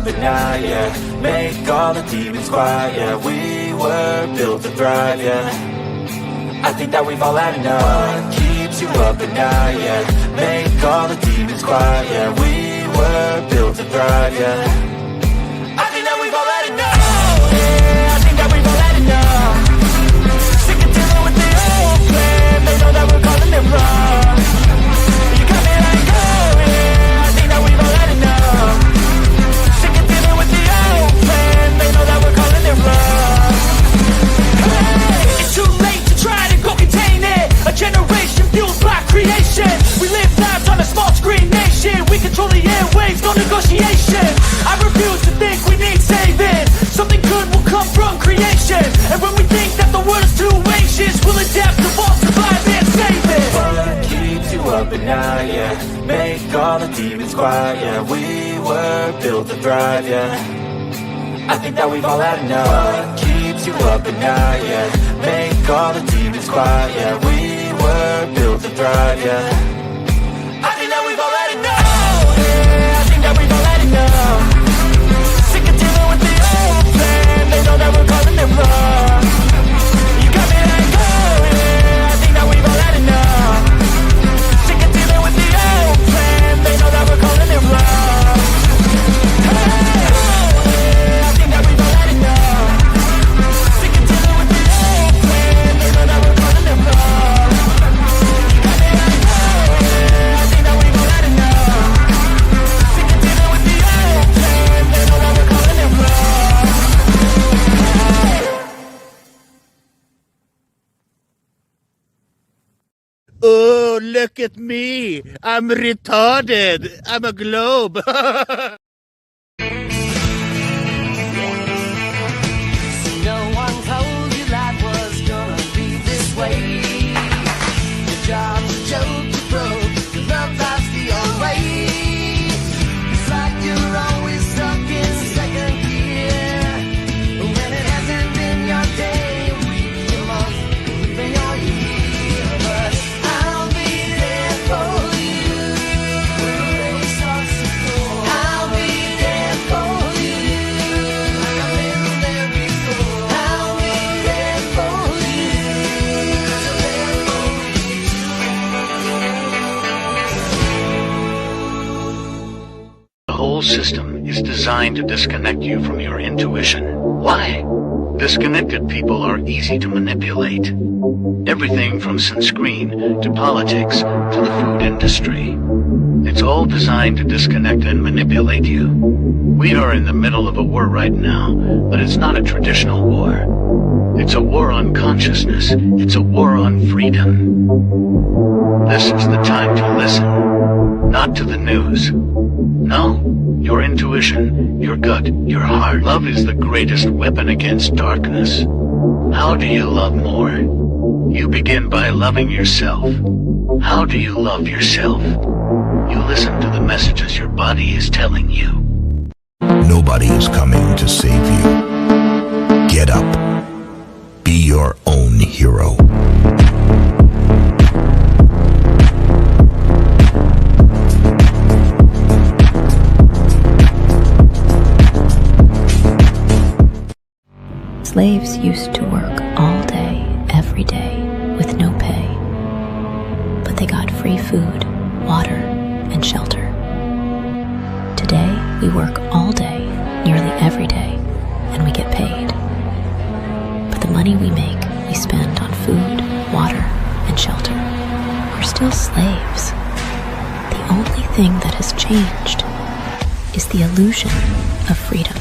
up at night, yeah. Make all the demons quiet, yeah. We were built to thrive, yeah. I think that we've all had enough. What keeps you up at night, yeah. Make all the demons quiet, yeah. We were built to thrive, yeah. I think that we've all had enough. Oh, yeah, I think that we've all had enough. Sick of dealing with the old plan. They know that we're calling it wrong. You got me like, oh, yeah, I think that we've all had enough. Sick of dealing with the old plan. They know that we're calling it wrong. Hey, it's too late to try to go contain it. A generation fueled by creation. We live lives on a small screen nation. We control the airwaves, no negotiation. I refuse to think we need saving. Something good will come from creation. And when we think that the world is too anxious, we'll adapt, evolve, survive, and save it. What keeps you up at night, yeah. Make all the demons quiet, yeah. We were built to thrive, yeah. I think that we've all had enough. What keeps you up at night, yeah. Make all the demons quiet, yeah. We were built to thrive, yeah. I think that we've all had enough. Oh, yeah, I think that we've all had enough. Sick of dealing with the old plan. They know that we're calling it wrong. You got me like, oh, yeah, I think that we've all had enough. Sick of dealing with the old plan. They know that we're calling it wrong. Hey, oh, yeah, I think that we've all had enough. Sick of dealing with the old plan. They know that we're calling it wrong. You got me like, oh, yeah, I think that we've all had enough. Sick of dealing with the old plan. They know that we're calling it wrong. Oh, look at me. I'm retarded. I'm a globe. No one told you life was gonna be this way. Your job's a joke, you broke. Your love life's the old way. It's like you're always stuck in second gear. When it hasn't been your day, your week, your month, even your year. But I'll be there for you when the rain starts to pour. I'll be there for you like I've been there before. I'll be there for you 'cause I'm there for you too. The whole system is designed to disconnect you from your intuition. Why? Disconnected people are easy to manipulate. Everything from sunscreen to politics to the food industry. It's all designed to disconnect and manipulate you. We are in the middle of a war right now, but it's not a traditional war. It's a war on consciousness. It's a war on freedom. This is the time to listen, not to the news. No, your intuition, your gut, your heart. Love is the greatest weapon against darkness. How do you love more? You begin by loving yourself. How do you love yourself? You listen to the messages your body is telling you. Nobody is coming to save you. Get up. Be your own hero. Slaves used to work all day, every day, with no pay. But they got free food, water, and shelter. Today, we work all day, nearly every day, and we get paid. But the money we make, we spend on food, water, and shelter. We're still slaves. The only thing that has changed is the illusion of freedom.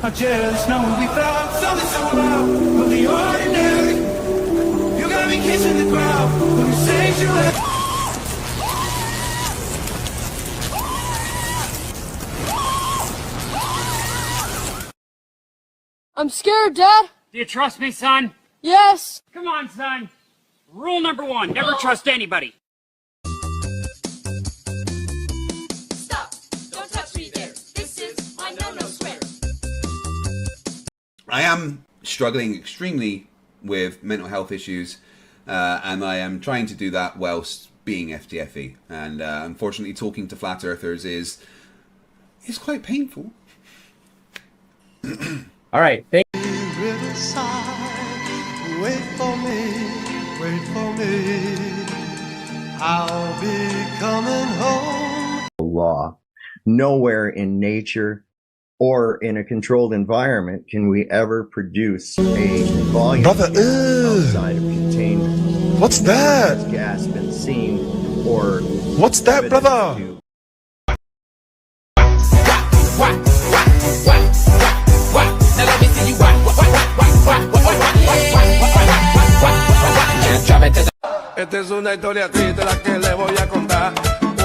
I just know we found something so wild from the ordinary. You got me kissing the ground when you say you left. I'm scared, Dad. Do you trust me, son? Yes. Come on, son. Rule number 1, never trust anybody. Stop! Don't touch me there. This is my no-no swear. I am struggling extremely with mental health issues, and I am trying to do that whilst being FTFE. And unfortunately, talking to flat earthers is It's quite painful. All right. Thank Riverside, wait for me, I'll be coming home. Law. Nowhere in nature or in a controlled environment can we ever produce a volume Brother, outside of containment. What's that? Has gas been seen or what's that, brother? Esta es una historia triste la que le voy a contar.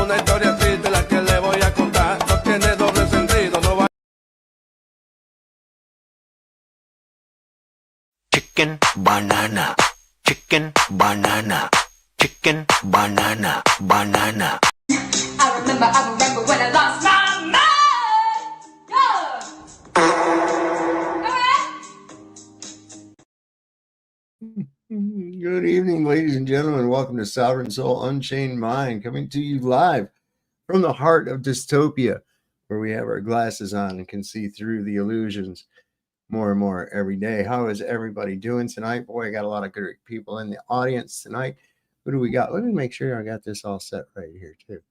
Una historia triste la que le voy a contar. No tiene doble sentido, no va. Chicken banana, chicken banana, chicken banana, banana. I remember when I lost my mind. Good evening, ladies and gentlemen. Welcome to Sovereign Soul Unchained Mind, coming to you live from the heart of dystopia, where we have our glasses on and can see through the illusions more and more every day. How is everybody doing tonight? Boy, I got a lot of good people in the audience tonight. What do we got? Let me make sure I got this all set right here, too.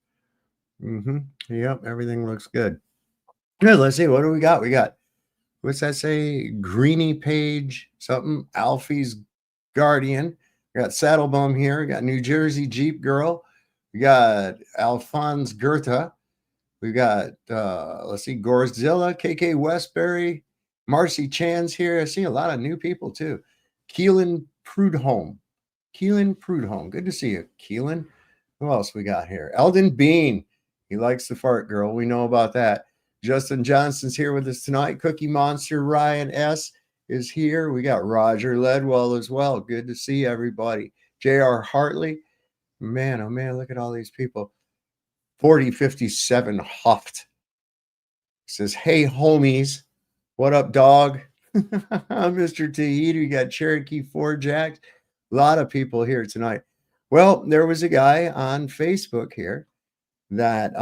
Yep, everything looks good. Good, let's see. What do we got? We got, what's that say? Greeny Page, something. Alfie's Guardian. We got Saddlebum here. We got New Jersey Jeep Girl. We got Alphonse Goethe. We got, let's see, Gorzilla, KK Westbury, Marcy Chan's here. I see a lot of new people too. Keelan Prudhomme. Good to see you, Keelan. Who else we got here? Eldon Bean. He likes the fart girl. We know about that. Justin Johnson's here with us tonight. Cookie Monster Ryan S. is here. We got Roger Ledwell as well. Good to see everybody. J.R. Hartley. Man, oh man, look at all these people. 4057 Huffed says, hey, homies. What up, dog? Mr. Tahiti. We got Cherokee 4 Jacked. A lot of people here tonight. Well, there was a guy on Facebook here that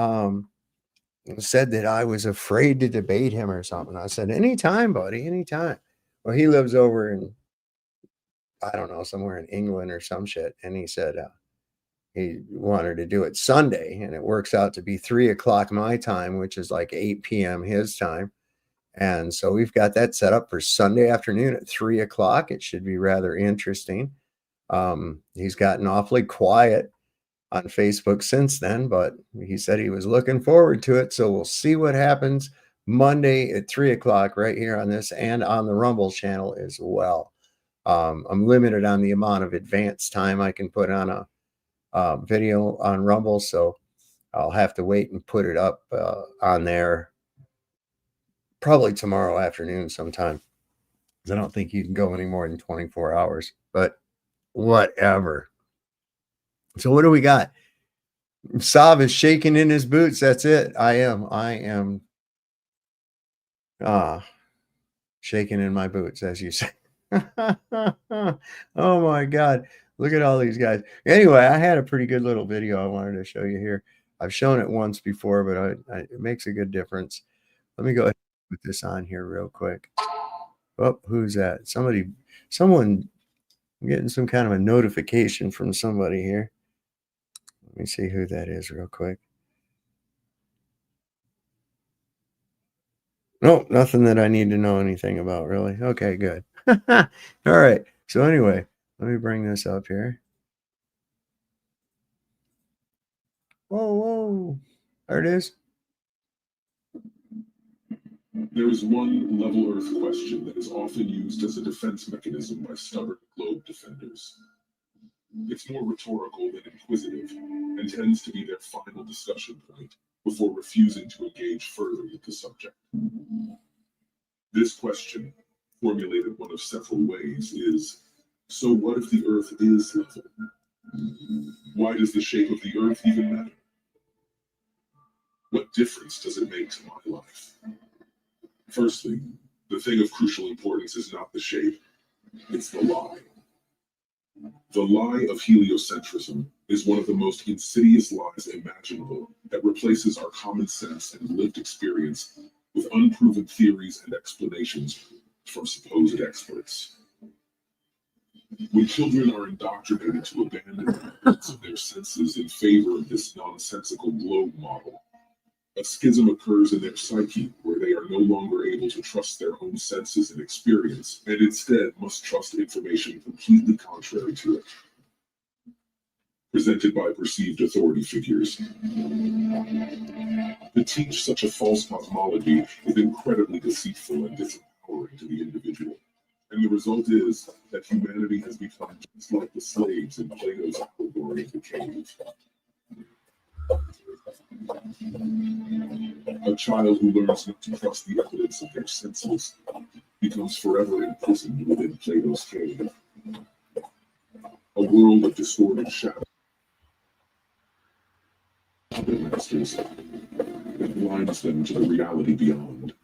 said that I was afraid to debate him or something. I said, anytime, buddy, anytime. Well, he lives over in, I don't know, somewhere in England or some shit. And he said he wanted to do it Sunday, and it works out to be 3 o'clock my time, which is like 8 p.m. his time. And so we've got that set up for Sunday afternoon at 3 o'clock. It should be rather interesting. He's gotten awfully quiet on Facebook since then, but he said he was looking forward to it. So we'll see what happens Monday at 3 o'clock right here on this and on the Rumble channel as well. I'm limited on the amount of advance time I can put on a video on Rumble, so I'll have to wait and put it up on there probably tomorrow afternoon sometime. I don't think you can go any more than 24 hours, but whatever. So what do we got? Sav is shaking in his boots. That's it. I am shaking in my boots, as you say. Oh my God. Look at all these guys. Anyway, I had a pretty good little video I wanted to show you here. I've shown it once before, but it makes a good difference. Let me go ahead and put this on here real quick. Oh, who's that? Someone, I'm getting some kind of a notification from somebody here. Let me see who that is real quick. Nope, nothing that I need to know anything about, really. Okay, good. All right. So anyway, let me bring this up here. Whoa. There it is. There is one level Earth question that is often used as a defense mechanism by stubborn globe defenders. It's more rhetorical than inquisitive and tends to be their final discussion point before refusing to engage further with the subject. This question, formulated one of several ways, is, so what if the Earth is level? Why does the shape of the Earth even matter? What difference does it make to my life? Firstly, the thing of crucial importance is not the shape, it's the lie. The lie of heliocentrism is one of the most insidious lies imaginable that replaces our common sense and lived experience with unproven theories and explanations from supposed experts. When children are indoctrinated to abandon the limits of their senses in favor of this nonsensical globe model, a schism occurs in their psyche where they are no longer able to trust their own senses and experience, and instead must trust information completely contrary to it, presented by perceived authority figures. To teach such a false cosmology is incredibly deceitful and disempowering to the individual. And the result is that humanity has become just like the slaves in Plato's allegory of the cave. A child who learns not to trust the evidence of their senses becomes forever imprisoned within Plato's cave. A world of distorted shadows, masters, that blinds them to the reality beyond.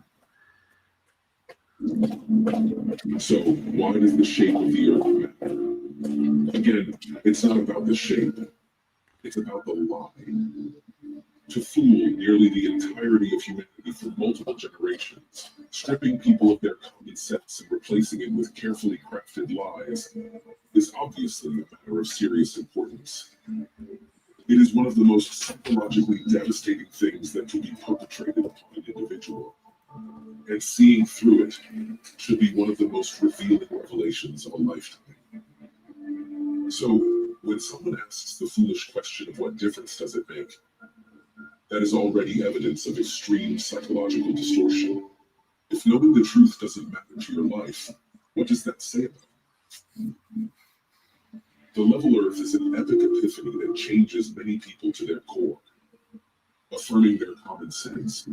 So, why does the shape of the earth matter? Again, it's not about the shape, it's about the lie. To fool nearly the entirety of humanity for multiple generations, stripping people of their common sense and replacing it with carefully crafted lies, is obviously a matter of serious importance. It is one of the most psychologically devastating things that can be perpetrated upon an individual. And seeing through it should be one of the most revealing revelations of a lifetime. So, when someone asks the foolish question of what difference does it make, that is already evidence of extreme psychological distortion. If knowing the truth doesn't matter to your life, what does that say about it? The level Earth is an epic epiphany that changes many people to their core, affirming their common sense,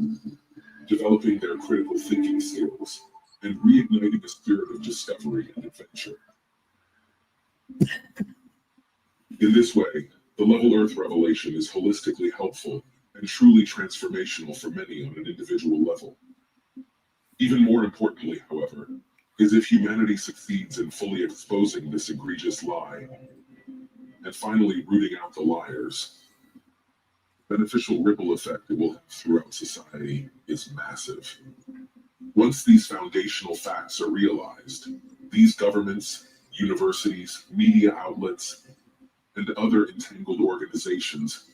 developing their critical thinking skills, and reigniting a spirit of discovery and adventure. In this way, the level Earth revelation is holistically helpful and truly transformational for many on an individual level. Even more importantly, however, is if humanity succeeds in fully exposing this egregious lie and finally rooting out the liars, the beneficial ripple effect it will have throughout society is massive. Once these foundational facts are realized, these governments, universities, media outlets, and other entangled organizations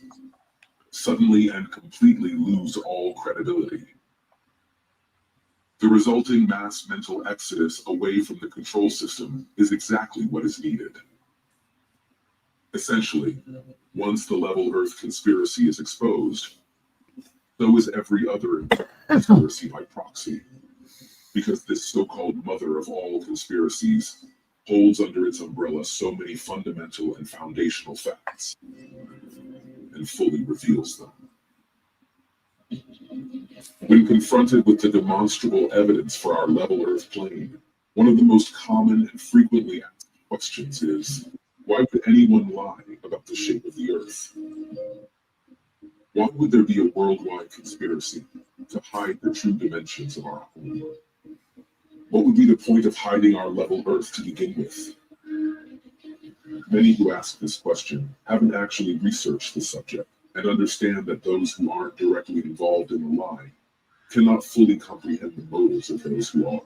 suddenly and completely lose all credibility. The resulting mass mental exodus away from the control system is exactly what is needed. Essentially, once the level Earth conspiracy is exposed, so is every other conspiracy by proxy, because this so-called mother of all conspiracies holds under its umbrella so many fundamental and foundational facts, and fully reveals them. When confronted with the demonstrable evidence for our level Earth plane, one of the most common and frequently asked questions is, why would anyone lie about the shape of the Earth? Why would there be a worldwide conspiracy to hide the true dimensions of our home? What would be the point of hiding our level Earth to begin with? Many who ask this question haven't actually researched the subject and understand that those who aren't directly involved in the lie cannot fully comprehend the motives of those who are.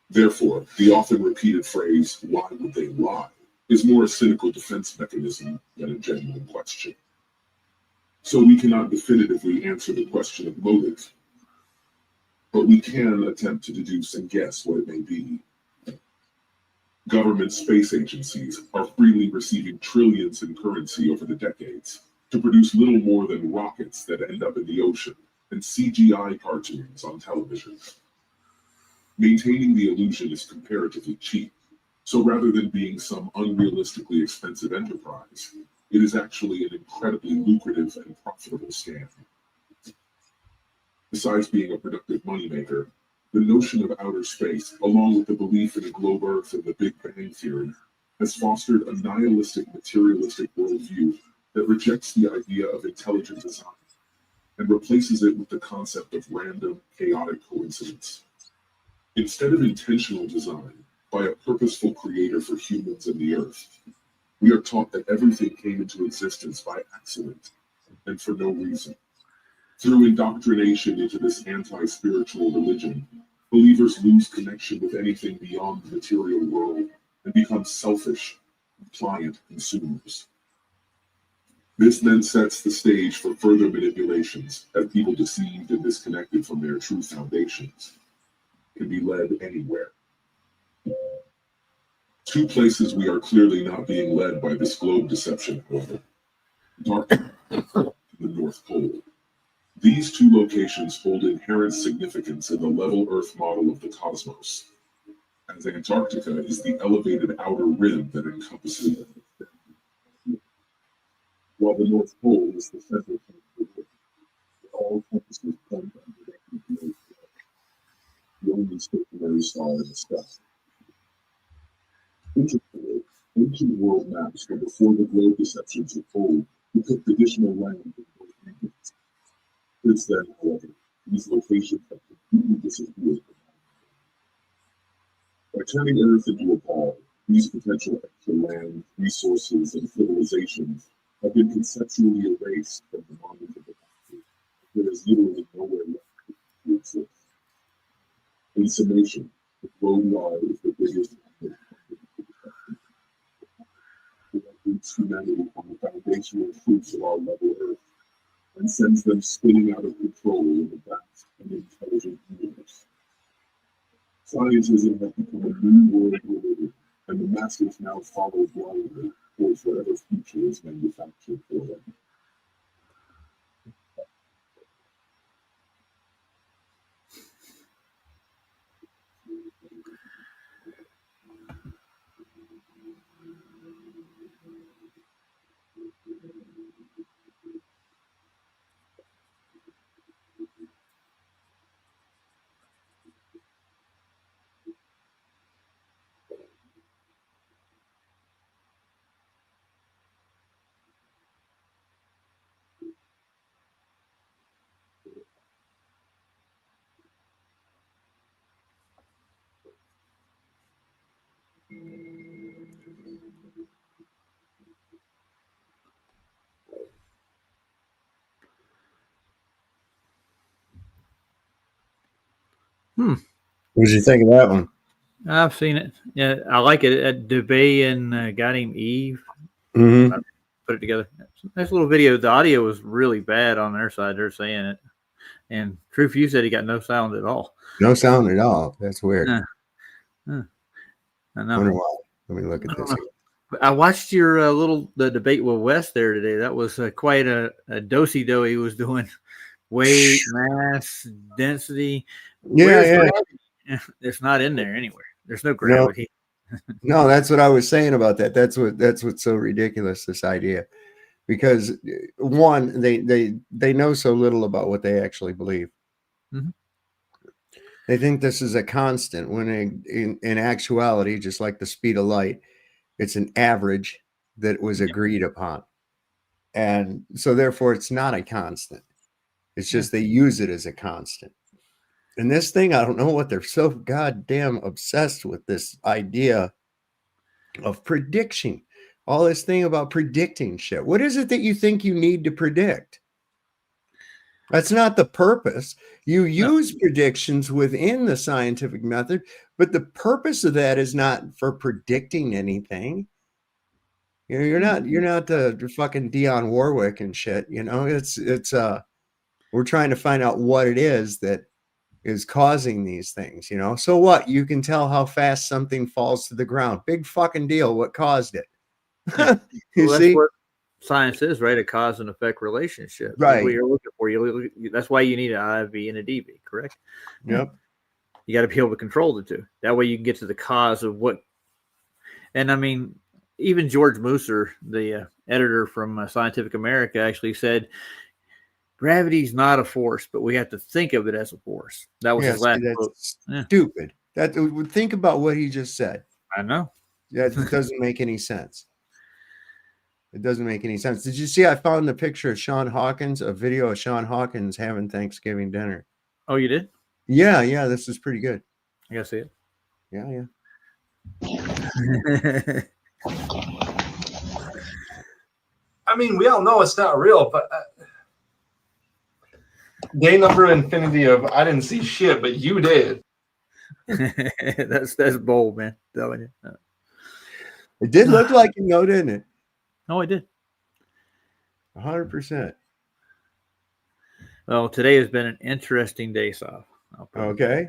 Therefore, the often repeated phrase, why would they lie, is more a cynical defense mechanism than a genuine question. So we cannot definitively answer the question of motive, but we can attempt to deduce and guess what it may be. Government space agencies are freely receiving trillions in currency over the decades to produce little more than rockets that end up in the ocean and CGI cartoons on television. Maintaining the illusion is comparatively cheap, so rather than being some unrealistically expensive enterprise, it is actually an incredibly lucrative and profitable scam. Besides being a productive moneymaker, the notion of outer space, along with the belief in a globe Earth and the Big Bang Theory, has fostered a nihilistic, materialistic worldview that rejects the idea of intelligent design and replaces it with the concept of random, chaotic coincidence. Instead of intentional design by a purposeful creator for humans and the Earth, We are taught that everything came into existence by accident and for no reason. Through indoctrination into this anti-spiritual religion, believers lose connection with anything beyond the material world and become selfish, compliant consumers. This then sets the stage for further manipulations, as people deceived and disconnected from their true foundations can be led anywhere. Two places we are clearly not being led by this globe deception, however: Antarctica and the North Pole. These two locations hold inherent significance in the level Earth model of the cosmos, as Antarctica is the elevated outer rim that encompasses it, while the North Pole is the central point of the Earth. All compasses point directly to Earth, the only stationary star in the sky. Interestingly, ancient world maps from before the globe deceptions of pole depict additional land in both regions. Since then, however, these locations have completely disappeared. By turning Earth into a ball, these potential extra land, resources, and civilizations have been conceptually erased from the mind of the boundary. There is literally nowhere left to exist. In summation, the globe wide is the biggest that roots humanity on the foundational truths of our level Earth and sends them spinning out of control in the vast and intelligent universe. Scientism has become a new world religion, and the masses now follow blindly towards whatever future is manufactured for them. What did you think of that one? I've seen it. Yeah, I like it. Dubay and a guy named Eve Mm-hmm. put it together. Nice little video. The audio was really bad on their side. They're saying it. And Truth, you said he got no sound at all. No sound at all. That's weird. I know. Wonder why. Let me look at this. I watched your the debate with Wes there today. That was quite a do-si-do he was doing. Weight, mass, density. Yeah. It's not in there anywhere. There's no gravity. No, that's what I was saying about that. That's what's so ridiculous, this idea. Because one, they know so little about what they actually believe. Mm-hmm. They think this is a constant when in actuality, just like the speed of light, it's an average that was agreed upon. And so therefore it's not a constant. It's just they use it as a constant. And this thing, I don't know what they're so goddamn obsessed with, this idea of prediction. All this thing about predicting shit. What is it that you think you need to predict? That's not the purpose. You use predictions within the scientific method, but the purpose of that is not for predicting anything. You know, you're not the fucking Dionne Warwick and shit. You know, it's we're trying to find out what it is that is causing these things. You know, so what? You can tell how fast something falls to the ground. Big fucking deal. What caused it? You see, that's what science is, right? A cause and effect relationship. Right. What you're looking for. That's why you need an IV and a DV, correct? Yep. You got to be able to control the two. That way you can get to the cause of what. And I mean, even George Musser, the editor from Scientific America, actually said, gravity is not a force, but we have to think of it as a force. That was his last quote. Stupid. Think about what he just said. I know. That doesn't make any sense. It doesn't make any sense. Did you see? I found the picture of Sean Hawkins, a video of Sean Hawkins having Thanksgiving dinner. Oh, you did? Yeah. This is pretty good. I gotta see it. Yeah. I mean, we all know it's not real, but day number infinity of I didn't see shit, but you did. That's bold, man. I'm telling you. It did look like him, though, didn't it? No, it did. 100%. Well, today has been an interesting day, Sal. Okay.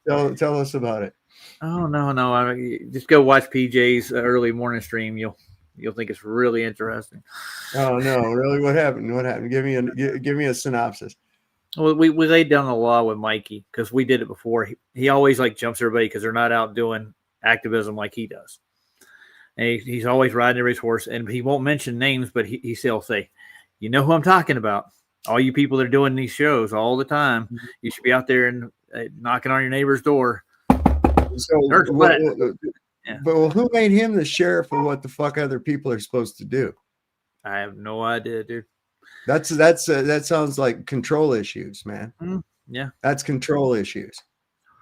tell us about it. Oh no! I mean, just go watch PJ's early morning stream. You'll think it's really interesting. Oh no! Really? What happened? What happened? Give me a synopsis. Well, we laid down the law with Mikey because we did it before. He always like jumps everybody because they're not out doing activism like he does. And he's always riding everybody's horse, and he won't mention names, but he'll say, "You know who I'm talking about? All you people that are doing these shows all the time. You should be out there and knocking on your neighbor's door." So, but who made him the sheriff of what the fuck other people are supposed to do? I have no idea, dude. That sounds like control issues, man. Yeah, that's control issues.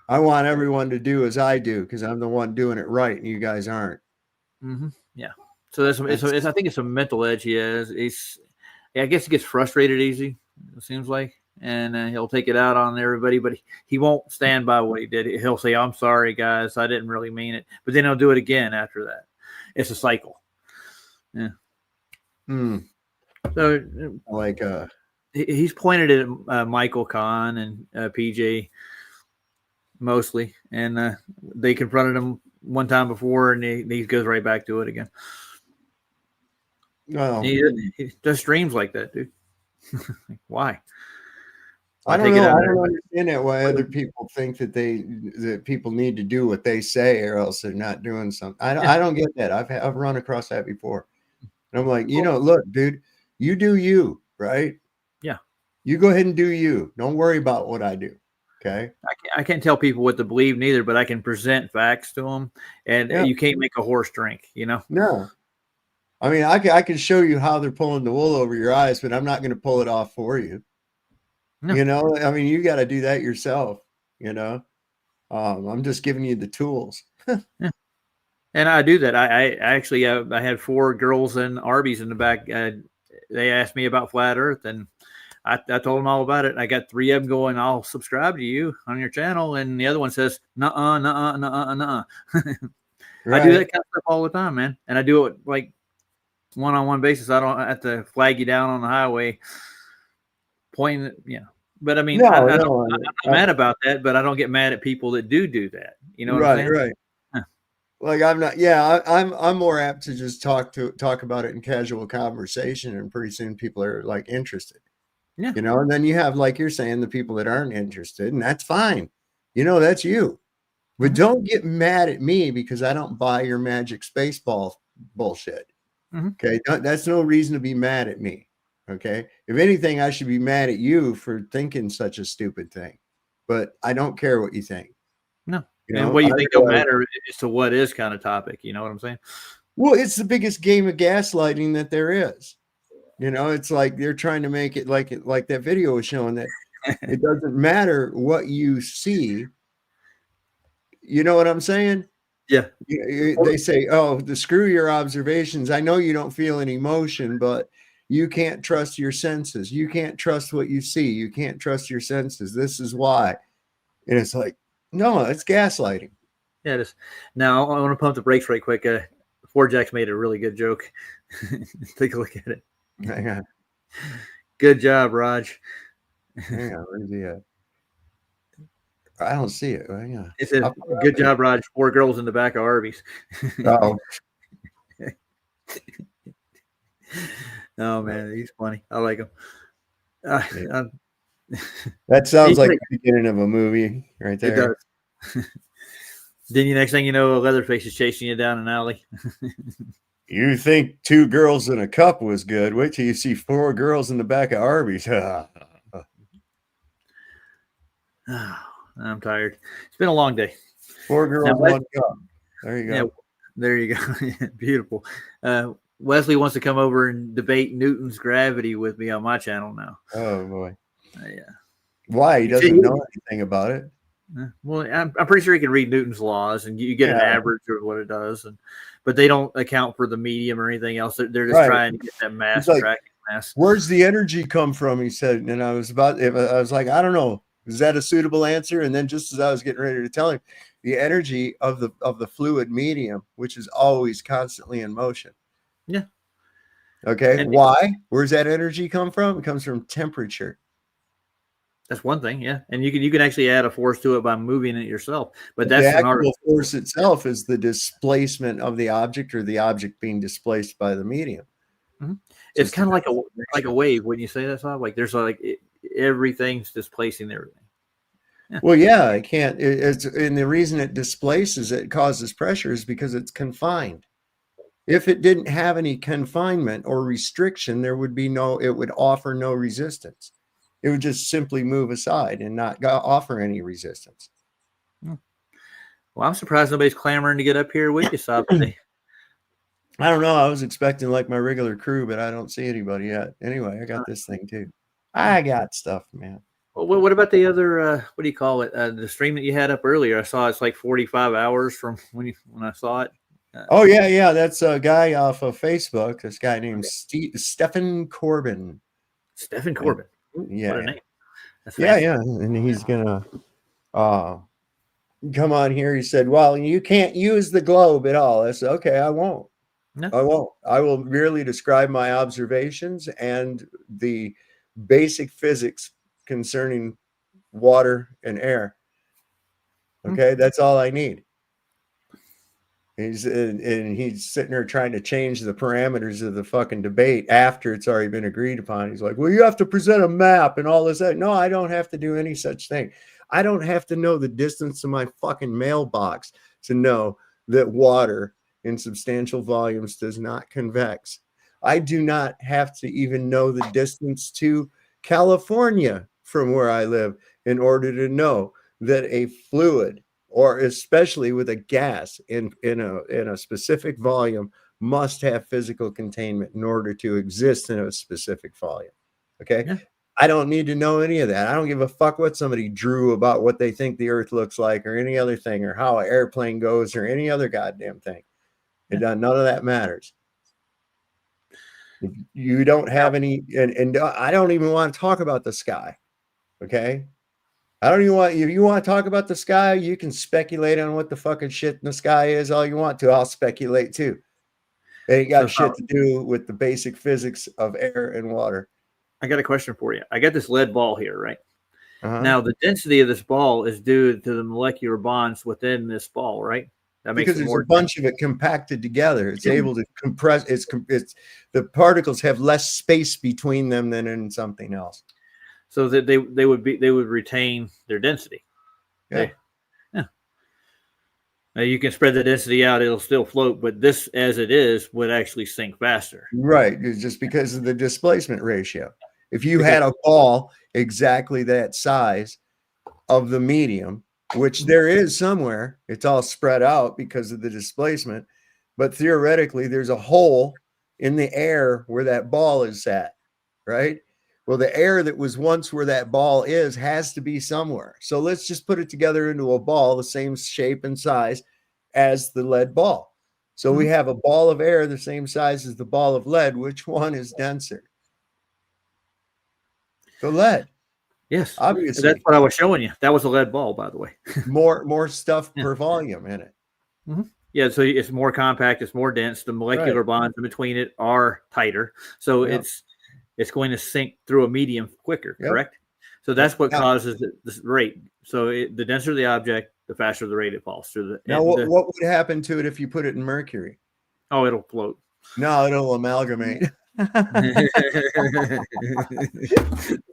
I want everyone to do as I do because I'm the one doing it right, and you guys aren't. Yeah. So I think it's a mental edge he has. I guess he gets frustrated easy. It seems like. And he'll take it out on everybody, but he won't stand by what he did. He'll say, "I'm sorry, guys. I didn't really mean it." But then he'll do it again after that. It's a cycle. Yeah. So, like, he's pointed at Michael Kahn and PJ mostly, and they confronted him one time before, and he goes right back to it again. No, he does streams like that, dude. Why? I don't know. I don't understand that why other people think that people need to do what they say or else they're not doing something. I don't get that. I've run across that before. And I'm like, look, dude, you do you, right? Yeah. You go ahead and do you. Don't worry about what I do. Okay. I can't tell people what to believe neither, but I can present facts to them, and you can't make a horse drink, No. I mean, I can show you how they're pulling the wool over your eyes, but I'm not going to pull it off for you. No. I mean, you got to do that yourself, I'm just giving you the tools. Yeah. And I do that. I actually, I had 4 girls in Arby's in the back. They asked me about flat earth, and I told them all about it. I got 3 of them going, "I'll subscribe to you on your channel." And the other one says, "Nuh-uh, nuh-uh, nuh-uh, nuh-uh." Right. I do that kind of stuff all the time, man. And I do it like one-on-one basis. I don't have to flag you down on the highway. Pointing, but I mean, I'm not mad about that, but I don't get mad at people that do that. You know what I'm saying? Right. Huh. Like I'm not. Yeah, I'm more apt to just talk about it in casual conversation, and pretty soon people are like interested. Yeah. And then you have, like you're saying, the people that aren't interested, and that's fine. That's you. But don't get mad at me because I don't buy your magic space ball bullshit. Okay, that's no reason to be mad at me. Okay, if anything, I should be mad at you for thinking such a stupid thing, but I don't care what you think. No, and what you think don't matter as to what is kind of topic. You know what I'm saying? Well, it's the biggest game of gaslighting that there is. It's like they're trying to make it like that video was showing that it doesn't matter what you see. You know what I'm saying? Yeah. They say, "Oh, screw your observations. I know you don't feel any emotion, but you can't trust your senses. You can't trust what you see. You can't trust your senses. This is why." And it's like, no, it's gaslighting. Yeah, it is. Now, I want to pump the brakes right quick. Four Jacks made a really good joke. Take a look at it. Hang on. Good job, Raj. Hang on. Where's he at? I don't see it. Hang on. It says, "Good job, Raj. 4 girls in the back of Arby's." Oh. Oh man, he's funny. I like him. That sounds like the beginning of a movie right there. It does. Then the next thing you know, a Leatherface is chasing you down an alley. You think 2 girls in a cup was good? Wait till you see 4 girls in the back of Arby's. I'm tired. It's been a long day. 4 girls, 1 cup. There you go. Yeah, there you go. Beautiful. Wesley wants to come over and debate Newton's gravity with me on my channel now. Oh boy. Yeah. Why? He doesn't know anything about it. Well, I'm pretty sure you can read Newton's laws, and you get an average of what it does, but they don't account for the medium or anything else. They're just trying to get that mass attracting mass. Where's the energy come from? He said, and I was like, I don't know. Is that a suitable answer? And then just as I was getting ready to tell him, the energy of the fluid medium, which is always constantly in motion. Yeah. Okay. And why? Where's that energy come from? It comes from temperature. That's one thing, yeah, and you can actually add a force to it by moving it yourself. But that's the actual force itself is the displacement of the object, or the object being displaced by the medium. Mm-hmm. It's kind of like a wave when you say that. Like there's everything's displacing everything. Yeah. Well, yeah, it can't. And the reason it displaces it causes pressure is because it's confined. If it didn't have any confinement or restriction, there would be it would offer no resistance. It would just simply move aside and not offer any resistance. Well, I'm surprised nobody's clamoring to get up here with you, Sob. I don't know. I was expecting like my regular crew, but I don't see anybody yet. Anyway, I got this thing too. I got stuff, man. Well, what about the other? What do you call it? The stream that you had up earlier. I saw it's like 45 hours from when I saw it. Oh yeah. That's a guy off of Facebook. This guy named Stephen Corbin. Stephen Corbin. Yeah. What a name. Yeah. And he's gonna come on here. He said, well, you can't use the globe at all. I said, okay, I won't. No. I won't. I will merely describe my observations and the basic physics concerning water and air. Okay, that's all I need. He's sitting there trying to change the parameters of the fucking debate after it's already been agreed upon. He's like, well, you have to present a map and all this. No, I don't have to do any such thing. I don't have to know the distance of my fucking mailbox to know that water in substantial volumes does not convex. I do not have to even know the distance to California from where I live in order to know that a fluid, or especially with a gas in a specific volume, must have physical containment in order to exist in a specific volume. Okay. Yeah. I don't need to know any of that. I don't give a fuck what somebody drew about what they think the earth looks like or any other thing, or how an airplane goes or any other goddamn thing. None of that matters. If you don't have any, and I don't even want to talk about the sky. Okay. I don't even want, if you want to talk about the sky, you can speculate on what the fucking shit in the sky is all you want to. I'll speculate too. It ain't got shit to do with the basic physics of air and water. I got a question for you. I got this lead ball here, right? Now, the density of this ball is due to the molecular bonds within this ball, right? That makes because there's a bunch of it compacted together. It's able to compress. It's the particles have less space between them than in something else. So that they would retain their density. Yeah. Now you can spread the density out; it'll still float. But this, as it is, would actually sink faster. Right, it's just because of the displacement ratio. If you had a ball exactly that size of the medium, which there is somewhere, it's all spread out because of the displacement. But theoretically, there's a hole in the air where that ball is at, right? Well, the air that was once where that ball is has to be somewhere. So let's just put it together into a ball the same shape and size as the lead ball. So we have a ball of air the same size as the ball of lead. Which one is denser? The lead. Yes, obviously. That's what I was showing you. That was a lead ball, by the way. more stuff per volume in it. Mm-hmm. Yeah, so it's more compact. It's more dense. The molecular bonds in between it are tighter. So it's going to sink through a medium quicker, correct? So that's what causes this rate. So the denser the object, the faster the rate it falls through the. Now, what would happen to it if you put it in mercury? Oh, it'll float. No, it'll amalgamate.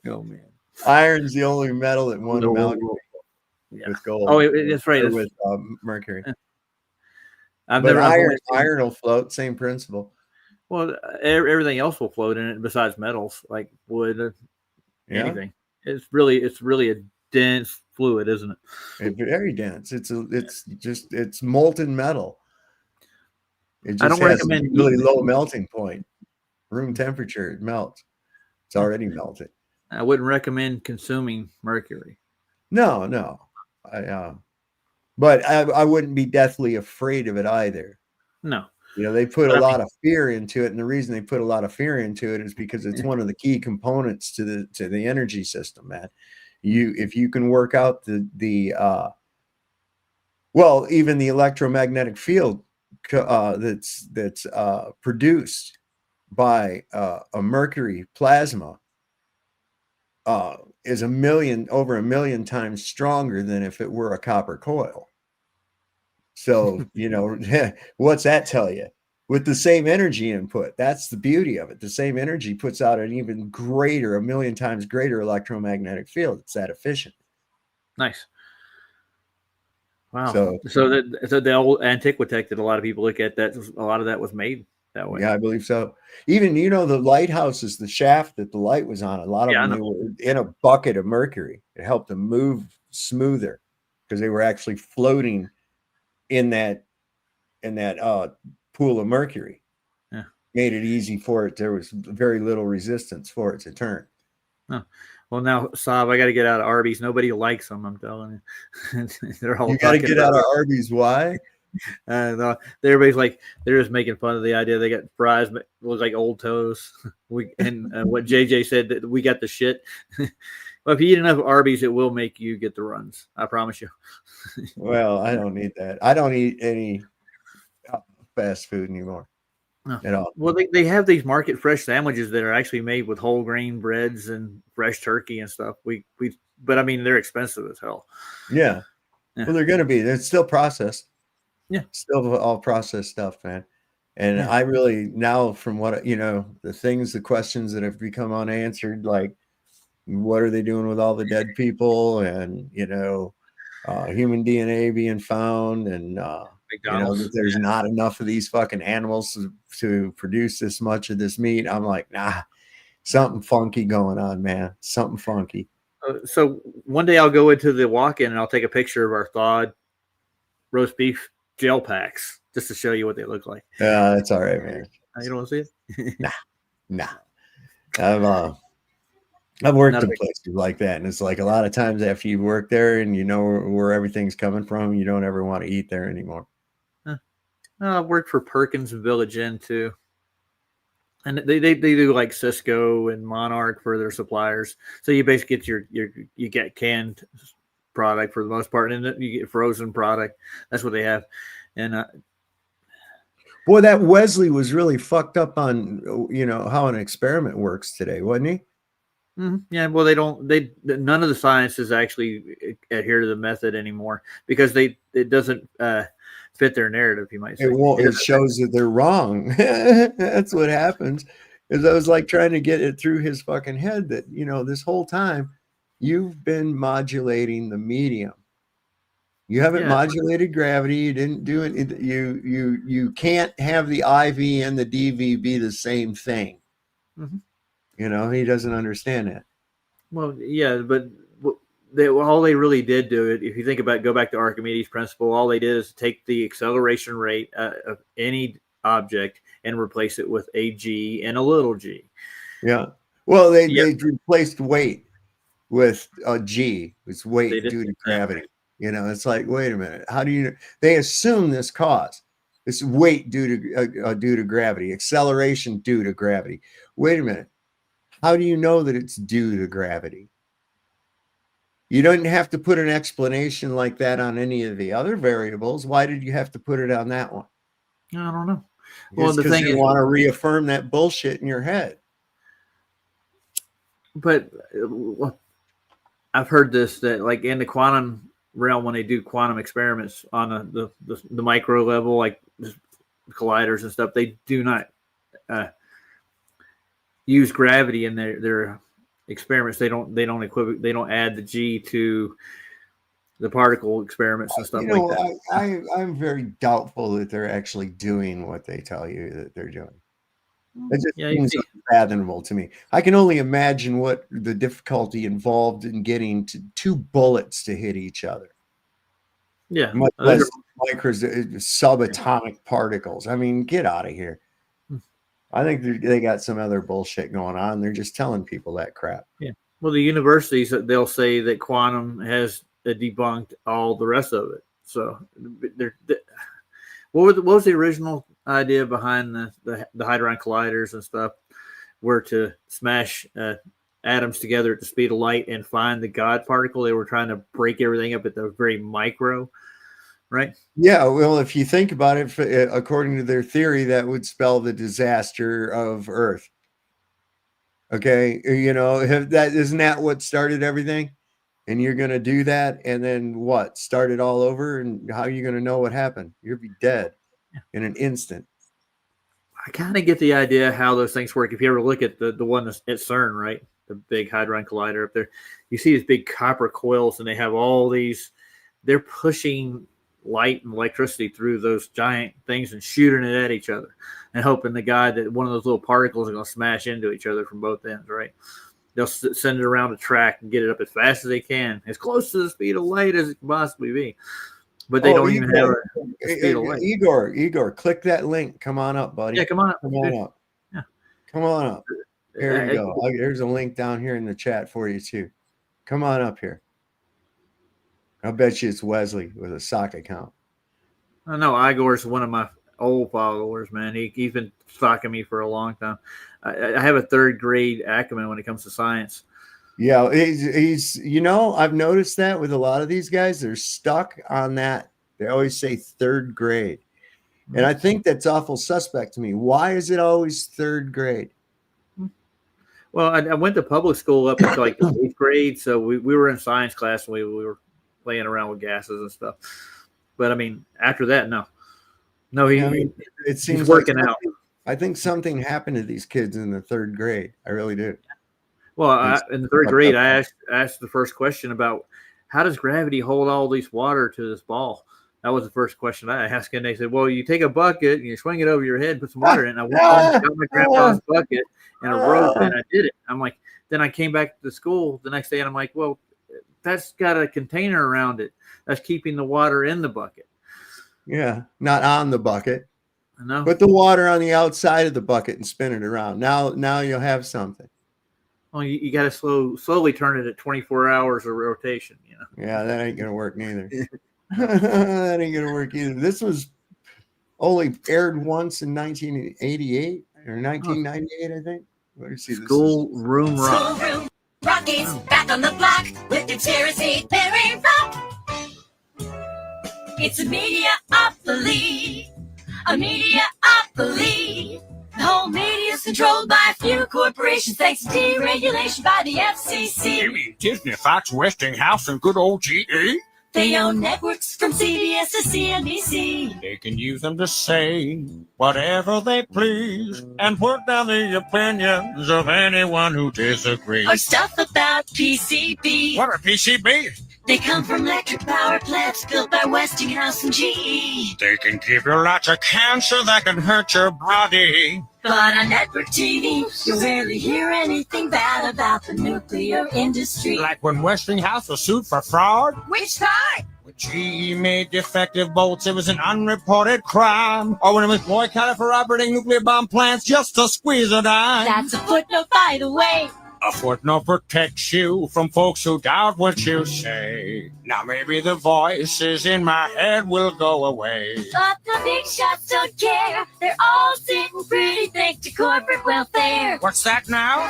Oh man, iron's the only metal that won't amalgamate with gold. Oh, that's right. With mercury. But iron will float. Same principle. Well, everything else will float in it besides metals like wood, anything. It's really a dense fluid, isn't it? It's very dense. It's molten metal. It just I don't recommend a really low melting point. Room temperature, it melts. It's already melted. I wouldn't recommend consuming mercury. No. But I wouldn't be deathly afraid of it either. No. They put a lot of fear into it, and the reason they put a lot of fear into it is because it's one of the key components to the energy system, man. If you can work out even the electromagnetic field that's produced by a mercury plasma is over a million times stronger than if it were a copper coil. So, what's that tell you? With the same energy input, that's the beauty of it. The same energy puts out an even greater, a million times greater electromagnetic field. It's that efficient. Nice. Wow. So the old Antiquitech that a lot of people look at, that a lot of that was made that way. Yeah, I believe so. Even, the lighthouses, the shaft that the light was on, a lot of them, they were in a bucket of mercury. It helped them move smoother because they were actually floating in that pool of mercury. Yeah. Made it easy for it. There was very little resistance for it to turn. Oh. Well, now, Saab, I got to get out of Arby's. Nobody likes them, I'm telling you. They're all you got to get out of Arby's. Why? Everybody's like, they're just making fun of the idea. They got fries that look like old toes. What JJ said, that we got the shit. Well, if you eat enough Arby's, it will make you get the runs. I promise you. Well, I don't need that. I don't eat any fast food anymore. No. At all. Well, they have these market fresh sandwiches that are actually made with whole grain breads and fresh turkey and stuff. But I mean, they're expensive as hell. Yeah. Well, they're going to be. They're still processed. Yeah. Still all processed stuff, man. And I really, now from what, the questions that have become unanswered, like, what are they doing with all the dead people, and, human DNA being found, and, that there's not enough of these fucking animals to produce this much of this meat. I'm like, nah, something funky going on, man. Something funky. So one day I'll go into the walk-in and I'll take a picture of our thawed roast beef gel packs just to show you what they look like. Yeah, that's all right, man. You don't want to see it? Nah. I've worked in places like that, and it's like a lot of times after you work there and you know where everything's coming from, you don't ever want to eat there anymore. I've worked for Perkins and Village Inn too, and they do like Cisco and Monarch for their suppliers. So you basically get you get canned product for the most part, and then you get frozen product. That's what they have. And boy, that Wesley was really fucked up on how an experiment works today, wasn't he? Mm-hmm. Yeah, well, none of the sciences actually adhere to the method anymore because it doesn't fit their narrative, you might say. It shows that they're wrong. That's what happens. Is I was like trying to get it through his fucking head that, this whole time you've been modulating the medium. You haven't modulated gravity. You didn't do it. You can't have the IV and the DV be the same thing. Mm-hmm. He doesn't understand that. Well, yeah, but all they really did do it, if you think about, go back to Archimedes' principle, all they did is take the acceleration rate of any object and replace it with a g and a little g. Yeah. Well, they replaced weight with a g. It's weight due to gravity. It's like, wait a minute. How do you? They assume this cause. It's weight due to gravity, acceleration due to gravity. Wait a minute. How do you know that it's due to gravity? You don't have to put an explanation like that on any of the other variables. Why did you have to put it on that one? I don't know. Well, the thing is, you want to reaffirm that bullshit in your head. But I've heard this, that like in the quantum realm, when they do quantum experiments on the micro level, like colliders and stuff, they do not use gravity in their experiments. They don't add the g to the particle experiments and stuff like that. I'm very doubtful that they're actually doing what they tell you that they're doing. It just seems unfathomable to me. I can only imagine what the difficulty involved in getting two bullets to hit each other. Yeah, much less subatomic particles. I mean, get out of here. I think they got some other bullshit going on. They're just telling people that crap. Yeah. Well, the universities, they'll say that quantum has debunked all the rest of it. So, what was the original idea behind the Hadron Colliders and stuff? Were to smash atoms together at the speed of light and find the God particle. They were trying to break everything up at the very micro, right? Yeah, well, if you think about it, according to their theory, that would spell the disaster of Earth. Okay, isn't that what started everything? And you're going to do that, and then what? Start it all over, and how are you going to know what happened? You'll be dead in an instant. I kind of get the idea how those things work. If you ever look at the one at CERN, right, the big Hadron Collider up there, you see these big copper coils, and they have all these. They're pushing light and electricity through those giant things and shooting it at each other, and hoping that one of those little particles are going to smash into each other from both ends, right? They'll send it around the track and get it up as fast as they can, as close to the speed of light as it can possibly be. But they don't even have a speed of light. Igor, click that link. Come on up, buddy. Yeah, come on up. Come on up. Yeah. Come on up. Here we go. There's a link down here in the chat for you, too. Come on up here. I bet you it's Wesley with a sock account. I know Igor's one of my old followers, man. He's been stalking me for a long time. I have a third grade acumen when it comes to science. Yeah, he's I've noticed that with a lot of these guys, they're stuck on that. They always say third grade. And I think that's awful suspect to me. Why is it always third grade? Well, I went to public school up until like the 8th grade. So we were in science class and we were playing around with gases and stuff. But I mean, after that, no, it seems he's working out. I think something happened to these kids in the third grade. I really do. Well, in the third grade, I asked the first question about how does gravity hold all this water to this ball? That was the first question I asked, and they said, "Well, you take a bucket and you swing it over your head, put some water in." And I went home and got my grandpa's bucket and a rope, and I did it. I'm like, then I came back to school the next day, and I'm like, "Well, that's got a container around it. That's keeping the water in the bucket." Yeah, not on the bucket. No. Put the water on the outside of the bucket and spin it around. Now you'll have something. Well, you got to slowly turn it at 24 hours of rotation. Yeah, that ain't gonna work neither. That ain't gonna work either. This was only aired once in 1988 or 1998, I think. Let me see. School Room Rock. School Room Rockies back on the block with conspiracy theory rock. It's a mediaopoly. A mediaopoly. The whole media is controlled by a few corporations thanks to deregulation by the FCC. You mean Disney, Fox, Westinghouse, and good old GE? They own networks from CBS to CNBC. They can use them to say whatever they please and put down the opinions of anyone who disagrees. Or stuff about PCB. What are PCB? They come from electric power plants built by Westinghouse and GE. They can give you lots of cancer that can hurt your body. But on network TV, you rarely hear anything bad about the nuclear industry. Like when Westinghouse was sued for fraud. Which part? When GE made defective bolts, it was an unreported crime. Or when it was boycotted for operating nuclear bomb plants just to squeeze a dime. That's a footnote, by the way. A footnote protects you from folks who doubt what you say. Now maybe the voices in my head will go away. But the big shots don't care. They're all sitting pretty thanks to corporate welfare. What's that now?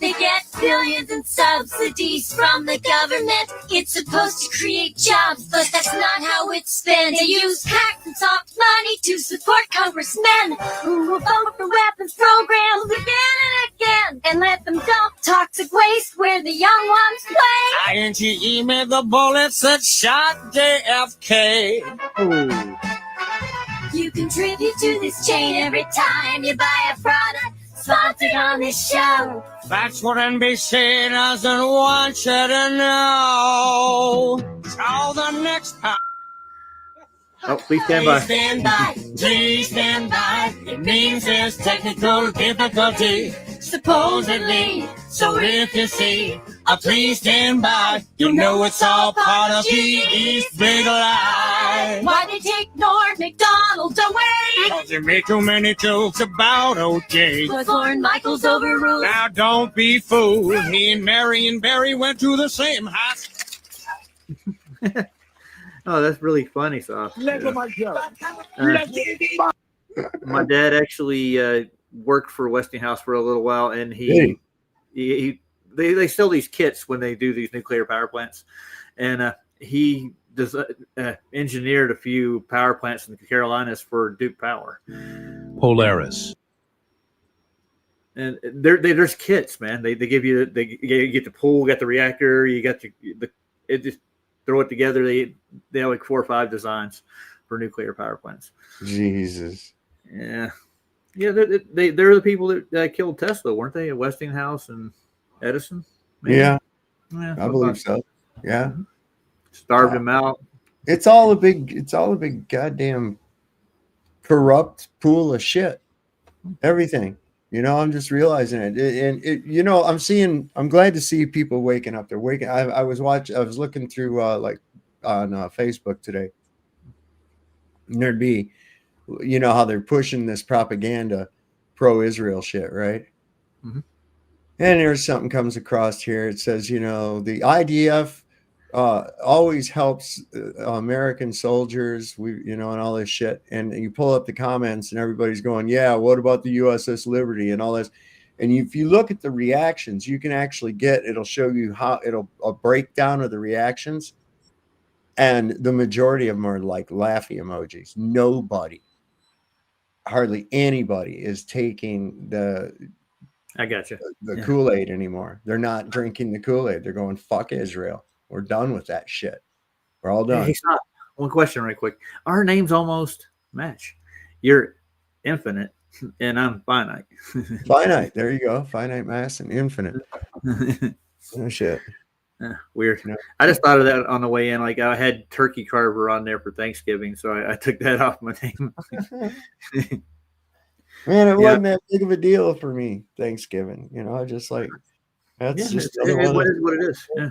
They get billions in subsidies from the government. It's supposed to create jobs, but that's not how it's spent. They use PAC and soft money to support congressmen who will vote for weapons programs again and again and let them dump toxic waste where the young ones play. INTE made the bullets that shot JFK. You contribute to this chain every time you buy a product sponsored on this show. That's what NBC doesn't want you to know. Till the next time. Oh, please stand by. Please stand by. Please stand by. It means there's technical difficulty, supposedly. So if you see a please stand by, you know it's all part of GE's big lie. Why they take Norm MacDonald away? Cause you make too many jokes about OJ. Was Lorne Michaels overruled? Now don't be fooled. He and Marion Barry went to the same high school. Oh, that's really funny, so. My dad actually worked for Westinghouse for a little while, and they sell these kits when they do these nuclear power plants, and he engineered a few power plants in the Carolinas for Duke Power. Polaris. And there's kits, man. They give you you get the pool, got the reactor, you got it just throw it together. They have like 4 or 5 designs for nuclear power plants. Jesus. Yeah. They're the people that killed Tesla, weren't they? Westinghouse and Edison. Maybe? Yeah, I believe so. Yeah, starved him out. It's all a big goddamn corrupt pool of shit. Everything. I'm just realizing it. I'm glad to see people waking up. They're waking. I was looking through on Facebook today. And there'd be, how they're pushing this propaganda, pro-Israel shit, right? Mm-hmm. And there's something comes across here. It says, the IDF always helps American soldiers, and all this shit. And you pull up the comments and everybody's going, yeah, what about the USS Liberty and all this? And if you look at the reactions, you can actually it'll show you how a breakdown of the reactions. And the majority of them are like laughy emojis. Hardly anybody is taking I got you. The Kool-Aid anymore. They're not drinking the Kool-Aid. They're going, fuck Israel. We're done with that shit. We're all done. Hey, stop. One question right quick. Our names almost match. You're infinite and I'm finite. Finite. There you go. Finite mass and infinite. Oh, shit. Weird. I just thought of that on the way in. Like I had turkey carver on there for Thanksgiving, so I took that off my name. Man, it wasn't that big of a deal for me. Thanksgiving, just like that's just what it is. Yeah.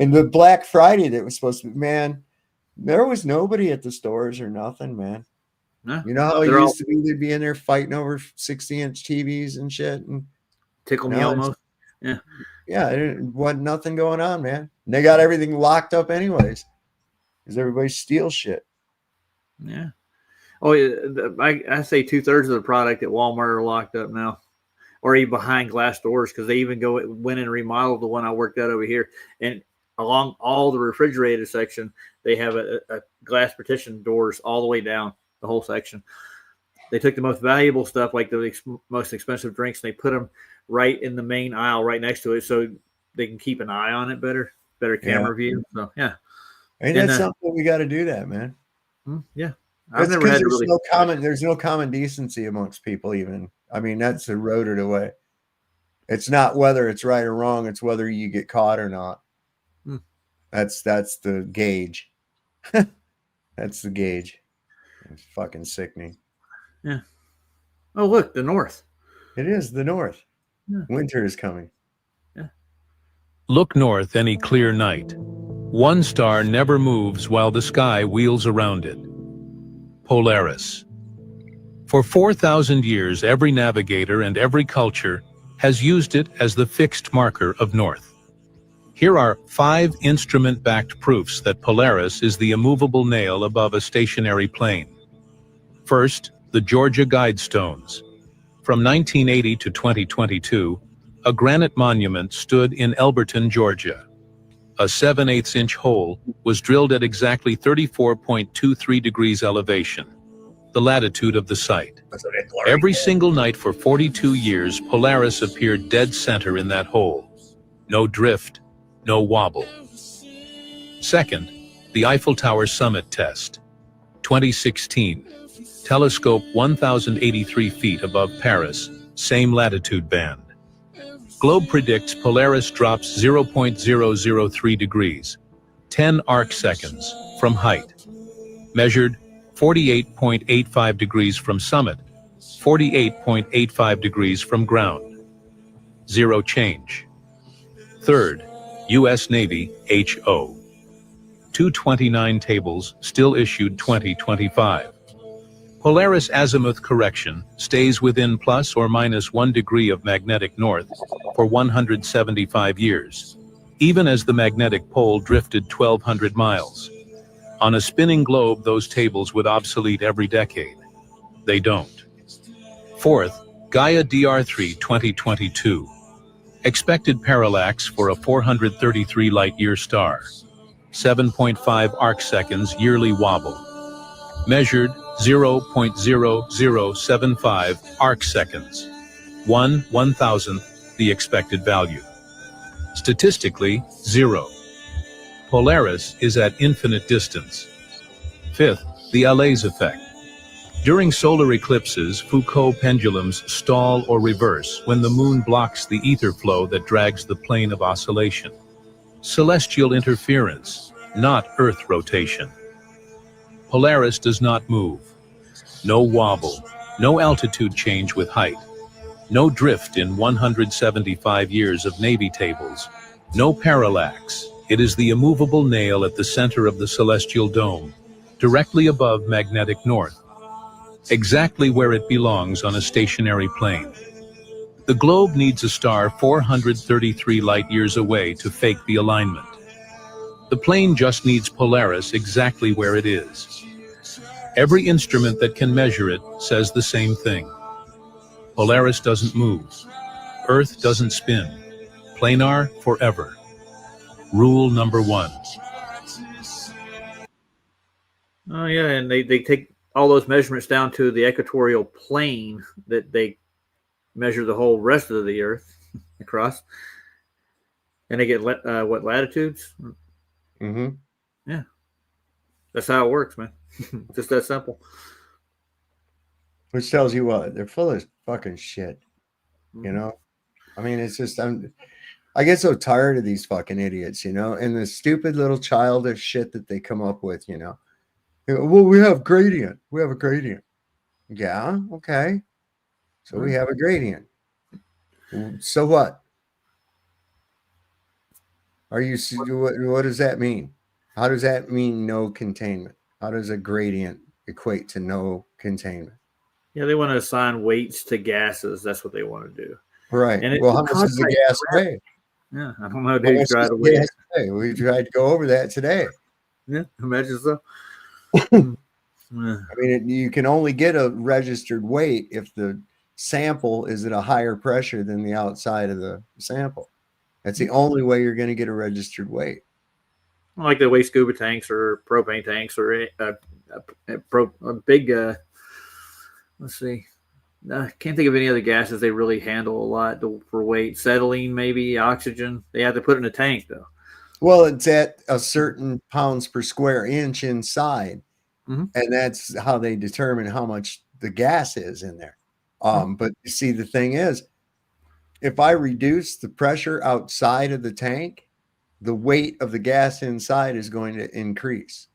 And the Black Friday that was supposed to be, man, there was nobody at the stores or nothing, man. No, you know how it used to be? They'd be in there fighting over 60-inch TVs and shit, and tickle me almost. Yeah. Yeah, there wasn't nothing going on, man. And they got everything locked up anyways, because everybody steals shit. Yeah. Oh, I say 2/3 of the product at Walmart are locked up now, or even behind glass doors, because they even went and remodeled the one I worked at over here, and along all the refrigerator section, they have a glass partition doors all the way down the whole section. They took the most valuable stuff, like the most expensive drinks, and they put them right in the main aisle, right next to it, so they can keep an eye on it better camera view. So ain't that something we got to do that, man? Yeah, I've never had there's no common decency amongst people. Even that's eroded away. It's not whether it's right or wrong; it's whether you get caught or not. That's the gauge. That's the gauge. It's fucking sickening. Yeah. Oh, look, the North. It is the North. Yeah. Winter is coming. Yeah. Look north any clear night. One star never moves while the sky wheels around it. Polaris. For 4,000 years, every navigator and every culture has used it as the fixed marker of north. Here are 5 instrument-backed proofs that Polaris is the immovable nail above a stationary plane. First, the Georgia Guidestones. From 1980 to 2022, a granite monument stood in Elberton, Georgia. A 7/8-inch hole was drilled at exactly 34.23 degrees elevation, the latitude of the site. Every single night for 42 years, Polaris appeared dead center in that hole. No drift, no wobble. Second, the Eiffel Tower summit test. 2016. Telescope 1,083 feet above Paris, same latitude band. Globe predicts Polaris drops 0.003 degrees, 10 arc seconds, from height. Measured 48.85 degrees from summit, 48.85 degrees from ground. Zero change. Third, U.S. Navy HO. 229 tables, still issued 2025. Polaris azimuth correction stays within plus or minus 1 degree of magnetic north for 175 years. even as the magnetic pole drifted 1,200 miles. On a spinning globe, those tables would obsolete every decade. They don't. Fourth, Gaia DR3 2022. Expected parallax for a 433 light-year star. 7.5 arcseconds yearly wobble. Measured 0.0075 arcseconds. 1/1000th the expected value. Statistically, 0. Polaris is at infinite distance. Fifth, the Allais effect. During solar eclipses, Foucault pendulums stall or reverse when the moon blocks the ether flow that drags the plane of oscillation. Celestial interference, not Earth rotation. Polaris does not move. No wobble, no altitude change with height. No drift in 175 years of Navy tables. No parallax. It is the immovable nail at the center of the celestial dome, directly above magnetic north, exactly where it belongs on a stationary plane. The globe needs a star 433 light-years away to fake the alignment. The plane just needs Polaris exactly where it is. Every instrument that can measure it says the same thing. Polaris doesn't move. Earth doesn't spin. Planar forever. Rule number 1. Oh yeah, and they take all those measurements down to the equatorial plane that they measure the whole rest of the Earth across, and they get what latitudes? Mm-hmm. Yeah, that's how it works, man. Just that simple. Which tells you what, they're full of fucking shit. You know, I mean, it's just I get so tired of these fucking idiots, you know, and the stupid little childish shit that they come up with, you know. Well, we have gradient. We have a gradient. Yeah, okay. So we have a gradient. So what? Are you? What does that mean? How does that mean no containment? How does a gradient equate to no containment? Yeah, they want to assign weights to gases. That's what they want to do. Right. And well, how much does the gas weigh? Yeah, I don't know. They try to weigh it. We tried to go over that today. Yeah, imagine so. I mean, you can only get a registered weight if the sample is at a higher pressure than the outside of the sample. That's the only way you're going to get a registered weight. Like the way scuba tanks or propane tanks or a big, let's see, I can't think of any other gases they really handle a lot for weight. Acetylene, maybe, oxygen. They have to put it in a tank, though. Well, it's at a certain pounds per square inch inside. And that's how they determine how much the gas is in there. But you see, the thing is, if I reduce the pressure outside of the tank, the weight of the gas inside is going to increase.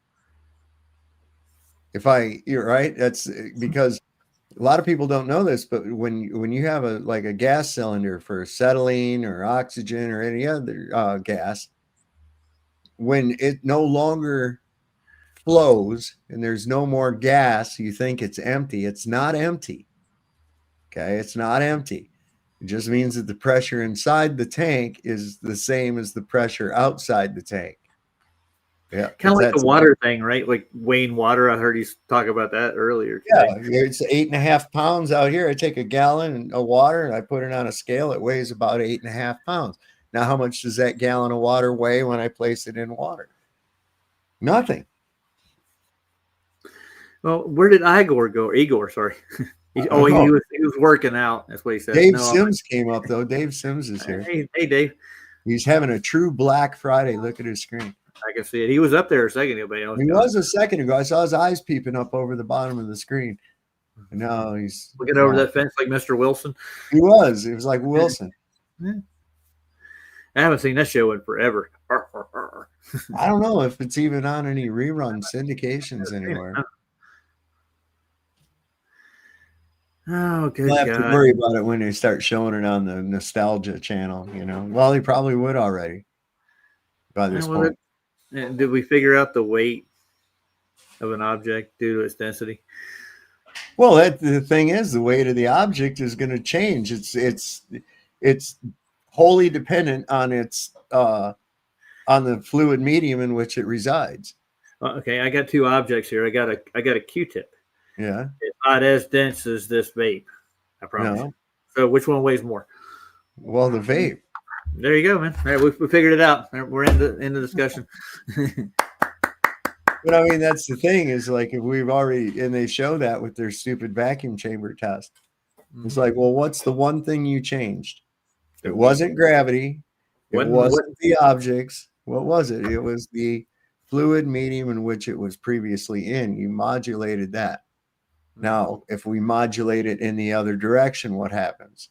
You're right. That's because a lot of people don't know this, but when you have a gas cylinder for acetylene or oxygen or any other gas, when it no longer flows and there's no more gas, you think it's empty. It's not empty. Okay, it's not empty. It just means that the pressure inside the tank is the same as the pressure outside the tank. Yeah, kind of like the water thing, right? Like weighing water. I heard you talk about that earlier today. Yeah, it's 8.5 pounds out here. I take a gallon of water and I put it on a scale. It weighs about 8.5 pounds. Now, how much does that gallon of water weigh when I place it in water? Nothing. Well, where did Igor go? Igor, sorry. He was working out. That's what he said. Dave Sims came up, though. Dave Sims is here. Hey, Dave. He's having a true Black Friday. Look at his screen. I can see it. He was up there a second ago. He was a second ago. I saw his eyes peeping up over the bottom of the screen. No, he's looking over that fence like Mr. Wilson. He was. It was like Wilson. Yeah. I haven't seen that show in forever. I don't know if it's even on any rerun syndications anywhere. Oh, good You'll have God. to worry about it when they start showing it on the Nostalgia channel, you know. Well, he probably would already by this point. Did we figure out the weight of an object due to its density? Well, the thing is, the weight of the object is going to change. It's wholly dependent on its on the fluid medium in which it resides. Okay, I got two objects here. I got a Q-tip. Yeah. It's not as dense as this vape. I promise. No. You. So which one weighs more? Well, the vape. There you go, man. All right, we figured it out. We're in the discussion. But I mean, that's the thing is like if we've already, and they show that with their stupid vacuum chamber test. It's like, well, what's the one thing you changed? It wasn't gravity. It wasn't the objects. What was it? It was the fluid medium in which it was previously in. You modulated that. Now, if we modulate it in the other direction, what happens?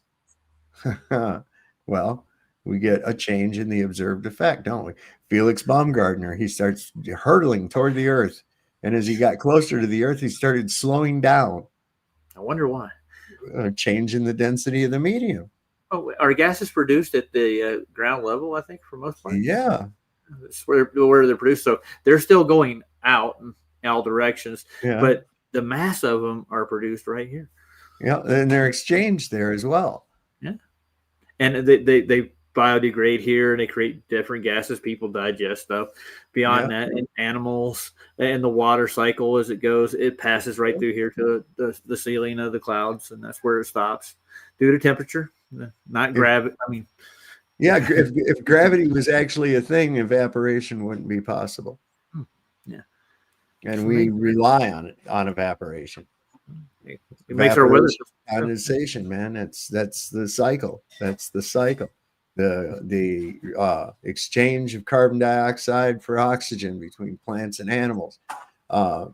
Well, we get a change in the observed effect, don't we? Felix Baumgartner, he starts hurtling toward the earth. And as he got closer to the earth, he started slowing down. I wonder why. A change in the density of the medium. Oh, are gases produced at the ground level, I think, for most part? Yeah. That's where they're produced. So they're still going out in all directions. Yeah. But the mass of them are produced right here. Yeah. And they're exchanged there as well. Yeah. And they biodegrade here and they create different gases. People digest stuff. Beyond that, in animals and the water cycle as it goes, it passes right through here to the ceiling of the clouds, and that's where it stops due to temperature, not gravity. I mean, yeah, if gravity was actually a thing, evaporation wouldn't be possible. Yeah, and we rely on it, on evaporation. It makes our weather condensation, man. That's the cycle. That's the cycle. The exchange of carbon dioxide for oxygen between plants and animals. The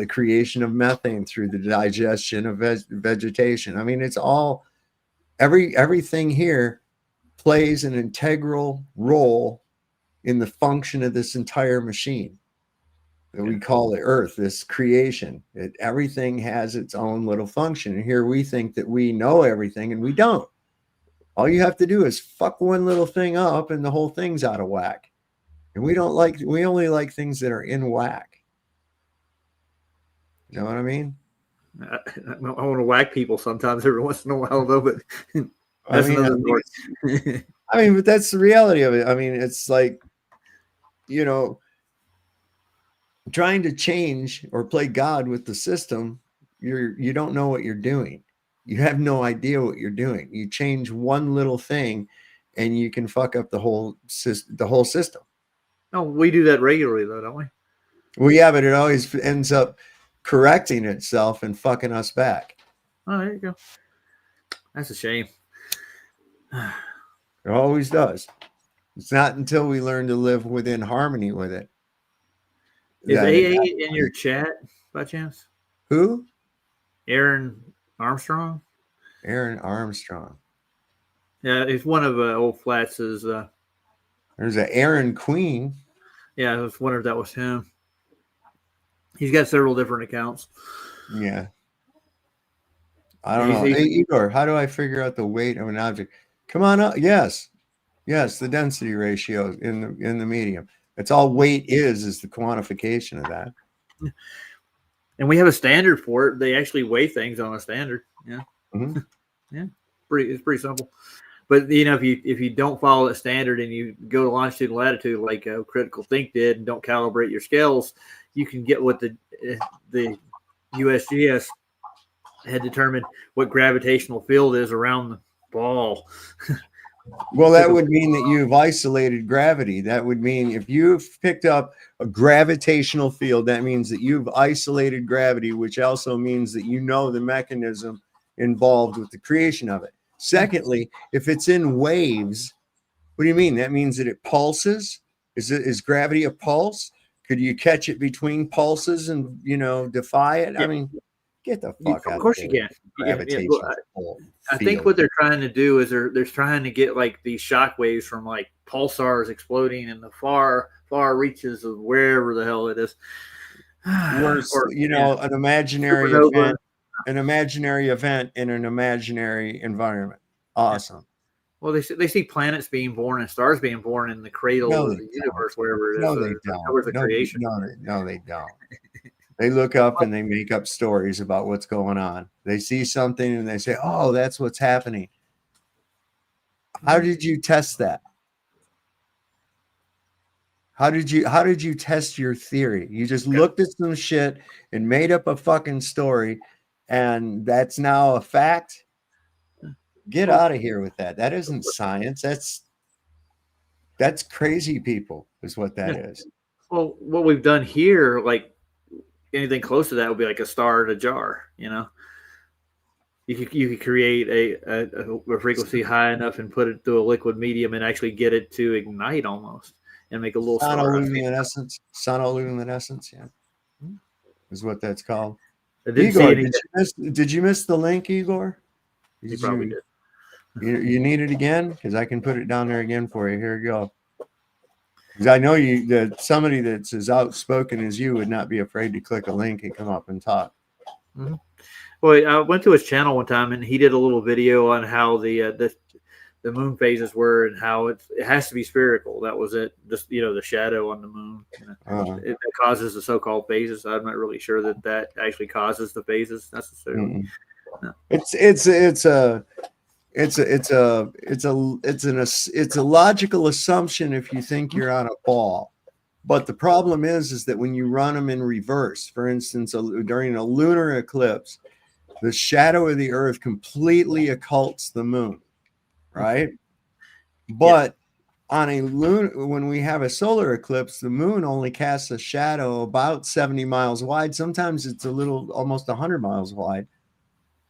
creation of methane through the digestion of vegetation. I mean, it's all everything here plays an integral role in the function of this entire machine that we call the earth, this creation. Everything has its own little function. And here we think that we know everything, and we don't. All you have to do is fuck one little thing up and the whole thing's out of whack. And we only like things that are in whack. You know what I mean? I want to whack people sometimes every once in a while, though, but that's another story. But that's the reality of it. I mean, it's like, trying to change or play God with the system, you don't know what you're doing. You have no idea what you're doing. You change one little thing and you can fuck up the whole system. Oh, we do that regularly though, don't we? Well, yeah, but it always ends up correcting itself and fucking us back. Oh, there you go. That's a shame. It always does. It's not until we learn to live within harmony with it. Is AA in your chat by chance? Who? Aaron Armstrong. Aaron Armstrong. Yeah, it's one of old Flats's. There's an Aaron Queen. Yeah, I was wondering if that was him. He's got several different accounts. Yeah. I don't know. Hey, Igor, how do I figure out the weight of an object? Come on up. Yes, the density ratio in the medium. That's all weight is the quantification of that. And we have a standard for it. They actually weigh things on a standard. Yeah. Mm-hmm. Yeah. It's pretty simple. But if you don't follow that standard and you go to longitude and latitude like Critical Think did and don't calibrate your scales, you can get what the USGS had determined what gravitational field is around the ball. Well, that would mean that you've isolated gravity. That would mean if you've picked up a gravitational field, that means that you've isolated gravity, which also means that you know the mechanism involved with the creation of it. Secondly, if it's in waves, what do you mean? That means that it pulses? Is gravity a pulse? Could you catch it between pulses and, defy it? I mean, get the fuck out. Of course you can. I think what they're trying to do is they're trying to get like these shock waves from like pulsars exploding in the far reaches of wherever the hell it is. An imaginary event, an imaginary event in an imaginary environment. Awesome. Well, they see planets being born and stars being born in the cradle of the universe, wherever it is. No, they don't. Creation. No, they don't. They look up and they make up stories about what's going on. They see something and they say, "Oh, that's what's happening." How did you test that? How did you test your theory? You just looked at some shit and made up a fucking story, and that's now a fact? Get out of here with that. That isn't science. That's crazy people is what that is. Well, what we've done here, like anything close to that would be like a star in a jar, you know. You could create a frequency high enough and put it through a liquid medium and actually get it to ignite almost and make a little star. Sonoluminescence, yeah, is what that's called. Igor, did you miss the link, Igor? You probably did. You need it again? Because I can put it down there again for you. Here you go. Because I know that somebody that's as outspoken as you would not be afraid to click a link and come up and talk. Mm-hmm. Well, I went to his channel one time and he did a little video on how the moon phases were and how it has to be spherical. That was it. Just the shadow on the moon. It causes the so-called phases. I'm not really sure that actually causes the phases necessarily. No. It's a logical assumption if you think you're on a ball. But the problem is that when you run them in reverse, for instance, during a lunar eclipse, the shadow of the Earth completely occults the moon, right? But on when we have a solar eclipse, the moon only casts a shadow about 70 miles wide. Sometimes it's almost 100 miles wide,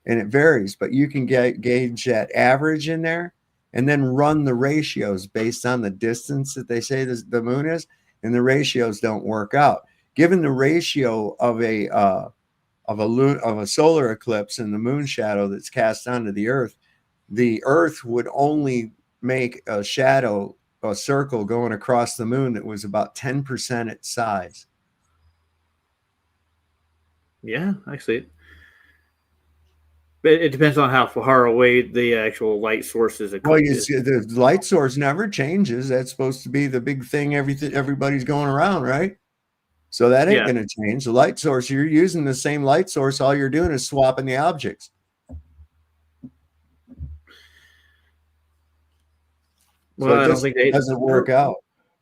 and it varies. But you can gauge that average in there and then run the ratios based on the distance that they say the moon is, and the ratios don't work out. Given the ratio of a solar eclipse and the moon shadow that's cast onto the Earth would only make a circle going across the moon that was about 10% its size. Yeah, I see it. But it depends on how far away the actual light source is. Well, the light source never changes. That's supposed to be the big thing everybody's going around, right? So that ain't going to change. The light source, you're using the same light source. All you're doing is swapping the objects. Well, I don't think it doesn't work out.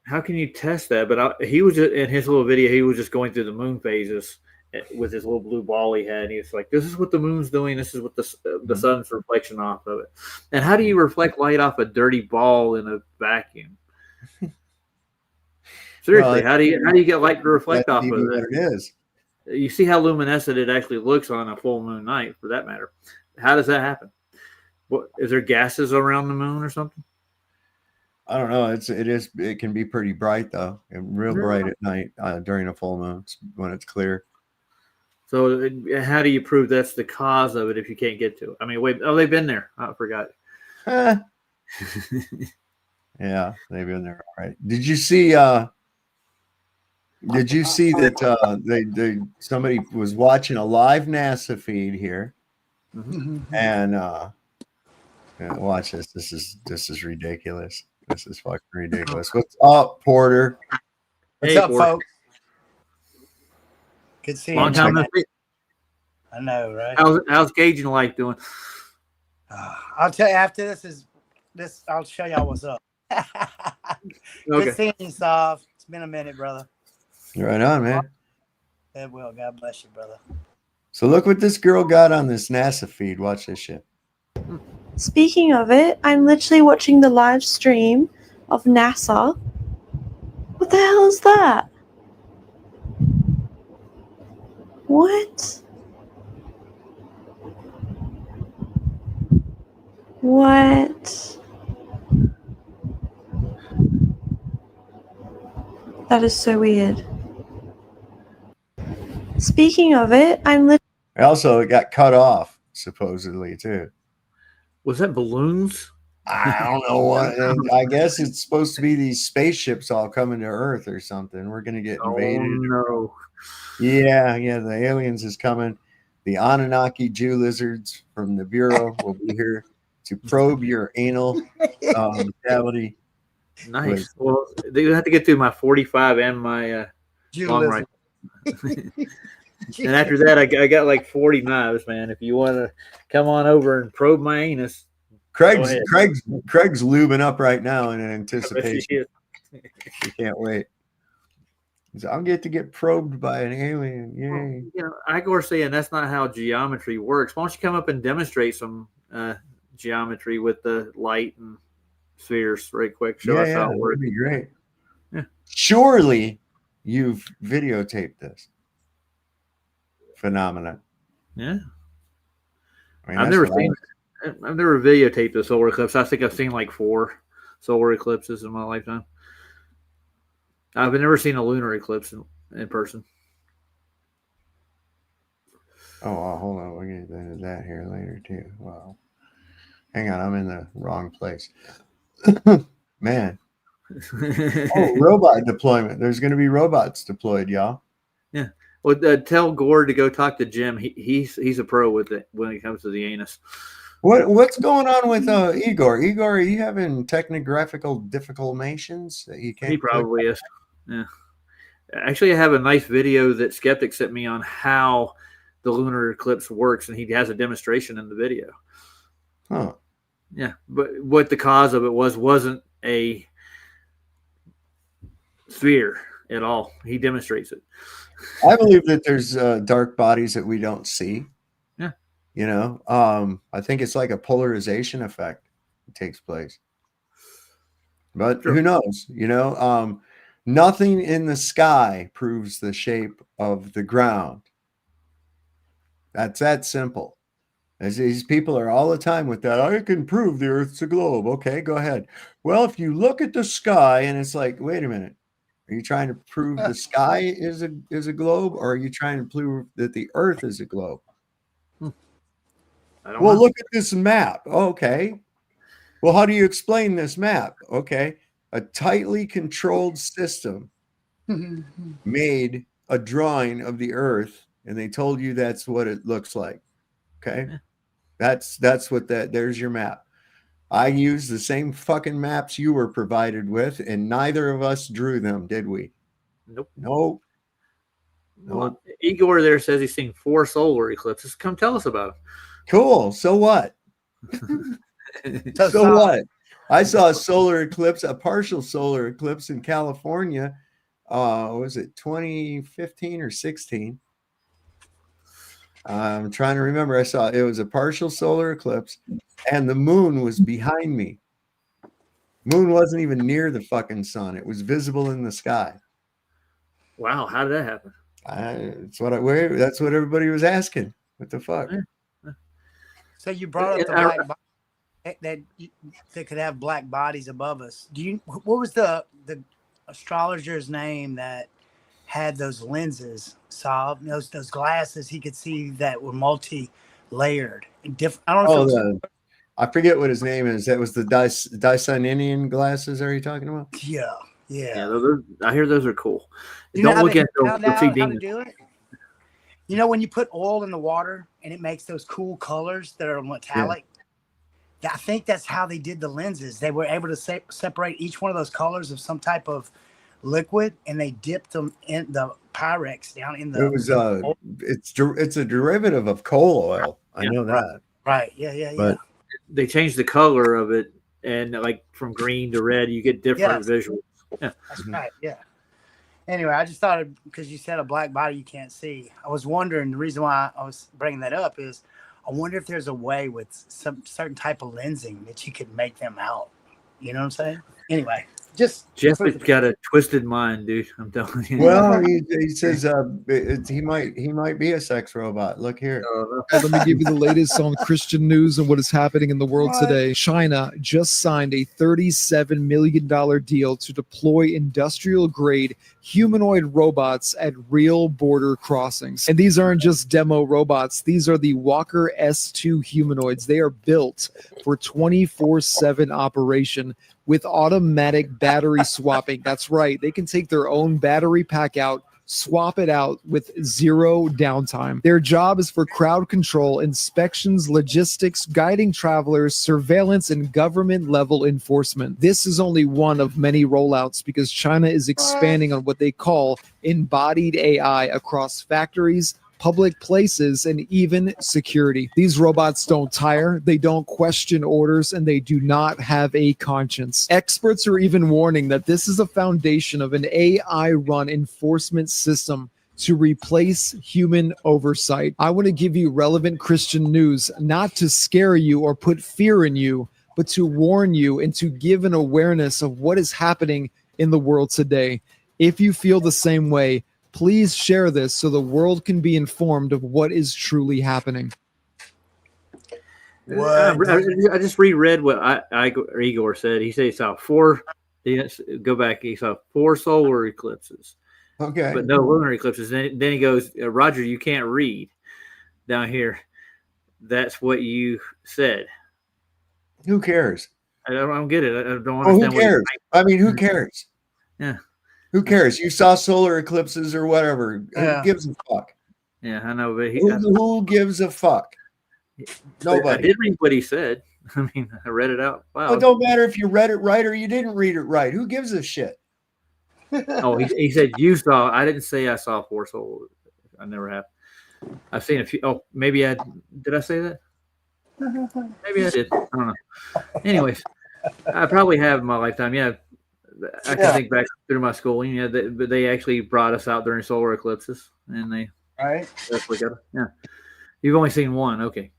How can you test that? But he was in his little video. He was just going through the moon phases with his little blue ball he had. And he was like, "This is what the moon's doing. This is what the sun's reflection off of it." And how do you reflect light off a dirty ball in a vacuum? Seriously, how do you get light to reflect off of it? It is. You see how luminescent it actually looks on a full moon night, for that matter. How does that happen? What is there gases around the moon or something? I don't know. It can be pretty bright though, and real bright at night during a full moon when it's clear. So how do you prove that's the cause of it if you can't get to it? I mean, wait, they've been there. I forgot. Yeah, they've been there. All right. Did you see that somebody was watching a live NASA feed here, and watch this. This is ridiculous. This is fucking ridiculous. What's up, Porter? What's up, folks? Good seeing you. Long time no see. I know, right? How's Cajun life doing? I'll tell you after this. I'll show y'all what's up. Good seeing you, Sav. It's been a minute, brother. Right on, man. It will. God bless you, brother. So look what this girl got on this NASA feed. Watch this shit. Speaking of it, I'm literally watching the live stream of NASA. What the hell is that? What? What? That is so weird. Speaking of it, I also got cut off, supposedly, too. Was that balloons? I don't know what. I guess it's supposed to be these spaceships all coming to Earth or something. We're going to get invaded. Oh, no. Yeah, the aliens is coming. The Anunnaki Jew lizards from the Bureau will be here to probe your anal cavity. Nice. Well, they have to get through my 45 and my long rifle. And after that, I got like 40 knives, man. If you want to come on over and probe my anus, Craig's lubing up right now in anticipation. You can't wait. I'll get to get probed by an alien. Yay. Well, you know, Igor's saying that's not how geometry works. Why don't you come up and demonstrate some geometry with the light and spheres right quick? Show us how it works. That'd be great. Yeah. Surely you've videotaped this phenomenon. Yeah. I mean, I've never videotaped a solar eclipse. I think I've seen like 4 solar eclipses in my lifetime. I've never seen a lunar eclipse in person. Oh, wow, hold on. We'll get into that here later, too. Wow. Hang on. I'm in the wrong place. Man. Oh, robot deployment. There's going to be robots deployed, y'all. Yeah. Well, tell Gore to go talk to Jim. He's a pro with it when it comes to the anus. What's going on with Igor? Igor, are you having technographical difficulties that you can't? He probably is. Yeah. Actually, I have a nice video that Skeptic sent me on how the lunar eclipse works, and he has a demonstration in the video. Huh. Yeah, but what the cause of it wasn't a sphere at all. He demonstrates it. I believe that there's dark bodies that we don't see. Yeah. You know, I think it's like a polarization effect that takes place. But who knows? You know, nothing in the sky proves the shape of the ground. That's that simple. As these people are all the time with that, I can prove the Earth's a globe. Okay, go ahead. Well, if you look at the sky and it's like, wait a minute, are you trying to prove the sky is a globe, or are you trying to prove that the Earth is a globe? Well, look at this map. Okay. Well, how do you explain this map? Okay. A tightly controlled system made a drawing of the Earth, and they told you that's what it looks like. Okay. That's what there's your map. I used the same fucking maps you were provided with, and neither of us drew them, did we? Nope. Well, Igor there says he's seen 4 solar eclipses. Come tell us about them. Cool. So what? So what? I saw a solar eclipse, a partial solar eclipse in California. Was it 2015 or 16? I'm trying to remember. I saw it was a partial solar eclipse, and the moon was behind me. Moon wasn't even near the fucking sun. It was visible in the sky. Wow, how did that happen? That's what everybody was asking. What the fuck? So you brought up the black body, that could have black bodies above us. What was the astrologer's name that had those lenses, those glasses he could see that were multi-layered? I don't know. I forget what his name is. That was the Dysonian glasses. Are you talking about? Yeah. I hear those are cool. Don't look at those. How to do it? You know, when you put oil in the water and it makes those cool colors that are metallic. Yeah. I think that's how they did the lenses. They were able to separate each one of those colors of some type of liquid, and they dipped them in the Pyrex down in the. It was it's a derivative of coal oil. I know that. Right. Yeah. But they changed the color of it, and like from green to red, you get different visuals. Yeah. That's right. Yeah. Anyway, I just thought because you said a black body you can't see. I was wondering, the reason why I was bringing that up is I wonder if there's a way with some certain type of lensing that you could make them out. You know what I'm saying? Anyway, Jeff has got a twisted mind, dude. I'm telling you. Well, he says he might be a sex robot. Look here. Let me give you the latest on Christian news and what is happening in the world today. China just signed a $37 million deal to deploy industrial-grade humanoid robots at real border crossings. And these aren't just demo robots. These are the Walker S2 humanoids. They are built for 24/7 operation with automatic battery swapping. That's right. They can take their own battery pack out, swap it out with zero downtime. Their job is for crowd control, inspections, logistics, guiding travelers, surveillance, and government-level enforcement. This is only one of many rollouts because China is expanding on what they call embodied AI across factories, public places, and even security. These robots don't tire, they don't question orders, and they do not have a conscience. Experts are even warning that this is a foundation of an AI-run enforcement system to replace human oversight. I want to give you relevant Christian news, not to scare you or put fear in you, but to warn you and to give an awareness of what is happening in the world today. If you feel the same way, please share this so the world can be informed of what is truly happening. I just reread what Igor said. He said he saw four. Go back. He saw 4 solar eclipses. Okay. But no lunar eclipses. Then he goes, Roger, you can't read down here. That's what you said. Who cares? I don't get it. I don't Well, understand. who cares? I mean, who cares? Yeah. Who cares? You saw solar eclipses or whatever. Yeah. Who gives a fuck? Yeah, I know. But Who gives a fuck? Nobody. I did read what he said. I mean, I read it out loud. Well, it don't matter if you read it right or you didn't read it right. Who gives a shit? Oh, he said you saw. I didn't say I saw 4 solar. I never have. I've seen a few. Oh, maybe I did. I say that? Maybe I did. I don't know. Anyways, I probably have in my lifetime. Yeah, I can think back through my schooling. Yeah, but they actually brought us out during solar eclipses, and they definitely got it. Yeah, you've only seen one. Okay,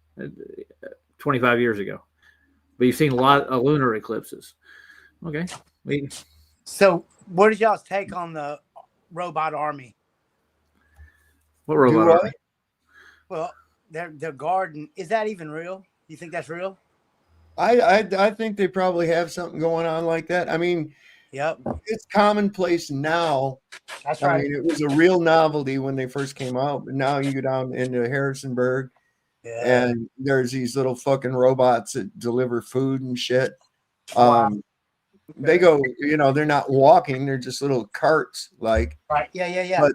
25 years ago, but you've seen a lot of lunar eclipses. Okay, So, what is y'all's take on the robot army? What robot army? Well, their garden, is that even real? You think that's real? I think they probably have something going on like that. I mean, yep, it's commonplace now. That's I right. mean, it was a real novelty when they first came out, but now you go down into Harrisonburg, and there's these little fucking robots that deliver food and shit. They go, they're not walking; they're just little carts, like. Right. Yeah. But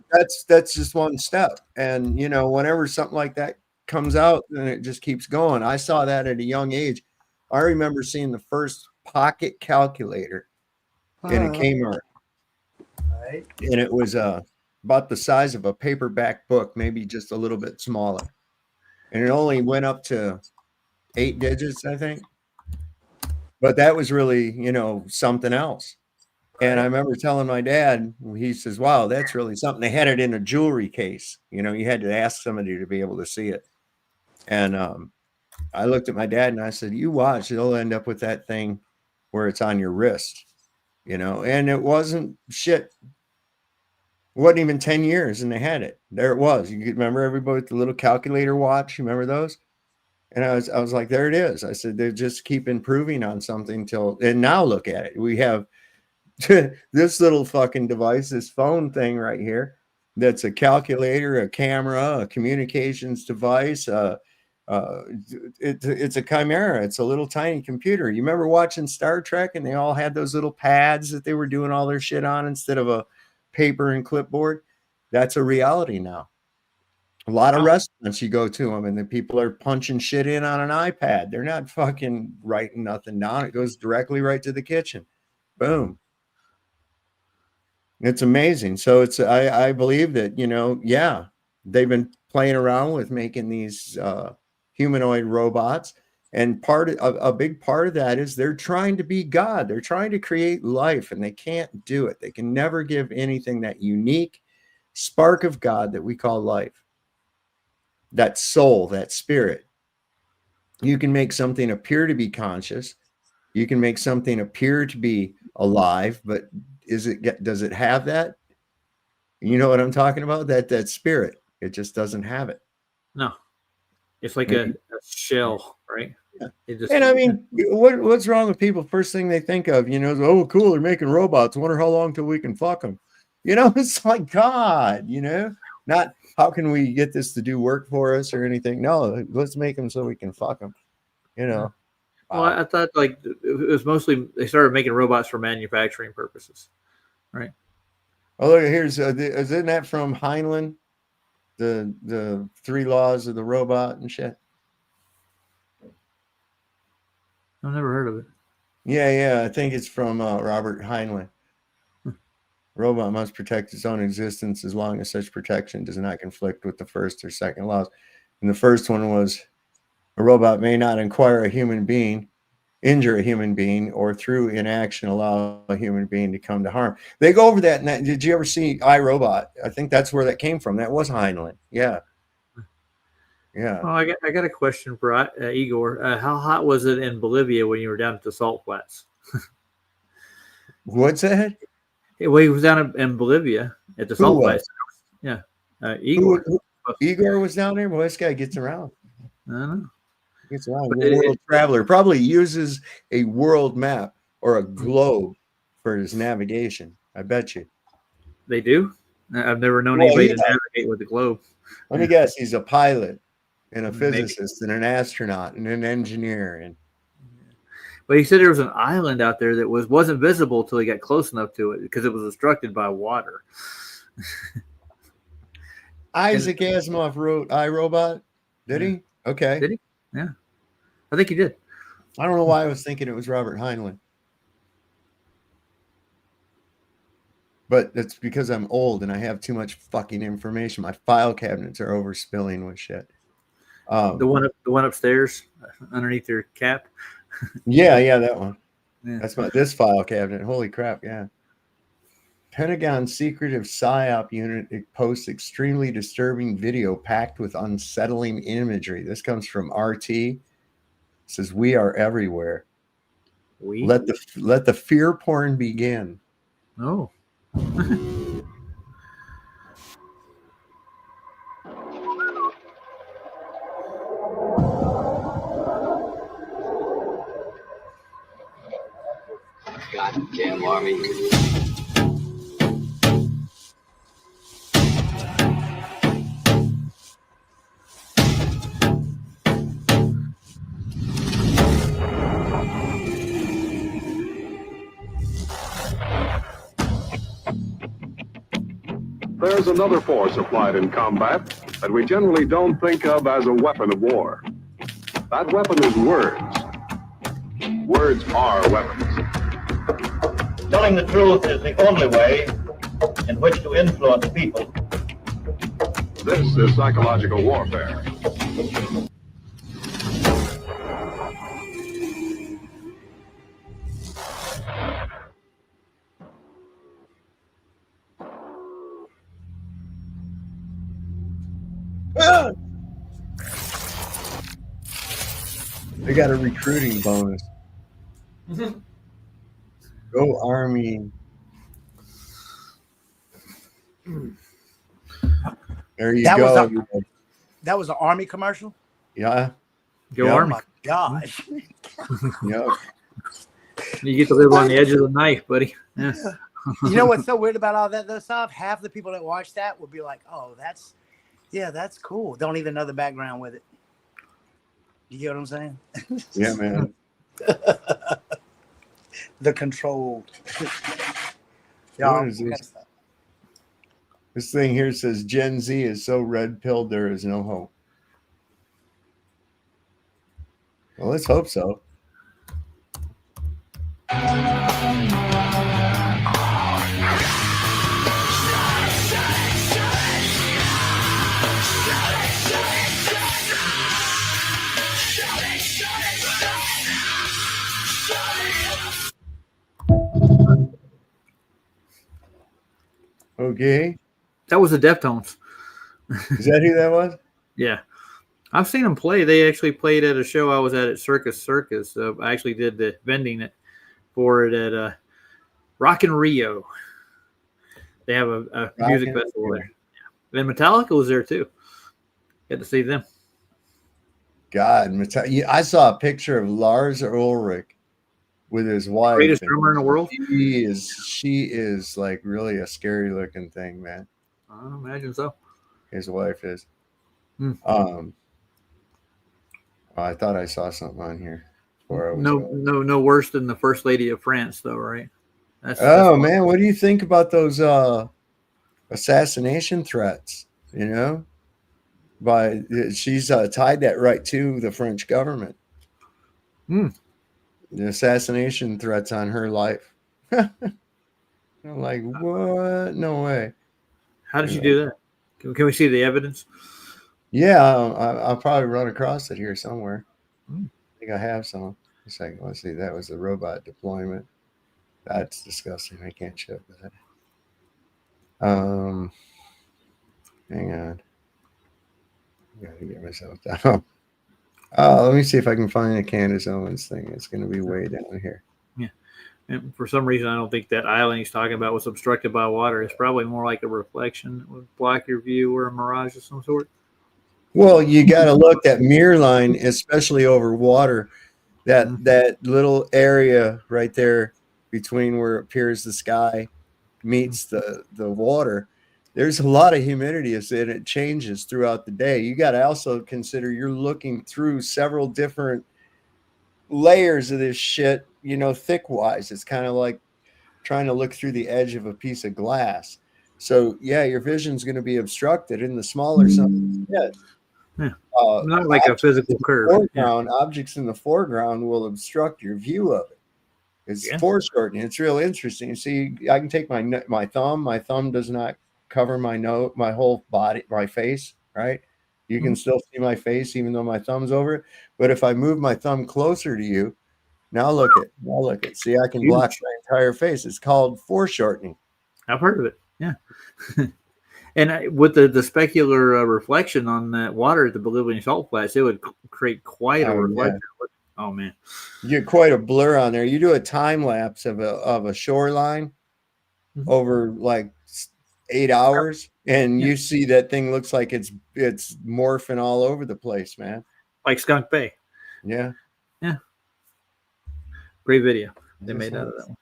that's just one step, and whenever something like that comes out, then it just keeps going. I saw that at a young age. I remember seeing the first pocket calculator in a Kmart, and it was about the size of a paperback book, maybe just a little bit smaller, and it only went up to 8 digits, I think. But that was really, something else. And I remember telling my dad, he says, wow, that's really something. They had it in a jewelry case. You had to ask somebody to be able to see it. And I looked at my dad and I said, you watch, they'll end up with that thing where it's on your wrist, and it wasn't shit. It wasn't even 10 years and they had it. There it was. You could remember everybody with the little calculator watch. You remember those? And I was like, there it is. I said, they just keep improving on something and now look at it. We have this little fucking device, this phone thing right here, that's a calculator, a camera, a communications device. It's a chimera. It's a little tiny computer. You remember watching Star Trek and they all had those little pads that they were doing all their shit on instead of a paper and clipboard? That's a reality now. A lot of restaurants, you go to them and the people are punching shit in on an iPad. They're not fucking writing nothing down. It goes directly right to the kitchen. Boom. It's amazing. So I believe that, they've been playing around with making these humanoid robots. And a big part of that is they're trying to be God. They're trying to create life and they can't do it. They can never give anything that unique spark of God that we call life. That soul, that spirit. You can make something appear to be conscious. You can make something appear to be alive, but does it have that? You know what I'm talking about? That spirit. It just doesn't have it. No. It's like a shell, right? Yeah. And I mean, what's wrong with people? First thing they think of, is, oh, cool, they're making robots. Wonder how long till we can fuck them. It's like, God, not how can we get this to do work for us or anything. No, let's make them so we can fuck them. Well, I thought like it was mostly they started making robots for manufacturing purposes, right? Oh, look, here's isn't that from Heinlein? The 3 laws of the robot and shit. I've never heard of it. Yeah, I think it's from Robert Heinlein. robot must protect its own existence as long as such protection does not conflict with the first or second laws. And the first one was a robot may not injure a human being, or through inaction allow a human being to come to harm. They go over that. Did you ever see iRobot? I think that's where that came from. That was Heinlein. Yeah. Yeah. Oh, I got a question for Igor. How hot was it in Bolivia when you were down at the salt flats? What's that? Well, he was down in Bolivia at the salt flats. Yeah. Igor. Igor was down there? Well, this guy gets around. I don't know. Gets around. World traveler. Probably uses a world map or a globe for his navigation. I bet you. They do? I've never known anybody to navigate with the globe. Let me guess. He's a pilot and a physicist and an astronaut and an engineer. But he said there was an island out there that wasn't visible till he got close enough to it because it was obstructed by water. Isaac Asimov wrote iRobot. Did he? Okay. Did he? Yeah. I think he did. I don't know why I was thinking it was Robert Heinlein. But that's because I'm old and I have too much fucking information. My file cabinets are overspilling with shit. The one upstairs underneath your cap. Yeah, that one. Yeah. That's this file cabinet. Holy crap, yeah. Pentagon's secretive PSYOP unit posts extremely disturbing video packed with unsettling imagery. This comes from RT. It says, "We are everywhere. Let the fear porn begin." Oh. Goddamn army. There's another force applied in combat that we generally don't think of as a weapon of war. That weapon is words. Words are weapons. Telling the truth is the only way in which to influence people. This is psychological warfare. They got a recruiting bonus. Go Army. There you go. That was an Army commercial? Yeah. Go Army. Oh my gosh. Yeah. You get to live on the edge of the knife, buddy. Yeah. You know what's so weird about all that though, stuff? Half the people that watch that will be like, "Oh, that's cool." Don't even know the background with it. You get what I'm saying? Yeah, man. The control. What is this? This thing here says Gen Z is so red-pilled there is no hope. Well, let's hope so. Okay. That was the Deftones. Is that who that was? Yeah. I've seen them play. They actually played at a show I was at Circus. So I actually did the vending for it at Rock in Rio. They have a music festival there. Yeah. And Metallica was there too. Get to see them. God, I saw a picture of Lars Ulrich with his wife. Greatest drummer in the world. She is like really a scary looking thing, man. I imagine so. His wife is. I thought I saw something on here. No worse than the First Lady of France, though, right? That's man, what do you think about those assassination threats? You know, she's tied that right to the French government. The assassination threats on her life. A like, what? No way. How did you do that? Can we see the evidence? Yeah, I'll probably run across it here somewhere. Hmm. I think I have some. It's like, let's see, that was the robot deployment. That's disgusting. I can't show that. Hang on. I gotta get myself down. Let me see if I can find a Candace Owens thing. It's going to be way down here. Yeah. And for some reason, I don't think that island he's talking about was obstructed by water. It's probably more like a reflection that would block your view or a mirage of some sort. Well, you got to look at mirror line, especially over water. That little area right there between where it appears the sky meets the water. There's a lot of humidity, and it changes throughout the day. You got to also consider you're looking through several different layers of this shit, thick wise. It's kind of like trying to look through the edge of a piece of glass. So yeah, your vision's going to be obstructed in the smaller sun. Yeah. Not like a physical curve. Objects in the foreground will obstruct your view of it. It's foreshortening. It's real interesting. See, I can take my thumb. My thumb does not cover my whole body, my face, right? You can still see my face even though my thumb's over it. But if I move my thumb closer to you, now look at. See, I can block my entire face. It's called foreshortening. I've heard of it. Yeah. And with the specular reflection on that water at the Bolivian salt flats, it would create quite a reflection. Yeah. Oh man, you get quite a blur on there. You do a time lapse of a shoreline over like 8 hours, and you see that thing looks like it's morphing all over the place, man. Like Skunk Bay. Yeah. Yeah. Great video they made out of that one.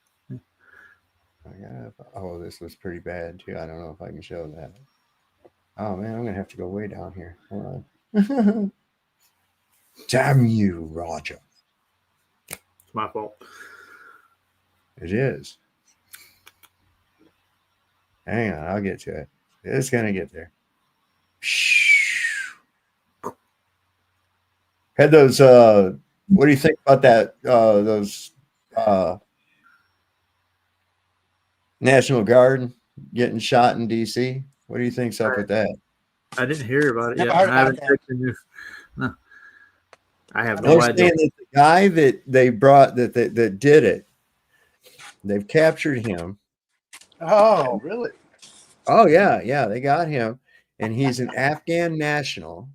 Oh, this was pretty bad too. I don't know if I can show that. Oh man, I'm gonna have to go way down here. Hold on. Damn you, Roger. It's my fault. It is. Hang on, I'll get to it. It's gonna get there. Had those what do you think about that? Those National Guard getting shot in DC? What do you think's up with that? I didn't hear about it yet. I haven't checked the news. No. I have no idea. That the guy that they brought that did it, they've captured him. Oh, really? Oh yeah, they got him, and he's an Afghan national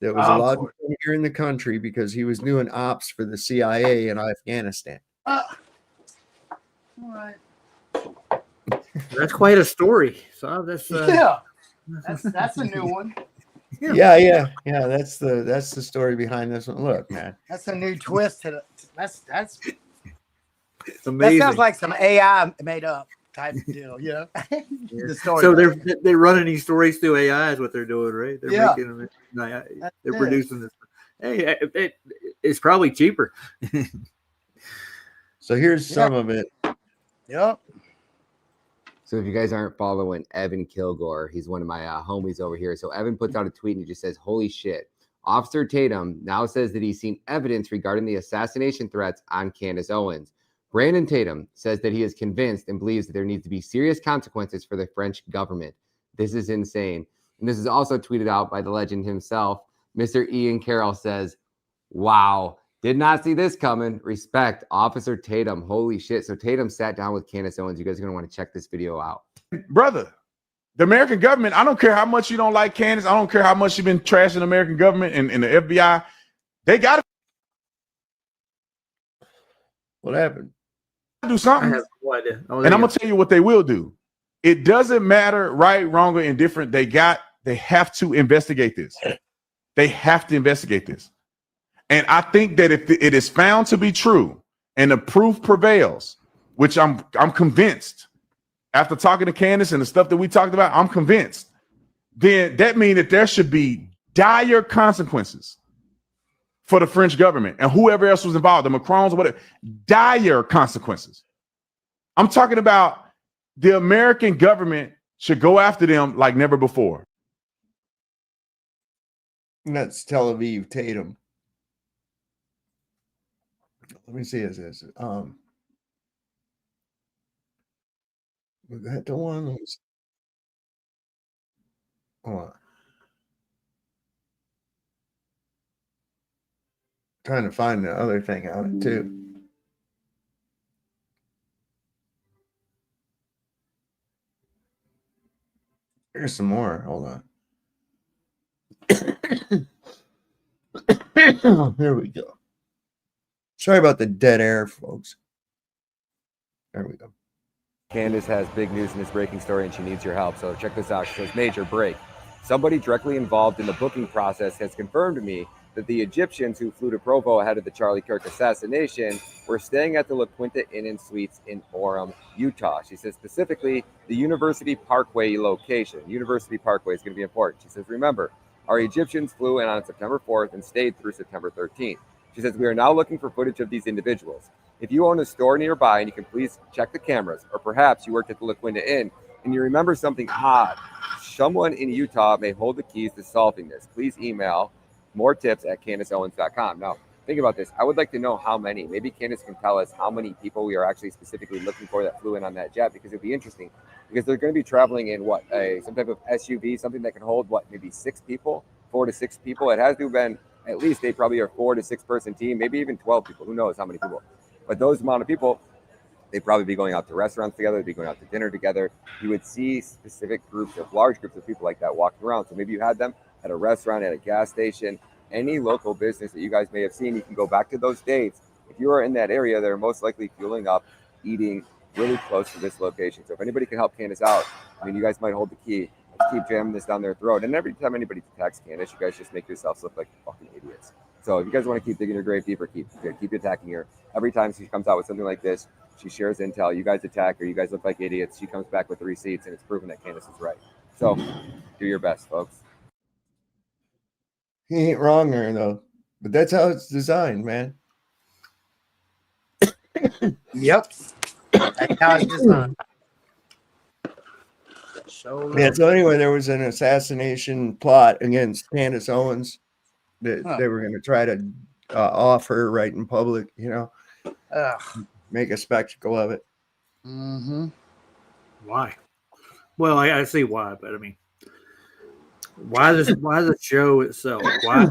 that was allowed to come here in the country because he was doing ops for the CIA in Afghanistan. All right. That's quite a story. So that's that's a new one. Yeah. That's the story behind this one. Look, man, that's a new twist to that's it's amazing. That sounds like some AI made up type of deal, The story. So they're running these stories through AI is what they're doing, right? They're making them. They're producing this. Hey, it's probably cheaper. So here's some of it. Yep. So if you guys aren't following Evan Kilgore, he's one of my homies over here. So Evan puts out a tweet and he just says, holy shit. Officer Tatum now says that he's seen evidence regarding the assassination threats on Candace Owens. Brandon Tatum says that he is convinced and believes that there needs to be serious consequences for the French government. This is insane. And this is also tweeted out by the legend himself. Mr. Ian Carroll says, wow, did not see this coming. Respect, Officer Tatum. Holy shit. So Tatum sat down with Candace Owens. You guys are going to want to check this video out. Brother, the American government, I don't care how much you don't like Candace. I don't care how much you've been trashing the American government and the FBI. They got to. What happened? Do something. I have no idea. And I'm going to tell you what they will do. It doesn't matter right, wrong, or indifferent. They have to investigate this. They have to investigate this. And I think that if it is found to be true and the proof prevails, which I'm convinced after talking to Candace and the stuff that we talked about, I'm convinced, then that means that there should be dire consequences for the French government and whoever else was involved, the Macrons, whatever, dire consequences. I'm talking about the American government should go after them like never before. And that's Tel Aviv Tatum. Let me see this. Was that the one? Hold on. Trying to find the other thing on it too. Here's some more. Hold on. Here we go. Sorry about the dead air, folks. There we go. Candace has big news in this breaking story and she needs your help. So check this out. She says, major break. Somebody directly involved in the booking process has confirmed to me that the Egyptians who flew to Provo ahead of the Charlie Kirk assassination were staying at the La Quinta Inn and Suites in Orem, Utah. She says specifically the University Parkway location. University Parkway is going to be important. She says, remember, our Egyptians flew in on September 4th and stayed through September 13th. She says, we are now looking for footage of these individuals. If you own a store nearby and you can please check the cameras, or perhaps you worked at the La Quinta Inn and you remember something odd, someone in Utah may hold the keys to solving this. Please email more tips at CandaceOwens.com. Now, think about this. I would like to know how many. Maybe Candace can tell us how many people we are actually specifically looking for that flew in on that jet, because it'd be interesting. Because they're going to be traveling in some type of SUV, something that can hold maybe 6 people, 4 to 6 people. It has to have been at least they probably are 4 to 6 person team, maybe even 12 people. Who knows how many people? But those amount of people, they'd probably be going out to restaurants together, they'd be going out to dinner together. You would see specific large groups of people like that walking around. So maybe you had them at a restaurant, at a gas station, any local business that you guys may have seen. You can go back to those dates. If you are in that area, they're most likely fueling up, eating really close to this location. So if anybody can help Candace out, I mean, you guys might hold the key. Let's keep jamming this down their throat. And every time anybody attacks Candace, you guys just make yourselves look like fucking idiots. So if you guys want to keep digging your grave deeper, keep attacking her. Every time she comes out with something like this, she shares intel. You guys attack her. You guys look like idiots. She comes back with the receipts, and it's proven that Candace is right. So do your best, folks. He ain't wrong there, though. But that's how it's designed, man. Yep. That's how it's designed. Yeah, so anyway, there was an assassination plot against Candace Owens that they were going to try to off her right in public, make a spectacle of it. Mm-hmm. Why? Well, I see why, but I mean, why the show itself? Why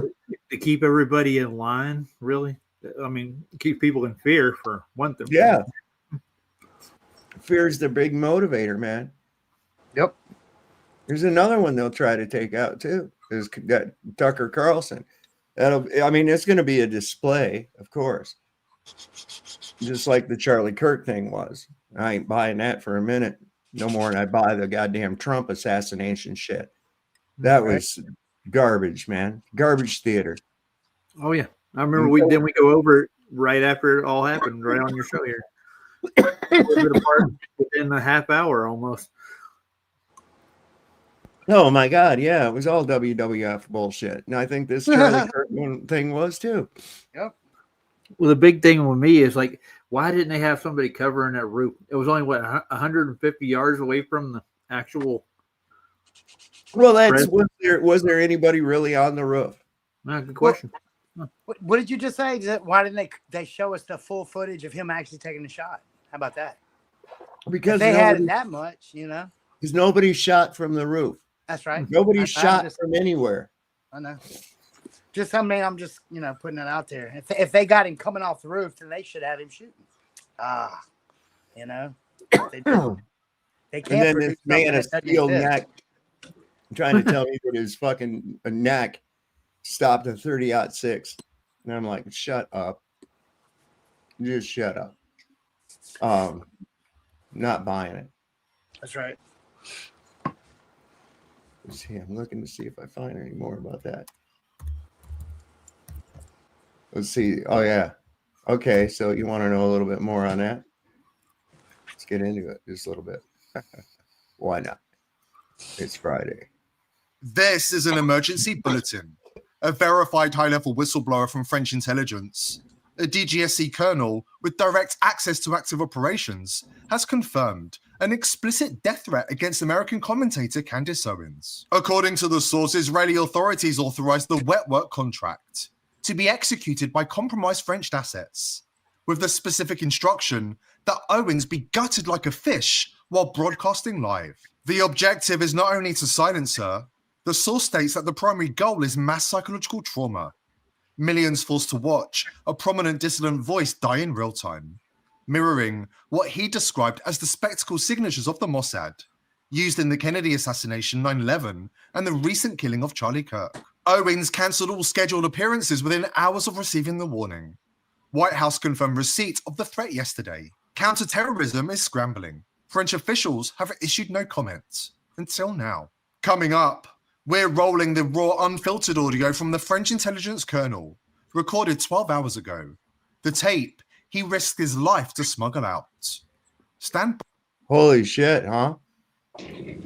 to keep everybody in line? Really? I mean, keep people in fear for one thing. Yeah, fear is the big motivator, man. Yep. There's another one they'll try to take out too. Is that Tucker Carlson? It's going to be a display, of course, just like the Charlie Kirk thing was. I ain't buying that for a minute, no more than I buy the goddamn Trump assassination shit. That was garbage, man. Garbage theater. Oh yeah, I remember we go over it right after it all happened, right on your show here. Within a half hour almost. Oh my God, yeah, it was all WWF bullshit. And I think this Charlie Kirk thing was too. Yep. Well, the big thing with me is like, why didn't they have somebody covering that roof? It was only 150 yards away from the actual. Well, was there anybody really on the roof? Good question. What did you just say? Why didn't they show us the full footage of him actually taking the shot? How about that? Because if they had it that much, because nobody shot from the roof. That's right. Nobody shot from anywhere. I know. I'm just putting it out there. If they got him coming off the roof, then they should have him shooting. They can't. And then this man a steel neck trying to tell me that his fucking neck stopped a 30-06. And I'm like, shut up. Just shut up. Not buying it. That's right. Let's see, I'm looking to see if I find any more about that. Let's see. Oh yeah. Okay, so you want to know a little bit more on that? Let's get into it just a little bit. Why not? It's Friday. This is an emergency bulletin. A verified high-level whistleblower from French intelligence, a DGSC colonel with direct access to active operations, has confirmed an explicit death threat against American commentator Candace Owens. According to the source, Israeli authorities authorized the wet work contract to be executed by compromised French assets, with the specific instruction that Owens be gutted like a fish while broadcasting live. The objective is not only to silence her, the source states that the primary goal is mass psychological trauma. Millions forced to watch a prominent dissident voice die in real time, mirroring what he described as the spectacle signatures of the Mossad, used in the Kennedy assassination, 9/11, and the recent killing of Charlie Kirk. Owens cancelled all scheduled appearances within hours of receiving the warning. White House confirmed receipt of the threat yesterday. Counterterrorism is scrambling. French officials have issued no comments until now. Coming up, we're rolling the raw, unfiltered audio from the French intelligence colonel, recorded 12 hours ago. The tape he risked his life to smuggle out. Stand by. Holy shit, huh?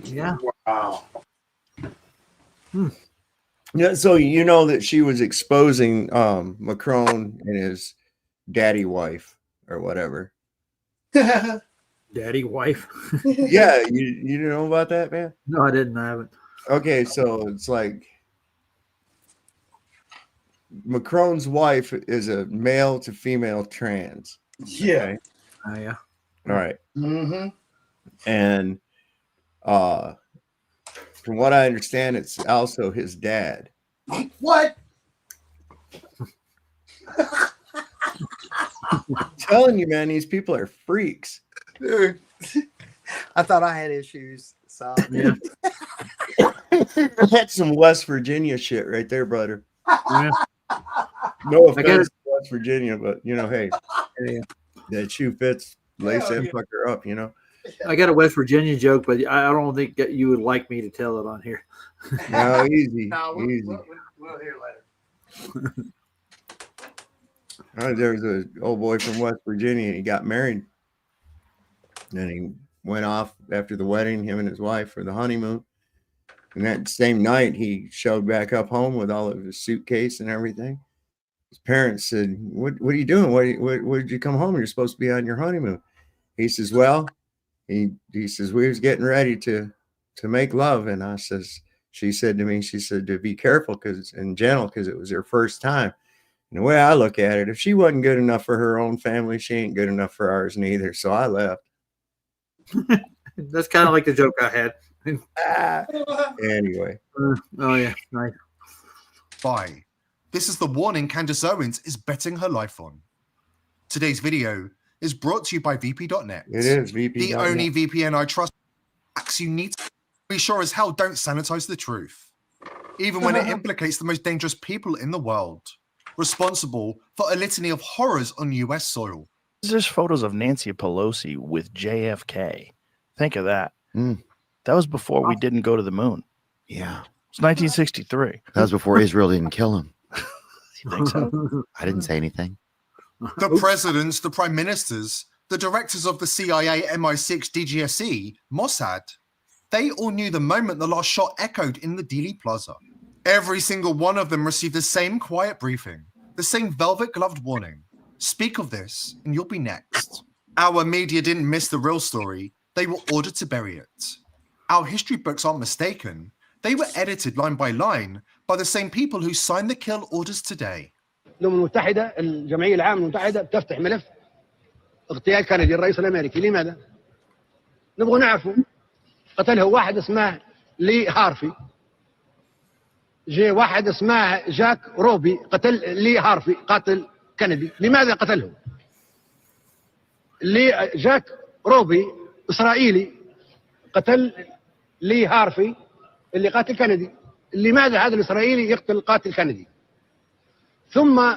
Yeah. Wow. Yeah, so you know that she was exposing Macron and his daddy wife or whatever. Daddy wife. Yeah, you didn't know about that, man? No, I didn't. I haven't. Okay, so it's like Macron's wife is a male to female trans. Yeah. Okay? Oh, yeah. All right. Mm-hmm. And from what I understand, it's also his dad. What? I'm telling you, man, these people are freaks. Dude, I thought I had issues. So Yeah. That's some West Virginia shit right there, brother. Yeah. No offense to West Virginia, but you know, hey, Yeah. that shoe fits, lace Hell and yeah. fuck her up, you know. I got a West Virginia joke, but I don't think that you would like me to tell it on here. No, easy, No, easy. we'll hear later. There was an old boy from West Virginia, and he got married. And he went off after the wedding, him and his wife, for the honeymoon. And that same night, he showed back up home with all of his suitcase and everything. His parents said, "What are you doing? What did you come home? You're supposed to be on your honeymoon." He says, "Well," he says, "we was getting ready to make love." And I says, she said to me, she said, "to be careful and gentle, because it was her first time." And the way I look at it, if she wasn't good enough for her own family, she ain't good enough for ours neither. So I left. That's kind of like the joke I had. Anyway. Oh, yeah. Nice. Bye. This is the warning Candace Owens is betting her life on. Today's video is brought to you by VP.net. It is VP.net. The only VPN I trust. You need to be sure as hell don't sanitize the truth, even when it implicates the most dangerous people in the world, responsible for a litany of horrors on US soil. There's photos of Nancy Pelosi with JFK. Think of that. That was before we didn't go to the moon. Yeah. It's 1963. That was before Israel didn't kill him. You think so? I didn't say anything. The presidents, the prime ministers, the directors of the CIA, MI6, DGSE, Mossad, they all knew the moment the last shot echoed in the Dealey Plaza. Every single one of them received the same quiet briefing, the same velvet-gloved warning. Speak of this, and you'll be next. Our media didn't miss the real story. They were ordered to bury it. Our history books aren't mistaken. They were edited line by line by the same people who signed the kill orders today. الأمم المتحدة الجمعية العامة المتحدة بتفتح ملف اغتيال كندي الرئيس الأمريكي. لماذا؟ نبغى نعرفه. قتله واحد اسمه لي هارفي. جاء واحد اسمه جاك روبي قتل لي هارفي قاتل كندي. لماذا قتله؟ لي جاك روبي إسرائيلي قتل لي هارفي اللي قاتل كندي. لماذا هذا الإسرائيلي يقتل قاتل كندي؟ ثم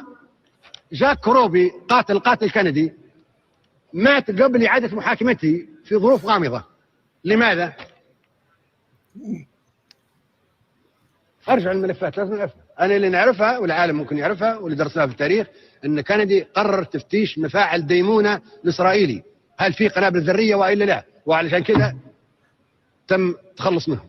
جاك روبي قاتل كندي مات قبل إعادة محاكمته في ظروف غامضة. لماذا؟ أرجع الملفات لازم نعرفها. أنا اللي نعرفها والعالم ممكن يعرفها واللي درسناها في التاريخ أن كندي قرر تفتيش مفاعل ديمونة الإسرائيلي. هل في قنابل ذرية وإلا لا؟ وعلشان كذا تم تخلص منهم.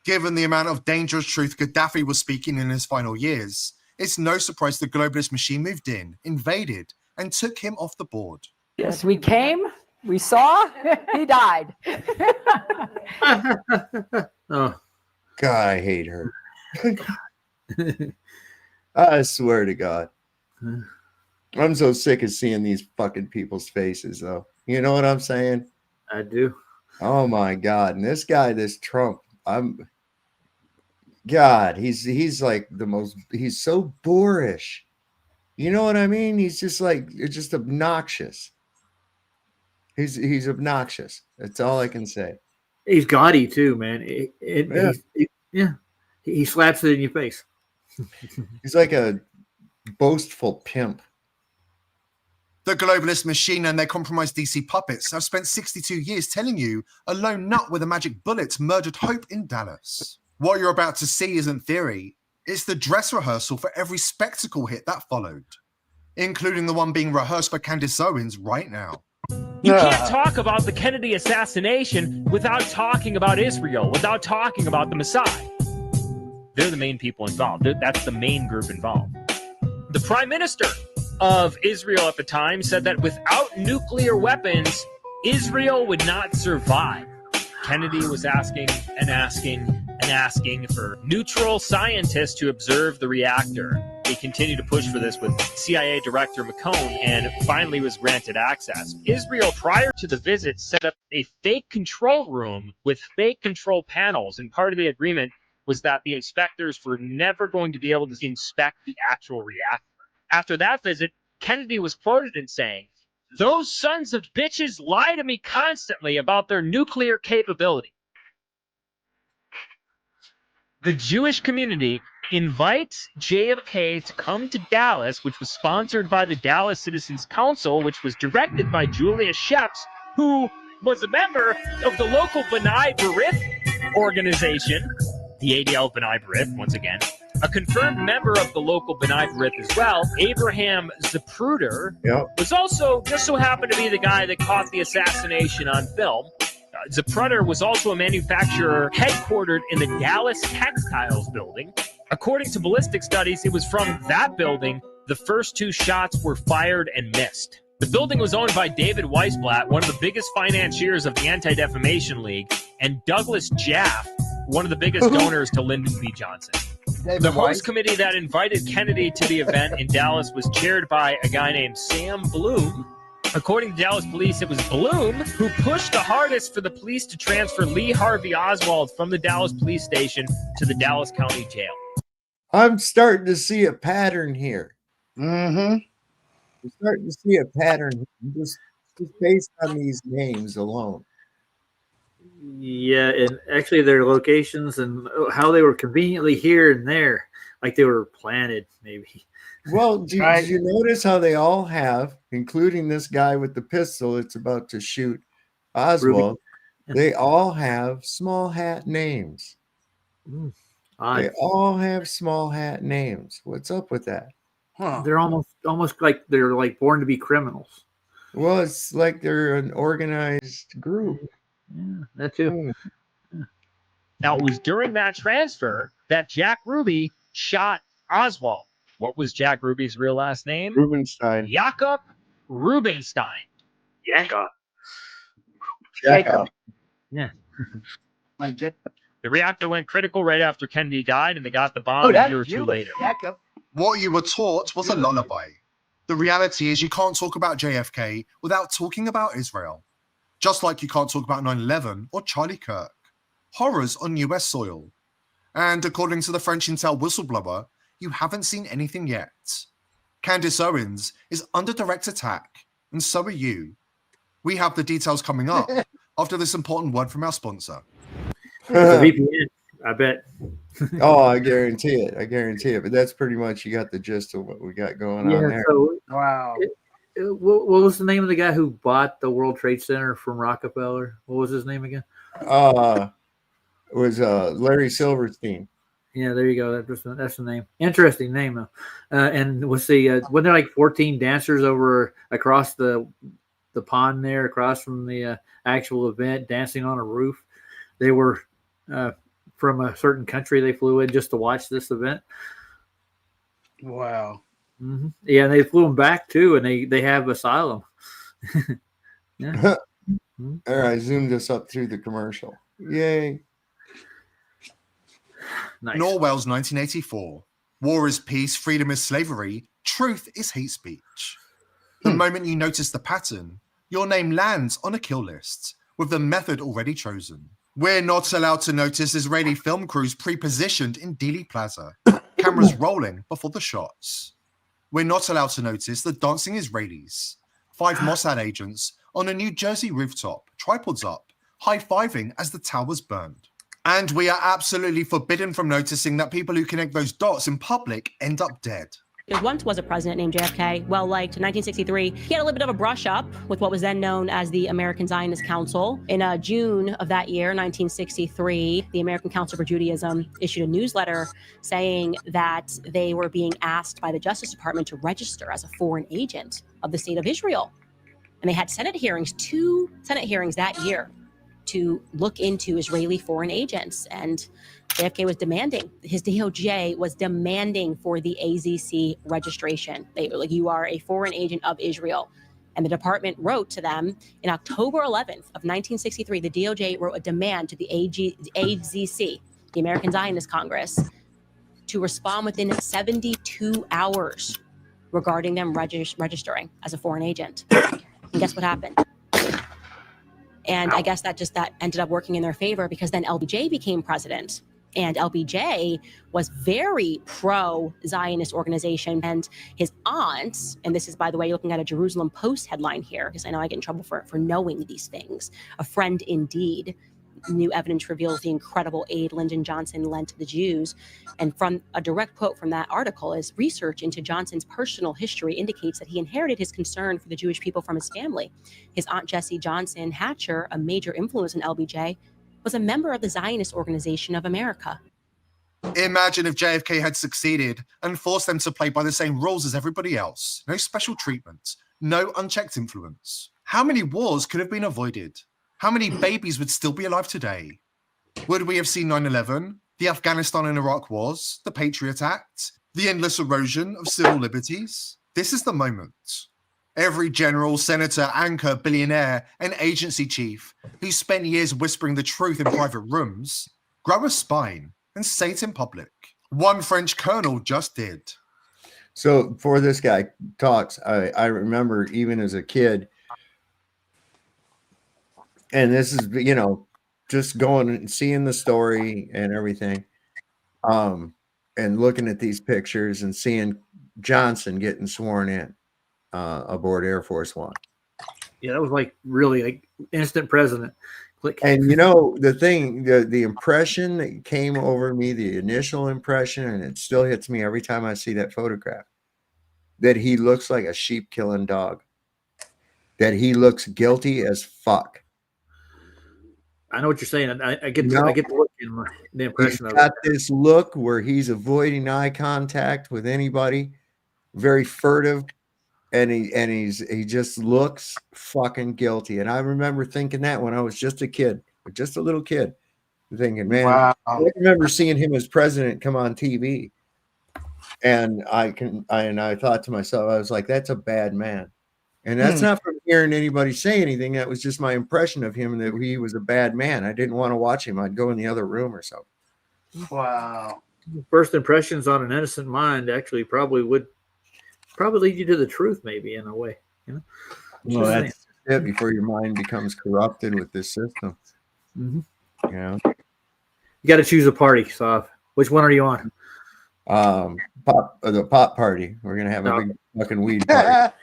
Given the amount of dangerous truth Gaddafi was speaking in his final years, it's no surprise the globalist machine moved in, invaded, and took him off the board. Yes, we came, we saw, he died. Oh, God, I hate her. I swear to God. I'm so sick of seeing these fucking people's faces, though. You know what I'm saying? I do. Oh my God. And this guy, this Trump, God, he's like he's so boorish. You know what I mean? He's just like, it's just obnoxious. He's obnoxious. That's all I can say. He's gaudy too, man. He slaps it in your face. He's like a boastful pimp. The globalist machine and their compromised DC puppets have spent 62 years telling you a lone nut with a magic bullet murdered hope in Dallas. What you're about to see isn't theory. It's the dress rehearsal for every spectacle hit that followed, including the one being rehearsed by Candace Owens right now. You can't talk about the Kennedy assassination without talking about Israel, without talking about the Messiah. They're the main people involved. That's the main group involved. The prime minister of Israel at the time said that without nuclear weapons, Israel would not survive. Kennedy was asking for neutral scientists to observe the reactor. He continued to push for this with CIA Director McCone and finally was granted access. Israel, prior to the visit, set up a fake control room with fake control panels, and part of the agreement was that the inspectors were never going to be able to inspect the actual reactor. After that visit, Kennedy was quoted in saying, "Those sons of bitches lie to me constantly about their nuclear capability." The Jewish community invites JFK to come to Dallas, which was sponsored by the Dallas Citizens Council, which was directed by Julia Sheps, who was a member of the local B'nai B'rith organization, the ADL B'nai B'rith, once again. A confirmed member of the local B'nai B'rith as well, Abraham Zapruder, was also just so happened to be the guy that caught the assassination on film. Zapruder was also a manufacturer headquartered in the Dallas Textiles building. According to ballistic studies, it was from that building the first two shots were fired and missed. The building was owned by David Weisblatt, one of the biggest financiers of the Anti-Defamation League, and Douglas Jaff, one of the biggest donors to Lyndon B. Johnson. The host committee that invited Kennedy to the event in Dallas was chaired by a guy named Sam Bloom. According to Dallas police, it was Bloom who pushed the hardest for the police to transfer Lee Harvey Oswald from the Dallas police station to the Dallas County Jail. I'm starting to see a pattern here. Mm-hmm. I'm starting to see a pattern just based on these names alone. Yeah, and actually their locations and how they were conveniently here and there, like they were planted, maybe. Well, did you notice how they all have, including this guy with the pistol that's about to shoot Oswald, they all have small hat names. They all have small hat names. What's up with that? Huh. They're almost like they're like born to be criminals. Well, it's like they're an organized group. Yeah, that too. Now, it was during that transfer that Jack Ruby shot Oswald. What was Jack Ruby's real last name? Rubenstein. Jakob Rubenstein. Jacob. Yeah. The reactor went critical right after Kennedy died, and they got the bomb a year or two later. What you were taught was a lullaby. The reality is you can't talk about JFK without talking about Israel. Just like you can't talk about 9/11 or Charlie Kirk. Horrors on US soil. And according to the French intel whistleblower, you haven't seen anything yet. Candace Owens is under direct attack, and so are you. We have the details coming up after this important word from our sponsor. VPN, I bet. Oh, I guarantee it. I guarantee it. But that's pretty much, you got the gist of what we got going on there. So, wow. What was the name of the guy who bought the World Trade Center from Rockefeller? What was his name again? It was Larry Silverstein. Yeah, there you go. That's the name. Interesting name, though. And we'll see. Wasn't there like 14 dancers across the pond there, across from the actual event, dancing on a roof? They were from a certain country. They flew in just to watch this event. Wow. Mm-hmm. Yeah, and they flew them back too, and they have asylum. Yeah. All right, I zoomed this up through the commercial. Yay. Nice. Orwell's 1984. War is peace, freedom is slavery, truth is hate speech. The moment you notice the pattern, your name lands on a kill list, with the method already chosen. We're not allowed to notice Israeli film crews pre-positioned in Dealey Plaza, cameras rolling before the shots. We're not allowed to notice the dancing Israelis, 5 Mossad agents on a New Jersey rooftop, tripods up, high-fiving as the towers burned. And we are absolutely forbidden from noticing that people who connect those dots in public end up dead. There once was a president named JFK, well-liked. In 1963, he had a little bit of a brush up with what was then known as the American Zionist Council. In June of that year, 1963, the American Council for Judaism issued a newsletter saying that they were being asked by the Justice Department to register as a foreign agent of the state of Israel. And they had Senate hearings, 2 Senate hearings that year, to look into Israeli foreign agents. And JFK was demanding, his DOJ was demanding for the AZC registration. They were like, you are a foreign agent of Israel. And the department wrote to them in October 11th of 1963, the DOJ wrote a demand to the AZC, the American Zionist Congress, to respond within 72 hours regarding them registering as a foreign agent. And guess what happened? And I guess that ended up working in their favor, because then LBJ became president. And LBJ was very pro-Zionist organization. And his aunt, and this is, by the way, looking at a Jerusalem Post headline here, because I know I get in trouble for knowing these things. A friend indeed. New evidence reveals the incredible aid Lyndon Johnson lent to the Jews. And from a direct quote from that article is, research into Johnson's personal history indicates that he inherited his concern for the Jewish people from his family. His aunt Jessie Johnson Hatcher, a major influence in LBJ, was a member of the Zionist Organization of America. Imagine if JFK had succeeded and forced them to play by the same rules as everybody else. No special treatment, no unchecked influence. How many wars could have been avoided? How many babies would still be alive today? Would we have seen 9/11, the Afghanistan and Iraq wars, the Patriot Act, the endless erosion of civil liberties? This is the moment. Every general, senator, anchor, billionaire, and agency chief who spent years whispering the truth in private rooms, grow a spine and say it in public. One French colonel just did. So before this guy talks, I remember even as a kid, and this is, just going and seeing the story and everything, and looking at these pictures and seeing Johnson getting sworn in aboard Air Force One. Yeah, that was like really like instant president. Click. And the thing, the impression that came over me, the initial impression, and it still hits me every time I see that photograph, that he looks like a sheep killing dog, that he looks guilty as fuck. I know what you're saying. I get the look in the impression He's of got it. this look where he's avoiding eye contact with anybody, very furtive, and he just looks fucking guilty. And I remember thinking that when I was just a kid, just a little kid, thinking, man, Wow. I remember seeing him as president come on TV, and I thought to myself, I was like, that's a bad man. And that's not from hearing anybody say anything. That was just my impression of him, that he was a bad man. I didn't want to watch him. I'd go in the other room or something. Wow. First impressions on an innocent mind actually probably would lead you to the truth, maybe, in a way. Well, that's it, before your mind becomes corrupted with this system. Mm-hmm. You got to choose a party, Sav. Which one are you on? The pot party. We're gonna have a big fucking weed party.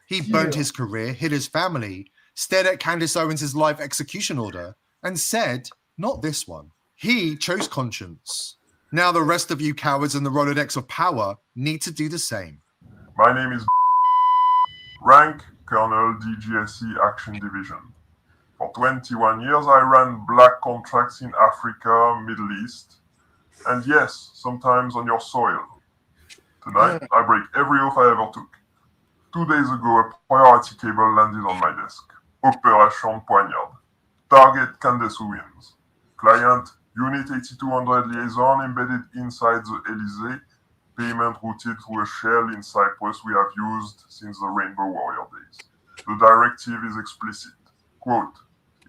He burned his career, hid his family, stared at Candace Owens' live execution order, and said, not this one. He chose conscience. Now the rest of you cowards in the Rolodex of power need to do the same. My name is Rank Colonel DGSE Action Division. For 21 years I ran black contracts in Africa, Middle East, and yes, sometimes on your soil. Tonight, I break every oath I ever took. 2 days ago, a priority cable landed on my desk. Opération Poignard. Target Candace Owens. Client, Unit 8200 liaison embedded inside the Elysee. Payment routed through a shell in Cyprus we have used since the Rainbow Warrior days. The directive is explicit. Quote,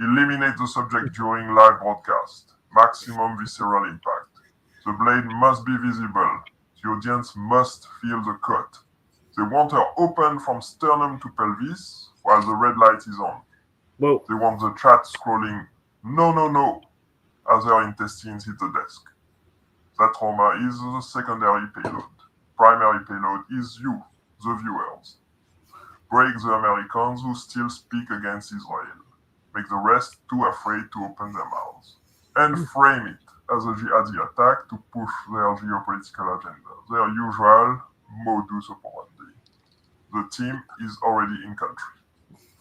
eliminate the subject during live broadcast. Maximum visceral impact. The blade must be visible. The audience must feel the cut. They want her open from sternum to pelvis, while the red light is on. Whoa. They want the chat scrolling no, no, no, as their intestines hit the desk. That trauma is the secondary payload. Primary payload is you, the viewers. Break the Americans who still speak against Israel. Make the rest too afraid to open their mouths. And frame it as a jihadi attack to push their geopolitical agenda. Their usual modus operandi. The team is already in country.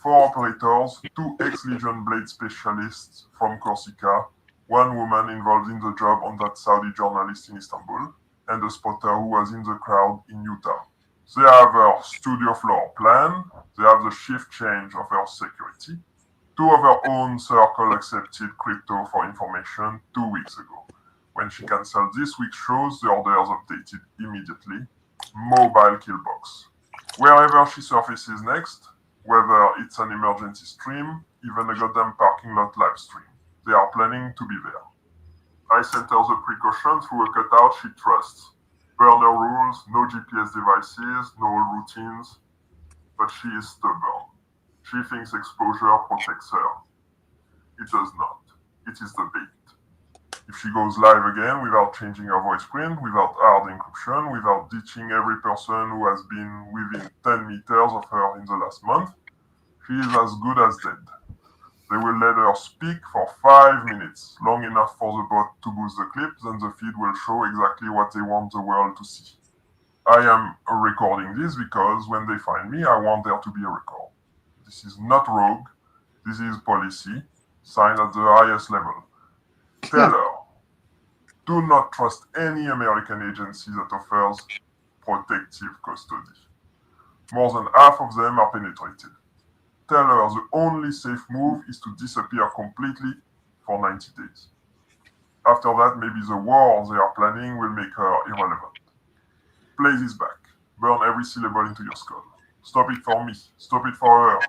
4 operators, 2 ex-Legion Blade specialists from Corsica, 1 woman involved in the job on that Saudi journalist in Istanbul, and a spotter who was in the crowd in Utah. They have our studio floor plan, they have the shift change of our security. 2 of our own circle accepted crypto for information 2 weeks ago. When she cancelled this week's shows, the orders updated immediately. Mobile kill box. Wherever she surfaces next, whether it's an emergency stream, even a goddamn parking lot live stream, they are planning to be there. I sent her the precaution through a cutout she trusts. Burner rules, no GPS devices, no routines, but she is stubborn. She thinks exposure protects her. It does not. It is the bait. If she goes live again without changing her voice print, without hard encryption, without ditching every person who has been within 10 meters of her in the last month, she is as good as dead. They will let her speak for 5 minutes, long enough for the bot to boost the clip, then the feed will show exactly what they want the world to see. I am recording this because when they find me, I want there to be a record. This is not rogue. This is policy, signed at the highest level. Tell her, do not trust any American agency that offers protective custody. More than half of them are penetrated. Tell her the only safe move is to disappear completely for 90 days. After that, maybe the war they are planning will make her irrelevant. Play this back. Burn every syllable into your skull. Stop it for me. Stop it for her.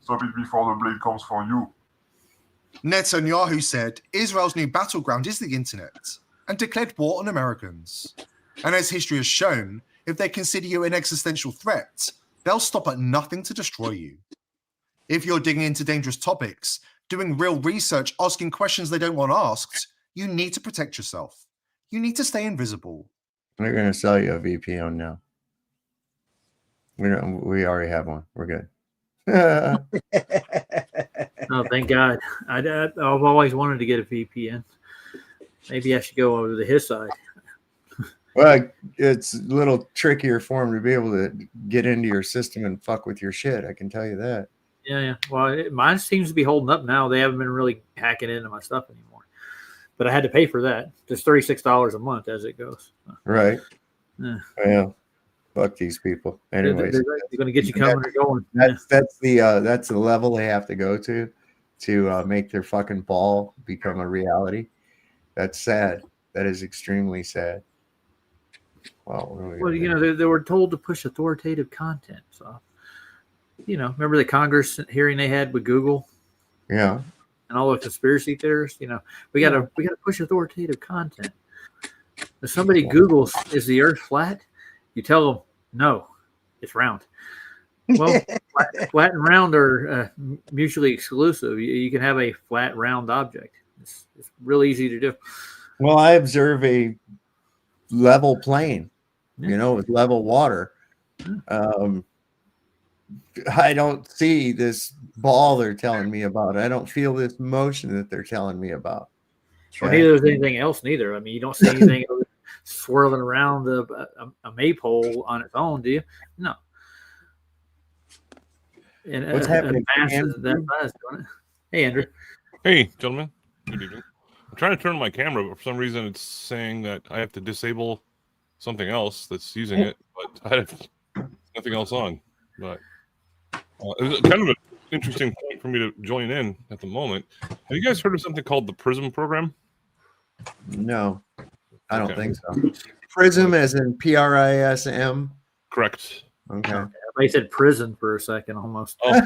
Stop it before the blade comes for you. Netanyahu said Israel's new battleground is the internet and declared war on Americans. And as history has shown, if they consider you an existential threat, they'll stop at nothing to destroy you. If you're digging into dangerous topics, doing real research, asking questions they don't want asked, you need to protect yourself. You need to stay invisible. They're going to sell you a VPN now. We already have one. We're good. Oh, thank God. I've always wanted to get a VPN. Maybe I should go over to his side. Well, it's a little trickier for him to be able to get into your system and fuck with your shit. I can tell you that. Yeah. Well, mine seems to be holding up now. They haven't been really hacking into my stuff anymore. But I had to pay for that. Just $36 a month as it goes. Right. Yeah. Well, fuck these people. Anyways, they're going to get you coming or going. That's the level they have to go to make their fucking ball become a reality. That's sad. That is extremely sad. Well, they were told to push authoritative content. So, remember the Congress hearing they had with Google? Yeah. And all the conspiracy theorists, we gotta push authoritative content. If somebody Googles, is the earth flat? You tell them, no, it's round. Well, flat and round are mutually exclusive. You can have a flat, round object. It's real easy to do. Well, I observe a level plane, with level water. I don't see this ball they're telling me about. I don't feel this motion that they're telling me about. Well, neither is anything else, neither. I mean, you don't see anything swirling around a maypole on its own, do you? No. And what's happening? That fast, don't it? Hey, Andrew. Hey, gentlemen. Good evening. I'm trying to turn my camera, but for some reason it's saying that I have to disable something else that's using it, but I have nothing else on. But it's kind of an interesting point for me to join in at the moment. Have you guys heard of something called the PRISM program? No, I don't think so. PRISM as in PRISM? Correct. Okay. I said prison for a second almost. Oh,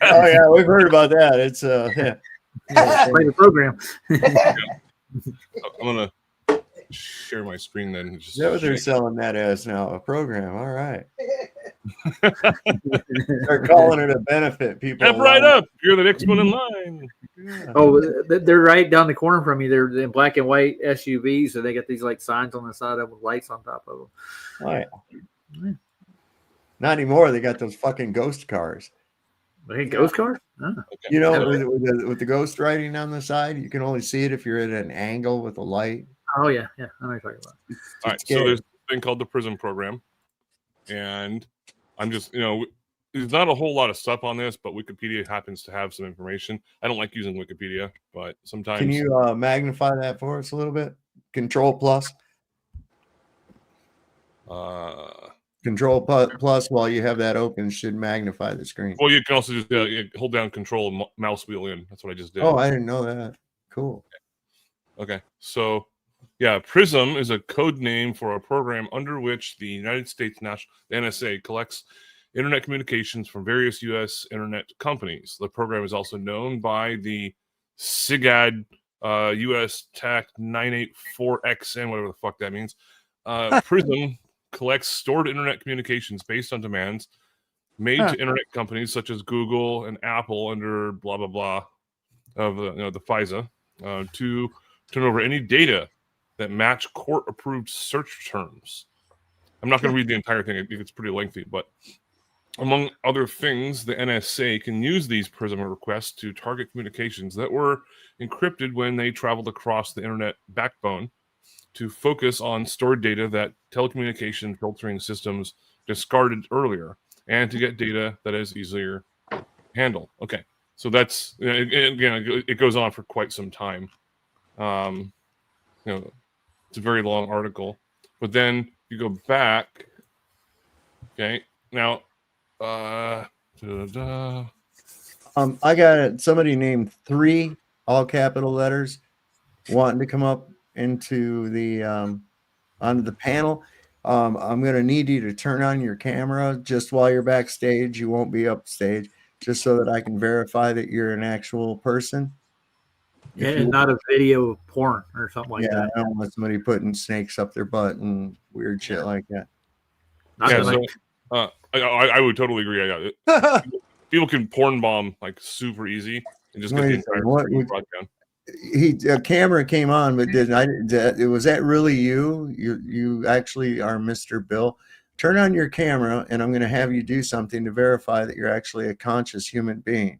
yeah, we've heard about that. It's play the program. I'm gonna share my screen then. Is that what they're selling that as now? A program. All right. They're calling it a benefit. People Step right up. You're the next one in line. Yeah. Oh, they're right down the corner from you. They're in black and white SUVs, so they got these like signs on the side of them with lights on top of them. Oh, yeah. Not anymore. They got those fucking ghost cars. They ghost cars? Oh. You know, with the ghost writing on the side, you can only see it if you're at an angle with a light. Oh yeah, I know what you're talking about. All right, so there's a thing called the PRISM program, and I'm just, there's not a whole lot of stuff on this, but Wikipedia happens to have some information. I don't like using Wikipedia, but sometimes. Can you magnify that for us a little bit? Control plus. Control plus while you have that open should magnify the screen. Well, you can also just hold down Control and mouse wheel in. That's what I just did. Oh, I didn't know that. Cool. Okay, so yeah, PRISM is a code name for a program under which the United States the NSA collects internet communications from various U.S. internet companies. The program is also known by the SIGAD US TAC 984XN, whatever the fuck that means. PRISM collects stored internet communications based on demands made to internet companies such as Google and Apple under blah blah blah of the FISA to turn over any data that match court-approved search terms. I'm not going to read the entire thing; it's pretty lengthy. But among other things, the NSA can use these PRISM requests to target communications that were encrypted when they traveled across the internet backbone, to focus on stored data that telecommunication filtering systems discarded earlier, and to get data that is easier to handle. Okay, so that's, again, it goes on for quite some time. It's a very long article, but then you go back. Okay, now, I got somebody named 3 all capital letters wanting to come up into the onto the panel. I'm going to need you to turn on your camera just while you're backstage. You won't be upstage, just so that I can verify that you're an actual person. Yeah, and not a video of porn or something like that. I don't want somebody putting snakes up their butt and weird shit like that. I would totally agree. People can porn bomb like super easy and just get the entire screen brought down. A camera came on, but was that really you? You actually are Mr. Bill. Turn on your camera, and I'm going to have you do something to verify that you're actually a conscious human being.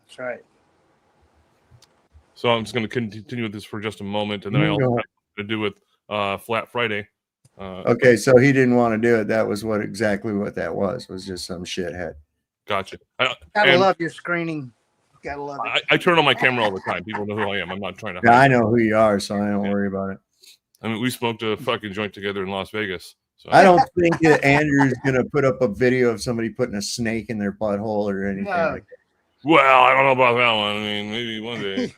That's right. So I'm just going to continue with this for just a moment, and then I also have to do with Flat Friday. Okay, so he didn't want to do it. That was exactly what that was just some shithead. Gotcha. Gotta love your screening. Gotta love it. I turn on my camera all the time. People know who I am. I'm not trying to. Yeah, I know who you are, so I don't worry about it. I mean, we smoked a fucking joint together in Las Vegas. So. I don't think that Andrew's going to put up a video of somebody putting a snake in their butthole or anything like that. Well, I don't know about that one. I mean, maybe one day.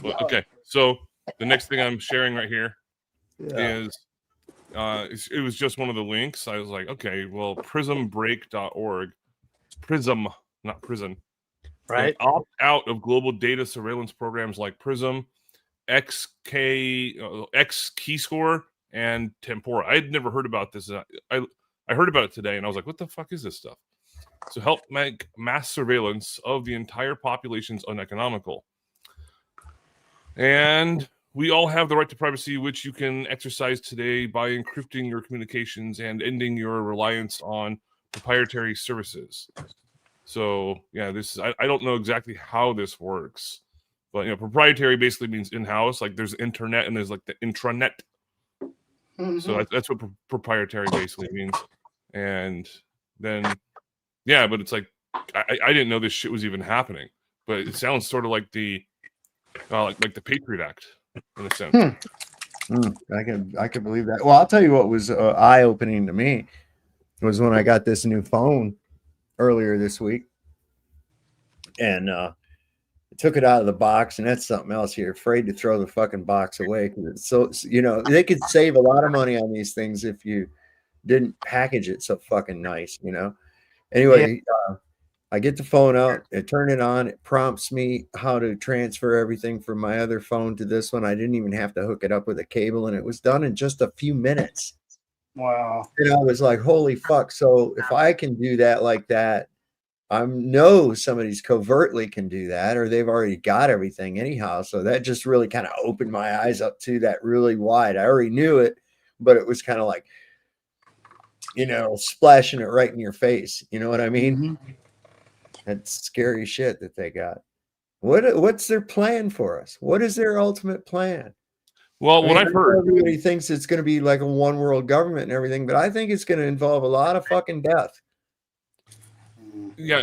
Well, okay, so the next thing I'm sharing right here is it was just one of the links. I was like, okay, well, prismbreak.org. Prism, not prison. Right. Opt out of global data surveillance programs like PRISM, X Keyscore, and Tempora. I had never heard about this. I heard about it today, and I was like, what the fuck is this stuff? So help make mass surveillance of the entire populations uneconomical. And we all have the right to privacy, which you can exercise today by encrypting your communications and ending your reliance on proprietary services. So yeah, this is, I don't know exactly how this works, but proprietary basically means in-house. Like there's internet and there's like the intranet. Mm-hmm. So that's what proprietary basically means. And then yeah, but it's like I didn't know this shit was even happening. But it sounds sort of like the like the Patriot Act in a sense. I can believe that. Well, I'll tell you what was eye-opening to me was when I got this new phone earlier this week, and I took it out of the box, and that's something else. You're afraid to throw the fucking box away because it's so they could save a lot of money on these things if you didn't package it so fucking nice, Anyway, I get the phone out, I turn it on, it prompts me how to transfer everything from my other phone to this one. I didn't even have to hook it up with a cable, and it was done in just a few minutes. Wow. And I was like, holy fuck. So if I can do that like that, I know somebody's covertly can do that, or they've already got everything anyhow. So that just really kind of opened my eyes up to that really wide. I already knew it, but it was kind of like, splashing it right in your face. You know what I mean? Mm-hmm. That's scary shit that they got. What's their plan for us? What is their ultimate plan? Well, what I I've heard, everybody thinks it's going to be like a one world government and everything, but I think it's going to involve a lot of fucking death. yeah,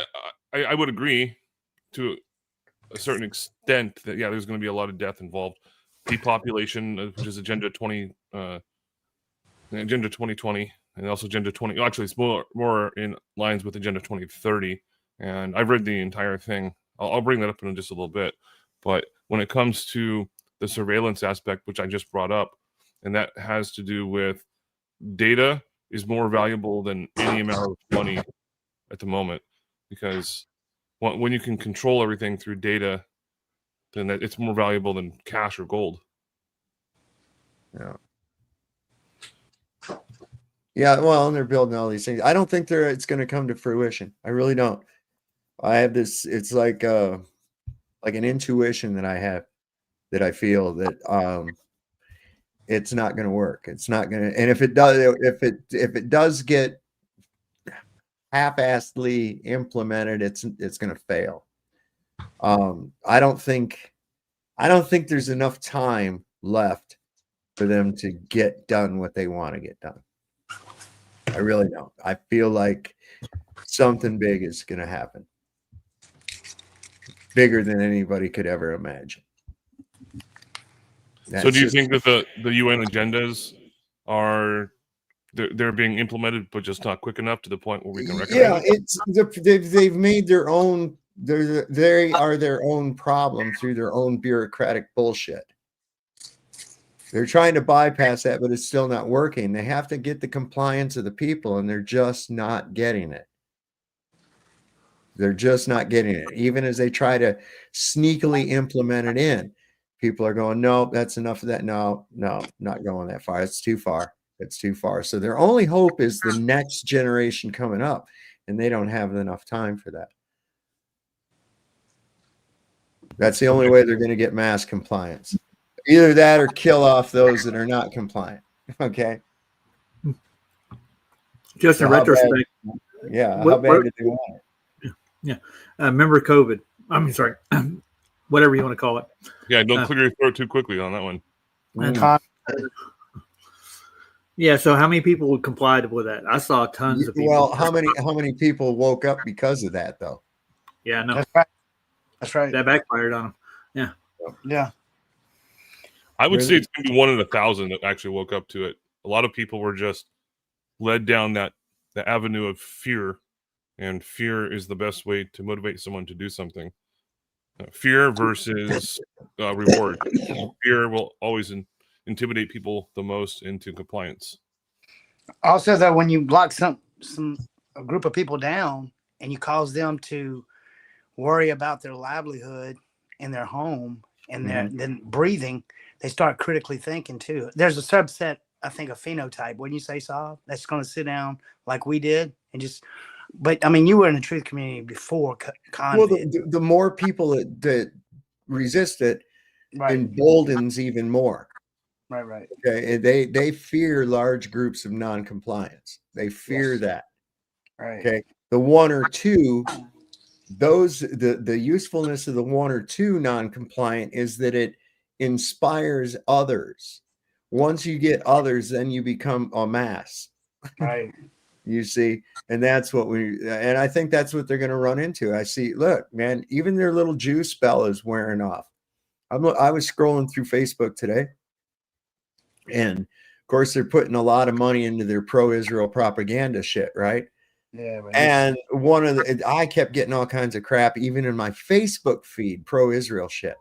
I would agree to a certain extent that there's going to be a lot of death involved. Depopulation, which is Agenda 2020, and also Agenda 20. Actually, it's more in lines with Agenda 2030. And I've read the entire thing. I'll bring that up in just a little bit. But when it comes to the surveillance aspect, which I just brought up, and that has to do with data is more valuable than any amount of money at the moment, because when you can control everything through data, then it's more valuable than cash or gold. Yeah. Yeah, well, and they're building all these things. I don't think it's going to come to fruition. I really don't. I have this. It's like an intuition that I have, that I feel that it's not going to work. It's not going to. And if it does get half-assedly implemented, it's going to fail. I don't think there's enough time left for them to get done what they want to get done. I really don't. I feel like something big is going to happen, bigger than anybody could ever imagine. So do you think that the UN agendas are they're being implemented, but just not quick enough to the point where we can recognize it? They've made their own. They are their own problem through their own bureaucratic bullshit. They're trying to bypass that, but it's still not working. They have to get the compliance of the people, and they're just not getting it. They're just not getting it. Even as they try to sneakily implement it in, people are going, no, that's enough of that. No, not going that far. It's too far. It's too far. So their only hope is the next generation coming up, and they don't have enough time for that. That's the only way they're going to get mass compliance. Either that or kill off those that are not compliant. Okay. Just in retrospect. How bad did they want it? Yeah. Remember COVID? I mean, sorry. Whatever you want to call it. Yeah, don't clear your throat too quickly on that one. Yeah, so how many people complied with that? I saw tons of people. Well, how many people woke up because of that, though? Yeah, no. That's right. That backfired on them. Yeah. Yeah. I would say it's going to be 1 in 1,000 that actually woke up to it. A lot of people were just led down the avenue of fear, and fear is the best way to motivate someone to do something. Fear versus reward. Fear will always intimidate people the most into compliance. Also, though, when you lock a group of people down and you cause them to worry about their livelihood in their home and then breathing, they start critically thinking too. There's a subset, I think, a phenotype. Wouldn't you say, Saul? That's going to sit down like we did and just. But I mean, you were in the truth community before COVID. Well, the more people that resist it, emboldens even more. Right. Okay, they fear large groups of non-compliance. They fear that. Right. Okay, the 1 or 2. The usefulness of the 1 or 2 non-compliant is that it inspires others. Once you get others, then you become a mass. Right. You see, and that's what and I think that's what they're going to run into. I see, look, man, even their little Jew spell is wearing off. I was scrolling through Facebook today, and of course they're putting a lot of money into their pro-Israel propaganda shit, right? Yeah. And I kept getting all kinds of crap, even in my Facebook feed, pro-Israel shit.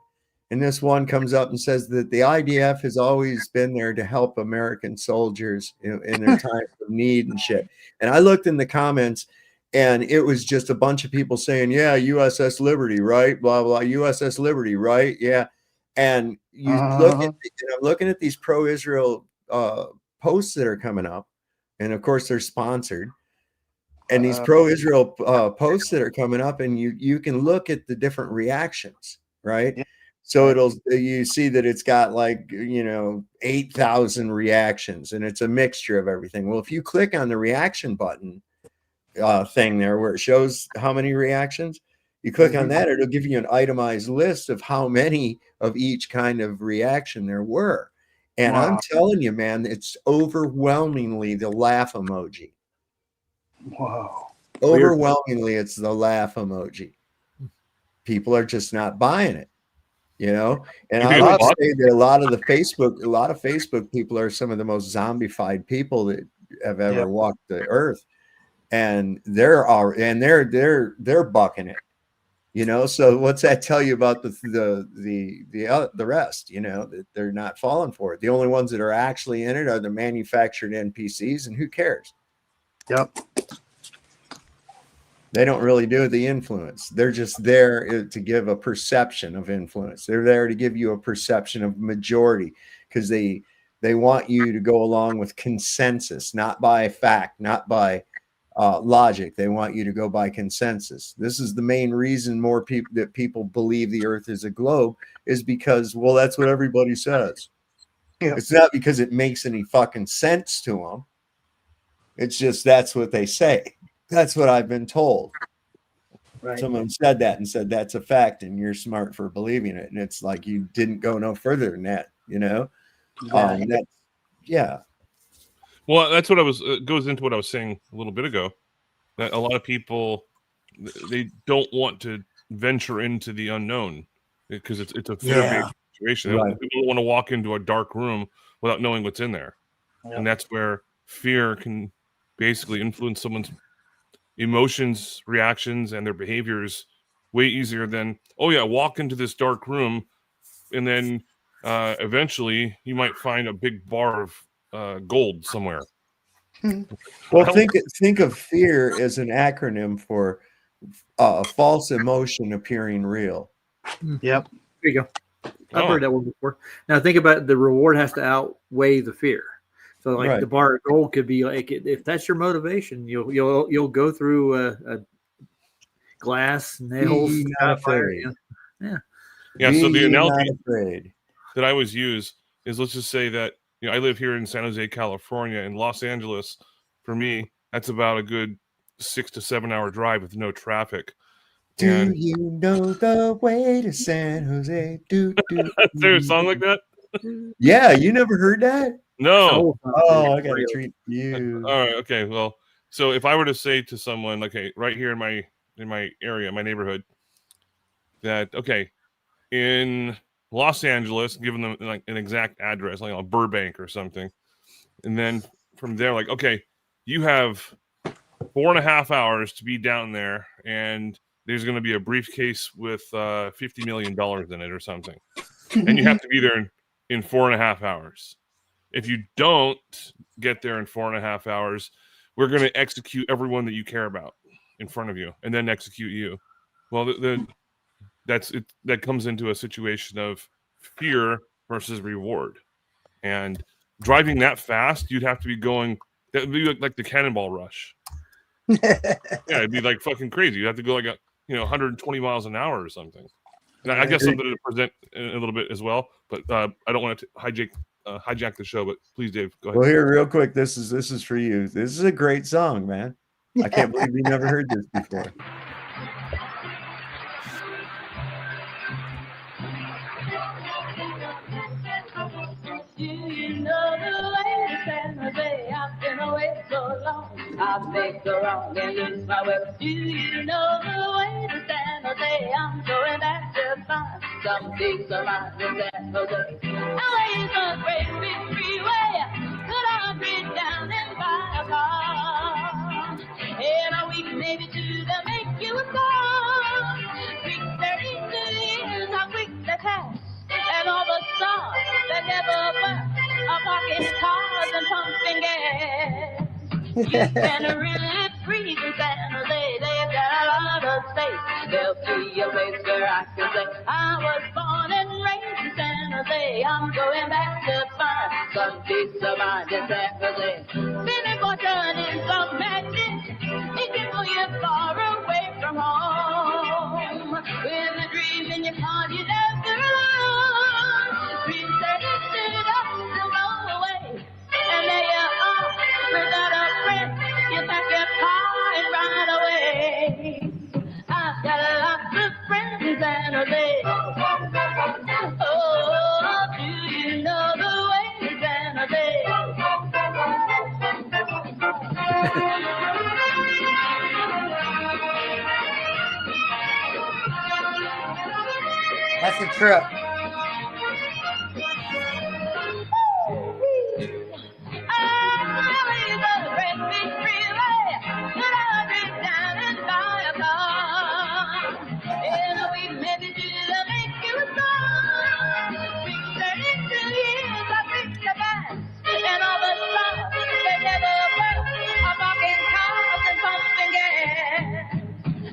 And this one comes up and says that the IDF has always been there to help American soldiers in their time of need and shit. And I looked in the comments, And it was just a bunch of people saying, yeah, USS Liberty, right? Blah, blah, USS Liberty, right? Yeah. And you look at, I'm looking at these pro-Israel posts that are coming up. And of course they're sponsored. And these pro-Israel posts that are coming up, and you can look at the different reactions, right? Yeah. So you see that it's got like, 8,000 reactions, and it's a mixture of everything. Well, if you click on the reaction button thing there where it shows how many reactions, you click on that, it'll give you an itemized list of how many of each kind of reaction there were. And Wow. I'm telling you, man, it's overwhelmingly the laugh emoji. Whoa. Overwhelmingly, it's the laugh emoji. People are just not buying it, And I would say that a lot of Facebook people are some of the most zombified people that have ever walked the earth, and they're bucking it, So what's that tell you about the rest? That they're not falling for it. The only ones that are actually in it are the manufactured NPCs, and who cares? Yep. They don't really do the influence. They're just there to give a perception of influence. They're there to give you a perception of majority, because they want you to go along with consensus, not by fact, not by logic. They want you to go by consensus. This is the main reason people believe the earth is a globe, is because, well, that's what everybody says. Yeah. It's not because it makes any fucking sense to them. It's just that's what they say. That's what I've been told. Right. Someone said that and said that's a fact, and you're smart for believing it. And it's like you didn't go no further than that, Yeah. Well, that's what goes into what I was saying a little bit ago, that a lot of people, they don't want to venture into the unknown because it's a fear-based situation. Right. People don't want to walk into a dark room without knowing what's in there. Yeah. And that's where fear can basically influence someone's emotions, reactions, and their behaviors way easier than, walk into this dark room, and then eventually you might find a big bar of gold somewhere. Well, think of fear as an acronym for false emotion appearing real. Yep. There you go. I've heard that one before. Now think about it, the reward has to outweigh the fear. So like the bar of gold could be like, if that's your motivation, you'll go through a glass, nails, fire. Yeah. So the analogy that I always use is, let's just say that I live here in San Jose, California, and Los Angeles. For me, that's about a good 6 to 7 hour drive with no traffic. Do you know the way to San Jose? Is there a song like that? Yeah, you never heard that? No. Oh, I gotta treat you. All right. Okay. Well, so if I were to say to someone, okay, right here in my area, my neighborhood, that in Los Angeles, giving them like an exact address, like on Burbank or something, and then from there, like, okay, you have 4.5 hours to be down there, and there's going to be a briefcase with $50 million in it or something, and you have to be there in 4.5 hours. If you don't get there in 4.5 hours, we're going to execute everyone that you care about in front of you, and then execute you. Well, that comes into a situation of fear versus reward, and driving that fast, you'd have to be going. That would be like the Cannonball Rush. Yeah, it'd be like fucking crazy. You have to go like 120 miles an hour or something. And I guess something to present a little bit as well, but I don't want to hijack the show. But please, Dave, go ahead. Well, here, real quick, this is for you. This is a great song, man. I can't believe you never heard this before. I've been away so long, I've made so wrong and lose my way. Do you know the way to San Jose? I'm going back to find some things around in San Jose. LA's a great big freeway, could I breathe down and buy a car? In a week, maybe two, they'll make you a star. 32 years, how quick they pass, and all the stars that never burn are parking cars and pumping gas. You can really streets in San Jose, they've got a lot of space. They'll see a place where I can say, I was born and raised in San Jose. I'm going back to find some peace of mind in San Jose. Billy Fortune is some magic. It can pull you far away from home. With a dream in your heart, you never alone. Dreams that you stood up to go away. And there you are, without a friend. You pack your car and ride away. I've got lots of friends in San Jose. Oh, do you know the way to San Jose? That's a trip.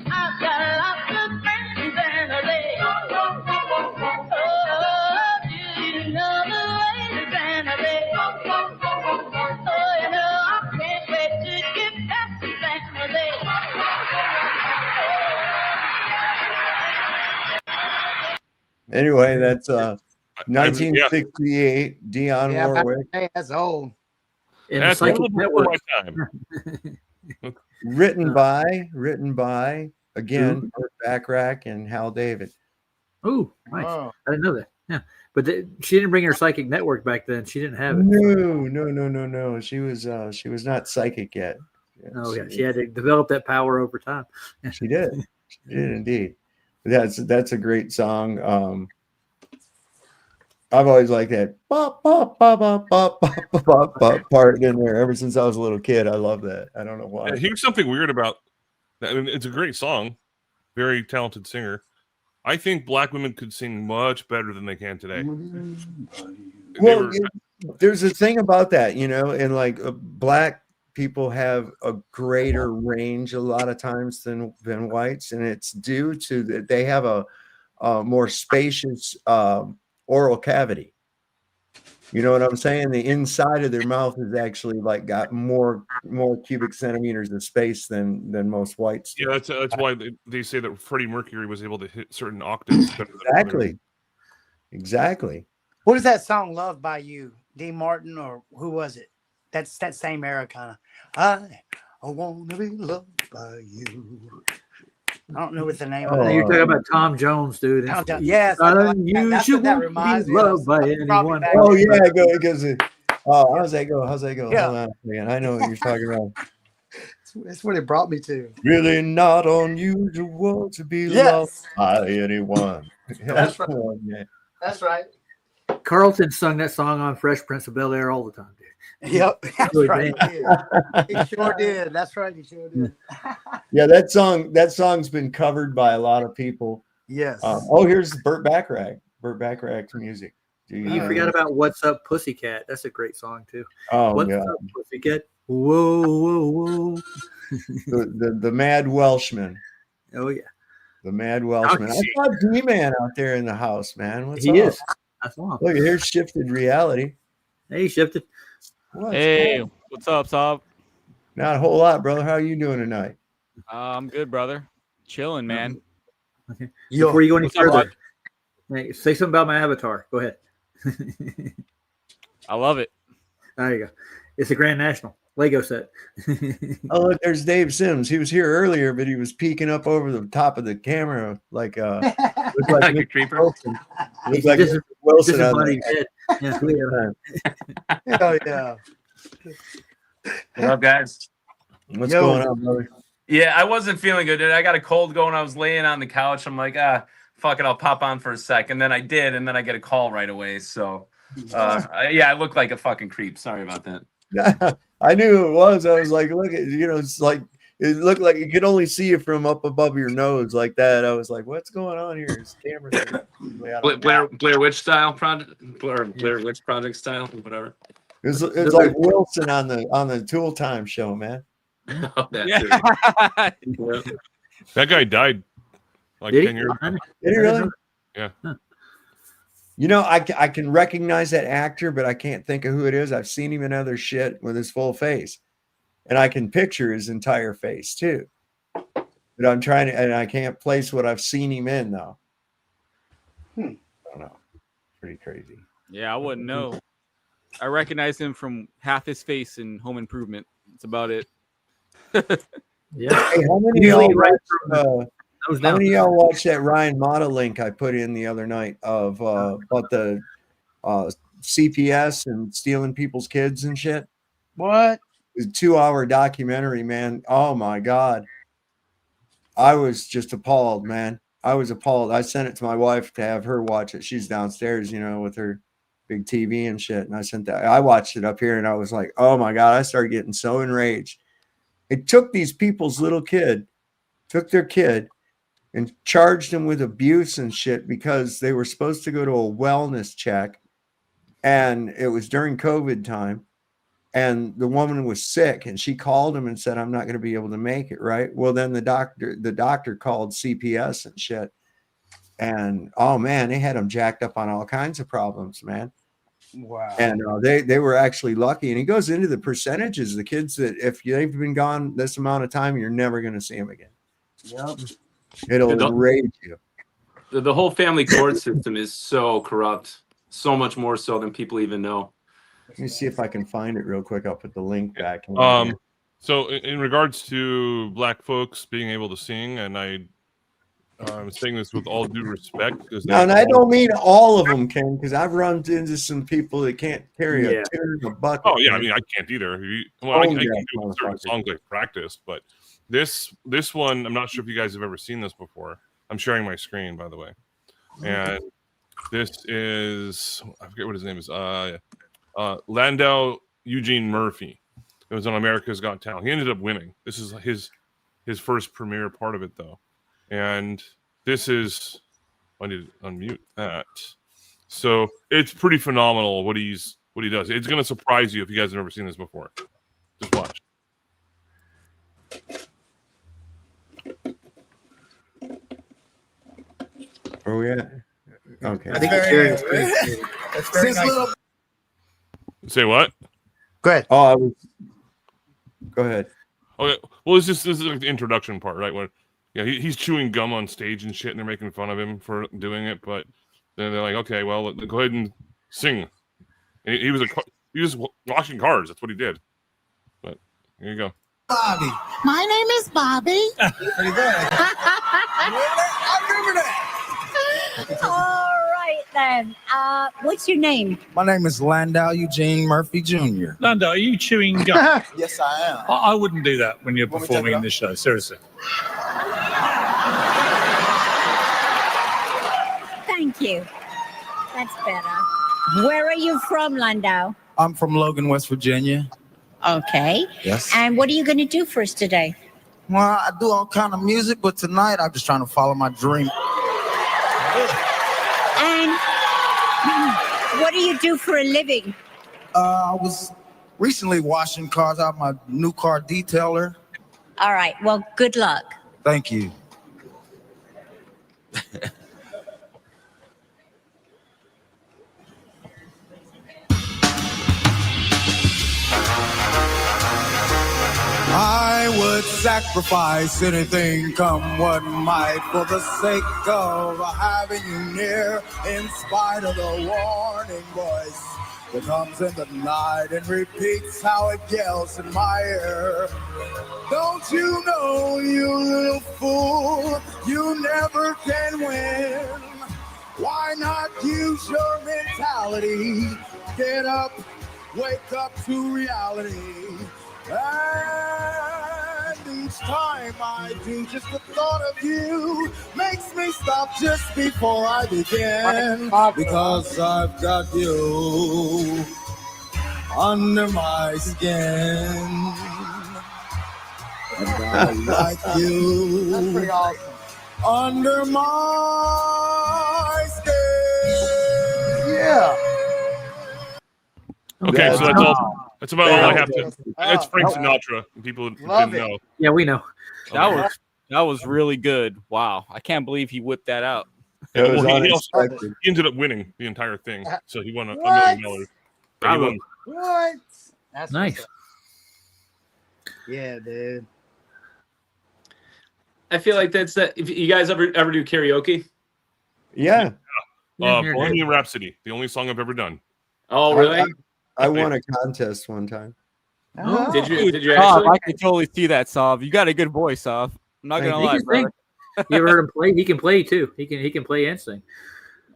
I've got lots of friends in San Jose. Oh, do you know the way to San Jose? Oh, you know I can't wait to get back to San Jose. Anyway, that's 1968, Dionne Yeah, Warwick. hey, that's old. In That's the a Psychic little before Network. my time. Written by again Burt Bacharach and Hal David. Oh, nice. Oh. I didn't know that. Yeah. But she didn't bring her Psychic Network back then. She didn't have it. No. She was not psychic yet. Oh, yeah. She had to develop that power over time. She did. She did indeed. That's a great song. I've always liked that part in there ever since I was a little kid. I love that. I don't know why. Here's something weird about that. I mean, it's a great song, very talented singer. I think black women could sing much better than they can today. Well, there's a thing about that, and like black people have a greater range a lot of times than whites, and it's due to that they have a more spacious oral cavity. You know what I'm saying? The inside of their mouth is actually like got more cubic centimeters of space than most whites do. Yeah, that's why they say that Freddie Mercury was able to hit certain octaves better than others. Exactly. What is that song, Loved by You? Dean Martin, or who was it? That's that same era kind of. I want to be loved by you. I don't know what the name of it. You're talking about Tom Jones, dude. Yes. That's what that reminds me of. Loved by anyone. Oh, yeah. Because how's that go? Yeah. Hold on, man. I know what you're talking about. That's what it brought me to. Really not unusual to be loved by anyone. That's right. That's right. Carlton sung that song on Fresh Prince of Bel-Air all the time, dude. Yep, that's Really right. bad. He sure did. That's right. He sure did. Yeah, that song's been covered by a lot of people. Yes. Here's Burt Bacharach. Burt Bacharach's music. You forgot about What's Up Pussycat. That's a great song too. Oh, What's yeah. Up Pussycat? Whoa, whoa, whoa. the Mad Welshman. Oh yeah. The Mad Welshman. I saw D-Man out there in the house, man. What's He up? is. I saw him. Look, here's Shifted Reality. Hey, he shifted. Hey, what's up, Sob? Not a whole lot, brother. How are you doing tonight? I'm good, brother. Chilling, man. Okay. Before you go any What's up, further, hey, say something about my avatar. Go ahead. I love it. There you go. It's a Grand National Lego set. Oh, look, there's Dave Sims. He was here earlier, but he was peeking up over the top of the camera like looked like a creeper. Wilson. Looked like Mr. Wilson on Disembodied the- head. Yeah. Oh yeah. What up, guys? What's going on, brother? Yeah, I wasn't feeling good, dude. I got a cold going. I was laying on the couch. I'm like, fuck it, I'll pop on for a sec. And then I did, and then I get a call right away. So, I look like a fucking creep. Sorry about that. I knew it was. I was like, look at it's like it looked like you could only see you from up above your nose like that. I was like, what's going on here? His camera. Blair Witch style project, Blair Witch project style, whatever. It's like Wilson on the Tool Time show, man. That That guy died like Did he? 10 years ago. Did he really? Yeah. You know, I can recognize that actor, but I can't think of who it is. I've seen him in other shit with his full face, and I can picture his entire face too. But I'm trying to, and I can't place what I've seen him in though. I don't know. Pretty crazy. Yeah, I wouldn't know. I recognize him from half his face in Home Improvement. That's about it. Yeah. Hey, how many of y'all watched that Ryan Mata link I put in the other night of about the CPS and stealing people's kids and shit? What? It's a 2-hour documentary, man. Oh my God. I was just appalled, man. I was appalled. I sent it to my wife to have her watch it. She's downstairs, you know, with her big TV and shit. And I sent that. I watched it up here and I was like, oh my God. I started getting so enraged. It took these people's little kid, took their kid and charged them with abuse and shit because they were supposed to go to a wellness check. And it was during COVID time. And the woman was sick and she called him and said, I'm not going to be able to make it. Right. Well, then the doctor called CPS and shit. And oh man, they had him jacked up on all kinds of problems, man. Wow. And they were actually lucky. And he goes into the percentages, the kids that if they've been gone this amount of time, you're never going to see them again. Yep. It'll enrage you. The whole family court system is so corrupt, so much more so than people even know. Let me see if I can find it real quick. I'll put the link back. So in regards to black folks being able to sing, and I'm saying this with all due respect, because No, and I don't mean all of them, Ken, because I've run into some people that can't carry a tune in a bucket. Oh yeah, I mean I can't either. I can do certain songs I've practiced, but this one I'm not sure if you guys have ever seen this before. I'm sharing my screen, by the way, and this is I forget what his name is. Landau Eugene Murphy. It was on America's Got Talent. He ended up winning. This is his first premiere part of it though, and this is I need to unmute that. So it's pretty phenomenal what he does. It's going to surprise you if you guys have never seen this before. Just watch. Oh yeah. Okay. I think it's sharing screen. That's very nice. Say what? Go ahead. Oh, go ahead. Okay. Well, this is like the introduction part, right? When he's chewing gum on stage and shit, and they're making fun of him for doing it. But then they're like, okay, well, go ahead and sing. And he was washing cars. That's what he did. But here you go. Bobby. My name is Bobby. Pretty good. I remember that. All right then. What's your name? My name is Landau Eugene Murphy Jr. Landau, are you chewing gum? Yes, I am. I wouldn't do that when you're performing in this show. Seriously. Thank you. That's better. Where are you from, Landau? I'm from Logan, West Virginia. Okay. Yes. And what are you going to do for us today? Well, I do all kind of music, but tonight I'm just trying to follow my dream. And what do you do for a living? I was recently washing cars out my new car detailer. All right. Well, good luck. Thank you. I would sacrifice anything, come what might, for the sake of having you near, in spite of the warning voice that comes in the night and repeats how it yells in my ear. Don't you know, you little fool, you never can win. Why not use your mentality? Get up, wake up to reality. And each time I do, just the thought of you makes me stop just before I begin. Because I've got you under my skin. And I like you. That's pretty awesome. Under my skin. Yeah. Okay, so That's about all I have to. It's Frank Sinatra. People Love didn't it. know. Yeah, we know. That was really good. Wow, I can't believe he whipped that out. It was Well, he unexpected. ended up winning the entire thing, so he won $1 What? million. He Bravo. won. What? That's Nice. what's up. Yeah, dude. I feel like that's that. If you guys ever do karaoke? Yeah. Bohemian Rhapsody, the only song I've ever done. Oh, really? I won a contest one time. Oh. Did you Sav, actually? I can totally see that, Sav. You got a good voice, Sav. I'm not gonna He lie, can brother. sing. You ever heard him play? He can play too. He can play and sing.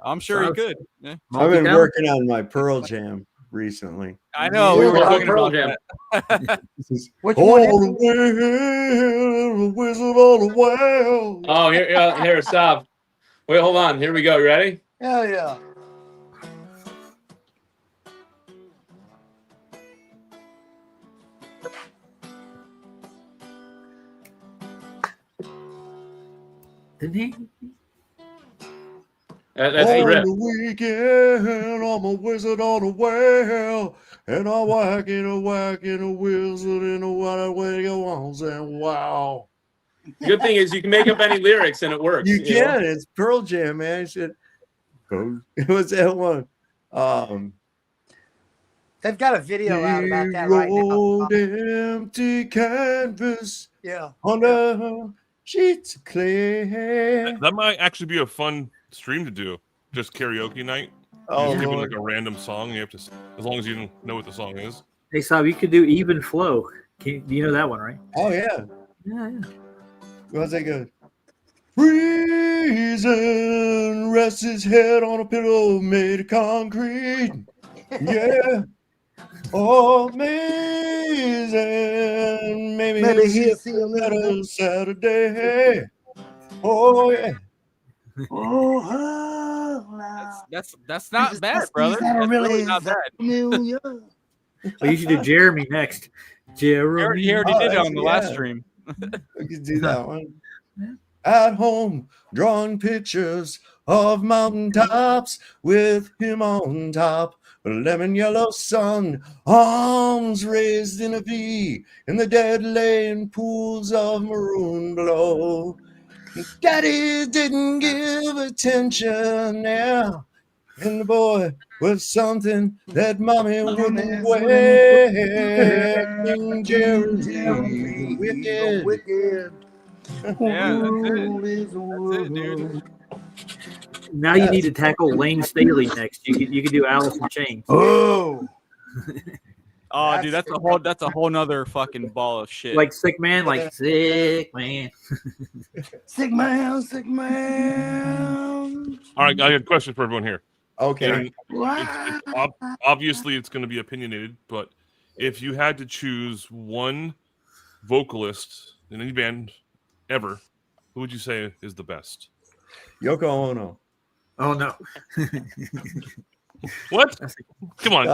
I'm sure he Sav- could. Yeah. I've been multi-talented. working on my Pearl Jam recently. I know. We were Yeah. talking Pearl about Jam. that. Which All one? the way, the wizard on the well. Oh, here, stop. Wait, hold on. Here we go. You ready? Hell yeah. That's the On rip. the weekend, I'm a wizard on the well, and I'm whacking a wizard in the water where you want and wow. The good thing is you can make up any lyrics and it works. You know? can. It's Pearl Jam, man. Shit. It was that one. They've got a video out about that right now. Old empty canvas Yeah. under sheets of clay. That might actually be a fun stream to do. Just karaoke night. Oh, Just give it Lord. like a random song. You have to, as long as you don't know what the song is. Hey, Sav, you could do Even Flow. You know that one, right? Oh, yeah. Yeah. How's that go? Reason rests his head on a pillow made of concrete. Yeah. Oh, amazing. Maybe he'll see a little Saturday. Oh, yeah. Oh, That's not bad, brother. That's really not bad. Well, you should do Jeremy next. Jeremy. He already did it on the last yeah. stream. We could do that one. At home, drawing pictures of mountaintops with him on top. A lemon yellow sun, arms raised in a V, in the dead lane pools of maroon below. Daddy didn't give attention now, and the boy was something that mommy wouldn't wear. King Jeremy, wicked. Yeah, that's it, dude. Now you need to tackle Lane Staley next. You could do Alice in Chains. Oh. Oh, dude, that's a whole nother fucking ball of shit. Like Sick Man, like Sick Man. Sick man, sick man. All right, I got a question for everyone here. Okay. And obviously, it's going to be opinionated, but if you had to choose one vocalist in any band ever, who would you say is the best? Yoko Ono. Oh no. What? Come on.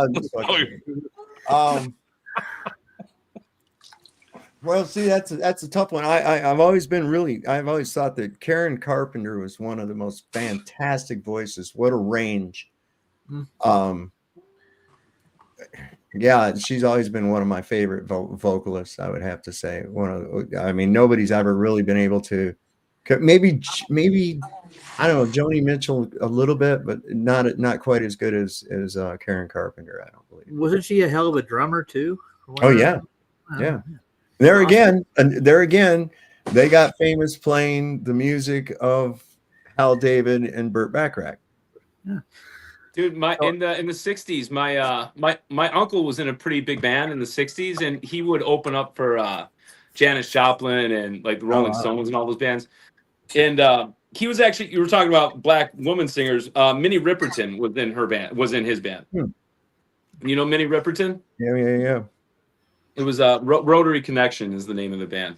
Well, see, that's a tough one. I've always thought that Karen Carpenter was one of the most fantastic voices. What a range. Yeah, she's always been one of my favorite vocalists, I would have to say. Nobody's ever really been able to. Maybe I don't know, Joni Mitchell a little bit, but not quite as good as Karen Carpenter, I don't believe. Wasn't she a hell of a drummer too? Oh yeah, yeah. There again, they got famous playing the music of Hal David and Burt Bacharach. Yeah. Dude, in the 60s, my uncle was in a pretty big band in the 60s, and he would open up for Janis Joplin and like the Rolling Stones and all those bands. And he was actually, you were talking about black woman singers. Minnie Riperton was in his band. You know Minnie Riperton? Yeah. It was Rotary Connection is the name of the band.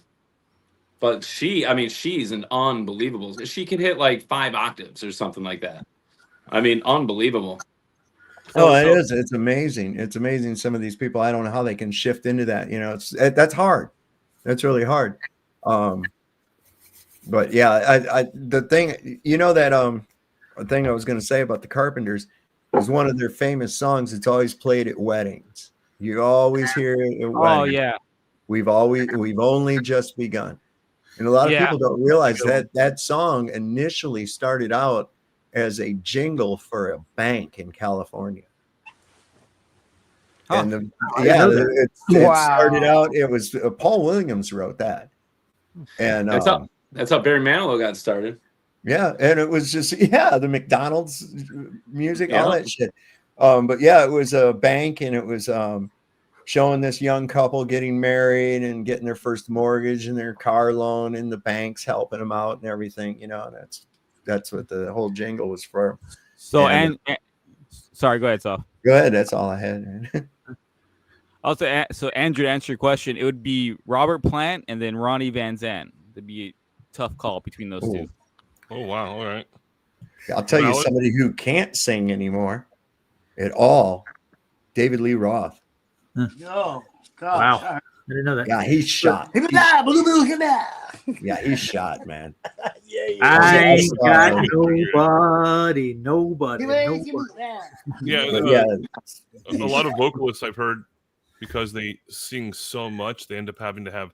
But she's an unbelievable. She can hit like 5 octaves or something like that. I mean, unbelievable. It is. It's amazing. It's amazing. Some of these people, I don't know how they can shift into that. That's hard. That's really hard. But yeah, the thing, a thing I was going to say about the Carpenters is one of their famous songs. It's always played at weddings. You always hear it at Oh weddings. yeah. We've only just begun. And a lot of Yeah. people don't realize that that song initially started out as a jingle for a bank in California. Huh. And I didn't yeah, know that. it started out. It was Paul Williams wrote that, and That's how Barry Manilow got started. yeah, and it was just the McDonald's music, all Yeah. that shit. But yeah, it was a bank, and it was showing this young couple getting married and getting their first mortgage and their car loan, and the bank's helping them out and everything. You know, and that's what the whole jingle was for. So And- sorry, go ahead, so. Go ahead. That's all I had. Also, so Andrew, to answer your question, it would be Robert Plant and then Ronnie Van Zant. It'd be a tough call between those two. Oh wow! All right. I'll tell you Valid. somebody who can't sing anymore at all. David Lee Roth. No, God. Wow. I didn't know that. Yeah, he's shot. Yeah, he's shot, man. I ain't got Sorry. nobody. Yeah, But yeah, a lot of vocalists I've heard, because they sing so much, they end up having to have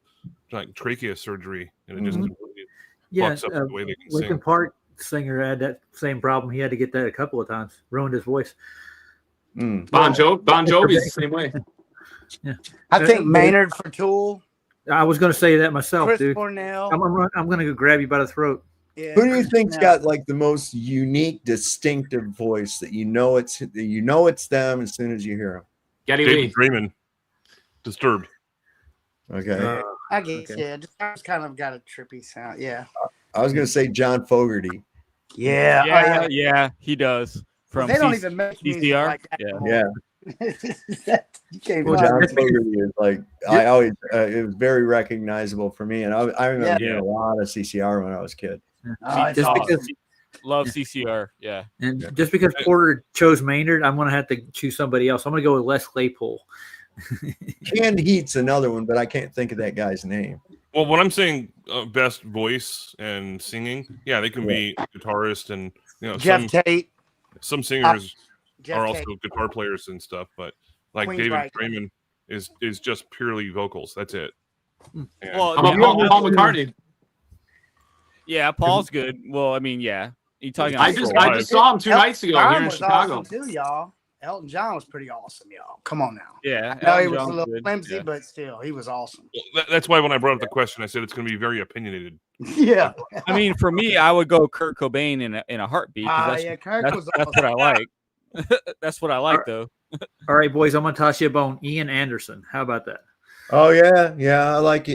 like trachea surgery, and it just completely Yeah, fucks up the way they can Linkin sing. Park singer had that same problem. He had to get that a couple of times. Ruined his voice. Bon Jovi's the same way. Yeah, I think Maynard for Tool. I was going to say that myself, Chris dude. Cornell. I'm going to go grab you by the throat. Yeah, who do you think's Cornell. got like the most unique, distinctive voice that you know it's them as soon as you hear them? Geddy David Lee. Freeman, Disturbed. Okay, I guess, yeah. Just kind of got a trippy sound. Yeah. I was gonna say John Fogerty. Yeah. Yeah, he does. Well, From they don't even make music CCR. like that. Yeah. You can't Well, find John it. Fogerty is like I always it was very recognizable for me, and I remember Yeah. hearing a lot of CCR when I was a kid. Oh, it's Just awesome. because, Love CCR. Yeah. and just because Porter chose Maynard, I'm going to have to choose somebody else. I'm going to go with Les Claypool. Canned Heat's another one, but I can't think of that guy's name. Well, when I'm saying best voice and singing, yeah, they can be guitarist and Jeff Tate. some singers Jeff are also Tate. guitar players and stuff, but like Queen David Breaker. Freeman is just purely vocals. That's it. And- Well, How about Paul McCartney? Yeah, Paul's good. Well, I mean, yeah. You talking? I just saw him 2 nights ago John here in was Chicago. awesome too, y'all. Elton John was pretty awesome, y'all. Come on now. Yeah. No, he Elton was a John's little good. flimsy, Yeah. but still, he was awesome. That's why when I brought up the question, I said it's going to be very opinionated. Yeah. I mean, for me, I would go Kurt Cobain in a heartbeat. 'cause that's, Yeah, Kurt that's, was that's what I like. That's what I like, though. All right, boys, I'm going to toss you a bone. Ian Anderson. How about that? Oh yeah, I like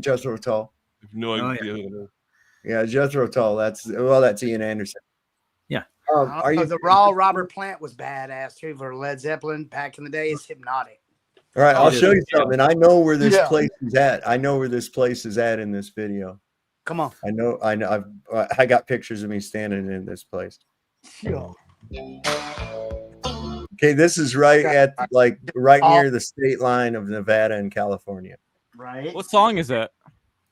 Jethro Tull. No Oh, idea. Yeah, Jethro Tull. That's Ian Anderson. Yeah. Are you The raw Robert Plant was badass too for Led Zeppelin back in the day. It's hypnotic. all right? I'll Yeah. show you something. I know where this Yeah. place is at. I know where this place is at in this video. Come on. I know. I got pictures of me standing in this place. Sure. Okay, this is right at right near the state line of Nevada and California. Right. What song is that?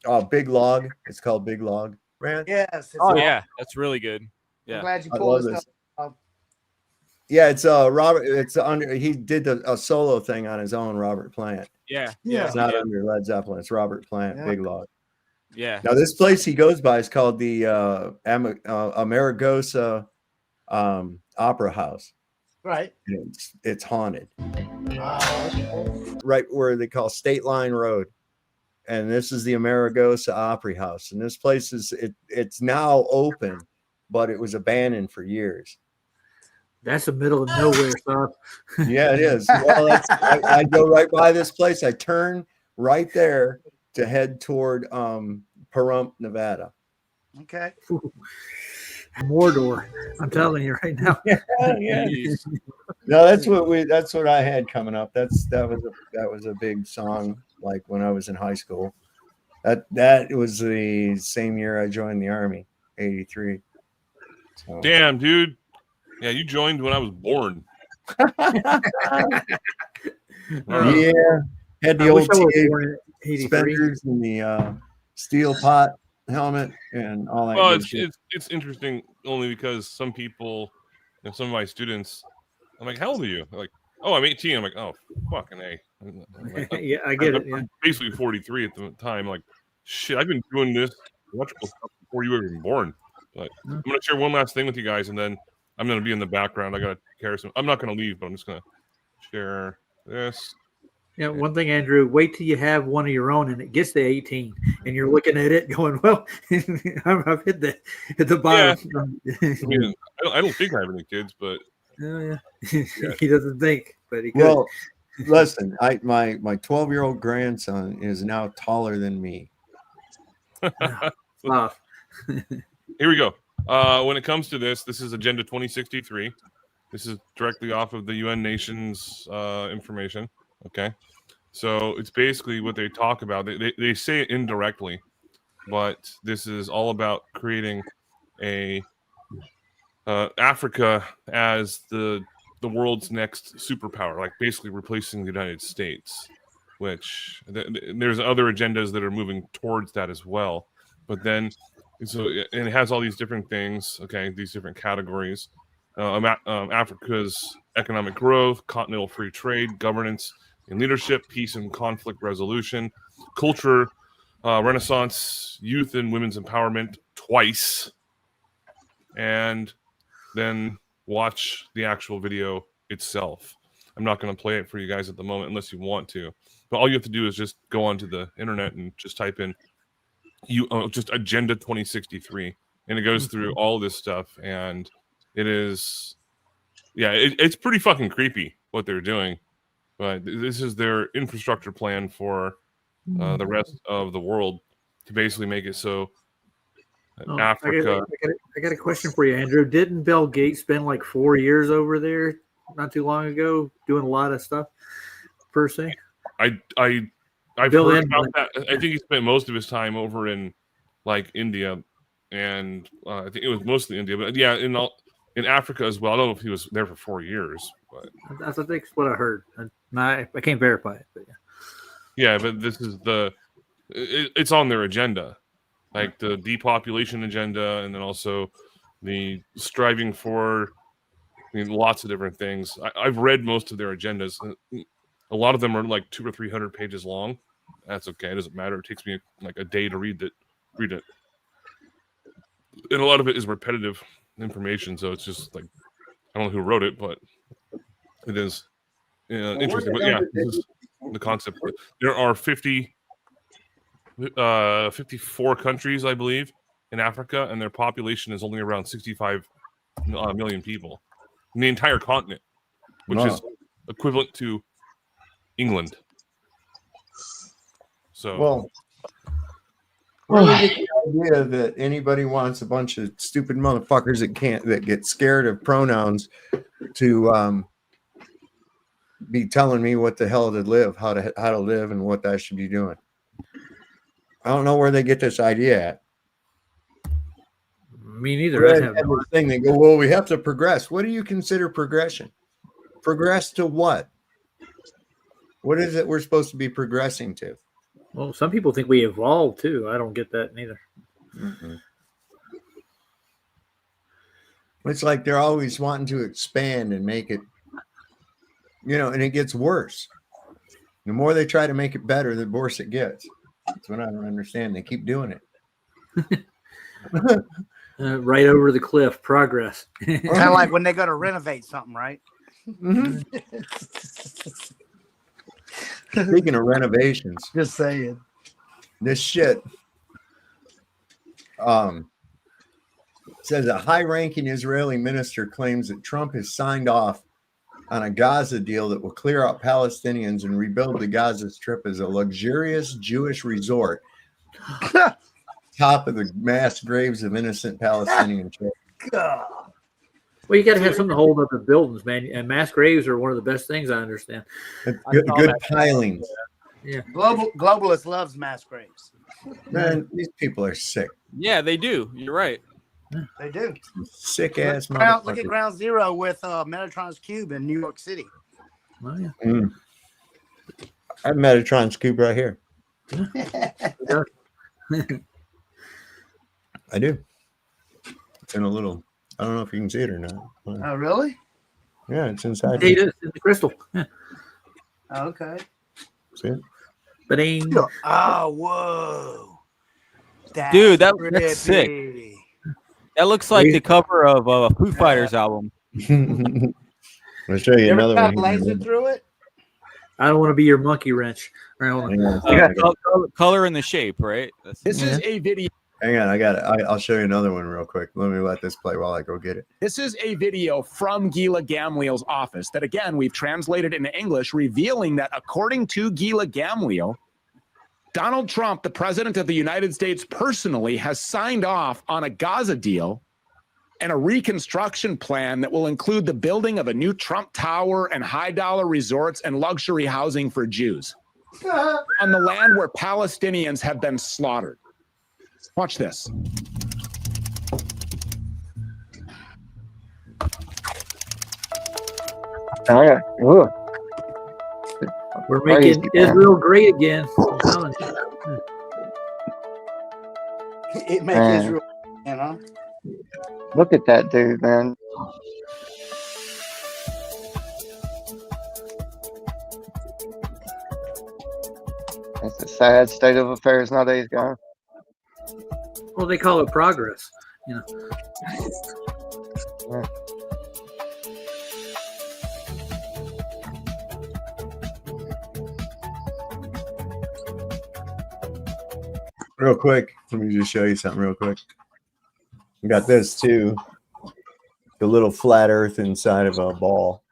Oh, Big Log. It's called Big Log. Brand? Yes. It's Oh, yeah. That's really good. I'm Yeah. glad you I pulled love this this. up. Yeah, it's Robert. It's under. He did a solo thing on his own. Robert Plant. Yeah. Yeah. It's not under Led Zeppelin. It's Robert Plant. Yeah. Big Log. Yeah. Now this place he goes by is called the Amargosa Opera House. Right. And it's haunted. Right where they call State Line Road. And this is the Amargosa Opera House. And this place it's now open, but it was abandoned for years. That's the middle of nowhere stuff. Yeah, it is. Well, I go right by this place. I turn right there to head toward Pahrump, Nevada. Okay. Mordor. I'm telling you right now. Yeah. No, that's what I had coming up. That was a big song like when I was in high school. That was the same year I joined the Army, 83. So. Damn, dude. Yeah, you joined when I was born. Yeah, had the I wish old I was TA born in 83. suspenders and the steel pot helmet and all that. Well, good shit. it's interesting only because some people, some of my students, I'm like, how old are you? They're like, oh, I'm 18. I'm like, oh, fucking A. Yeah, I get it. Yeah. I'm basically 43 at the time. Like, shit, I've been doing this electrical stuff before you were even born. But I'm going to share one last thing with you guys, and then I'm going to be in the background. I got to carry some. I'm not going to leave, but I'm just going to share this. Yeah, one thing, Andrew, wait till you have one of your own and it gets to 18 and you're looking at it going, well, I've hit the bottom. Yeah. I mean, I don't think I have any kids, but yeah. He doesn't think, but he could. Well, listen, my 12-year-old grandson is now taller than me. Wow. Here we go. When it comes to this is Agenda 2063. This is directly off of the UN Nations information. Okay, so it's basically what they talk about. They say it indirectly, but this is all about creating a Africa as the world's next superpower, like basically replacing the United States. Which there's other agendas that are moving towards that as well. But then, so and it has all these different things. Okay, these different categories. Africa's economic growth, continental free trade, governance and leadership, peace and conflict resolution, culture, renaissance, youth and women's empowerment twice, and then watch the actual video itself. I'm not going to play it for you guys at the moment unless you want to, but all you have to do is just go onto the internet and just type in just Agenda 2063, and it goes through all this stuff, and it is, it's pretty fucking creepy what they're doing. But this is their infrastructure plan for the rest of the world to basically make it so Africa. I got a question for you, Andrew. Didn't Bill Gates spend like 4 years over there not too long ago doing a lot of stuff per se? I've heard about that. I think he spent most of his time over in like India, and I think it was mostly India, but yeah, in Africa as well. I don't know if he was there for 4 years, but I think that's what I heard. I can't verify it, but yeah, but this is it's on their agenda, like the depopulation agenda, and then also the striving for lots of different things. I've read most of their agendas. A lot of them are like 200 or 300 pages long. That's okay. It doesn't matter. It takes me like a day to read it. And a lot of it is repetitive information, so it's just like, I don't know who wrote it, but it is interesting. But yeah, this is the concept. There are 54 countries, I believe, in Africa, and their population is only around 65 million people in the entire continent, which is equivalent to England. So, well, where do you get the idea that anybody wants a bunch of stupid motherfuckers that get scared of pronouns to be telling me what the hell to live, how to live, and what I should be doing? I don't know where they get this idea at. Me neither. Thing they go, well, we have to progress. What do you consider progression? Progress to what? What is it we're supposed to be progressing to? Well, some people think we evolved too. I don't get that neither. Mm-hmm. It's like they're always wanting to expand and make it, and it gets worse. The more they try to make it better, the worse it gets. That's what I don't understand. They keep doing it. Right over the cliff, progress. Kind of like when they go to renovate something, right? Mm-hmm. Speaking of renovations, just saying, this shit says a high-ranking Israeli minister claims that Trump has signed off on a Gaza deal that will clear out Palestinians and rebuild the Gaza Strip as a luxurious Jewish resort, top of the mass graves of innocent Palestinian children. Well, you got to have something to hold up the buildings, man. And mass graves are one of the best things, I understand. Good pilings. Yeah. Globalists loves mass graves. Man, these people are sick. Yeah, they do. You're right. They do. Sick ass motherfuckers. Look at Ground Zero with Metatron's Cube in New York City. Oh, yeah. I have Metatron's Cube right here. I do. It's in a little, I don't know if you can see it or not. Oh, really? Yeah, it's inside. It is in the crystal. Yeah. Okay. See it? But ain't Oh, whoa. That's Dude, that's sick. trippy. That looks like the cover of a Foo Fighters album. I'll show you You ever another shot one. laser through it? I don't want to be your monkey wrench. All right, hold on. Hang on. Color and the shape, right? This is a video. Hang on, I got it. I'll show you another one real quick. Let me let this play while I go get it. This is a video from Gila Gamliel's office that, again, we've translated into English, revealing that according to Gila Gamliel, Donald Trump, the president of the United States, personally has signed off on a Gaza deal and a reconstruction plan that will include the building of a new Trump Tower and high-dollar resorts and luxury housing for Jews on the land where Palestinians have been slaughtered. Watch this. We're making Israel great again. It makes Man. Israel, you know. Look at that dude, man. That's a sad state of affairs nowadays, guys. Well, they call it progress. You know. Yeah. Real quick, let me just show you something real quick. We got this too. The little flat earth inside of a ball.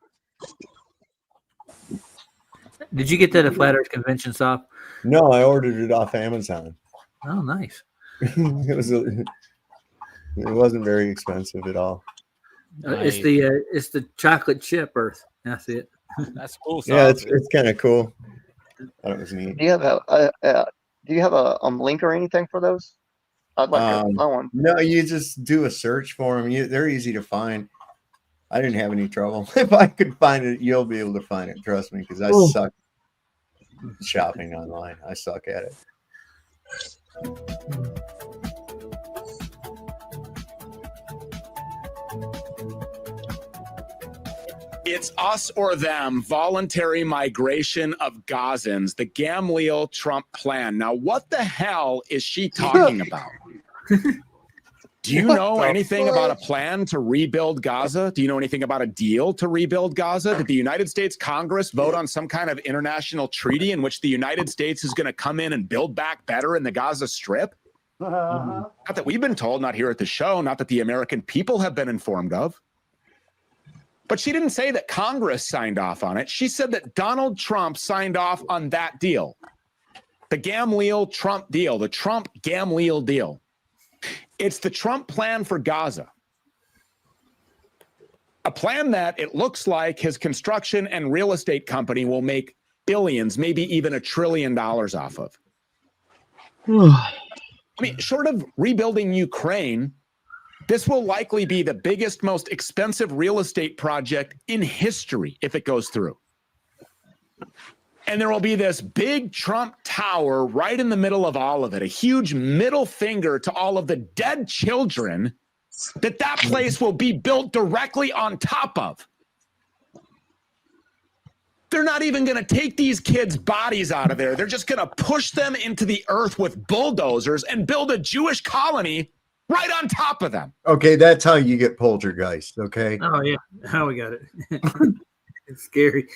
Did you get that at Flat Earth Convention Stop? No, I ordered it off Amazon. Oh, nice. It wasn't very expensive at all. It's the chocolate chip Earth. That's it. That's cool. Yeah, it's kind of cool. That was neat. Do you have a link or anything for those? I'd like to buy one. No, you just do a search for them. They're easy to find. I didn't have any trouble. If I could find it, you'll be able to find it. Trust me, because I suck shopping online. I suck at it. It's us or them, voluntary migration of Gazans, the Gamliel Trump plan. Now, what the hell is she talking about? Do you know anything about a plan to rebuild Gaza? Do you know anything about a deal to rebuild Gaza? Did the United States Congress vote on some kind of international treaty in which the United States is going to come in and build back better in the Gaza Strip? Not that we've been told, not here at the show, not that the American people have been informed of. But she didn't say that Congress signed off on it. She said that Donald Trump signed off on that deal. The Gamliel-Trump deal, the Trump-Gamliel deal. It's the Trump plan for Gaza. A plan that it looks like his construction and real estate company will make billions, maybe even $1 trillion off of. I mean, short of rebuilding Ukraine, this will likely be the biggest, most expensive real estate project in history if it goes through. And there will be this big Trump tower right in the middle of all of it, a huge middle finger to all of the dead children that place will be built directly on top of. They're not even going to take these kids' bodies out of there. They're just going to push them into the earth with bulldozers and build a Jewish colony right on top of them. Okay, that's how you get poltergeist, okay? Oh, yeah. How we got it. It's scary.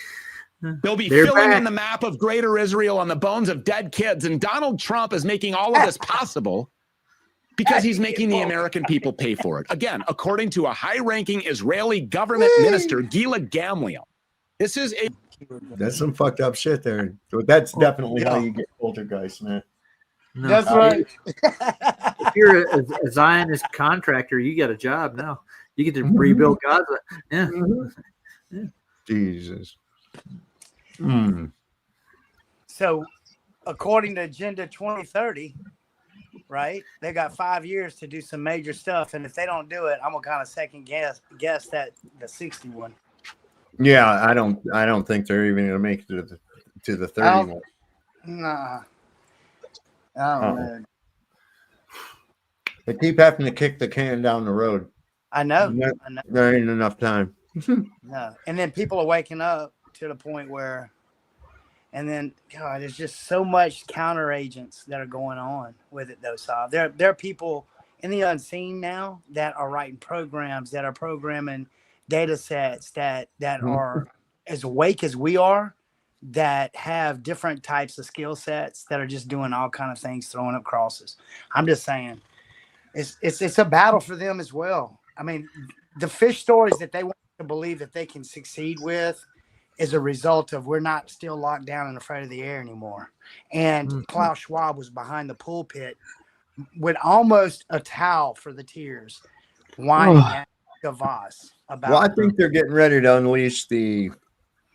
They'll be They're filling back. in the map of Greater Israel on the bones of dead kids, and Donald Trump is making all of this possible because he's making the American people pay for it. Again, according to a high-ranking Israeli government minister, Gila Gamliel. This is a... That's some fucked up shit there. So that's definitely how you get poltergeist, man. No. That's right. If you're a Zionist contractor, you got a job now. You get to rebuild Gaza. Yeah. Yeah. Jesus. So, according to Agenda 2030, right, they got 5 years to do some major stuff, and if they don't do it, I'm gonna kind of second guess that the 61. Yeah, I don't think they're even gonna make it to the 30 one. Nah. I don't know. They keep having to kick the can down the road. I know. There ain't enough time. No. And then people are waking up to the point where And then, God, there's just so much counter agents that are going on with it, though. So there are people in the unseen now that are writing programs, that are programming data sets that are as awake as we are, that have different types of skill sets that are just doing all kind of things, throwing up crosses. I'm just saying, it's a battle for them as well. I mean, the fish stories that they want to believe that they can succeed with is a result of we're not still locked down and afraid of the air anymore. And Klaus Schwab was behind the pulpit with almost a towel for the tears, whining at Davos about. Well, I think they're getting ready to unleash the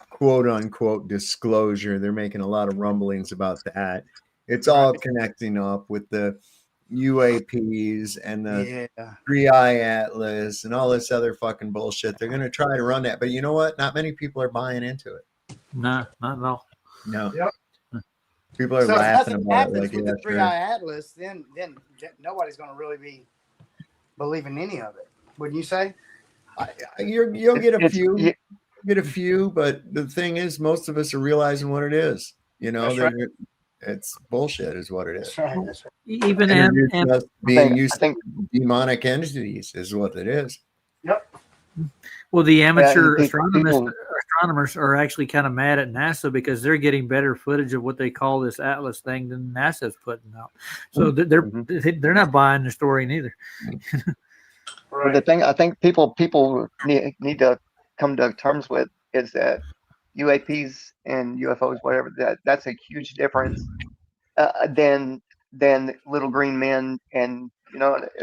quote unquote disclosure. They're making a lot of rumblings about that. It's all connecting up with the UAPs and the 3-eye Atlas and all this other fucking bullshit. They're going to try to run that. But you know what? Not many people are buying into it. Nah, not at all. No. Yep. People are laughing about it. Like, with the 3-eye Atlas, then nobody's going to really be believing any of it. Wouldn't you say? You'll get a few. Get a few, but the thing is, most of us are realizing what it is. You know, it's bullshit, is what it is. That's right. Even being used to demonic entities is what it is. Yep. Well, the amateur astronomers are actually kind of mad at NASA because they're getting better footage of what they call this Atlas thing than NASA's putting out. So they're not buying the story neither. But the thing I think people need to come to terms with is that UAPs and UFOs, whatever, that's a huge difference than little green men and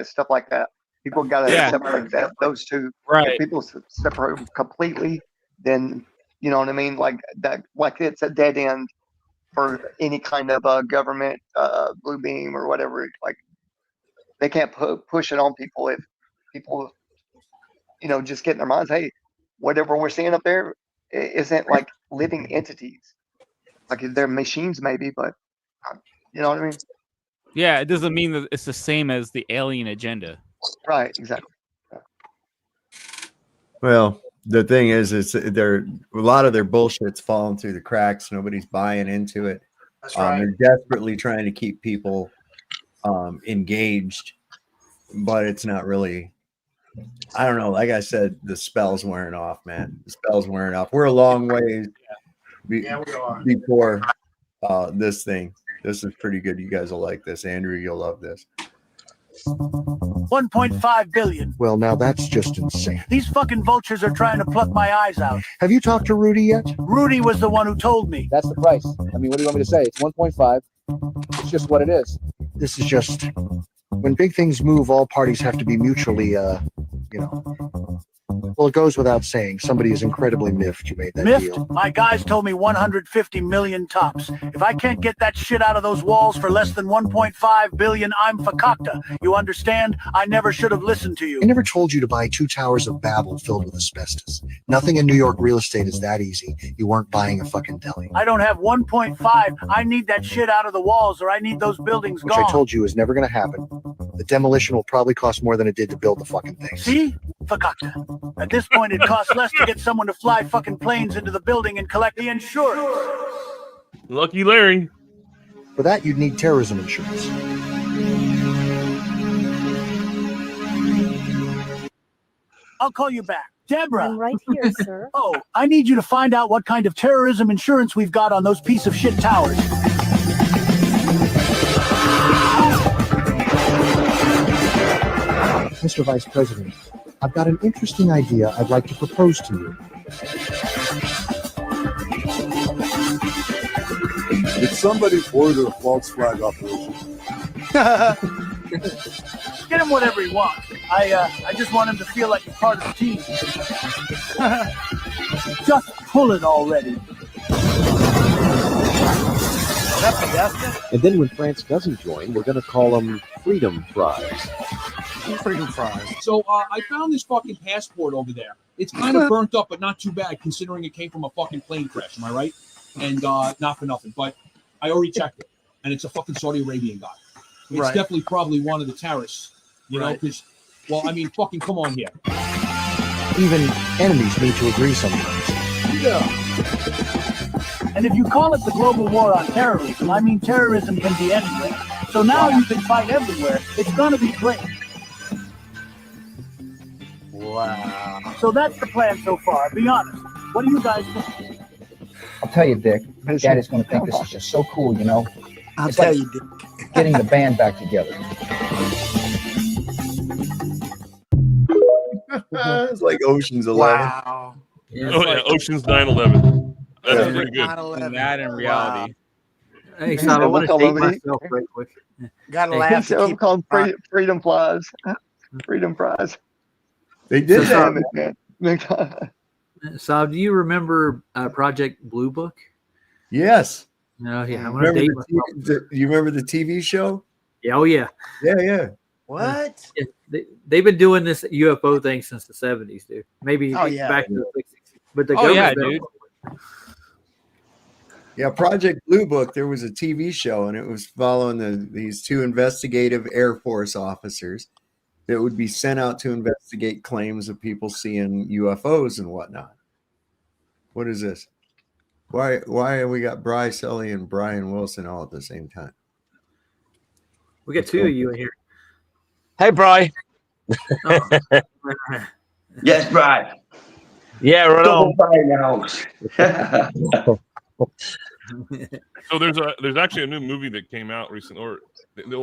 stuff like that. People got to separate those two. Right. If people separate them completely, then you know what I mean. Like that, like it's a dead end for any kind of government blue beam or whatever. Like they can't push it on people if people, just get in their minds, hey, whatever we're seeing up there isn't like living entities. Like they're machines maybe, but you know what I mean? Yeah, it doesn't mean that it's the same as the alien agenda. Right, exactly. Well, the thing is a lot of their bullshit's falling through the cracks. Nobody's buying into it. That's right. They're desperately trying to keep people engaged, but it's not really. I don't know. Like I said, the spell's wearing off, man. The spell's wearing off. We're a long way we are. Before this thing. This is pretty good. You guys will like this. Andrew, you'll love this. 1.5 billion. Well, now that's just insane. These fucking vultures are trying to pluck my eyes out. Have you talked to Rudy yet? Rudy was the one who told me. That's the price. I mean, what do you want me to say? It's 1.5. It's just what it is. This is just when big things move, all parties have to be mutually, Well, it goes without saying. Somebody is incredibly miffed you made that deal. My guys told me 150 million tops. If I can't get that shit out of those walls for less than 1.5 billion, I'm fakakta. You understand? I never should have listened to you. I never told you to buy 2 towers of Babel filled with asbestos. Nothing in New York real estate is that easy. You weren't buying a fucking deli. I don't have 1.5. I need that shit out of the walls, or I need those buildings Which gone. I told you is never going to happen. The demolition will probably cost more than it did to build the fucking thing. See? Fakakta. At this point, it costs less to get someone to fly fucking planes into the building and collect the insurance. Lucky Larry. For that, you'd need terrorism insurance. I'll call you back. Deborah. I'm right here, sir. Oh, I need you to find out what kind of terrorism insurance we've got on those piece of shit towers. Mr. Vice President, I've got an interesting idea I'd like to propose to you. Did somebody order a false flag operation? Get him whatever he wants. I just want him to feel like he's part of the team. Just pull it already. And then when France doesn't join, we're going to call them Freedom Fries. Freedom Fries. So I found this fucking passport over there. It's kind of burnt up, but not too bad considering it came from a fucking plane crash. Am I right? And not for nothing, but I already checked it, and it's a fucking Saudi Arabian guy. It's definitely probably one of the terrorists, you know? Because, well, I mean, fucking come on here. Even enemies need to agree sometimes. Yeah. And if you call it the global war on terrorism, I mean terrorism can be anywhere. So now you can fight everywhere. It's going to be great. Wow. So that's the plan so far. Be honest. What do you guys think? I'll tell you, Dick. Daddy's going to think this is just so cool, you know. I'll It's tell like you, Dick. getting the band back together. It's like Ocean's 11. Wow. Yeah, Ocean's 9/11. That's Yeah. pretty good. 9/11. That in reality. Hey, Sam, I want to date myself right quick. Gotta Hey, laugh. So I'm called Freedom Flies. Freedom Fries. They did So, that. Man. Saab, do you remember Project Blue Book? Yes. No, yeah. I'm gonna Remember date the myself. you remember the TV show? Yeah, oh yeah. Yeah. What? Yeah, they've been doing this UFO thing since the 70s, dude. Maybe Oh, yeah. back to the 60s. But the Oh, yeah, government, dude. Yeah, Project Blue Book, there was a TV show, and it was following these two investigative Air Force officers that would be sent out to investigate claims of people seeing UFOs and whatnot. What is this? Why have we got Bryce Ellie and Brian Wilson all at the same time? we got two of you in here. Hey, Bri. Oh. Yes, Bri. Yeah, right on. So there's actually a new movie that came out recently, or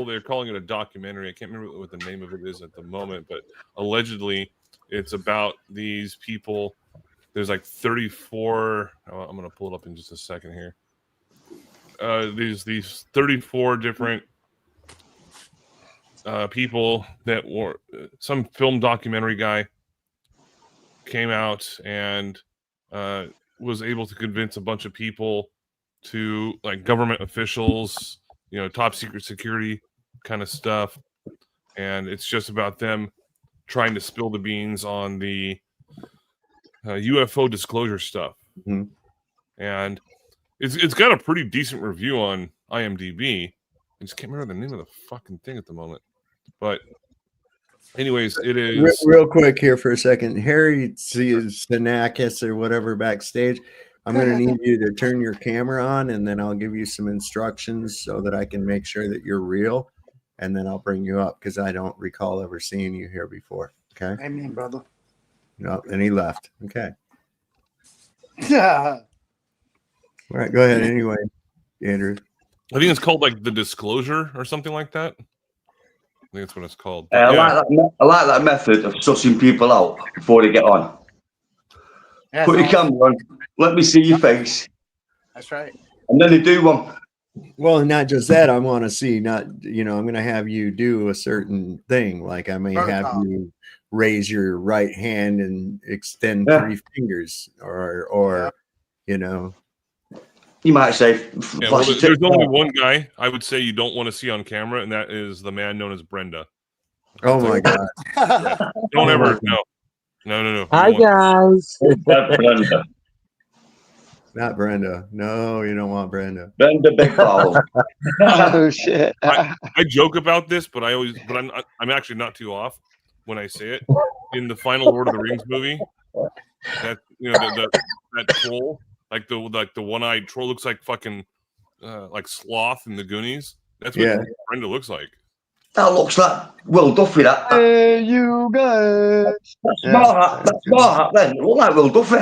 they're calling it a documentary. I can't remember what the name of it is at the moment, but allegedly it's about these people. There's like 34. I'm gonna pull it up in just a second here. These 34 different people that were some film documentary guy came out and was able to convince a bunch of people to, like, government officials, top secret security kind of stuff, and it's just about them trying to spill the beans on the UFO disclosure stuff. Mm-hmm. And it's got a pretty decent review on IMDb. I just can't remember the name of the fucking thing at the moment. But anyways, it is Real quick here for a second. Harry Sinakis or whatever backstage. I'm going to need you to turn your camera on, and then I'll give you some instructions so that I can make sure that you're real, and then I'll bring you up because I don't recall ever seeing you here before. Okay. Amen, brother. No, and he left. Okay. Yeah. All right. Go ahead. Anyway, Andrew. I think it's called like The Disclosure or something like that. I think that's what it's called. I like that method of sussing people out before they get on. That's Put your awesome. camera on, let me see your face, That's right. and then they do one. Well, and not just that. I want to see, I'm going to have you do a certain thing. Like I may have you raise your right hand and extend 3 fingers, or You might say, Yeah, well, there's only one guy I would say you don't want to see on camera, and that is the man known as Brenda. Oh my God! Don't ever no. Hi guys. Brenda. Not Brenda. No, you don't want Brenda. Brenda Big Ball. Oh shit! I joke about this, but I'm actually not too off when I say it. In the final Lord of the Rings movie, that that troll, like the one-eyed troll, looks like fucking like Sloth in the Goonies. That's what Brenda looks like. That looks like Will Duffy. That. Hey, you guys. That's smart. That's smart. Then look like Will Duffy.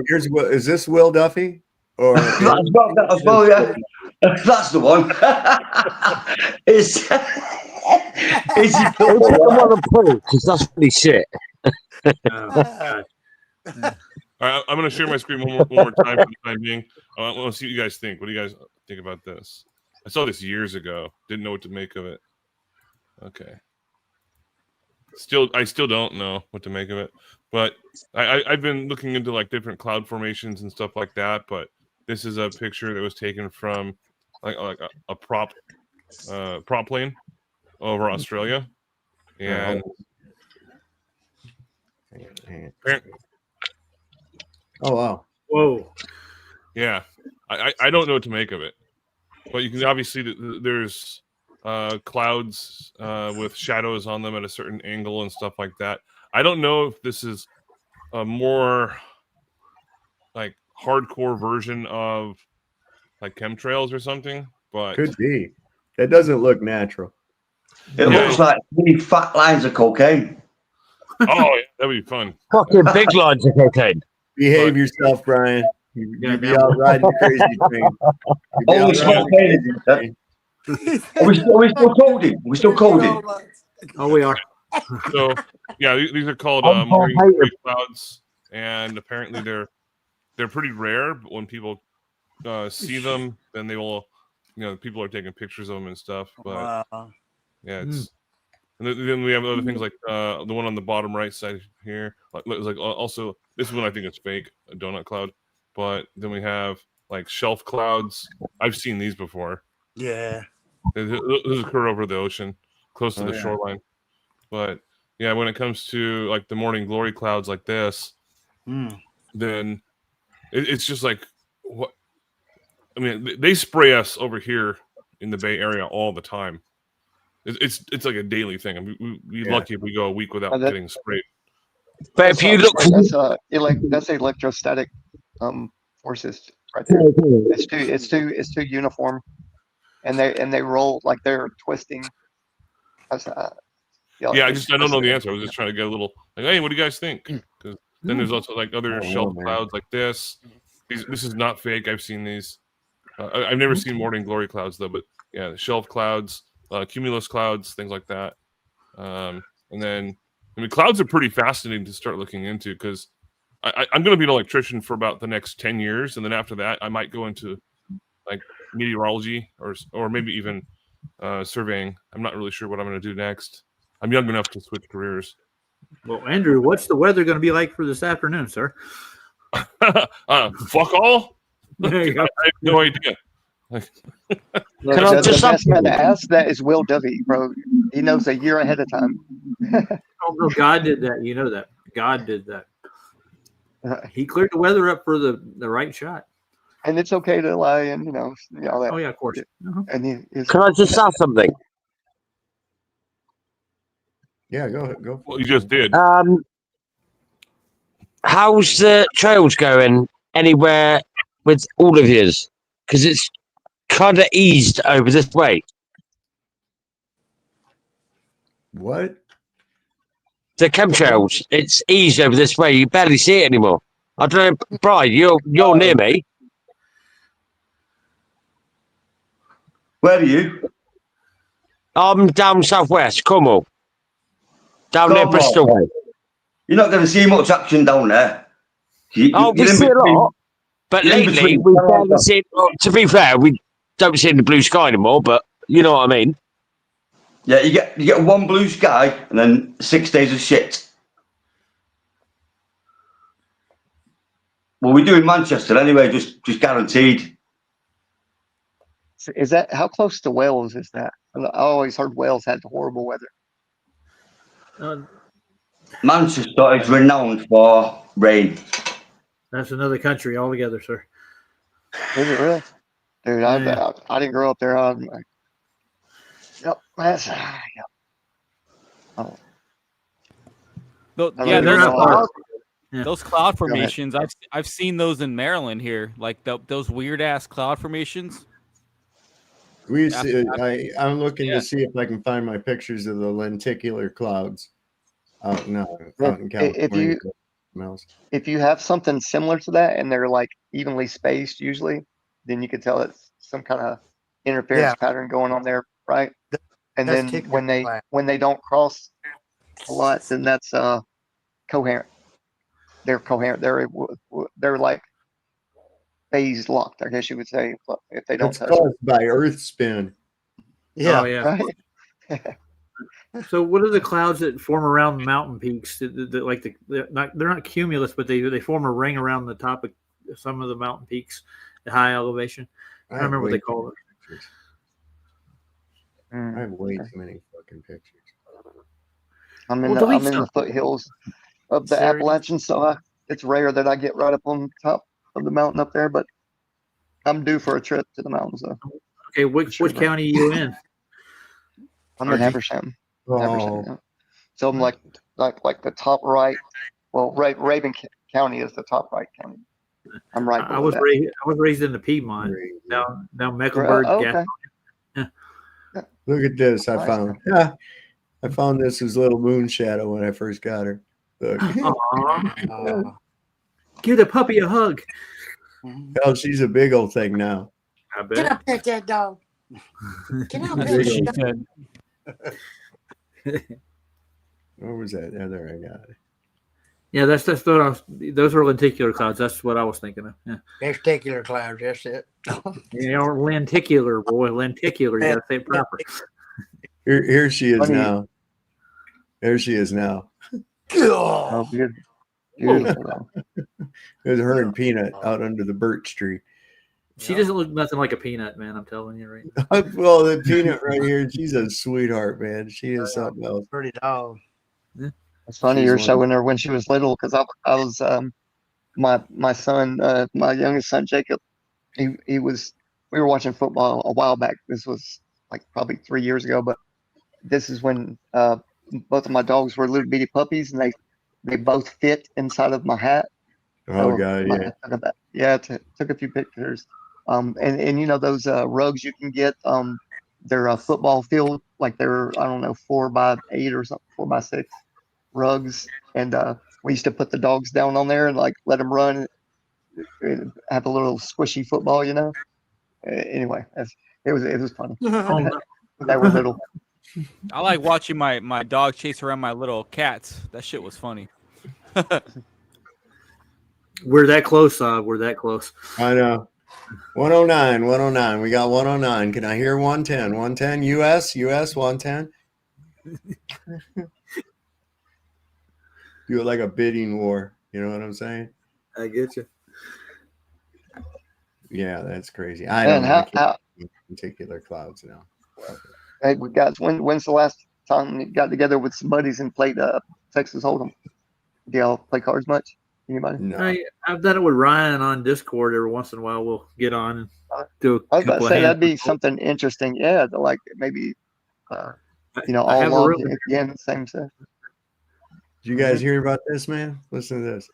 Here's what is this Will Duffy? Or That's not that as well, yeah. That's the one. Is he want to pull because that's pretty shit. All right, I'm going to share my screen one more time for the time being. I want to see what you guys think. What do you guys think about this? I saw this years ago. Didn't know what to make of it. Okay. I still don't know what to make of it. But I've been looking into like different cloud formations and stuff like that. But this is a picture that was taken from like a prop plane over Australia, and oh wow, whoa, yeah, I don't know what to make of it, but you can obviously there's clouds with shadows on them at a certain angle and stuff like that. I don't know if this is a more like hardcore version of like chemtrails or something. But Could be. That doesn't look natural. It looks like 3 fat lines of cocaine. Oh, yeah, that'd be fun. Fucking big lines of cocaine. Behave yourself, Brian. You'd be out riding the crazy train. You'd be Holy out riding the crazy train. Are we still coding? We're still coding. Oh, we are. So yeah, these are called I'm morning hating. glory clouds, and apparently they're pretty rare. But when people see them, then they will, people are taking pictures of them and stuff. But yeah, it's. And then we have other things like the one on the bottom right side here. Like also, this one I think is fake, a donut cloud. But then we have like shelf clouds. I've seen these before. Yeah. Those occur over the ocean, close to the yeah. shoreline. But yeah, when it comes to like the morning glory clouds like this, then it's just like what I mean. They spray us over here in the Bay Area all the time. It's like a daily thing. I mean, we're lucky if we go a week without getting sprayed. But if you look, that's electrostatic forces right there. It's too uniform, and they roll like they're twisting. Yeah, I don't know the answer. I was just trying to get a little like, hey, what do you guys think? Because then there's also like other shelf clouds like this. This is not fake. I've seen these. I've never seen morning glory clouds though, but yeah, the shelf clouds, cumulus clouds, things like that. And then clouds are pretty fascinating to start looking into because I'm going to be an electrician for about the next 10 years, and then after that, I might go into like meteorology or maybe even surveying. I'm not really sure what I'm going to do next. I'm young enough to switch careers. Well, Andrew, what's the weather going to be like for this afternoon, sir? Fuck all. There you go. I have no idea. The best man to ask that is Will Dovey, bro. He knows a year ahead of time. Oh, no, God did that. You know that. God did that. He cleared the weather up for the right shot. And it's okay to lie and all that. Oh yeah, of course. And can I just ask something? Yeah, go ahead. Go. Well, you just did. How's the trails going anywhere with all of yours? Because it's kind of eased over this way. What? The chemtrails, it's eased over this way. You barely see it anymore. I don't know, Brian, you're near me. Where are you? I'm down southwest, Cornwall. Down near Cornwall. Bristol way. You're not going to see much action down there. We see a lot, but lately we barely see it. Well, to be fair, we don't see the blue sky anymore, but you know what I mean. Yeah, you get one blue sky and then 6 days of shit. Well, we do in Manchester anyway, just guaranteed. Is that how close to Wales is that? I always heard Wales had horrible weather. Manchester is renowned for rain. That's another country altogether, sir. Is it really? Dude, Yeah. I didn't grow up there. I'm like, yep, that's yep. Oh. Yeah, they're not far. those cloud Go ahead. formations. I've seen those in Maryland here, like those weird ass cloud formations. We see, I'm looking to see if I can find my pictures of the lenticular clouds out in California. If you have something similar to that and they're like evenly spaced, usually, then you can tell it's some kind of interference pattern going on there, right? And That's then when they don't cross a lot, then that's coherent. They're coherent. They're like phase locked, I guess you would say, if they don't It's touch caused by Earth spin. Yeah. Oh, yeah. Right? So, what are the clouds that form around mountain peaks? They're not cumulus, but they form a ring around the top of some of the mountain peaks at high elevation. I don't remember what they call it. I have way too many fucking pictures. I'm in the foothills of the Appalachians, so it's rare that I get right up on top of the mountain up there, but I'm due for a trip to the mountains. So. Okay, which county are you in? I'm in Habersham. Oh. Yeah. So I'm like the top right. Well, Raven County is the top right county. I'm right. I was raised in the Piedmont. Now Mecklenburg. Okay. Look at this. I Nice. found. Yeah, I found this as little moon shadow when I first got her. Look. Aw. Give the puppy a hug. Oh, she's a big old thing now. I Can bet. I pet that dog? Can I Big pet old that dog? Where was that? There, I got it. Yeah, that's what those are lenticular clouds. That's what I was thinking of. Yeah. Testicular clouds, that's it. You know, lenticular, boy, lenticular. You gotta say it proper. Here she is Funny. now. There she is now. Oh, beautiful. It was her and Peanut out under the birch tree. She doesn't look nothing like a peanut, man. I'm telling you right now. Well, the Peanut right here, she's a sweetheart, man. She is something else. Pretty dog. It's funny She's you're one. showing her when she was little because I was my son, my youngest son Jacob. We were watching football a while back. This was like probably 3 years ago, but this is when both of my dogs were little bitty puppies, and they both fit inside of my hat. Oh God, yeah. Took a few pictures. And you know those rugs you can get. They're a football field, like they're 4x8 or something, 4x6 rugs. And we used to put the dogs down on there and like let them run, and have a little squishy football, you know. Anyway, it was funny. They were little. I like watching my dog chase around my little cats. That shit was funny. We're that close, we're that close. I know. 109. We got 109. Can I hear 110? 110 US 110. Do it like a bidding war. You know what I'm saying? I get you. Yeah, that's crazy. I don't know. Particular clouds now. Hey, guys, when's the last time you got together with some buddies and played Texas Hold'em? Do y'all play cards much? Anybody? No. I've done it with Ryan on Discord every once in a while. We'll get on and do I was about to couple say of that'd be hands. something interesting. Yeah, to like maybe I all have a log really- again, same stuff. Did you guys hear about this, man? Listen to this.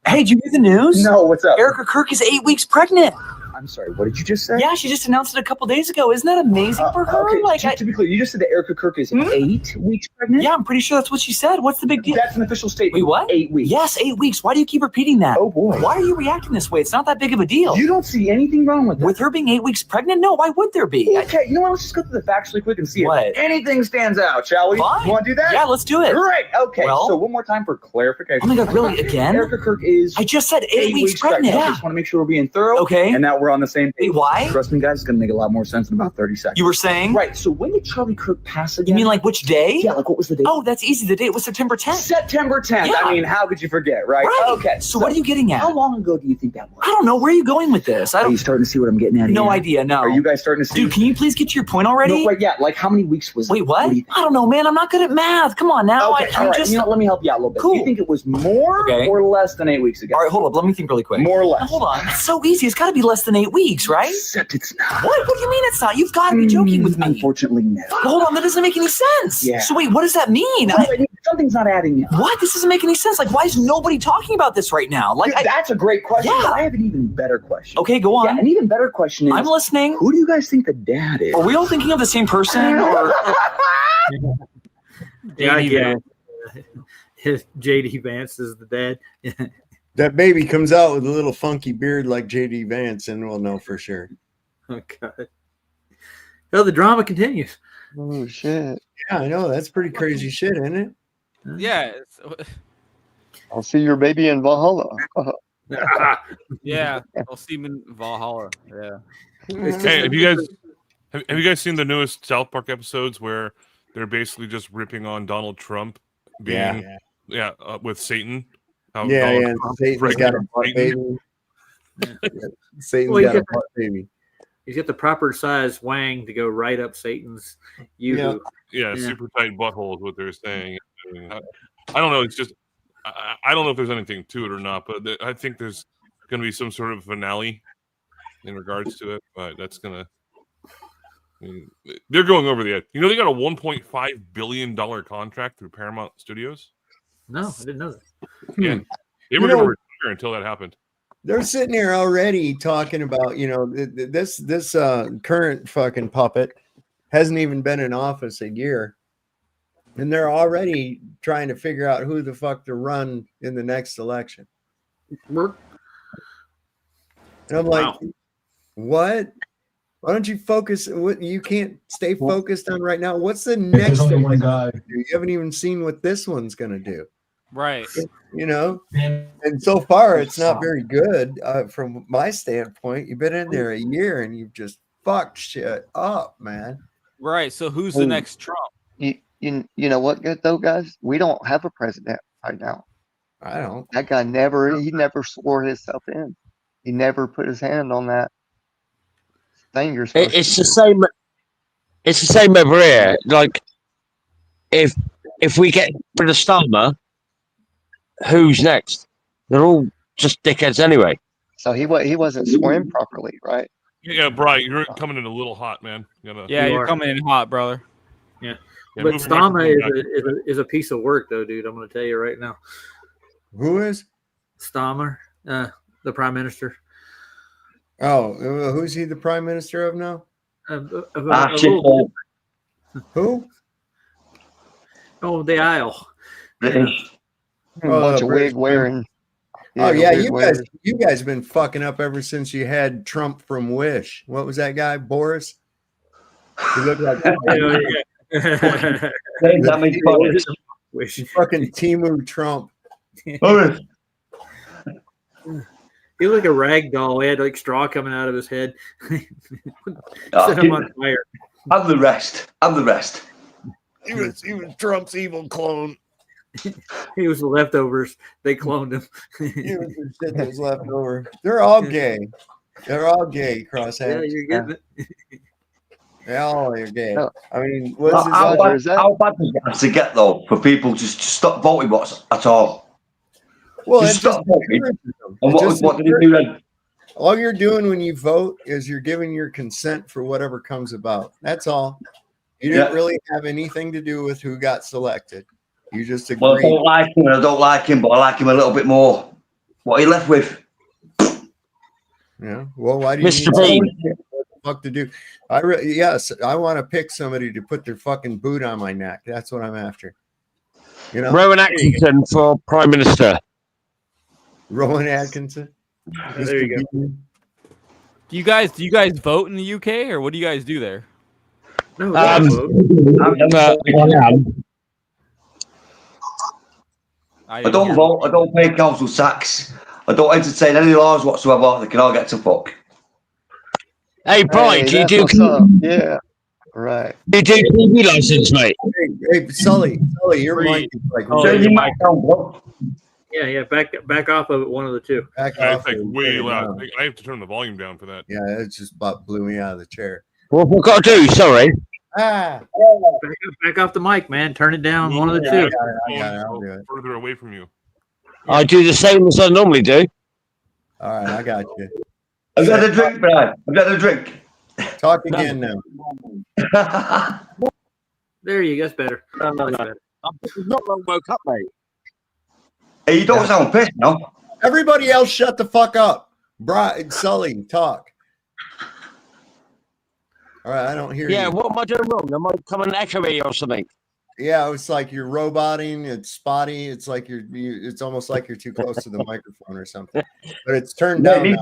Hey, did you hear the news? No, what's up? Erica Kirk is 8 weeks pregnant. I'm sorry, what did you just say? Yeah, she just announced it a couple days ago. Isn't that amazing for her? Okay, Like, to be clear, you just said that Erica Kirk is 8 weeks pregnant? Yeah, I'm pretty sure that's what she said. What's the big deal? That's an official statement. Wait, what? 8 weeks. Yes, 8 weeks. Why do you keep repeating that? Oh, boy. Why are you reacting this way? It's not that big of a deal. You don't see anything wrong with that. With her being 8 weeks pregnant? No, why would there be? Okay, you know what? Let's just go through the facts really quick and see What? if anything stands out, shall we? Fine. You want to do that? Yeah, let's do it. Great. Okay, Well- so one more time for clarification. Oh my God, really? Again? Erica Kirk is I just said 8 weeks pregnant. pregnant. I Yeah. just want to make sure we're being thorough. Okay. And that we're on the same page. Wait, why? Trust me, guys, it's going to make a lot more sense in about 30 seconds. You were saying? Right, so when did Charlie Kirk pass again? You mean like which day? Yeah, like what was the date? Oh, that's easy. The date was September 10th. September 10th. Yeah. I mean, how could you forget, right? Right. Okay. So what are you getting at? How long ago do you think that was? I don't know. Where are you going with this? I Are don't. you starting to see what I'm getting at? No here? idea. No. Are you guys starting to see? Dude, can you please get to your point already? No, right, yeah. Like how many weeks was it? Wait, what? do you think? I don't know, man. I'm not good at math. Come on now. Okay, all I'm right. just. You know, let me help you out a little bit. Cool. Do you think it was more Okay. or less than 8 weeks ago? All right, hold up. Let me think really quick. More or less. Now, hold on. It's so easy. It's got to be less than 8 weeks, right? Except it's not. What? What do you mean it's not? You've got to be joking with me. Unfortunately, no. Hold on. That doesn't make any sense. Yeah. So wait, what does that mean? Something's not adding up. What? This doesn't make any sense. Like, why is nobody talking about this right now? Like, Dude, that's a great question. Yeah. But I have an even better question. Okay, go on. Yeah, an even better question is, I'm listening. who do you guys think the dad is? Are we all thinking of the same person? Or Yeah, I JD get Vance. it. JD Vance is the dad. That baby comes out with a little funky beard like JD Vance, and we'll know for sure. Oh God. Oh, the drama continues. Oh shit! Yeah, I know. That's pretty crazy shit, isn't it? Yeah, I'll see your baby in Valhalla. yeah. I'll see him in Valhalla. Yeah. Hey, have you guys seen the newest South Park episodes where they're basically just ripping on Donald Trump being with Satan? How Donald Trump Satan's got a pregnant butt Satan. baby. Satan's Well, got a butt baby. He's got the proper size wang to go right up Satan's yoo-hoo. Yeah, super tight butthole is what they're saying. I don't know. It's just I don't know if there's anything to it or not, but I think there's going to be some sort of finale in regards to it. But that's gonna. They're going over the edge. You know, they got a $1.5 billion contract through Paramount Studios. No, I didn't know that. Yeah, they were going to retire until that happened. They're sitting here already talking about, this current fucking puppet hasn't even been in office a year. And they're already trying to figure out who the fuck to run in the next election. And I'm like, what? Why don't you focus? What you can't stay focused on right now? What's the next? only one guy. You haven't even seen what this one's gonna do. Right. And so far it's not very good from my standpoint. You've been in there a year and you've just fucked shit up, man. Right. So who's the next Trump? You know what, good though, guys? We don't have a president right now. I don't. That guy never swore himself in. He never put his hand on that thing you're supposed It's to the same. It's the same over here. Like, if we get rid of Starmer, who's next? They're all just dickheads anyway. So he wasn't sworn properly, right? Yeah, Brian, you're coming in a little hot, man. You're coming in hot, brother. Yeah. Yeah, But move your microphone Starmer is a piece of work, though, dude. I'm going to tell you right now. Who is? Starmer, the prime minister. Oh, who's he the prime minister of now? Who? Oh, the aisle. A bunch of wig wearing. Oh yeah, wig wearers. you guys have been fucking up ever since you had Trump from Wish. What was that guy, Boris? He looked like fucking Timu Trump. He looked like a rag doll. He had like straw coming out of his head. Set him on fire. I'm the rest. He was Trump's evil clone. He was the leftovers. They cloned him. He was the shit that was left over. They're all gay. They're all gay, crossheads. Yeah, you're getting it. They all are gay. I mean, How bad does it have to get though for people just to stop voting at all? Well, just stop voting. And what did he do then? All you're doing when you vote is you're giving your consent for whatever comes about. That's all. You didn't really have anything to do with who got selected. You just agreed. Well, I don't like him, but I like him a little bit more. What are you left with? Yeah. Well, why do you Mr. need Bean? what the fuck to do? Yes, I want to pick somebody to put their fucking boot on my neck. That's what I'm after. Rowan Atkinson for Prime Minister. Rowan Atkinson. There you go. Do you guys vote in the UK, or what do you guys do there? No, I am. I don't vote. I don't pay council tax. I don't entertain any laws whatsoever. They can all get to fuck. Hey, Brian, do you do? Yeah, right. Do you do TV license, mate? Hey, Sully, your mic is like. Yeah. Back off of it. One of the two. Back Yeah, off it's like it. way loud. I have to turn the volume down for that. Yeah, it just about blew me out of the chair. What we got to do? Sorry. Back off the mic, man. Turn it down. One of the two. I'll do it. Further away from you. I do the same as I normally do. All right, I got you. I've got a drink, Brian. I've got a drink. Talk again now. There you go. That's better. No. I'm not long woke up, mate. Hey, you don't sound pissed, no? Everybody else, shut the fuck up. Brian, Sully, talk. All right, I don't hear you. Yeah, what am I doing wrong? Am I coming echoey or something? Yeah, it's like you're roboting. It's spotty. It's like it's almost like you're too close to the microphone or something. But it's turned down.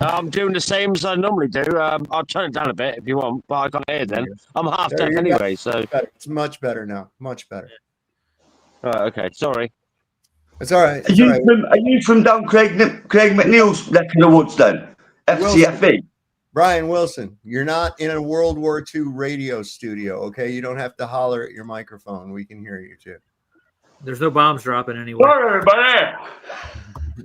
I'm doing the same as I normally do. I'll turn it down a bit if you want, but I can't hear then. I'm half There deaf you anyway, go. so. It's much better now. Much better. Okay, sorry. It's all right. Are you from down Craig McNeil's neck of the woods then? FCFE? Brian Wilson, you're not in a World War II radio studio, okay? You don't have to holler at your microphone. We can hear you too. There's no bombs dropping anywhere.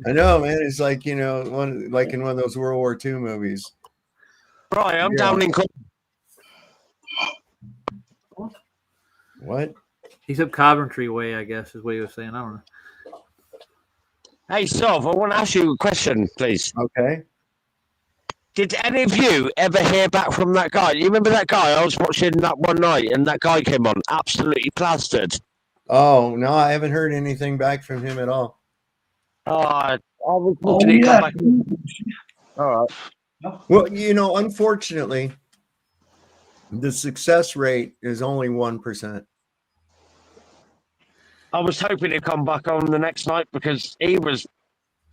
I know, man. It's like, in one of those World War II movies. Right, I'm down in. What? He's up Coventry way, I guess, is what he was saying. I don't know. Hey, Sov, I want to ask you a question, please. Okay. Did any of you ever hear back from that guy? You remember that guy? I was watching that one night, and that guy came on, absolutely plastered. Oh, no, I haven't heard anything back from him at all. Oh, was watching it come back. All right. Well, unfortunately, the success rate is only 1%. I was hoping he'd come back on the next night because he was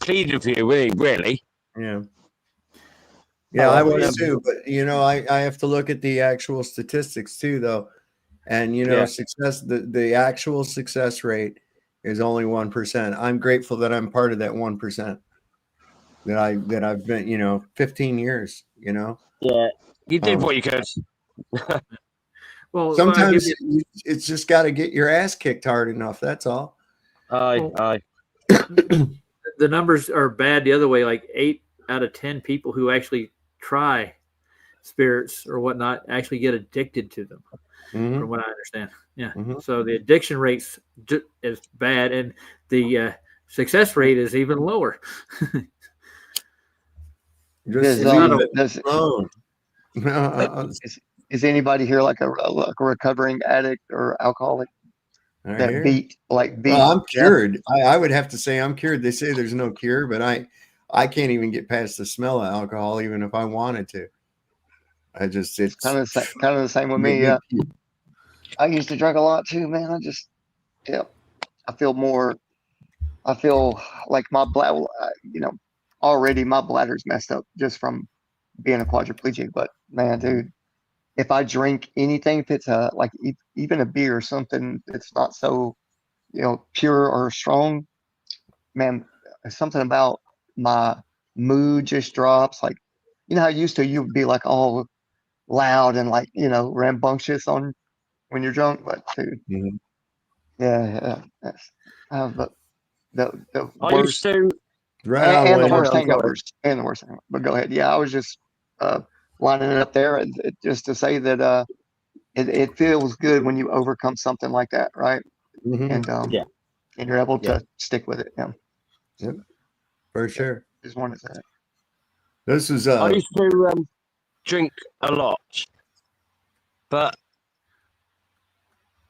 pleased with you, really. Yeah. Yeah, I was too. But I have to look at the actual statistics too, though. And success, the actual success rate is only 1%. I'm grateful that I'm part of that 1%. That I've been, 15 years. Yeah, you did what you could. Well, sometimes it's just got to get your ass kicked hard enough. That's all. Aye. The numbers are bad the other way. Like 8 out of 10 people who actually try spirits or whatnot actually get addicted to them. Mm-hmm. From what I understand. Yeah. Mm-hmm. So the addiction rate's is bad, and the success rate is even lower. Is anybody here like a recovering addict or alcoholic? Beat? Well, I'm cured. I would have to say I'm cured. They say there's no cure, but I can't even get past the smell of alcohol, even if I wanted to. It's kind of the same with me. Yeah, I used to drink a lot too, man. I feel like my bladder, already my bladder's messed up just from being a quadriplegic. But man, dude, if I drink anything, if it's even a beer or something that's not so, pure or strong, man, something about my mood just drops. Like, how used to you would be like all loud and rambunctious when you're drunk, but dude, yeah, I have the worst and the worst hangovers and the worst. But go ahead. Yeah, I was just lining it up there just to say that it feels good when you overcome something like that, right? Mm-hmm. And you're able to stick with it. Yeah. Yep. For sure. Just wanted to say that. This is I used to drink a lot, but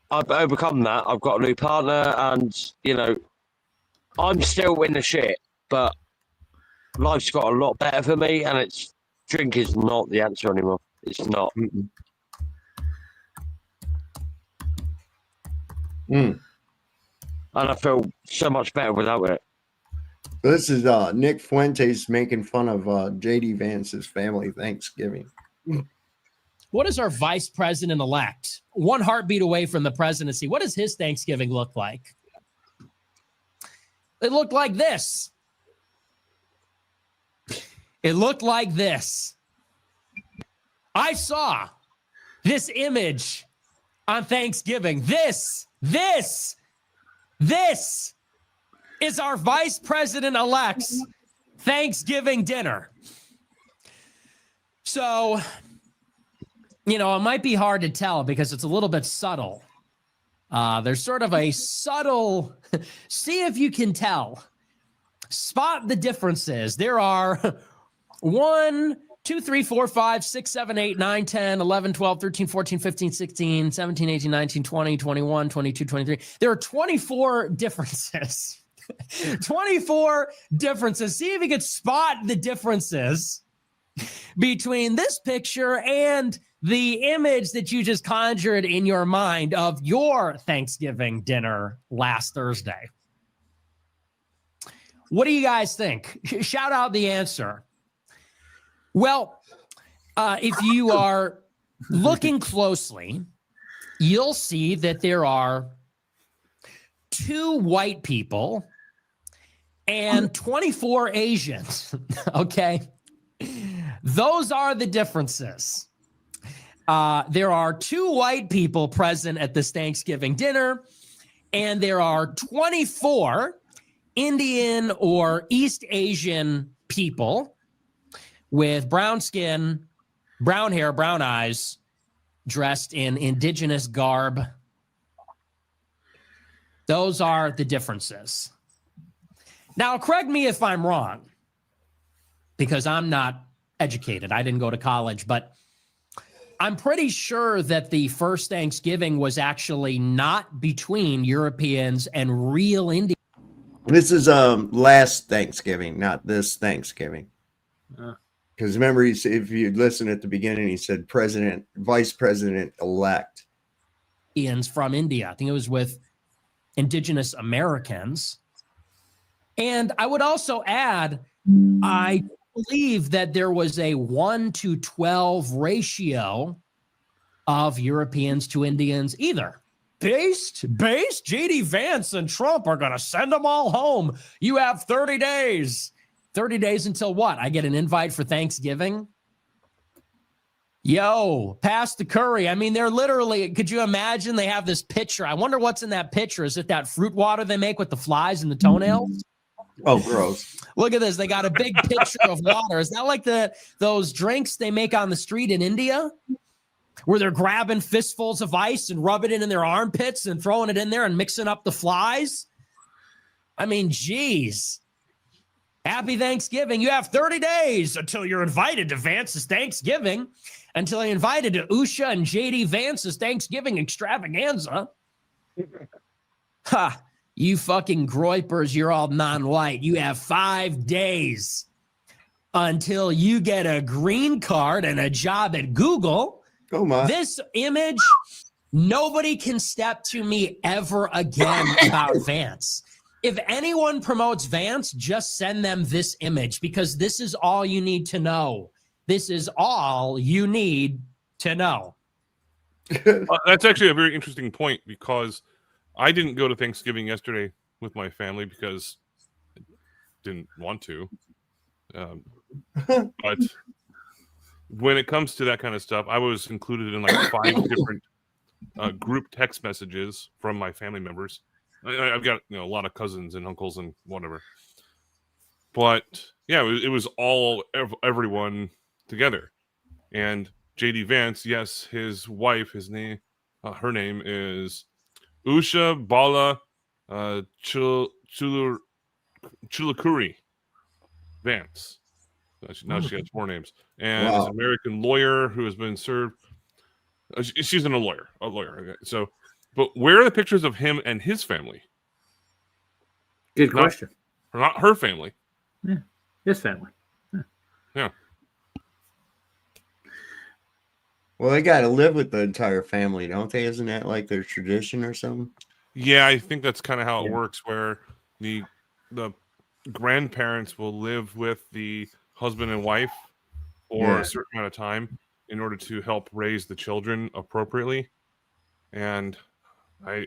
I've overcome that. I've got a new partner, and I'm still in the shit, but life's got a lot better for me, and drink is not the answer anymore. It's not. And I feel so much better without it. This is Nick Fuentes making fun of JD Vance's family Thanksgiving. What is our vice president-elect? One heartbeat away from the presidency. What does his Thanksgiving look like? It looked like this. It looked like this. I saw this image on Thanksgiving. This is our vice president-elect's Thanksgiving dinner. So, it might be hard to tell because it's a little bit subtle. There's sort of a subtle, see if you can tell. Spot the differences. There are 1, 2, 3, 4, 5, 6, 7, 8, 9, 10, 11, 12, 13, 14, 15, 16, 17, 18, 19, 20, 21, 22, 23. There are 24 differences. 24 differences. See if you could spot the differences between this picture and the image that you just conjured in your mind of your Thanksgiving dinner last Thursday. What do you guys think? Shout out the answer. Well, if you are looking closely, you'll see that there are 2 white people and 24 Asians. Okay. Those are the differences. There are 2 white people present at this Thanksgiving dinner, and there are 24 Indian or East Asian people with brown skin, brown hair, brown eyes, dressed in indigenous garb. Those are the differences. Now, correct me if I'm wrong, because I'm not educated. I didn't go to college, but I'm pretty sure that the first Thanksgiving was actually not between Europeans and real Indians. This is last Thanksgiving, not this Thanksgiving. Because remember, if you listen at the beginning, he said vice president elect. Indians from India. I think it was with indigenous Americans. And I would also add, I believe that there was a 1 to 12 ratio of Europeans to Indians either. Based, JD Vance and Trump are going to send them all home. You have 30 days. 30 days until what? I get an invite for Thanksgiving? Yo, pass the curry. I mean, they're literally, could you imagine they have this pitcher? I wonder what's in that pitcher. Is it that fruit water they make with the flies and the toenails? Oh, gross. Look at this. They got a big pitcher of water. Is that like those drinks they make on the street in India? Where they're grabbing fistfuls of ice and rubbing it in their armpits and throwing it in there and mixing up the flies? I mean, geez. Happy Thanksgiving. You have 30 days until you're invited to Vance's Thanksgiving, until you're invited to Usha and JD Vance's Thanksgiving extravaganza. Ha, you fucking groypers, you're all non-white. You have 5 days until you get a green card and a job at Google. Oh my. This image, nobody can step to me ever again about Vance. If anyone promotes Vance, just send them this image because this is all you need to know. This is all you need to know. That's actually a very interesting point because I didn't go to Thanksgiving yesterday with my family because I didn't want to. But when it comes to that kind of stuff, I was included in like 5 different group text messages from my family members. I've got a lot of cousins and uncles and whatever. But yeah, it was all everyone together. And JD Vance, yes, his wife, her name is Usha Bala Chulakuri Vance. Now she has 4 names. And is an American lawyer who has been served. She's a lawyer. Okay. So, but where are the pictures of him and his family? Good question. Not her family. Yeah, his family. Yeah. Well, they got to live with the entire family, don't they? Isn't that like their tradition or something? Yeah, I think that's kind of how it works, where the grandparents will live with the husband and wife for a certain amount of time in order to help raise the children appropriately. And I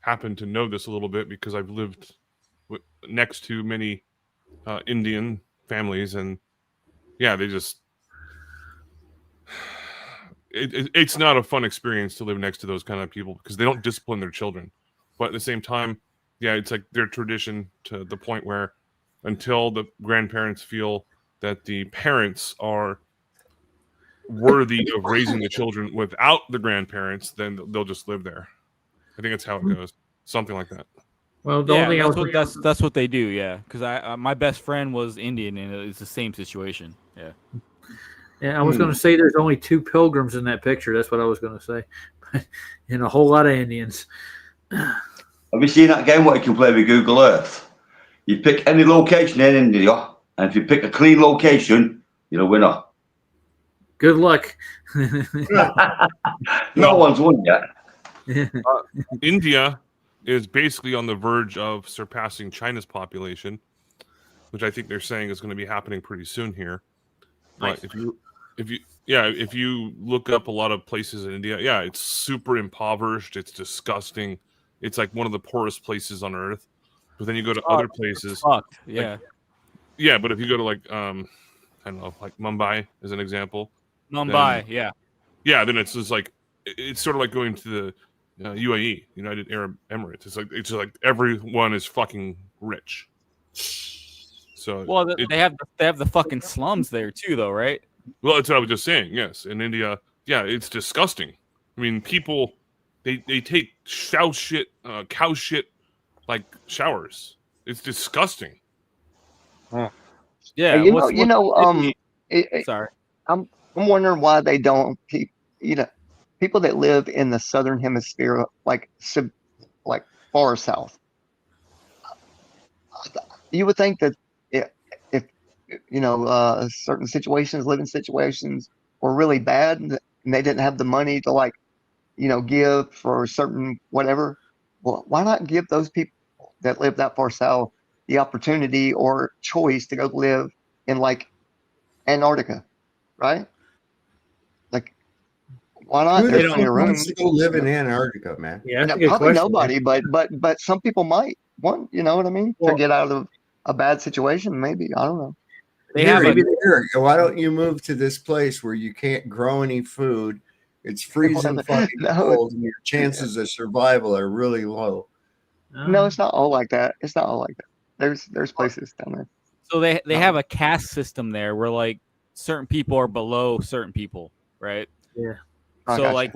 happen to know this a little bit because I've lived next to many Indian families, and yeah, they just it's not a fun experience to live next to those kind of people because they don't discipline their children. But at the same time, yeah, it's like their tradition to the point where until the grandparents feel that the parents are worthy of raising the children without the grandparents, then they'll just live there. I think that's how it goes. Something like that. Well, the only thing that's what they do, yeah. Because my best friend was Indian, and it's the same situation. Yeah. Yeah, I was going to say there's only 2 pilgrims in that picture. That's what I was going to say. And a whole lot of Indians. Have you seen that game where you can play with Google Earth? You pick any location in India, and if you pick a clean location, you're a winner. Good luck. No one's won yet. India is basically on the verge of surpassing China's population, which I think they're saying is going to be happening pretty soon here. But if you look up a lot of places in India, yeah, it's super impoverished. It's disgusting. It's like one of the poorest places on earth. But then you go to other places. Yeah. Yeah, but if you go to like I don't know, like Mumbai as an example. Mumbai, then, yeah, then it's just like it's sort of like going to the UAE, United Arab Emirates. It's just like everyone is fucking rich. So they have the fucking slums there too, though, right? Well, that's what I was just saying. Yes, in India, yeah, it's disgusting. I mean, people they take cow shit like showers. It's disgusting. Yeah, sorry. I'm wondering why they don't keep, people that live in the southern hemisphere, like far south. you would think that if you know certain situations, living situations, were really bad, and they didn't have the money to like give for certain whatever. Well, why not give those people that live that far south the opportunity or choice to go live in like Antarctica, right? Like, why not? Who There's the plenty fuck of wants room. to go live in Antarctica, man? Yeah, that's a good Probably question. nobody, but some people might want, you know what I mean, to get out of a bad situation. Maybe, I don't know. Eric, why don't you move to this place where you can't grow any food? It's freezing fucking cold, and your chances of survival are really low. No, it's not all like that. It's not all like that. There's places down there. So they have a caste system there where like certain people are below certain people, right? Yeah. I So gotcha. like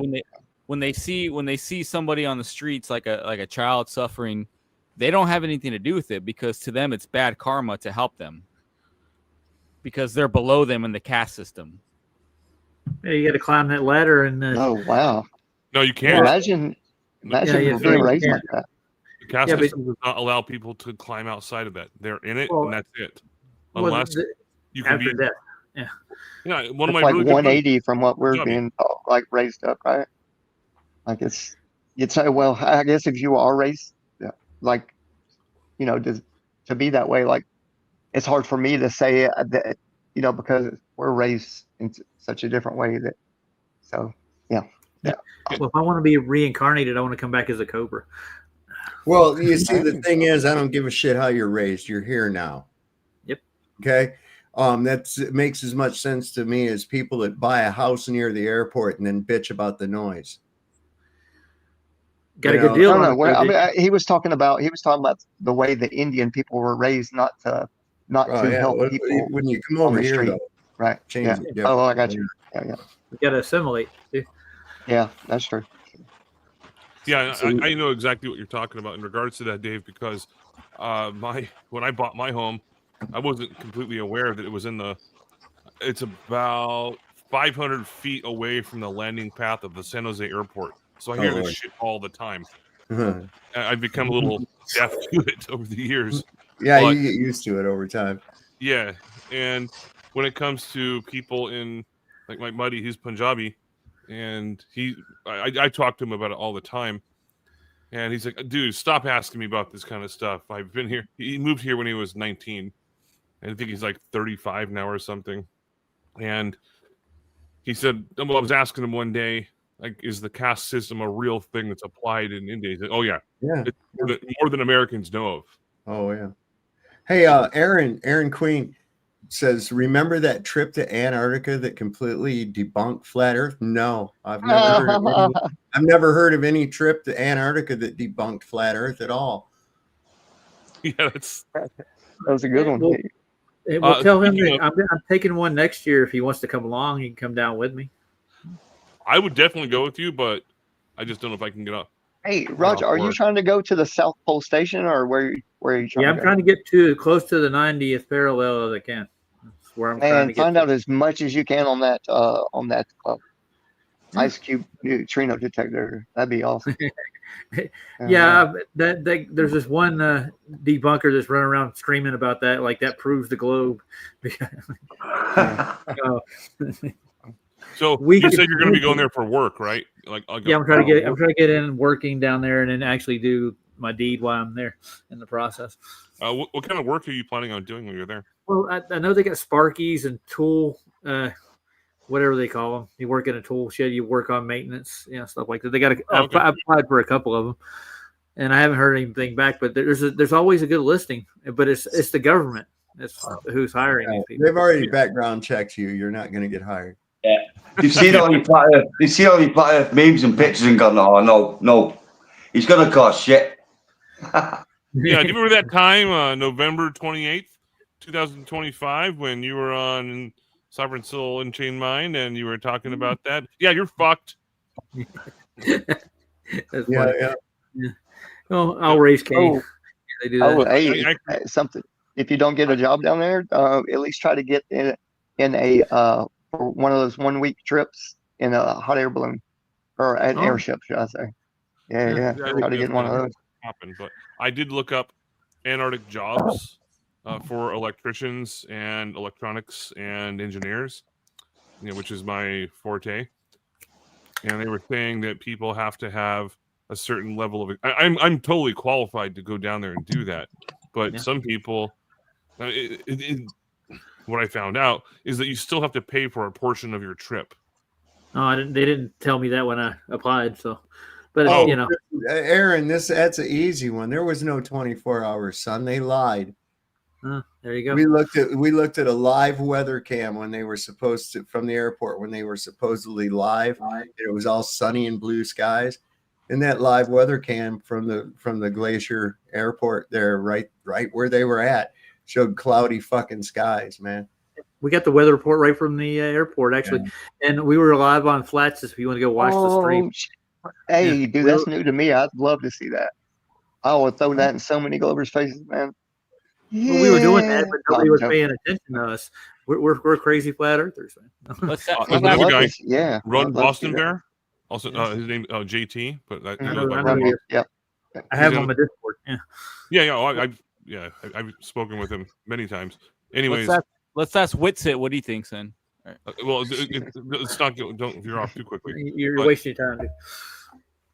when they see somebody on the streets like a child suffering, they don't have anything to do with it because to them it's bad karma to help them because they're below them in the caste system. Yeah, you got to climb that ladder and. Oh wow! No, you can't. Imagine being raised like that. The caste Yeah, but- system does not allow people to climb outside of that. They're in it, Well, and that's it. well, Unless you can after be. death. Yeah. Yeah, one of It's my like really good 180 from what we're Johnny. being taught, like raised up, right? Like you'd say, well, I guess if you are raised, like, to be that way, like, it's hard for me to say that, because we're raised in such a different way that, so, yeah. Well, if I want to be reincarnated, I want to come back as a cobra. Well, you see, the thing is, I don't give a shit how you're raised. You're here now. Yep. Okay. It makes as much sense to me as people that buy a house near the airport and then bitch about the noise. Got a good deal. No, I mean, he was talking about the way the Indian people were raised, not to help people when you come on over the here, street, though, right? change Yeah. it different. Oh, I got you. Yeah. You got to assimilate. Too. Yeah, that's true. Yeah, I know exactly what you're talking about in regards to that, Dave, because when I bought my home, I wasn't completely aware that it was it's about 500 feet away from the landing path of the San Jose airport. So I hear this shit all the time. I've become a little deaf to it over the years. Yeah, you get used to it over time. Yeah, and when it comes to people in, like my buddy, he's Punjabi, and I talk to him about it all the time, and he's like, dude, stop asking me about this kind of stuff. I've been here. He moved here when he was 19, and I think he's like 35 now or something. And he said, well, I was asking him one day, like, is the caste system a real thing that's applied in India? He said, oh yeah, it's more than Americans know of. Oh yeah. Hey, Aaron Queen says, remember that trip to Antarctica that completely debunked flat Earth? No, I've never heard of any trip to Antarctica that debunked flat Earth at all. Yeah, that was a good one. Well, tell him that I'm taking one next year. If he wants to come along, he can come down with me. I would definitely go with you, but I just don't know if I can get up. Hey, Roger, are you trying to go to the South Pole Station, or where are you trying to go? Yeah, I'm trying to get to close to the 90th parallel as I can. That's where I'm trying to get. Find out as much as you can on that ice cube neutrino detector. That'd be awesome. Yeah, there's this one debunker that's running around screaming about that, like that proves the globe. So you said you're going to be going there for work, right? Yeah, I'm trying to get in working down there and then actually do my deed while I'm there in the process. What kind of work are you planning on doing when you're there? Well, I know they got Sparkies and tool, whatever they call them. You work in a tool shed, you work on maintenance, stuff like that. They got. I applied for a couple of them, and I haven't heard anything back. But there's always a good listing. But it's the government that's who's hiring these people. They've already background checked you. You're not going to get hired. Yeah. You've seen all your flat earth memes and pictures and gone, oh no, he's gonna cost shit. Yeah, do you remember that time, November 28th, 2025, when you were on Sovereign Soul and Chain Mind and you were talking about that? Yeah, you're fucked. That's funny. Yeah. Oh, I'll raise Kane. They do that. Something. If you don't get a job down there, at least try to get in a one of those 1 week trips in a hot air balloon or an airship, should I say? Yeah. Try to get one of those. Happen, but I did look up Antarctic jobs, for electricians and electronics and engineers, which is my forte. And they were saying that people have to have a certain level of. I'm totally qualified to go down there and do that, but some people, what I found out is that you still have to pay for a portion of your trip. Oh, I didn't. They didn't tell me that when I applied. So, but Aaron, that's an easy one. There was no 24 hours, son. They lied. There you go. We looked at a live weather cam when they were supposed to from the airport when they were supposedly live. It was all sunny and blue skies, and that live weather cam from the Glacier Airport there, right where they were at, showed cloudy fucking skies, man. We got the weather report right from the airport, actually, and we were live on Flats. If you want to go watch the stream. Hey, dude, that's new to me. I'd love to see that. I would throw that in so many Glovers' faces, man. Well, we were doing that, but nobody was paying attention to us. We're crazy flat earthers, man. There's another guy, yeah, Run Boston Bear. Also, his name JT, but that I goes by know Run. I have him on my Discord. I've spoken with him many times. Anyways, let's ask Witsit what he thinks then. Well, it's not. Don't veer off too quickly. You're wasting your time, dude.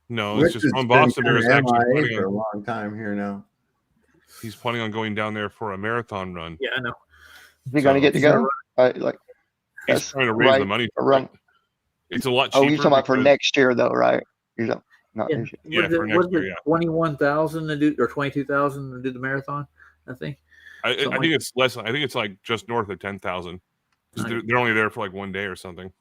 No, it's just Run Boston Bear is actually planning for a long time here now. He's planning on going down there for a marathon run. Yeah, I know. Is he going to get to go? Like, he's trying to raise the money. Run. It's a lot cheaper. Oh, you're talking about for next year, though, right? You're talking, not this year. For next year, 21,000 to do or 22,000 to do the marathon. I think. I think it's less. I think it's like just north of 10,000. They're only there for like one day or something.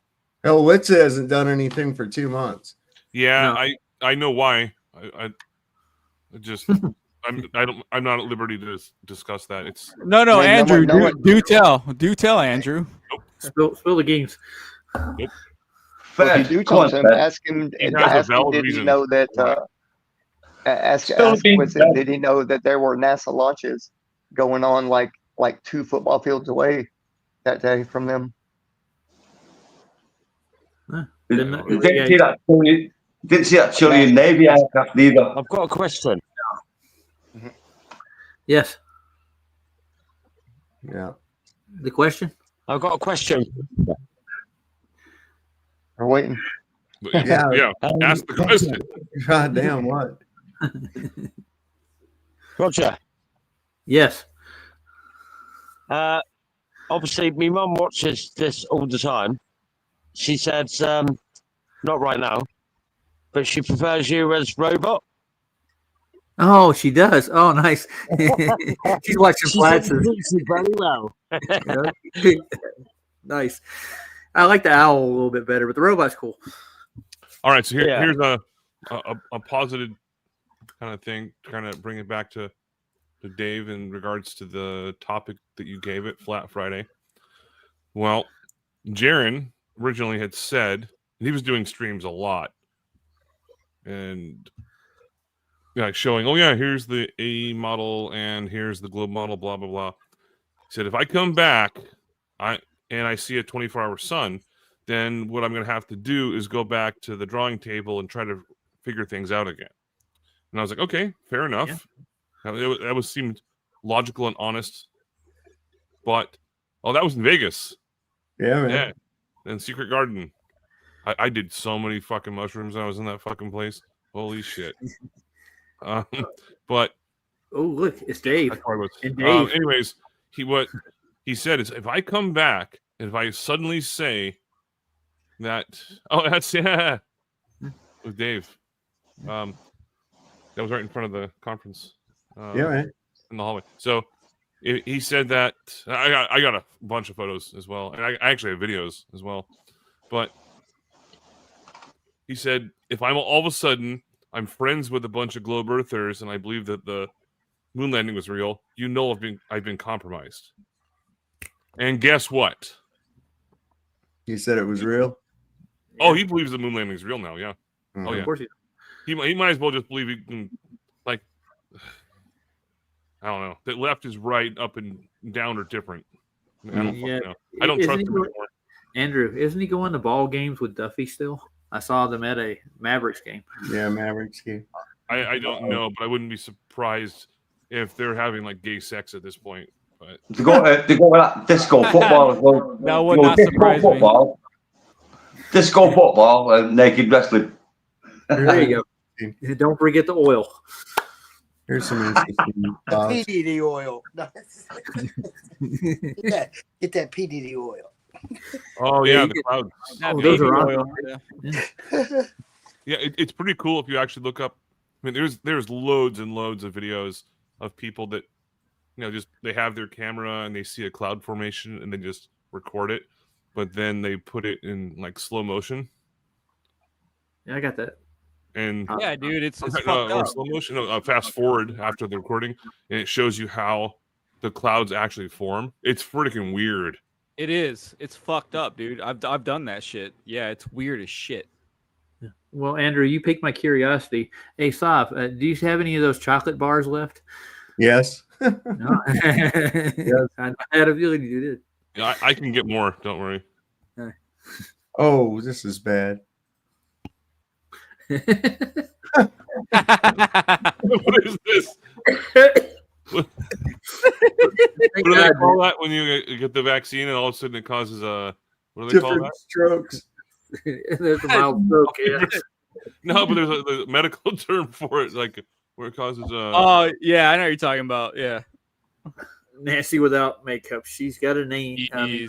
Hell, Witsa hasn't done anything for 2 months. Yeah, no. I know why. I just. I'm not at liberty to discuss that. It's no, Andrew. Do tell, Andrew. Nope. Spill the games. Nope. Well, if you do talk to him, ask him. Did he know that? Ask Winston, did he know that there were NASA launches going on like 2 football fields away that day from them? Didn't see that Chilean Navy aircraft either. I've got a question. Yes. Yeah. The question? I've got a question. We're waiting. Yeah. Ask the question. God damn what? Roger. Yes. Obviously, my mum watches this all the time. She said, not right now, but she prefers you as Robot. Oh, she does. Oh, nice. She's watching Flats. Very well. Nice. I like the owl a little bit better, but the robot's cool. All right, so here's a positive kind of thing, kind of bring it back to Dave in regards to the topic that you gave it, Flat Friday. Well, Jaron originally had said he was doing streams a lot, and showing, here's the A model and here's the globe model, blah blah blah. He said, if I come back, and I see a 24-hour sun, then what I'm going to have to do is go back to the drawing table and try to figure things out again. And I was like, okay, fair enough. Yeah. That seemed logical and honest. But that was in Vegas. Yeah, man. Yeah. And Secret Garden. I did so many fucking mushrooms when I was in that fucking place. Holy shit. But oh, look, it's Dave. And Dave. Anyways, what he said is, if I come back and if I suddenly say that, that's with Dave. That was right in front of the conference. Man. In the hallway. So he said that I got a bunch of photos as well, and I actually have videos as well. But he said, if I'm all of a sudden I'm friends with a bunch of globe earthers and I believe that the moon landing was real, I've been compromised. And guess what? He said it was real. Oh, he believes the moon landing is real now. Yeah. Mm-hmm. Oh yeah. Of course He might as well just believe he can, like, I don't know. That left is right, up and down are different. I don't fucking know. I don't trust him anymore. Andrew, isn't he going to ball games with Duffy still? I saw them at a Mavericks game. Yeah, Mavericks game. I don't know, but I wouldn't be surprised if they're having like gay sex at this point. But to go with that disco football as well. That would not surprise me. Disco football and naked wrestling. There you go. Don't forget the oil. Here's some interesting thoughts. PDD oil. Get that PDD oil. oh yeah, the clouds. That those baby are oil. awesome. Yeah, it's pretty cool if you actually look up. I mean, there's loads and loads of videos of people that, just they have their camera and they see a cloud formation and they just record it, but then they put it in like slow motion. Yeah, I got that. And Yeah, dude, it's fucked or up. slow motion. No, fast forward after the recording, and it shows you how the clouds actually form. It's freaking weird. It is. It's fucked up, dude. I've done that shit. Yeah, it's weird as shit. Well, Andrew, you piqued my curiosity. Hey, Saf, do you have any of those chocolate bars left? Yes. No. Yes. I had a feeling you did. Yeah, I can get more. Don't worry. Oh, this is bad. What is this? What do they call that when you get the vaccine and all of a sudden it causes what do they call Different that? strokes. There's a mild stroke. Yeah. No, but there's a medical term for it, like where it causes Oh yeah, I know what you're talking about. Yeah. Nancy without makeup. She's got a name. Jeez.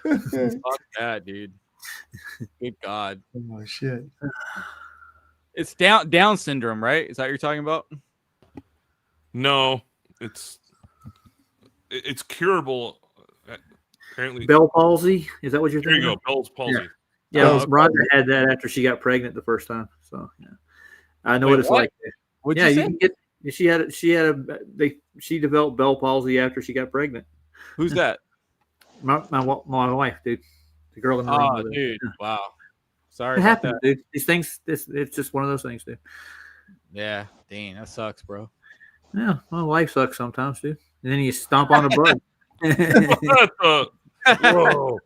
Fuck that, dude. Good God. Oh shit. It's Down syndrome, right? Is that what you're talking about? No, it's curable. Apparently, Bell palsy. Is that what you're there thinking? you go, Bell's palsy. Yeah, Oh, Rhonda had that after she got pregnant the first time. So yeah, I know Wait, what it's what? like. What'd Yeah, you you say? can get. She developed Bell palsy after she got pregnant. Who's that? My wife, dude. The girl in the room. Oh, with her. dude. Wow. Sorry It about happens, that. dude. These things. It's just one of those things, dude. Yeah, dang, that sucks, bro. Yeah, well, life sucks sometimes, dude. And then you stomp on a bug. Whoa.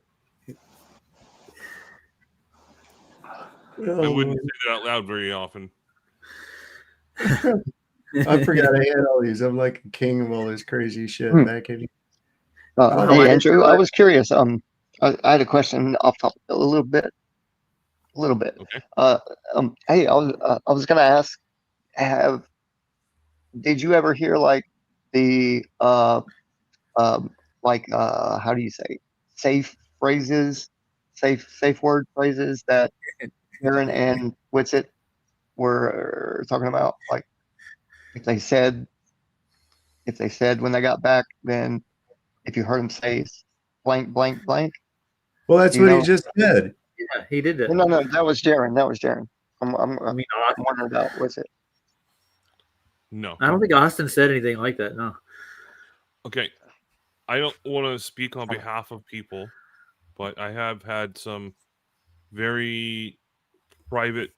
Oh, I wouldn't say that out loud very often. I forgot I had all these. I'm like a king of all this crazy shit back in. Hey, Andrew, I was curious. I had a question off topic a little bit. Okay. Hey, I was gonna ask, did you ever hear like the how do you say, safe phrases, safe word phrases that Aaron and Witsit were talking about? Like if they said when they got back, then if you heard them say blank blank blank. Well, that's what he just said. Yeah, he did that. No, that was Darren. I'm wondering about Witsit. No. I don't think Austin said anything like that. No. Okay. I don't want to speak on behalf of people, but I have had some very private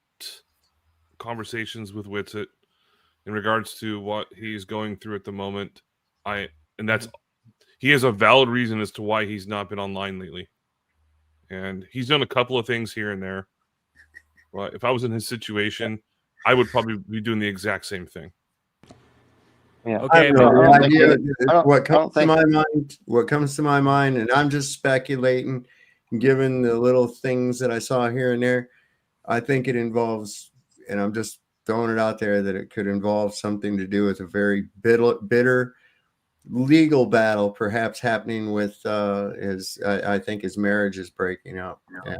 conversations with Witsit in regards to what he's going through at the moment. He has a valid reason as to why he's not been online lately. And he's done a couple of things here and there. But if I was in his situation, I would probably be doing the exact same thing. Yeah. Okay. What comes to my mind, and I'm just speculating, given the little things that I saw here and there, I think it involves, and I'm just throwing it out there, that it could involve something to do with a very bitter legal battle, perhaps happening with I think his marriage is breaking up, and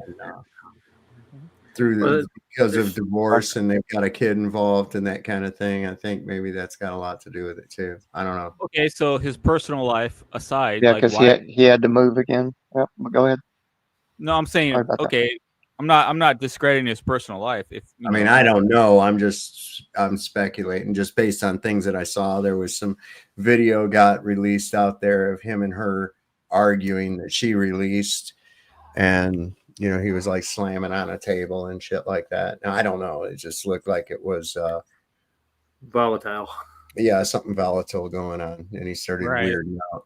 because of divorce, and they've got a kid involved and that kind of thing. I think maybe that's got a lot to do with it too. I don't know. Okay, so his personal life aside, Yeah, like because why? he had to move again. Yep. Go ahead. No, I'm saying Sorry about that. okay. I'm not discrediting his personal life. I mean, I don't know. I'm speculating just based on things that I saw. There was some video got released out there of him and her arguing that she released, and he was like slamming on a table and shit like that. Now, I don't know. It just looked like it was volatile. Yeah, something volatile going on, and he started weirding out.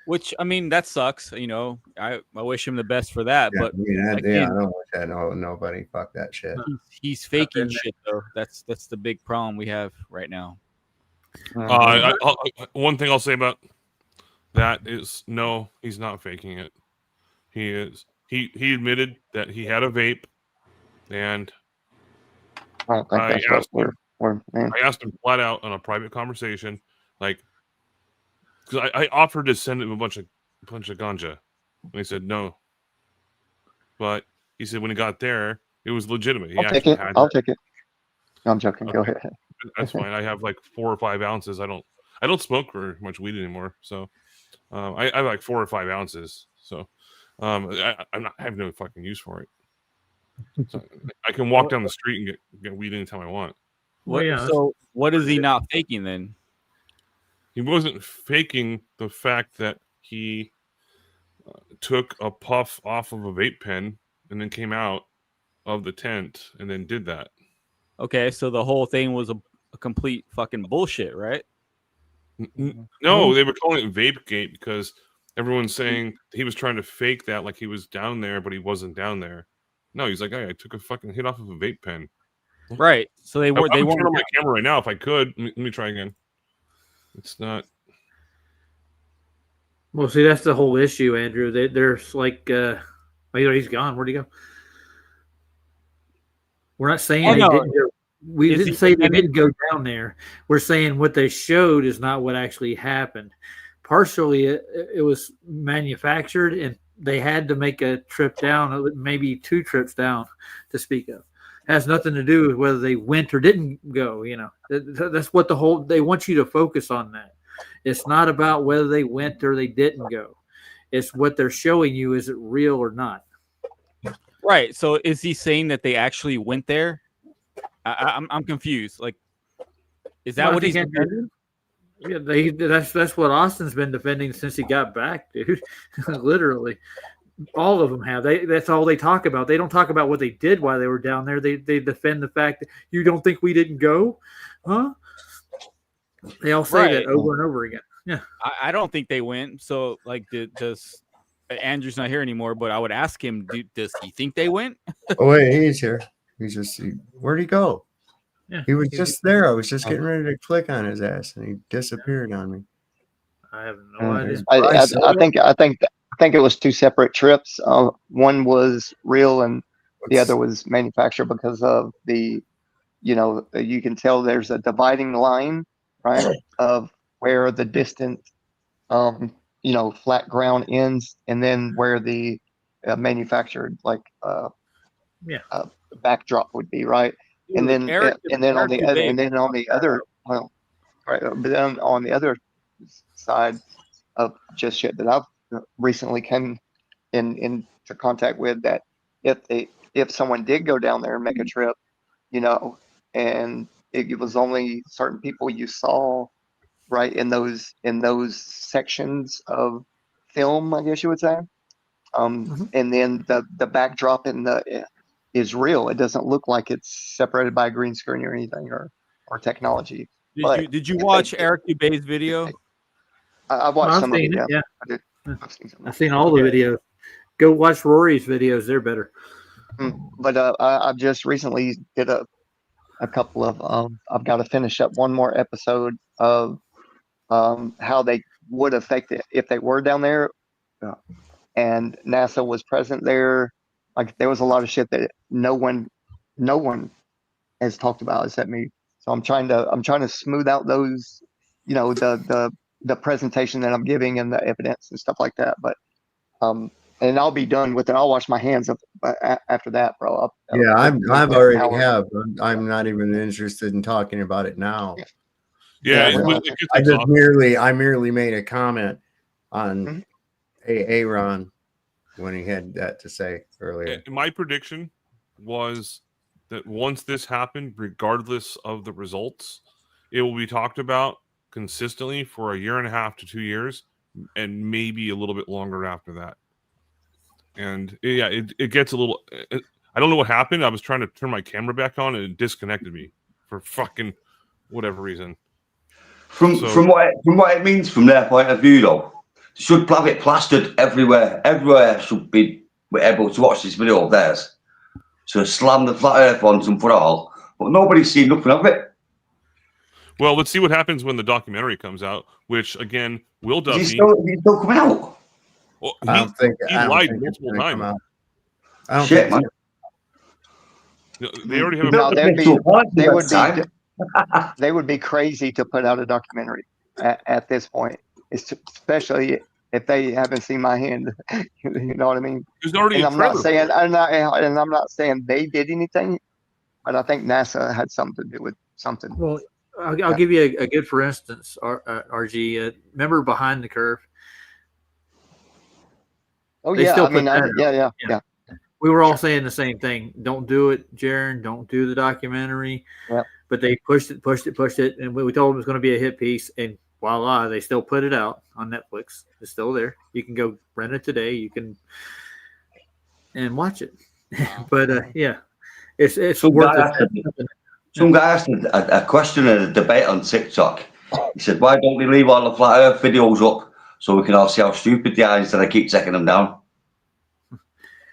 Which, I mean, that sucks. I wish him the best for that. Yeah, but I don't wish that. Nobody. Fuck that shit. He's faking shit though. That's the big problem we have right now. One thing I'll say about That is no, he's not faking it. He is. He admitted that he had a vape, and I don't think that's what I asked him flat out on a private conversation, like, because I offered to send him a bunch of ganja, and he said no. But he said when he got there, it was legitimate. He I'll take actually it. had I'll it. take it. No, I'm joking. Go Okay. ahead. That's fine. I have like 4 or 5 ounces. I don't smoke very much weed anymore, so I have like 4 or 5 ounces. So I have no fucking use for it. So I can walk down the street and get weed anytime I want. What? So what is he not faking then? He wasn't faking the fact that he took a puff off of a vape pen and then came out of the tent and then did that. Okay, so the whole thing was a complete fucking bullshit, right? No, they were calling it Vapegate because everyone's saying he was trying to fake that like he was down there, but he wasn't down there. No, he's like, hey, I took a fucking hit off of a vape pen. Right. So they were. I'm turning on my camera right now if I could. Let me try again. It's not. Well, see, that's the whole issue, Andrew. There's like, he's gone. Where'd he go? We're not saying they didn't go. We didn't say they didn't go down there. We're saying what they showed is not what actually happened. Partially, it was manufactured, and they had to make a trip down, maybe 2 trips down, to speak of. Has nothing to do with whether they went or didn't go. You know, that's what they want you to focus on that. It's not about whether they went or they didn't go. It's what they're showing you. Is it real or not? Right. So is he saying that they actually went there? I'm confused. Like, is that what he's defending? Yeah, that's what Austin's been defending since he got back, dude. Literally, all of them have. That's all they talk about. They don't talk about what they did while they were down there. They defend the fact that you don't think we didn't go, huh? They all say that over and over again. Yeah, I don't think they went. So, like, does Andrew's not here anymore? But I would ask him, does he think they went? Oh wait, he's here. He's just where'd he go? Yeah, he was just there. I was just getting ready to click on his ass, and he disappeared on me. I have no idea. I think it was 2 separate trips. One was real, and the other was manufactured because of the, you can tell there's a dividing line, right, of where the distant, flat ground ends, and then where the manufactured backdrop would be, right? And then on the other side of just shit that I've recently come into contact with, that if someone did go down there and make a trip, and it was only certain people you saw, right, in those sections of film, I guess you would say, and then the backdrop is real. It doesn't look like it's separated by a green screen or anything or technology. Did you watch Eric Dubé's video? I watched some of it. Yeah, I did. I've seen all the videos. Go watch Rory's videos; they're better. But I just recently did a couple of. I've got to finish up one more episode of how they would affect it if they were down there, and NASA was present there. Like, there was a lot of shit that no one has talked about except me. So I'm trying to smooth out those, the presentation that I'm giving and the evidence and stuff like that. But and I'll be done with it. I'll wash my hands up after that, bro. I've already have. I'm not even interested in talking about it now. Yeah, I merely made a comment on Aaron when he had that to say earlier. My prediction was that once this happened, regardless of the results, it will be talked about consistently for 1.5 to 2 years, and maybe a little bit longer after that. And yeah, it gets a little. I don't know what happened. I was trying to turn my camera back on, and it disconnected me for fucking whatever reason. From what it means from their point of view, though, should have it plastered everywhere. Everywhere should be able to watch this video of theirs. So slam the flat earth once and for all. But nobody's seen nothing of it. Well, let's see what happens when the documentary comes out. Which again, Will Is he Duffy. still come out? Well, I don't think he I don't lied think it's multiple gonna come times. out. I don't Shit, think man. They already have. No, A, they would be crazy to put out a documentary at this point. Especially if they haven't seen my hand. You know what I mean? There's already and a I'm not trailer. saying I'm not saying they did anything, but I think NASA had something to do with something. Well, I'll give you a good for instance, RG. Remember Behind the Curve? Oh They yeah, still I mean, put that out. yeah. We were all saying the same thing. Don't do it, Jaron. Don't do the documentary. Yep. But they pushed it, and we told them it was going to be a hit piece, and voila, they still put it out on Netflix. It's still there. You can go rent it today. You can watch it. But yeah, it's Some worth guy it. Some guy asked a question in a debate on TikTok. He said, "Why don't they leave all the flat Earth videos up so we can all see how stupid they are instead of keep taking them down?"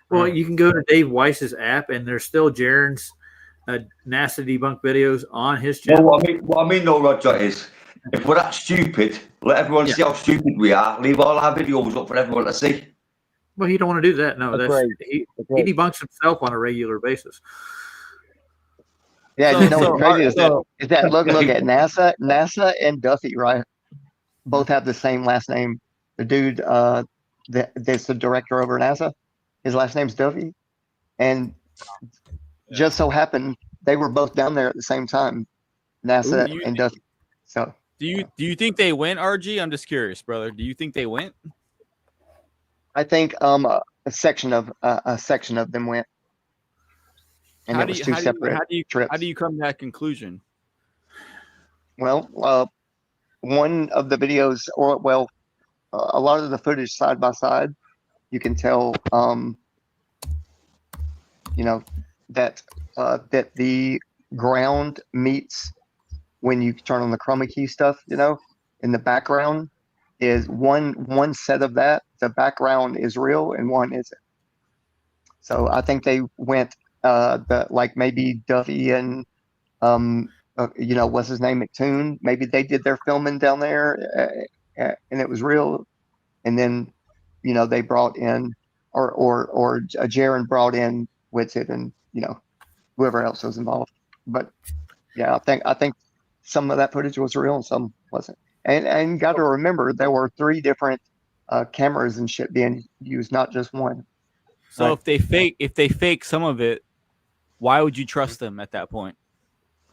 Well, you can go to Dave Weiss's app, and there's still Jaron's NASA debunked videos on his channel. No, what I mean, though, Roger, is if we're that stupid, let everyone see how stupid we are. Leave all our videos up for everyone to see. Well, he don't want to do that. No, he debunks himself on a regular basis. Yeah, you know what's crazy is that look at NASA and Duffy, right? Both have the same last name. The dude that's the director over NASA, his last name's Duffy, and just so happened they were both down there at the same time, NASA and Duffy. So do you think they went, RG? I'm just curious, brother. Do you think they went? I think a section of them went, and it was two separate trips. How do you come to that conclusion? Well, one of the videos, a lot of the footage side by side, you can tell, that the ground meets when you turn on the chroma key stuff. In the background is one set of that. The background is real and one isn't. So I think they went maybe Duffy and what's his name, McToon. Maybe they did their filming down there, and it was real. And then, they brought in, or Jaron brought in Whitsitt and whoever else was involved. But yeah, I think some of that footage was real and some wasn't. And got to remember there were 3 different cameras and shit being used, not just one. So Right. if they fake some of it, why would you trust them at that point?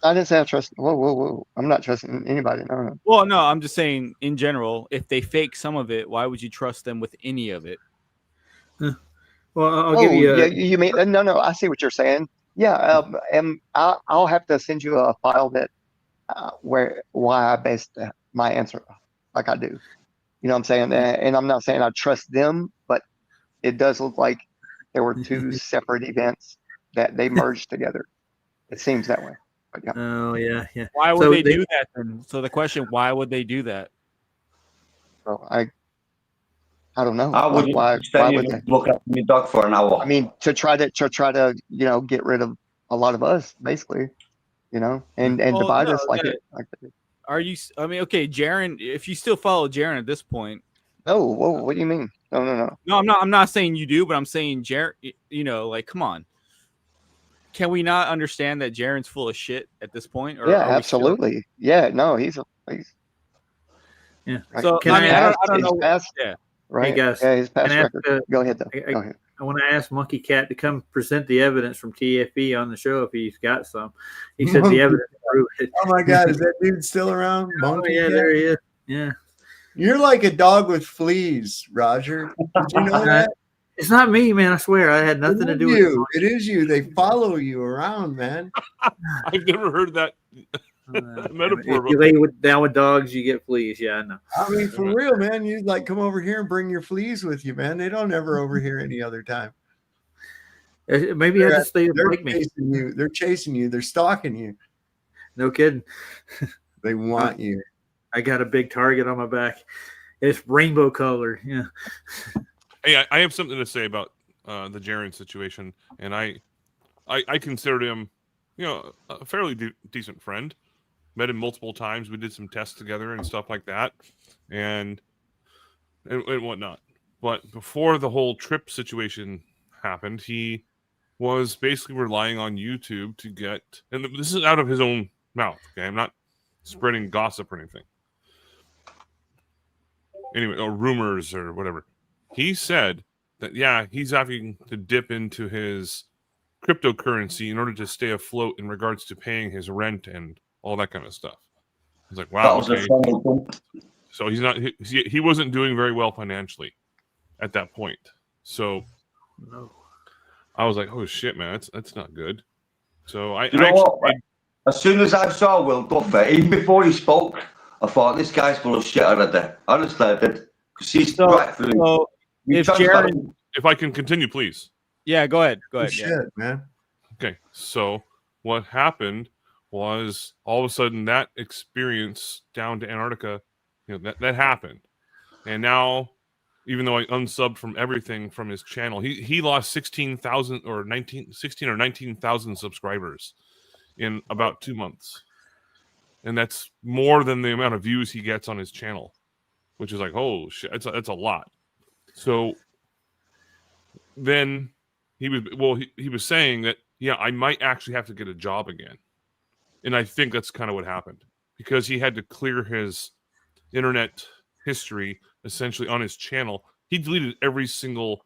I didn't say I trust. Whoa! I'm not trusting anybody. No. Well, no, I'm just saying in general. If they fake some of it, why would you trust them with any of it? Well, I'll give you. You mean no? I see what you're saying. Yeah, and I'll have to send you a file that why I based my answer like I do. You know what I'm saying? And I'm not saying I trust them, but it does look like there were 2 separate events that they merged together. It seems that way. But yeah. Oh yeah. Why would they do that then? So the question, why would they do that? Well, I don't know. I would why would they look at my dog for an hour? I mean, to try to get rid of a lot of us, basically, and divide us like it. Are you? I mean, okay, Jaron. If you still follow Jaron at this point. No. Whoa. What do you mean? No. No, I'm not saying you do, but I'm saying Jaron. Come on. Can we not understand that Jaron's full of shit at this point? Or yeah, absolutely. Yeah, no, he's. Yeah. So I don't know. Yeah. Right. Hey guys, his past record. Go ahead though. Go ahead. I want to ask Monkey Cat to come present the evidence from TFB on the show if he's got some. He said the evidence proved it. Oh my God, is that dude still around? Monkey yeah, Cat? there he is. Yeah. You're like a dog with fleas, Roger. Did you know that? It's not me, man. I swear, I had nothing to do with you. It is you. They follow you around, man. I've never heard that metaphor. If you lay down with dogs, you get fleas. Yeah, I know. I mean, for real, man. You come over here and bring your fleas with you, man. They don't ever over here any other time. Maybe I just stay They're like me. chasing you. They're chasing you. They're stalking you. No kidding. They want you. I got a big target on my back. It's rainbow color. Yeah. Hey, I have something to say about the Jaron situation, and I considered him, a fairly decent friend. met him multiple times. We did some tests together and stuff like that, and whatnot. But before the whole trip situation happened, he was basically relying on YouTube to get, and this is out of his own mouth. Okay, I'm not spreading gossip or anything. Anyway, or rumors or whatever. He said that, yeah, he's having to dip into his cryptocurrency in order to stay afloat in regards to paying his rent and all that kind of stuff. I was like, wow, okay. So he's not, he wasn't doing very well financially at that point. So I was like, oh shit, man, that's not good. So You know what? As soon as I saw Will Duffy, even before he spoke, I thought this guy's full of shit already. Honestly, I did. Because he's right through. So if Jaron, if I can continue, please. Yeah, go ahead. Go ahead. Shit, yeah. man. Okay, so what happened was all of a sudden that experience down to Antarctica, that happened, and now, even though I unsubbed from everything from his channel, he lost 16,000 or 19,000 subscribers in about 2 months, and that's more than the amount of views he gets on his channel, which is like, oh shit, that's a lot. So then he was saying that, yeah, I might actually have to get a job again. And I think that's kind of what happened, because he had to clear his internet history essentially on his channel. He deleted every single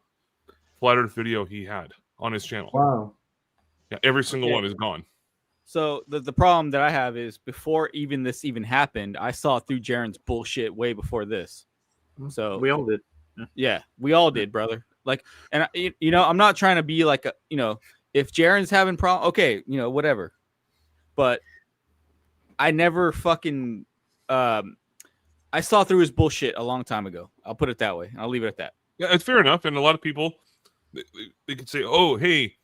Flat Earth video he had on his channel. Wow. Yeah, every single one is gone. So the problem that I have is before this even happened, I saw through Jaron's bullshit way before this. So we all did. Yeah, we all did, brother. Like, and I'm not trying to be like if Jaron's having problem, okay, whatever. But I never fucking I saw through his bullshit a long time ago. I'll put it that way. I'll leave it at that. Yeah, it's fair enough. And a lot of people, they could say, oh, hey,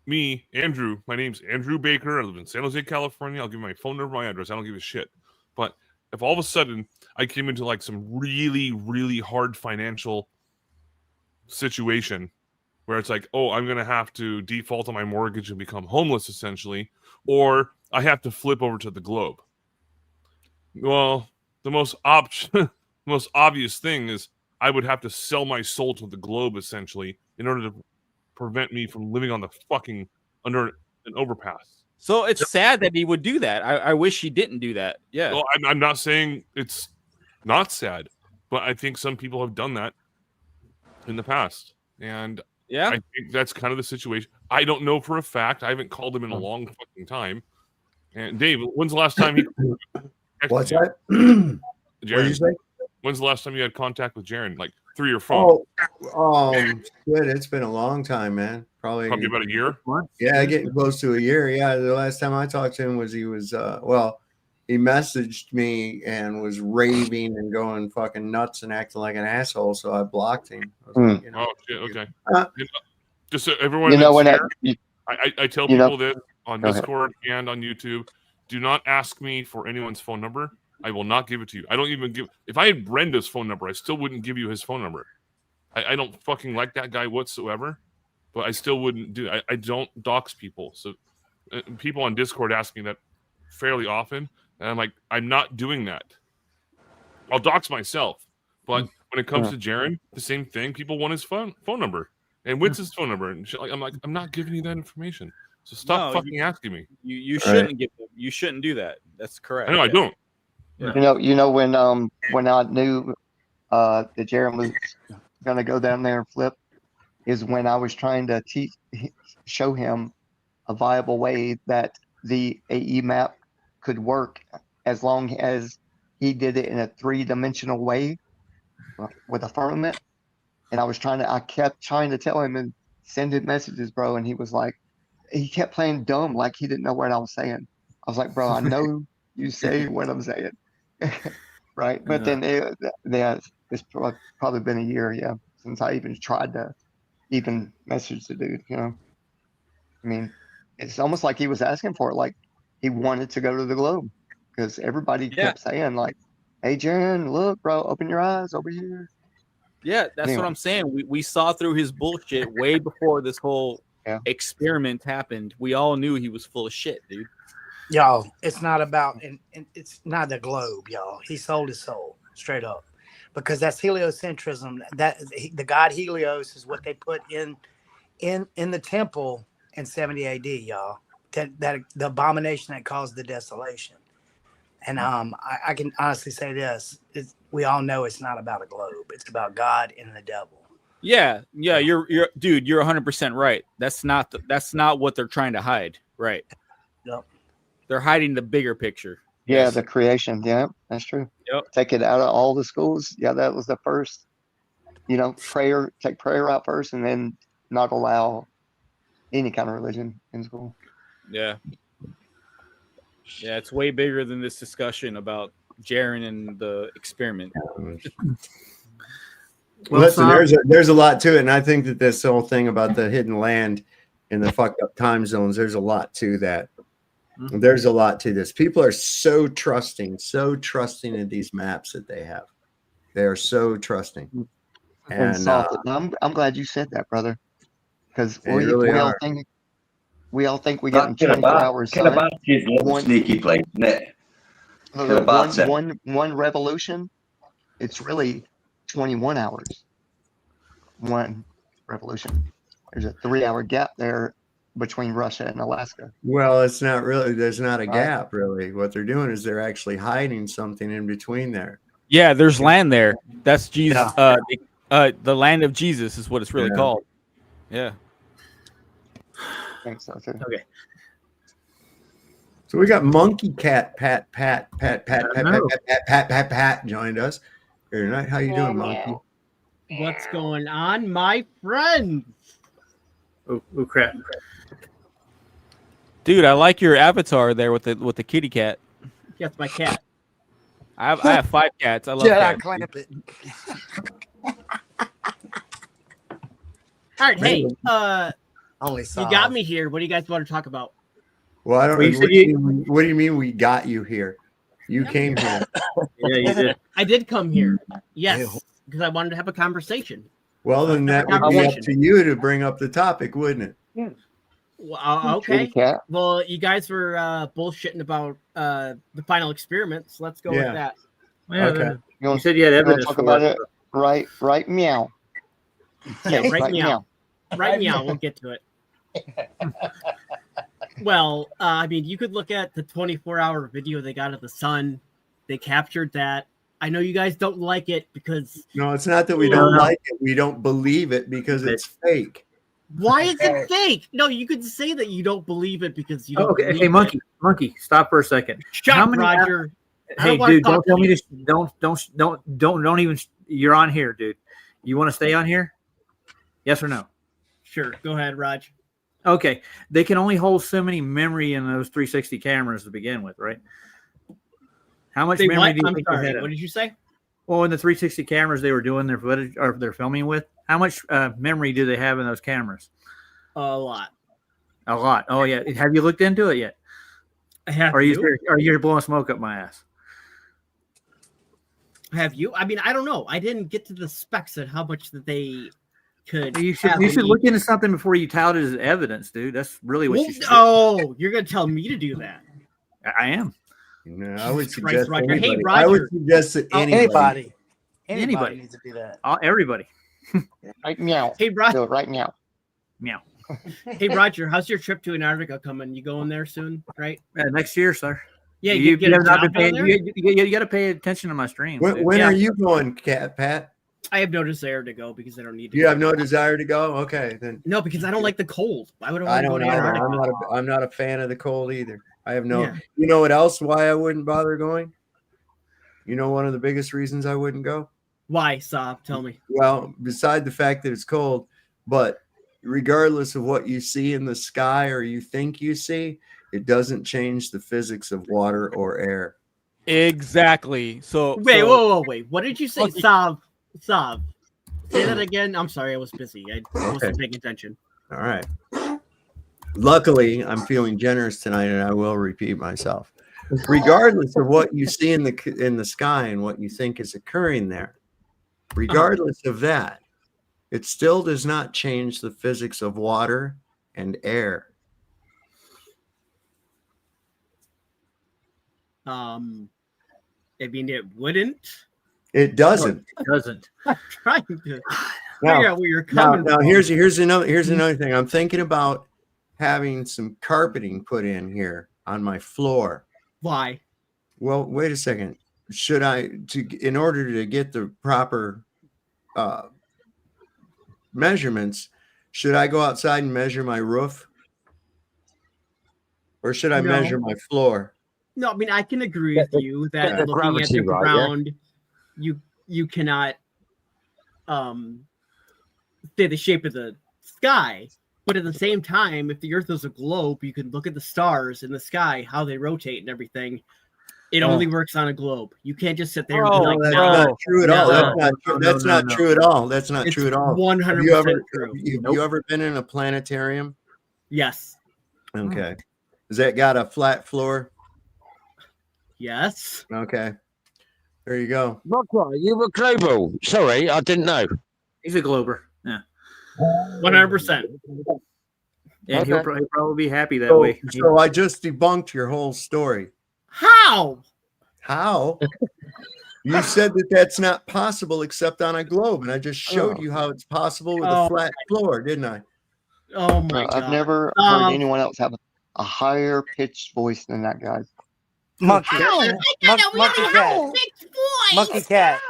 me, Andrew, my name's Andrew Baker. I live in San Jose, California. I'll give you my phone number, my address. I don't give a shit. But if all of a sudden I came into like some really, really hard financial situation where it's like, oh, I'm going to have to default on my mortgage and become homeless essentially, or I have to flip over to the globe. Well, the most obvious thing is I would have to sell my soul to the globe essentially in order to prevent me from living on the fucking under an overpass. So it's sad that he would do that. I wish he didn't do that. Yeah. Well, I'm not saying it's not sad, but I think some people have done that in the past. And yeah, I think that's kind of the situation. I don't know for a fact. I haven't called him in a long fucking time. And Dave, when's the last time he What's that? Jaron, What did you say? when's the last time you had contact with Jaron? Like through your phone? Shit, it's been a long time, man. Probably about a year. Yeah, getting close to a year. Yeah, the last time I talked to him was he messaged me and was raving and going fucking nuts and acting like an asshole. So I blocked him. I was like, Oh shit. Okay. Just so everyone, when I tell people this on Discord and on YouTube: do not ask me for anyone's phone number. I will not give it to you. I don't even give. If I had Brenda's phone number, I still wouldn't give you his phone number. I don't fucking like that guy whatsoever, but I still wouldn't do. I don't dox people. So people on Discord ask me that fairly often, and I'm like, I'm not doing that. I'll dox myself, but when it comes to Jaron, the same thing. People want his phone number and what's his phone number, and shit. Like, I'm like, I'm not giving you that information. So stop fucking asking me. You shouldn't give them. You shouldn't do that. That's correct. I know I don't. Yeah. You know when I knew that Jaron was gonna go down there and flip is when I was trying to show him a viable way that the AE map could work as long as he did it in a 3-dimensional way with a firmament. And I kept trying to tell him and send him messages, bro. And he was like, he kept playing dumb, like he didn't know what I was saying. I was like, bro, I know you say what I'm saying. Right. But then it's probably been a year, since I even tried to even message the dude, I mean, it's almost like he was asking for it, like he wanted to go to the globe, because everybody kept saying like, hey, Jaron, look, bro, open your eyes over here. Yeah, that's what I'm saying. We saw through his bullshit way before this whole experiment happened. We all knew he was full of shit, dude. Y'all, it's not about, and it's not the globe, y'all. He sold his soul straight up, because that's heliocentrism. That the god Helios is what they put in the temple in 70 AD, y'all. That the abomination that caused the desolation. And I can honestly say this: we all know it's not about a globe. It's about God and the devil. Yeah, you're dude, you're 100% right. That's not what they're trying to hide, right? Yep. They're hiding the bigger picture. Yeah, the creation. Yeah, that's true. Yep. Take it out of all the schools. Yeah, that was the first. Prayer. Take prayer out first, and then not allow any kind of religion in school. Yeah. Yeah, it's way bigger than this discussion about Jaren and the experiment. Well, listen, there's a lot to it, and I think that this whole thing about the hidden land and the fucked up time zones, there's a lot to that. There's a lot to this. People are so trusting in these maps that they have. They are so trusting. And soft. I'm glad you said that, brother, because we all think we get in 24 hours. Kinabachi is a sneaky place, isn't it? One revolution, it's really 21 hours. One revolution. There's a 3-hour gap there between Russia and Alaska. Well, it's not really. There's not a gap, really. What they're doing is they're actually hiding something in between there. Yeah, there's land there. That's Jesus. The land of Jesus is what it's really called. Yeah. I think so too. Okay. So we got Monkey Cat Pat joined us here tonight. How you doing, Monkey? What's going on, my friends? Oh crap. Dude, I like your avatar there with the kitty cat. That's my cat. I have 5 cats. I love Jedi cats. clamp it. All right, hey, only you got me here. What do you guys want to talk about? Well, I don't. What do you mean we got you here? You came here. Yeah, you did. I did come here. Yes, because I wanted to have a conversation. Well, then that would be up to you to bring up the topic, wouldn't it? Yeah. Well, okay. Well, you guys were bullshitting about the final experiment, so let's go with that. Yeah, okay. You said you had evidence. Talk about it. Right, meow. Yeah, right meow. Right meow. We'll get to it. Well, I mean, you could look at the 24-hour video they got of the sun. They captured that. I know you guys don't like it because... No, it's not that we don't like it. We don't believe it because it's fake. Why is it fake? No, you could say that you don't believe it because you don't. Okay, believe hey, Monkey, stop for a second. Shut up, Roger. Hey, dude, don't tell me this. Don't even. You're on here, dude. You want to stay on here? Yes or no? Sure. Go ahead, Raj. Okay. They can only hold so many memory in those 360 cameras to begin with, right? How much memory do you think they had? What did you say? Well, in the 360 cameras they were doing their footage or they're filming with, how much memory do they have in those cameras? A lot. A lot. Oh yeah. Have you looked into it yet? I have. Or are you blowing smoke up my ass? Have you? I mean, I don't know. I didn't get to the specs of how much that they could. You should look into something before you tout it as evidence, dude. That's really what you should do. Oh, you're gonna tell me to do that? I am. No, I would suggest Roger. anybody. Hey, Roger. I would suggest that anybody Anybody needs to do that. Everybody. Right meow. Hey, Roger. Right meow. Meow. Hey, Roger. How's your trip to Antarctica coming? You going there soon, right? Next year, sir. Yeah, you get a have not job been down paying. there? You got to pay attention to my streams. When are you going, Pat? I have no desire to go because I don't need to. You have no desire to go? Okay, then. No, because I don't like the cold. Why would I I want to go to don't Antarctica? I'm not a fan of the cold either. I have no. Yeah. You know what else? Why I wouldn't bother going? You know, one of the biggest reasons I wouldn't go. Why, Saab? Tell me. Well, beside the fact that it's cold, but regardless of what you see in the sky or you think you see, it doesn't change the physics of water or air. Exactly. So wait. What did you say, Saab? Saab. Say that again. I'm sorry, I was busy. I wasn't paying attention. All right. Luckily, I'm feeling generous tonight, and I will repeat myself. Regardless of what you see in the sky and what you think is occurring there, regardless of that, it still does not change the physics of water and air. I mean, it wouldn't. It doesn't. It doesn't. I'm trying to figure Now, out where you're coming now from. here's another thing. I'm thinking about having some carpeting put in here on my floor. Why? Well, wait a second. Should I, in order to get the proper measurements, should I go outside and measure my roof, or should I measure my floor? No, I mean, I can agree with you that the looking at gravity, the right, ground, you cannot say the shape of the sky. But at the same time, if the Earth is a globe, you can look at the stars in the sky, how they rotate and everything. It only works on a globe. You can't just sit there and be like, that's no, not true at all. That's not true. That's no, not no. true at all. That's not It's true at all. 100% true. You ever been in a planetarium? Yes. Okay. Has that got a flat floor? Yes. Okay. There you go. Roger, you were global. Sorry, I didn't know. He's a glober. Yeah. 100%. And he'll probably be happy that So, way. so I just debunked your whole story. How? How? You said that that's not possible except on a globe, and I just showed you how it's possible with a flat floor, didn't I? Oh my God! I've never heard anyone else have a higher pitched voice than that guy. Monkey, Monkey Monkey Cat.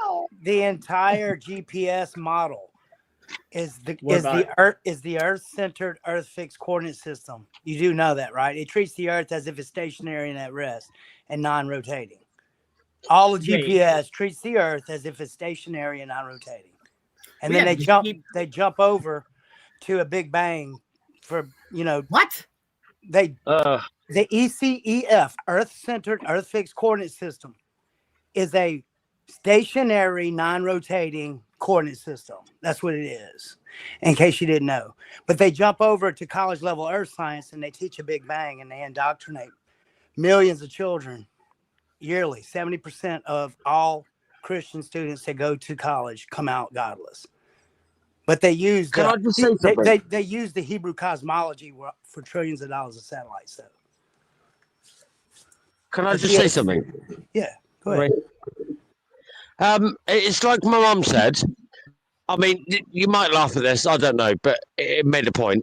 The entire GPS model is the Earth-centered, Earth-fixed coordinate system. You do know that, right? It treats the Earth as if it's stationary and at rest and non-rotating. All of GPS treats the Earth as if it's stationary and non-rotating. And then they jump over to a Big Bang for what? The ECEF, Earth-centered, Earth-fixed coordinate system, is a stationary, non-rotating coordinate system. That's what it is, in case you didn't know. But they jump over to college-level Earth science and they teach a Big Bang and they indoctrinate millions of children yearly. 70% of all Christian students that go to college come out godless. But they use they use the Hebrew cosmology for trillions of dollars of satellites. So, can I just say something? Yeah, go ahead. It's like my mum said. I mean, you might laugh at this. I don't know, but it made a point.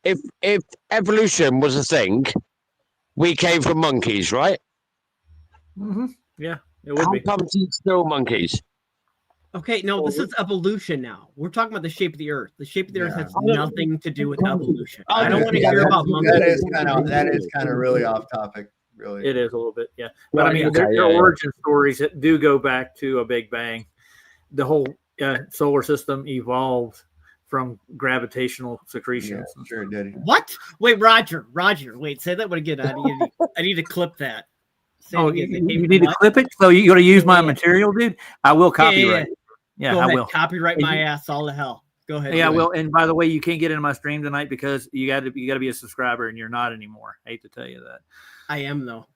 If evolution was a thing, we came from monkeys, right? Mm-hmm. Yeah, it would How be. come it's still monkeys? Okay, no, this is evolution now. We're talking about the shape of the Earth. The shape of the Earth has nothing to do with evolution. I don't want to hear about monkeys. That is kind of really off topic. Really, it is a little bit, yeah. But I mean, there are origin stories that do go back to a Big Bang. The whole solar system evolved from gravitational secretions. Yeah, sure it did. What? Wait, Roger, wait, say that one again. I need to clip that. You need to clip it? So you got to use my material, dude? I will copyright. Yeah, Go I ahead. will. Copyright my ass all to hell. Go ahead. Yeah, well, and by the way, you can't get into my stream tonight because you got to be a subscriber, and you're not anymore. I hate to tell you that. I am though.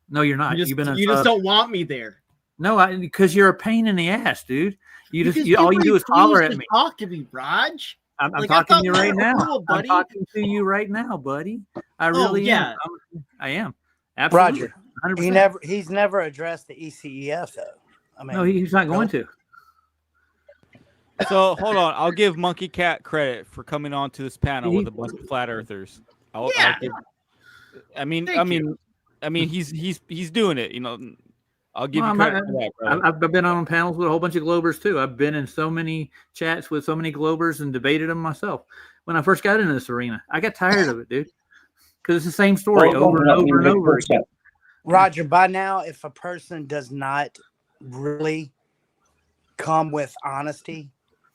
No, you're not. You just don't want me there. No, because you're a pain in the ass, dude. All you do is holler at me. Talk to me, Raj. I'm talking to you right now. I'm talking to you right now, buddy. I really am. I am. Absolutely. Roger. 100%. He's never addressed the ECEF though. I mean, no, he's not going to. So hold on, I'll give Monkey Cat credit for coming on to this panel with a bunch of flat earthers. I'll give, he's doing it. You know, I'll give you credit for that, bro. I've been on panels with a whole bunch of globers too. I've been in so many chats with so many globers and debated them myself. When I first got into this arena, I got tired of it, dude, because it's the same story over and over and over again. Roger, by now, if a person does not really come with honesty,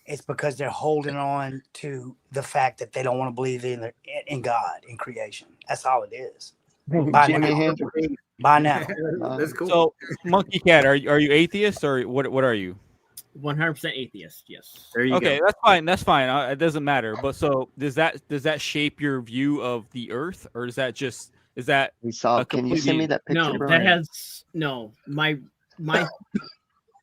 it's because they're holding on to the fact that they don't want to believe in God, in creation. That's all it is. By now. That's cool. So, Monkey Cat, are you atheist or what are you? 100% atheist. Yes. There you go. Okay, that's fine. That's fine. It doesn't matter. But so does that shape your view of the Earth, or is that can you send me that picture? No, bro? that has my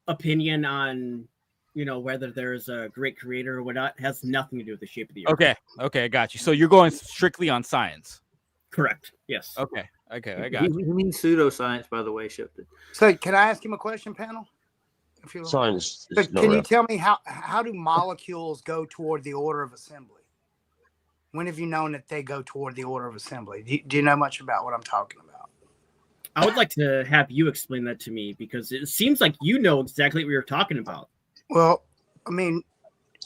opinion on whether there's a great creator or whatnot has nothing to do with the shape of the Earth. Okay, I got you. So you're going strictly on science. Correct. Yes. Okay. Okay, I got He you. means pseudoscience, by the way, Shifted. So can I ask him a question, panel? If you Science So is not can you real. tell me how do molecules go toward the order of assembly? When have you known that they go toward the order of assembly? Do you know much about what I'm talking about? I would like to have you explain that to me because it seems like you know exactly what you're talking about. Well, I mean,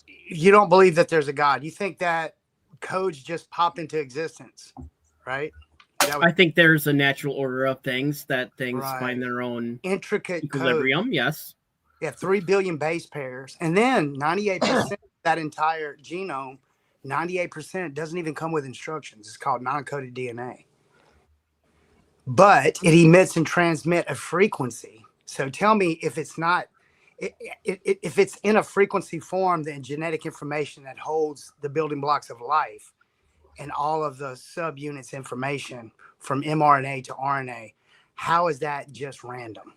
you don't believe that there's a God. You think that codes just pop into existence, right? I think there's a natural order of things that things Right. find their own intricate equilibrium. code. Yes. Yeah, 3 billion base pairs. And then 98% of that entire genome, 98% doesn't even come with instructions. It's called non-coded DNA. But it emits and transmits a frequency. So tell me if it's not, if it's in a frequency form, then genetic information that holds the building blocks of life and all of the subunits information from mRNA to RNA, how is that just random?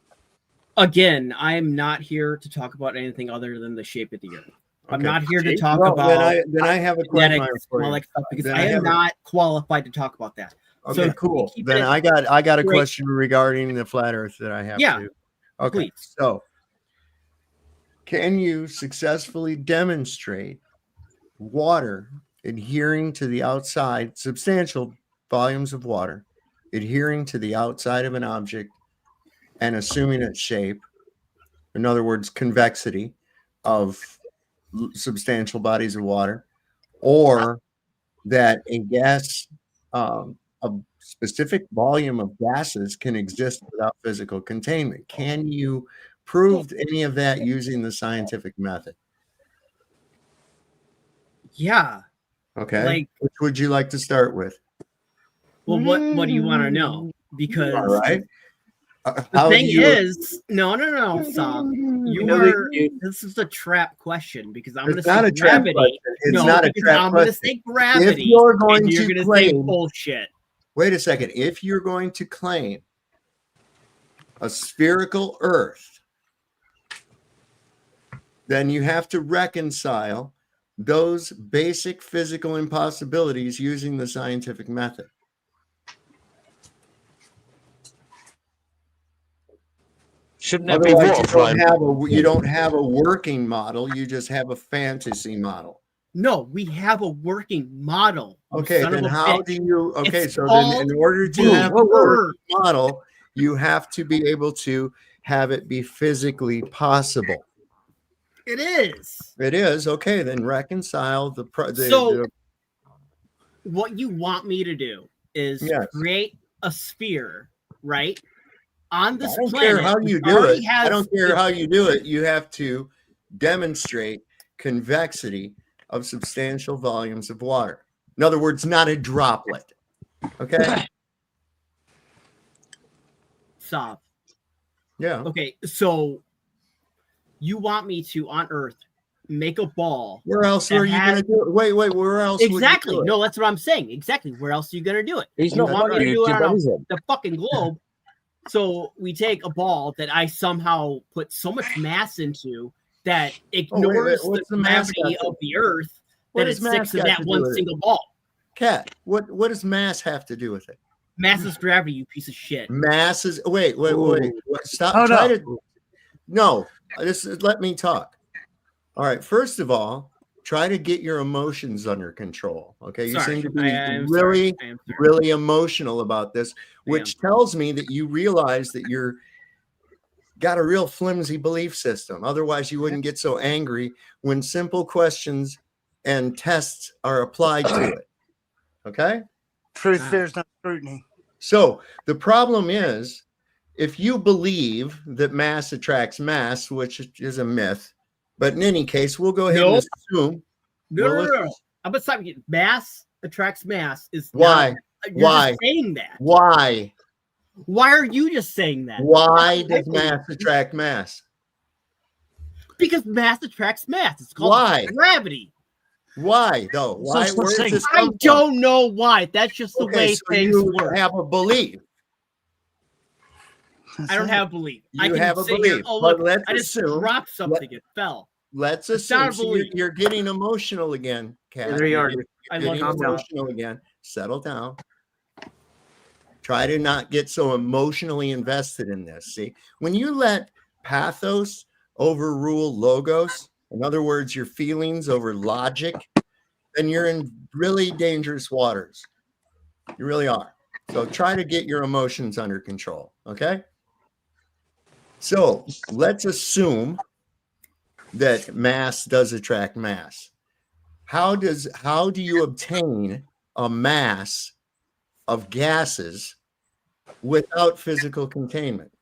Again, I am not here to talk about anything other than the shape of the earth. I'm Okay. not here to See? talk Well, about then I have a question genetics for and all you. that stuff because Then I I am have a- not qualified to talk about that. Okay, So cool. keep Then it I got a straight. question regarding the flat Earth that I have Yeah, to. Okay, please. so can you successfully demonstrate water adhering to the outside, substantial volumes of water adhering to the outside of an object and assuming its shape? In other words, convexity of substantial bodies of water, or that a gas, a specific volume of gases can exist without physical containment. Can you prove any of that using the scientific method? Yeah. Okay. Like, which would you like to start with? well, what do you want to know? Because All right. the How thing do you- is, no, stop. This is a trap question because I'm going to It's not say a trap gravity. question. It's No, not a because trap I'm going to question. say gravity. If you're going and you're to going to say claim- bullshit. Wait a second. If you're going to claim a spherical Earth, then you have to reconcile those basic physical impossibilities using the scientific method. Shouldn't there be Otherwise, water flowing? you don't have a working model. You just have a fantasy model. No, we have a working model. you Okay, son of then a how bitch. do you? Okay, It's so then in called order to the have a Earth. working model, you have to be able to have it be physically possible. It is. It is okay. Then reconcile the. What you want me to do is Yes. create a sphere, right? On this I don't planet. care how which you do already it. I has don't care its- how you do it. You have to demonstrate convexity of substantial volumes of water. In other words, not a droplet. Okay. Stop. Yeah. Okay, so you want me to on Earth make a ball? Where else that are you going to do it? Wait. Where else? Exactly. Would you do it? No, that's what I'm saying. Exactly. Where else are you gonna do it? He's You not want me to fucking do it YouTube, on is it? the fucking globe. So we take a ball that I somehow put so much mass into that ignores What's the the mass gravity got to- of the Earth What that it does mass sticks to got that to do one with it? single ball. Cat, what does mass have to do with it? Mass is gravity, you piece of shit. Mass is wait. Stop. Hold Try up. to. No, let me talk. All right. First of all, try to get your emotions under control. Okay. You Sorry, seem to be I am really, sorry. I am sorry. really emotional about this, which tells me that you realize that you're got a real flimsy belief system. Otherwise, you wouldn't get so angry when simple questions and tests are applied to it. Okay. Truth, there's no scrutiny. So the problem is, if you believe that mass attracts mass, which is a myth, but in any case, we'll go ahead and assume. No. I'm gonna stop you. Mass attracts mass is Why? Not, you're Why? just saying that. Why? Why are you just saying that? Why does mass attract mass? Because mass attracts mass. It's called Why? gravity. Why though? Why? Where does this I come from? don't know why. That's just the Okay, way so things you work. have a belief. I don't have belief. I You can have a sit here, belief, oh but look, let's I just assume- dropped something. It fell. Let's It's assume not a so belief. you're getting emotional again, Kat. There you are. You're I getting love you. emotional again. Settle down. Try to not get so emotionally invested in this. See, when you let pathos overrule logos, in other words, your feelings over logic, then you're in really dangerous waters. You really are. So try to get your emotions under control. Okay. So let's assume that mass does attract mass. How do you obtain a mass of gases without physical containment?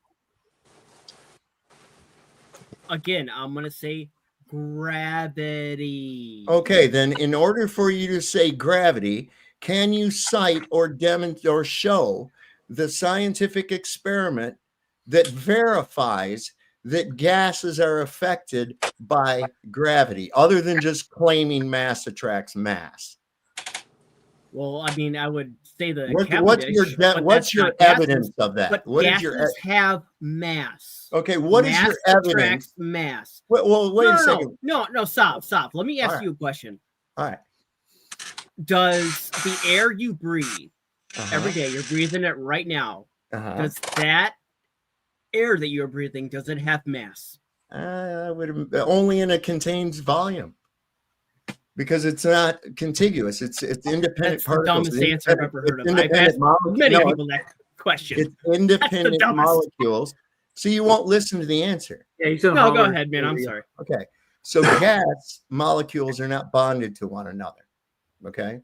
Again, I'm going to say gravity. Okay, then in order for you to say gravity, can you cite or demonstrate or show the scientific experiment that verifies that gases are affected by gravity, other than just claiming mass attracts mass? Well, I mean, I would say the What's your evidence of that? But What is gases your have mass. Okay, what is your evidence? Attracts mass. Well, wait a second. No, stop. Let me ask you a question. All right. Does the air you breathe every day, you're breathing it right now, does that air that you're breathing, does it have mass? Only in a contained volume, because it's not contiguous. It's independent particles. That's the dumbest answer I've ever heard of. I've asked many people that question. It's independent molecules. So you won't listen to the answer. Yeah, no, go ahead, man. I'm sorry. Okay. So gas molecules are not bonded to one another. Okay.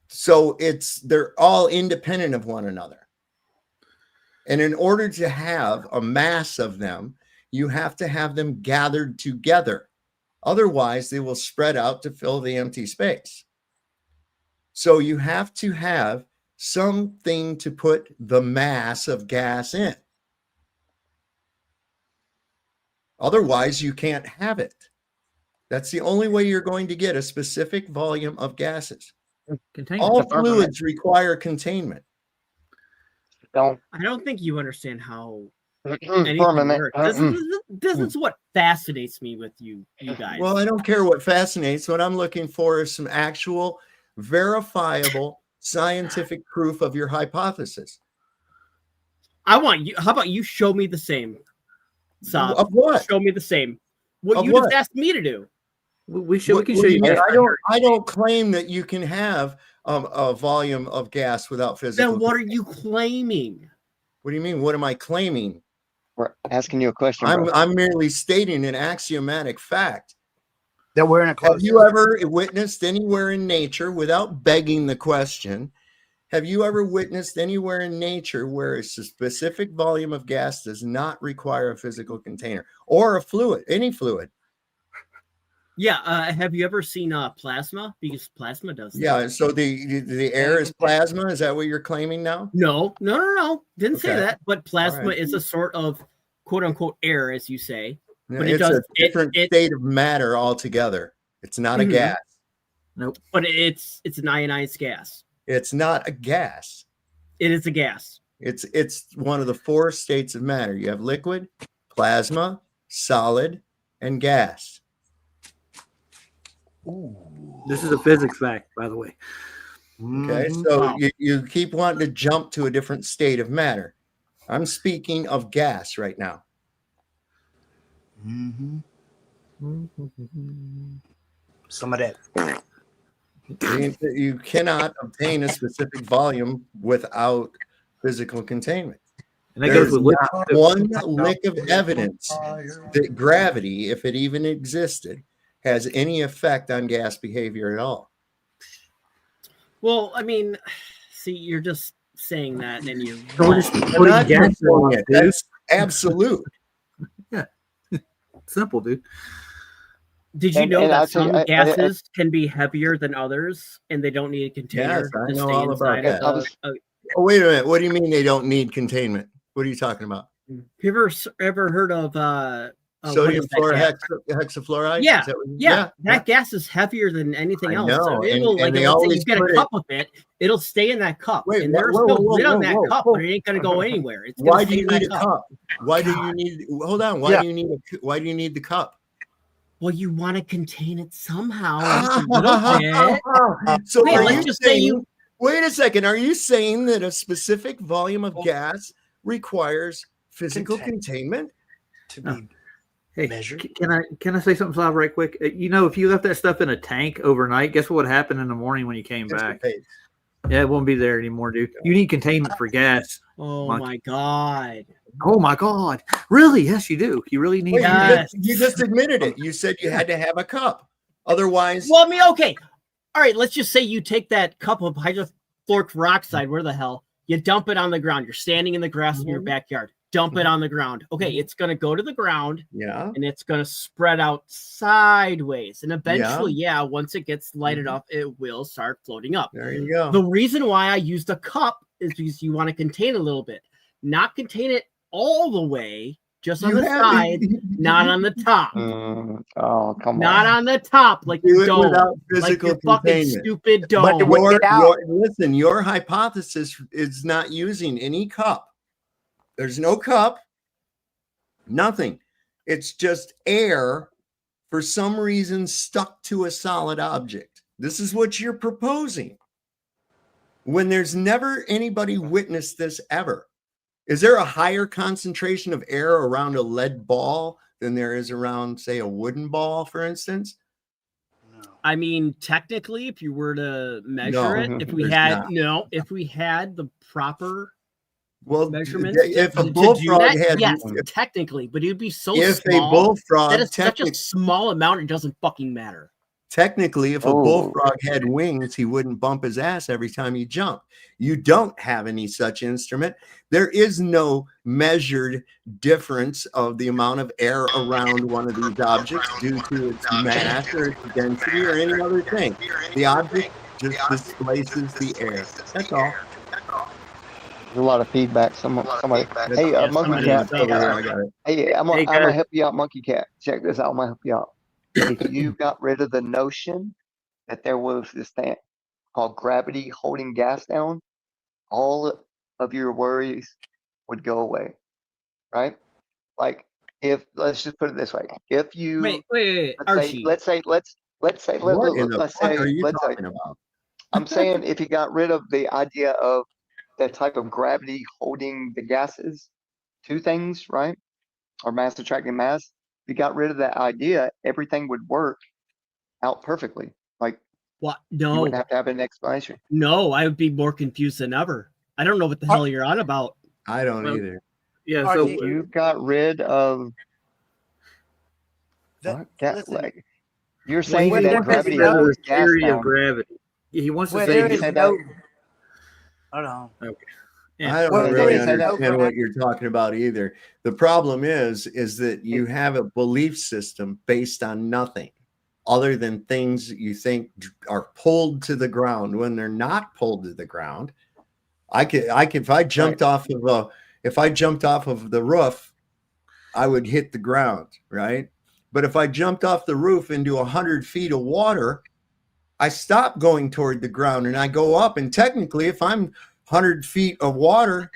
So they're all independent of one another. And in order to have a mass of them, you have to have them gathered together. Otherwise, they will spread out to fill the empty space. So you have to have something to put the mass of gas in. Otherwise, you can't have it. That's the only way you're going to get a specific volume of gases. All fluids require containment. I don't think you understand how anything works. This is what fascinates me with you guys. Well, I don't care what fascinates. What I'm looking for is some actual, verifiable scientific proof of your hypothesis. I want you. How about you show me the same? Saab. Of what? Show me the same. What Of you what? just asked me to do. We can What show do you. mean? I don't claim that you can have a volume of gas without physical. Then what are you claiming? What do you mean? What am I claiming? We're asking you a question. I'm merely stating an axiomatic fact. That we're in a close. Have you ever witnessed anywhere in nature, without begging the question, have you ever witnessed anywhere in nature where a specific volume of gas does not require a physical container or a fluid, any fluid? Yeah. Have you ever seen plasma? Because plasma does that. Yeah. So the air is plasma. Is that what you're claiming now? No. Didn't say Okay. that. But plasma right. is a sort of quote unquote air, as you say. No, But it's it does a different state of matter altogether. It's not a Mhm. gas. Nope. But it's an ionized gas. It's not a gas. It is a gas. It's one of the four states of matter. You have liquid, plasma, solid, and gas. This is a physics fact, by the way. Okay, so you keep wanting to jump to a different state of matter. I'm speaking of gas right now. Some of that. You cannot obtain a specific volume without physical containment. And that There's goes with not one lick of evidence that gravity, if it even existed, has any effect on gas behavior at all. Well, I mean, see, you're just saying that, and you're I'm not saying it. That's absolute. Yeah, simple, dude. Did you And- know and that I'll tell some you, I- gases can be heavier than others, and they don't need a container Yes, I to know stay all about inside that. of Oh, wait a minute. What do you mean they don't need containment? What are you talking about? Have you ever heard of what Sodium is that hexafluoride? Yeah, Is that what- yeah, that gas is heavier than anything I else. know, So it and- will, and like, they let's say always you get put a it- cup of it, it'll stay in that cup, Wait, and whoa, there's whoa, no whoa, lid on whoa, that whoa, cup, whoa. but it ain't gonna go anywhere. It's gonna Why do stay you in that need a cup? Why do you need? Hold on. Why do you need why do you need the cup? Well, you want to contain it somehow, just a little bit. So Okay, are let's you just say saying? you Wait a second. Are you saying that a specific volume of gas requires physical containment? To be Hey, measured. can I say something, Slav, right quick? You know, if you left that stuff in a tank overnight, guess what would happen in the morning when you came back? Yeah, it won't be there anymore, dude. You need containment for gas. Oh Monkey. my god. Oh my god. Really? Yes, you do. You really need Wait, you just admitted it. You said you had to have a cup. Otherwise, Well, I mean, okay. All right, let's just say you take that cup of hydrofluoric peroxide, where the hell, you dump it on the ground. You're standing in the grass in your backyard. Dump it on the ground. Okay, it's going to go to the ground. Yeah. And it's going to spread out sideways. And eventually, once it gets light enough, it will start floating up. There you go. The reason why I used a cup is because you want to contain a little bit. Not contain it all the way, just on the side, not on the top. Oh, come Not on the top, like Do your it dome. without Like physical your fucking containment. stupid dome. Listen, your hypothesis is not using any cup. There's no cup, nothing. It's just air for some reason stuck to a solid object. This is what you're proposing. When there's never anybody witnessed this ever. Is there a higher concentration of air around a lead ball than there is around, say, a wooden ball, for instance? I mean, technically, if you were to measure it, if we there's had not. if we had the proper measurements, measurements if a to do bullfrog that, had, yes, technically, but it would be so if small. a bullfrog that is such a small amount, it doesn't fucking matter. technically, if a bullfrog had wings, he wouldn't bump his ass every time he jumped. You don't have any such instrument. There is no measured difference of the amount of air around one of these objects due to its mass or its density or any other thing. The object just displaces the air. That's all. There's a lot of feedback. Somebody, hey, Monkey Cat. Hey, I'm gonna help you out, Monkey Cat. Check this out. I'm gonna help you out. If you got rid of the notion that there was this thing called gravity holding gas down, all of your worries would go away, right? Like, if let's just put it this way: if you wait, Archie. let's say What in the fuck are you talking about? I'm saying if you got rid of the idea of that type of gravity holding the gases, two things, right? Or mass attracting mass. If you got rid of that idea, everything would work out perfectly. Like, what? you No, wouldn't have to have an explanation. no, I would be more confused than ever. I don't know what the hell you're on about. I don't either. Yeah, So you got rid of what? Like, you're saying Well, that gravity holds gas theory of down. gravity. He wants to Where say there is say no. that- Hold on. Okay. I don't Well, really there is no understand what you're talking about either. The problem is that you have a belief system based on nothing other than things that you think are pulled to the ground when they're not pulled to the ground. I could if I jumped off of the roof, I would hit the ground, right? But if I jumped off the roof into 100 feet of water, I stop going toward the ground and I go up. And technically, if I'm 100 feet of water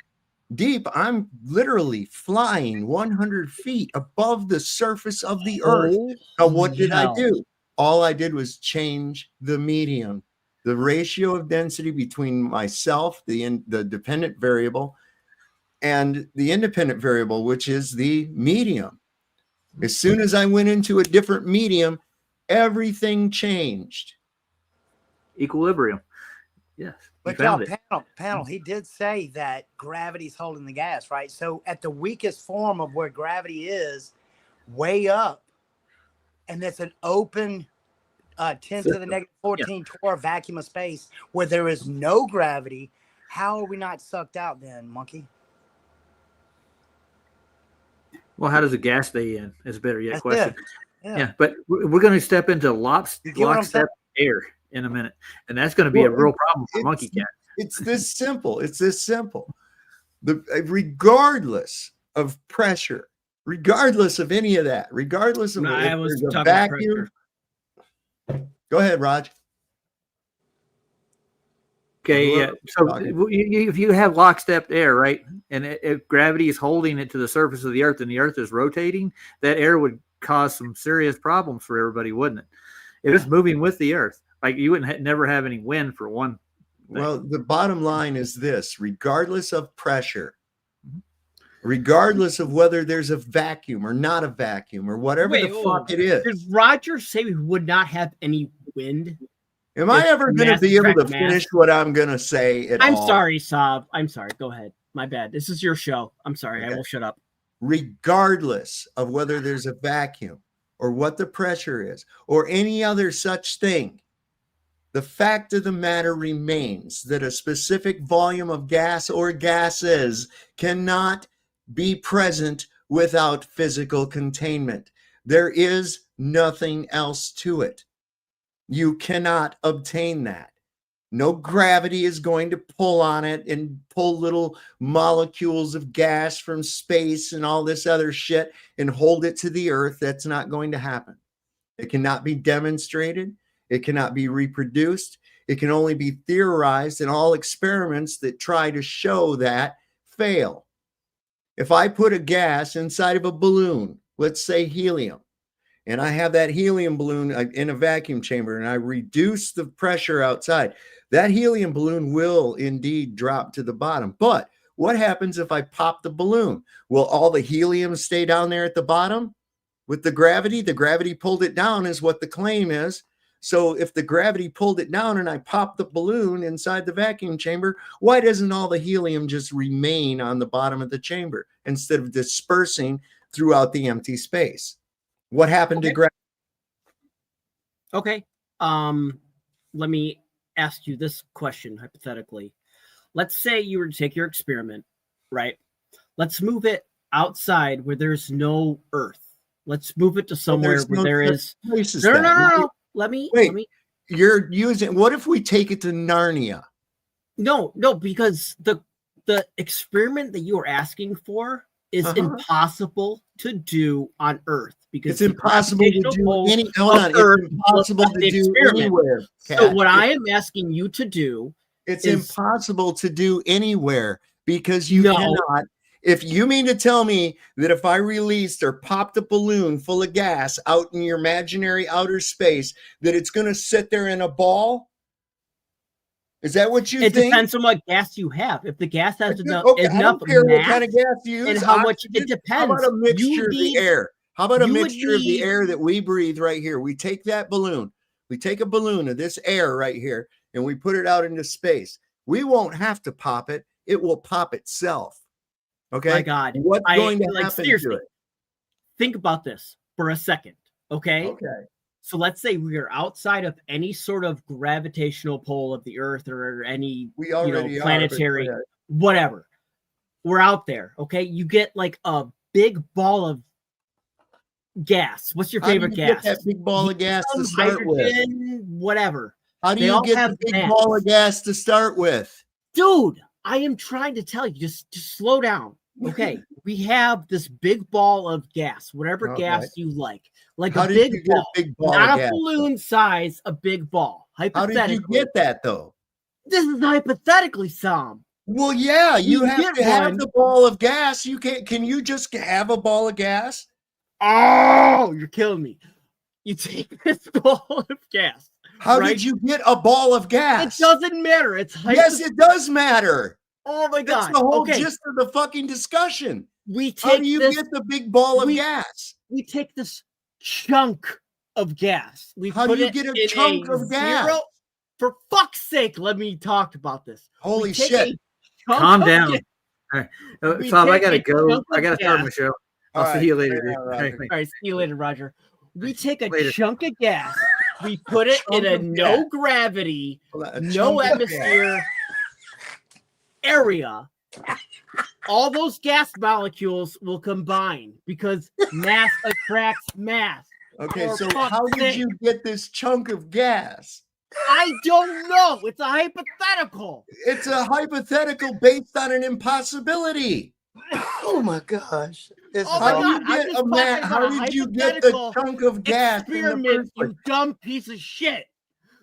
deep, I'm literally flying 100 feet above the surface of the earth. Now, what did I do? All I did was change the medium, the ratio of density between myself, the dependent variable, and the independent variable, which is the medium. As soon as I went into a different medium, everything changed. Equilibrium. Yes. But y'all, panel, he did say that gravity's holding the gas, right? So at the weakest form of where gravity is, way up, and that's an open 10 to the negative 14 torr vacuum of space where there is no gravity, how are we not sucked out then, Monkey? Well, how does the gas stay in? Is a better yet That's question. it. Yeah, but we're going to step into lockstep air in a minute, and that's going to be a real problem for Monkey Cat. It's this simple. It's this simple. Regardless of pressure, regardless of any of that, regardless of I was if there's a talking about vacuum. Go ahead, Raj. Okay, yeah. So if you have lockstep air, right, and if gravity is holding it to the surface of the earth and the earth is rotating, that air would cause some serious problems for everybody, wouldn't it? If it's moving with the earth, like you wouldn't never have any wind for one Well, the bottom line is this: regardless of pressure, regardless of whether there's a vacuum or not a vacuum or whatever Wait, the fuck it is. Did Roger say we would not have any wind? Am I ever going to be able to finish what I'm going to say at I'm all? sorry, Saab. I'm sorry. Go ahead. My bad. This is your show. I'm sorry. Okay. I will shut up. Regardless of whether there's a vacuum or what the pressure is or any other such thing, the fact of the matter remains that a specific volume of gas or gases cannot be present without physical containment. There is nothing else to it. You cannot obtain that. No gravity is going to pull on it and pull little molecules of gas from space and all this other shit and hold it to the earth. That's not going to happen. It cannot be demonstrated. It cannot be reproduced. It can only be theorized, and all experiments that try to show that fail. If I put a gas inside of a balloon, let's say helium, and I have that helium balloon in a vacuum chamber and I reduce the pressure outside, that helium balloon will indeed drop to the bottom. But what happens if I pop the balloon? Will all the helium stay down there at the bottom with the gravity? The gravity pulled it down is what the claim is. So if the gravity pulled it down and I pop the balloon inside the vacuum chamber, why doesn't all the helium just remain on the bottom of the chamber instead of dispersing throughout the empty space? What happened to gravity? Okay. Let me ask you this question hypothetically. Let's say you were to take your experiment, right? Let's move it outside where there's no earth. Let's move it to somewhere where there is. No. Let me. You're using. What if we take it to Narnia? No, because the experiment that you are asking for is impossible to do on Earth because it's impossible to do any. Hold on, it's impossible to do anywhere. So what I am asking you to do, it's impossible to do anywhere because you cannot. If you mean to tell me that if I released or popped a balloon full of gas out in your imaginary outer space, that it's going to sit there in a ball? Is that what you think? It depends on what gas you have. If the gas has enough, I don't care what kind of gas you use. and how much it depends. How about a mixture of the air? How about a mixture of the air that we breathe right here? We take that balloon, we take a balloon of this air right here, and we put it out into space. We won't have to pop it. It will pop itself. Okay. My God. What's going to happen seriously, to it? Think about this for a second. Okay. Okay. So let's say we are outside of any sort of gravitational pull of the Earth or any planetary, whatever. We're out there. Okay. You get like a big ball of gas. What's your favorite gas? Get that big ball of gas to start with. Whatever. How do you get the big ball of gas to start with? Dude, I am trying to tell you, just slow down. Okay, we have this big ball of gas, whatever gas you like How a did big you get ball, a big ball not of a gas, balloon size, a big ball. How Hypothetically, did you get that though? This is hypothetically, Sam. Well, yeah, you have get to have one. the ball of gas. You can't. Can you just have a ball of gas? Oh, you're killing me. You take this ball of gas. How did you get a ball of gas? It doesn't matter. It's yes, it does matter. Oh my God! That's the whole Okay. gist of the fucking discussion. We How take do you this, get the big ball of gas? We take this chunk of gas. We How put do you it get a in chunk of gas? zero- For fuck's sake, let me talk about this. Holy We take shit. a chunk Calm of down. gas- All right. We Bob, I take gotta a go. chunk I of gotta start gas. my show. All I'll see you right. later, Yeah, dude. Roger. All right, see you later, Roger. We take a Later. chunk of gas. We put it in a no gravity, A no chunk of atmosphere area. All those gas molecules will combine because mass attracts mass. Okay, For so fuck's how did sake. you get this chunk of gas? I don't know. It's a hypothetical. It's a hypothetical based on an impossibility. Oh my gosh. How did you get the chunk of gas in the experiment, first place? you dumb piece of shit.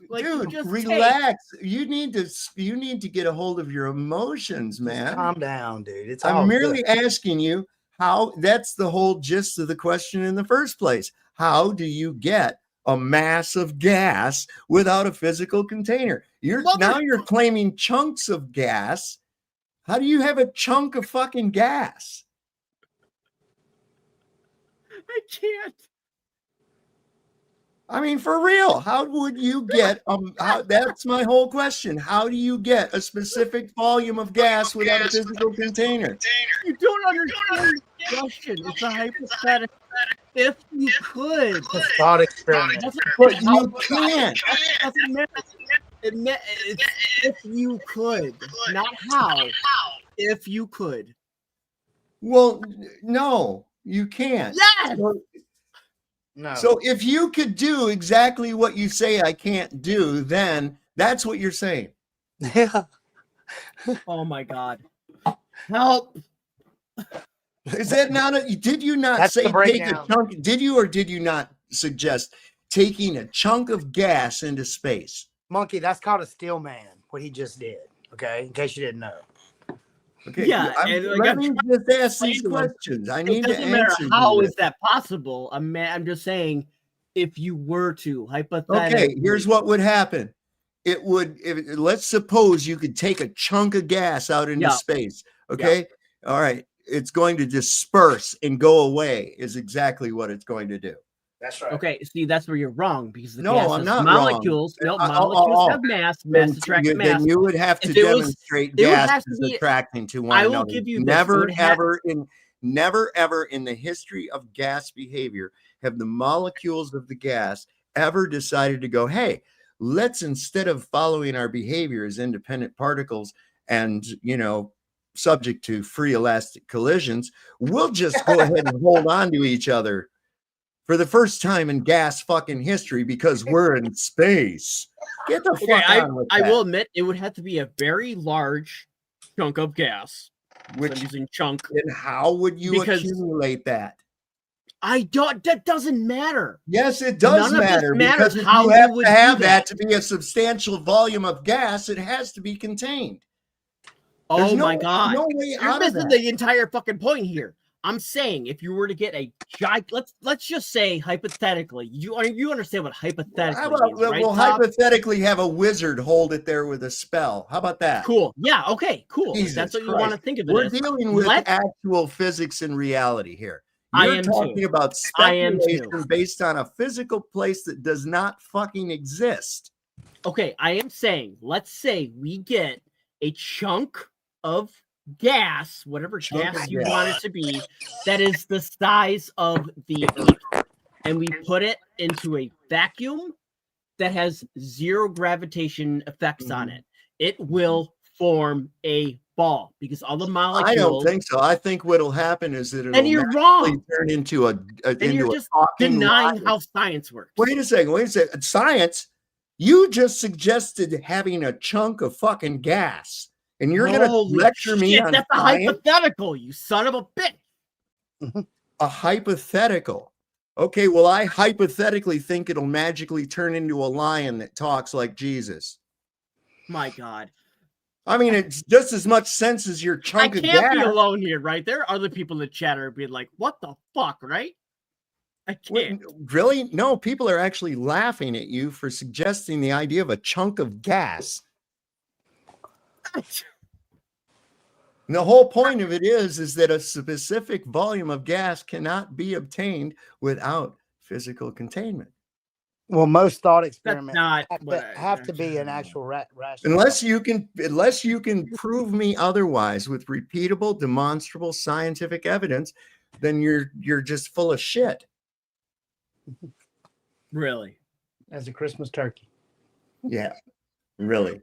Like, you Dude, just relax. You need to get a hold of your emotions, man. Calm down, dude. It's I'm all merely good. asking you how. That's the whole gist of the question in the first place. How do you get a mass of gas without a physical container. Now you're claiming chunks of gas. How do you have a chunk of fucking gas? I can't. I mean, for real, how would you get that's my whole question. How do you get a specific volume of gas without a physical container? You don't understand the question. It's a hypothetical. If you could. It's a thought experiment. But you can't. Doesn't matter. It's if you could, not how. If you could. Well, no, you can't. Yes. No. So if you could do exactly what you say I can't do, then that's what you're saying. Yeah. Oh my God. Help. Is that not did you not That's say the take a breakdown. chunk? Did you or did you not suggest taking a chunk of gas into space? Monkey, that's called a steel man, what he just did. Okay, in case you didn't know. Okay, Yeah, and like let I'm me trying just ask to these explain to him, questions. I it need to doesn't matter answer how you. is that possible. I'm just saying, if you were to hypothetically. Okay, here's what would happen. It would, let's suppose you could take a chunk of gas out into space. Okay. All right. It's going to disperse and go away, is exactly what it's going to do. That's right. Okay, see, that's where you're wrong because the No, gas I'm has not molecules. wrong. No, molecules have mass. Mass attracts mass. Then you would have to If it was- demonstrate it would gas have to is be- attracting to one I will another. give you this. It Never, would have- ever in the history of gas behavior have the molecules of the gas ever decided to go, hey, let's, instead of following our behavior as independent particles and, subject to free elastic collisions, we'll just go ahead and hold on to each other for the first time in gas fucking history because we're in space. Get the Okay, fuck on with I that. will admit it would have to be a very large chunk of gas. Which I'm using chunk. And how would you accumulate that? I don't. That doesn't matter. Yes, it does None of this matter matters because if how you you have would to do have that that. to be a substantial volume of gas, it has to be contained. Oh There's my God! no way You're out of missing that. the entire fucking point here. I'm saying if you were to get a giant, let's just say hypothetically, you understand what hypothetically How about means, right? we'll Bob? hypothetically have a wizard hold it there with a spell? How about that? Cool. Yeah. Okay. Cool. If Jesus that's what you Christ. want to think of it We're as. dealing with Let's- actual physics and reality here. I You're am talking too. about I am too. speculation based on a physical place that does not fucking exist. Okay, I am saying, let's say we get a chunk of gas, whatever gas of you gas. want it to be, that is the size of the Earth, and we put it into a vacuum that has zero gravitation effects on it. It will form a ball because all the molecules. I don't think so. I think what'll happen is that it'll And you're naturally wrong. turn into And into you're a just talking denying lion. how science works. Wait a second. Science, you just suggested having a chunk of fucking gas, and you're going to Holy lecture me shit, on that's a science? hypothetical, you son of a bitch. A hypothetical. Okay, well, I hypothetically think it'll magically turn into a lion that talks like Jesus. My God. I mean, it's just as much sense as your I chunk of can't be gas. alone here, right? There are other people in the chat are being like, what the fuck, right? I can't. Really? No, people are actually laughing at you for suggesting the idea of a chunk of gas. And the whole point of it is that a specific volume of gas cannot be obtained without physical containment. Well, most thought experiments not have to be an actual rational. Unless you can prove me otherwise with repeatable, demonstrable scientific evidence, then you're just full of shit. Really? As a Christmas turkey. Yeah, really.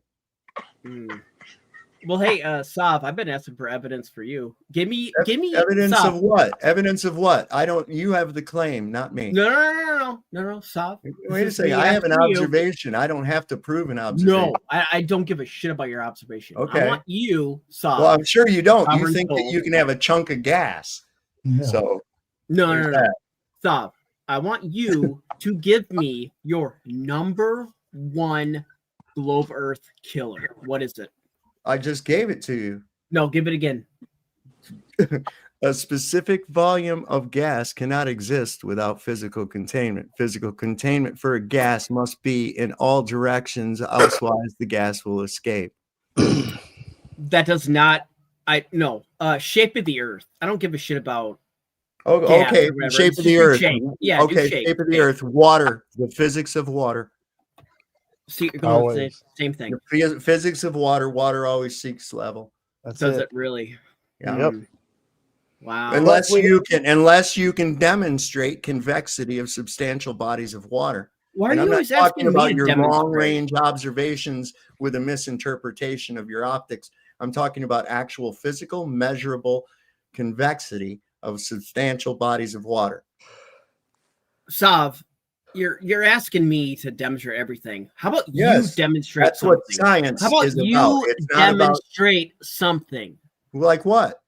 Well, hey, Sav, I've been asking for evidence for you. Give me Evidence Sav. of what? Evidence of what? You have the claim, not me. No, Sav. Wait a second. I have an observation. I don't have to prove an observation. No, I don't give a shit about your observation. Okay. I want you, Sav. Well, I'm sure you don't. You Sovereign think that soul. you can have a chunk of gas. So No. that. Sav, I want you to give me your number one globe Earth killer. What is it? I just gave it to you. No, give it again. A specific volume of gas cannot exist without physical containment. Physical containment for a gas must be in all directions, otherwise the gas will escape. That does not. Shape of the Earth. I don't give a shit about. Oh, gas okay, or whatever. shape It's of the just do earth. shape. Yeah, do okay, shape. shape of the earth. Water, the physics of water. See, you're going with the same thing. The physics of water. Water always seeks level. Does it really? Yeah. Mm. Wow. Unless you can demonstrate convexity of substantial bodies of water. Why are And you I'm not always talking asking me about to your demonstrate? long-range observations with a misinterpretation of your optics. I'm talking about actual physical, measurable convexity of substantial bodies of water. Sav, you're asking me to demonstrate everything. How about Yes, you demonstrate that's something? what science How about is about. you It's not about demonstrate something? like what?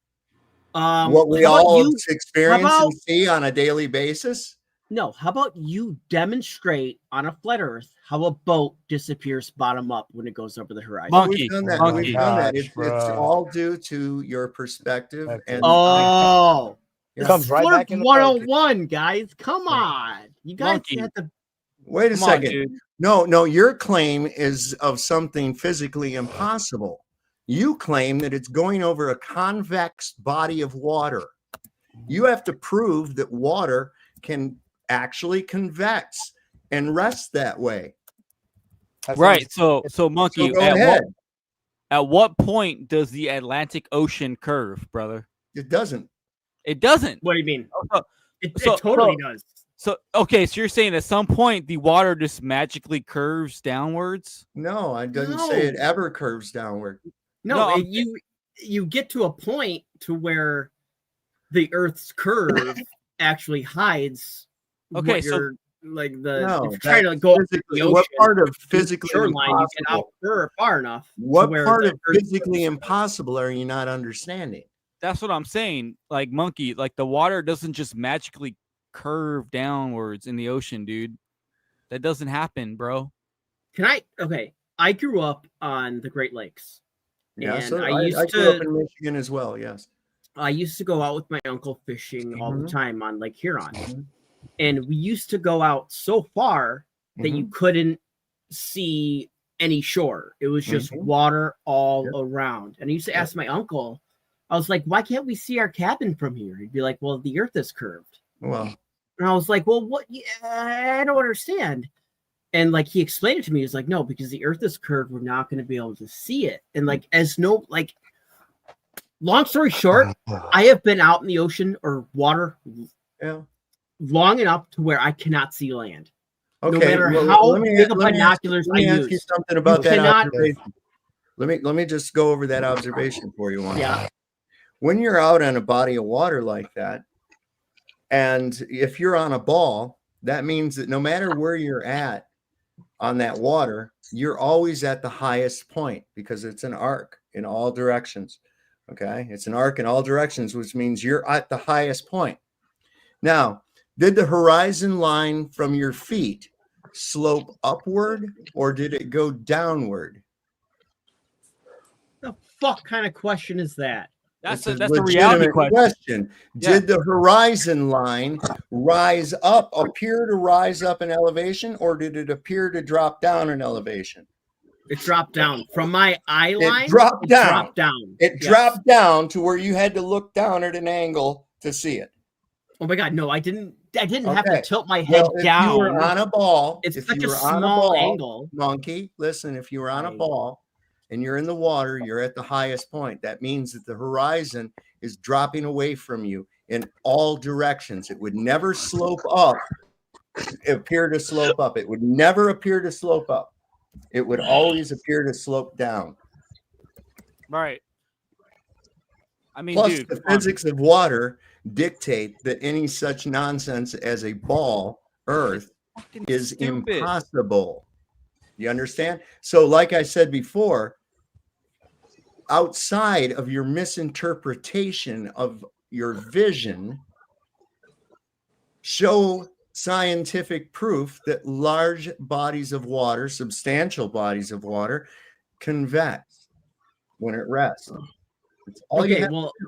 How What we about all you- experience how about- and see on a daily basis. No, how about you demonstrate on a flat Earth how a boat disappears bottom up when it goes over the horizon? We've done that. We've done that. It's all due to your perspective. And Oh, Yeah. Comes right back into 101, guys. Come on. You guys Monkey. have to. Wait a Come on, second. dude. No, your claim is of something physically impossible. You claim that it's going over a convex body of water. You have to prove that water can actually convex and rest that way. Right. So Monkey, go ahead. At what point does the Atlantic Ocean curve, brother? It doesn't. It doesn't. What do you mean? It So- totally so- does. So okay, so you're saying at some point the water just magically curves downwards? No, I didn't say it ever curves downward. No, you get to a point to where the Earth's curve actually hides. Okay, what so- you're like the No, if you're trying to that's go up the physically- ocean, what part of the physically shoreline, you get out impossible? far enough. to What where part the of Earth- physically impossible are you not understanding? That's what I'm saying. Like Monkey, like the water doesn't just magically curve downwards in the ocean, dude. That doesn't happen, bro. Okay, I grew up on the Great Lakes. Yeah, and so I I used grew up to in Michigan as well. Yes. I used to go out with my uncle fishing all the Mhm. time on Lake Huron. And we used to go out so far that you Mhm. couldn't see any shore. It was just water all around. And I used to ask my uncle, I was like, why can't we see our cabin from here? He'd be like, well, the Earth is curved. Well, And I was like, well, what? Yeah, I don't understand. And like he explained it to me. He's like, no, because the Earth is curved, we're not going to be able to see it. And like, long story short, I have been out in the ocean or water long enough to where I cannot see land. No matter well, how let me- big of let me ask- binoculars let me I ask use. you something about that cannot- observation. Let me just go over that observation for you one. Yeah. When you're out on a body of water like that, and if you're on a ball, that means that no matter where you're at on that water, you're always at the highest point because it's an arc in all directions. Okay, it's an arc in all directions, which means you're at the highest point. Now, did the horizon line from your feet slope upward or did it go downward? The fuck kind of question is that? That's It's a reality legitimate question. Yeah. Did the horizon line rise up, appear to rise up in elevation, or did it appear to drop down in elevation? It dropped down from my eye line. It dropped down. Dropped down. It Yes. dropped down to where you had to look down at an angle to see it. Oh my god, no, I didn't have to Okay. tilt my head Well, if down. you were on a ball, It's if such you a were on small ball, angle. Monkey, listen, if you were on a ball and you're in the water, you're at the highest point. That means that the horizon is dropping away from you in all directions. It would never slope up, appear to slope up. It would never appear to slope up. It would always appear to slope down. Right. I mean, Plus, dude, the come on. physics of water dictate that any such nonsense as a ball, Earth, is stupid. impossible. You understand? So, like I said before, outside of your misinterpretation of your vision, show scientific proof that large bodies of water, substantial bodies of water, convex when it rests. It's all you Okay, have well, to do.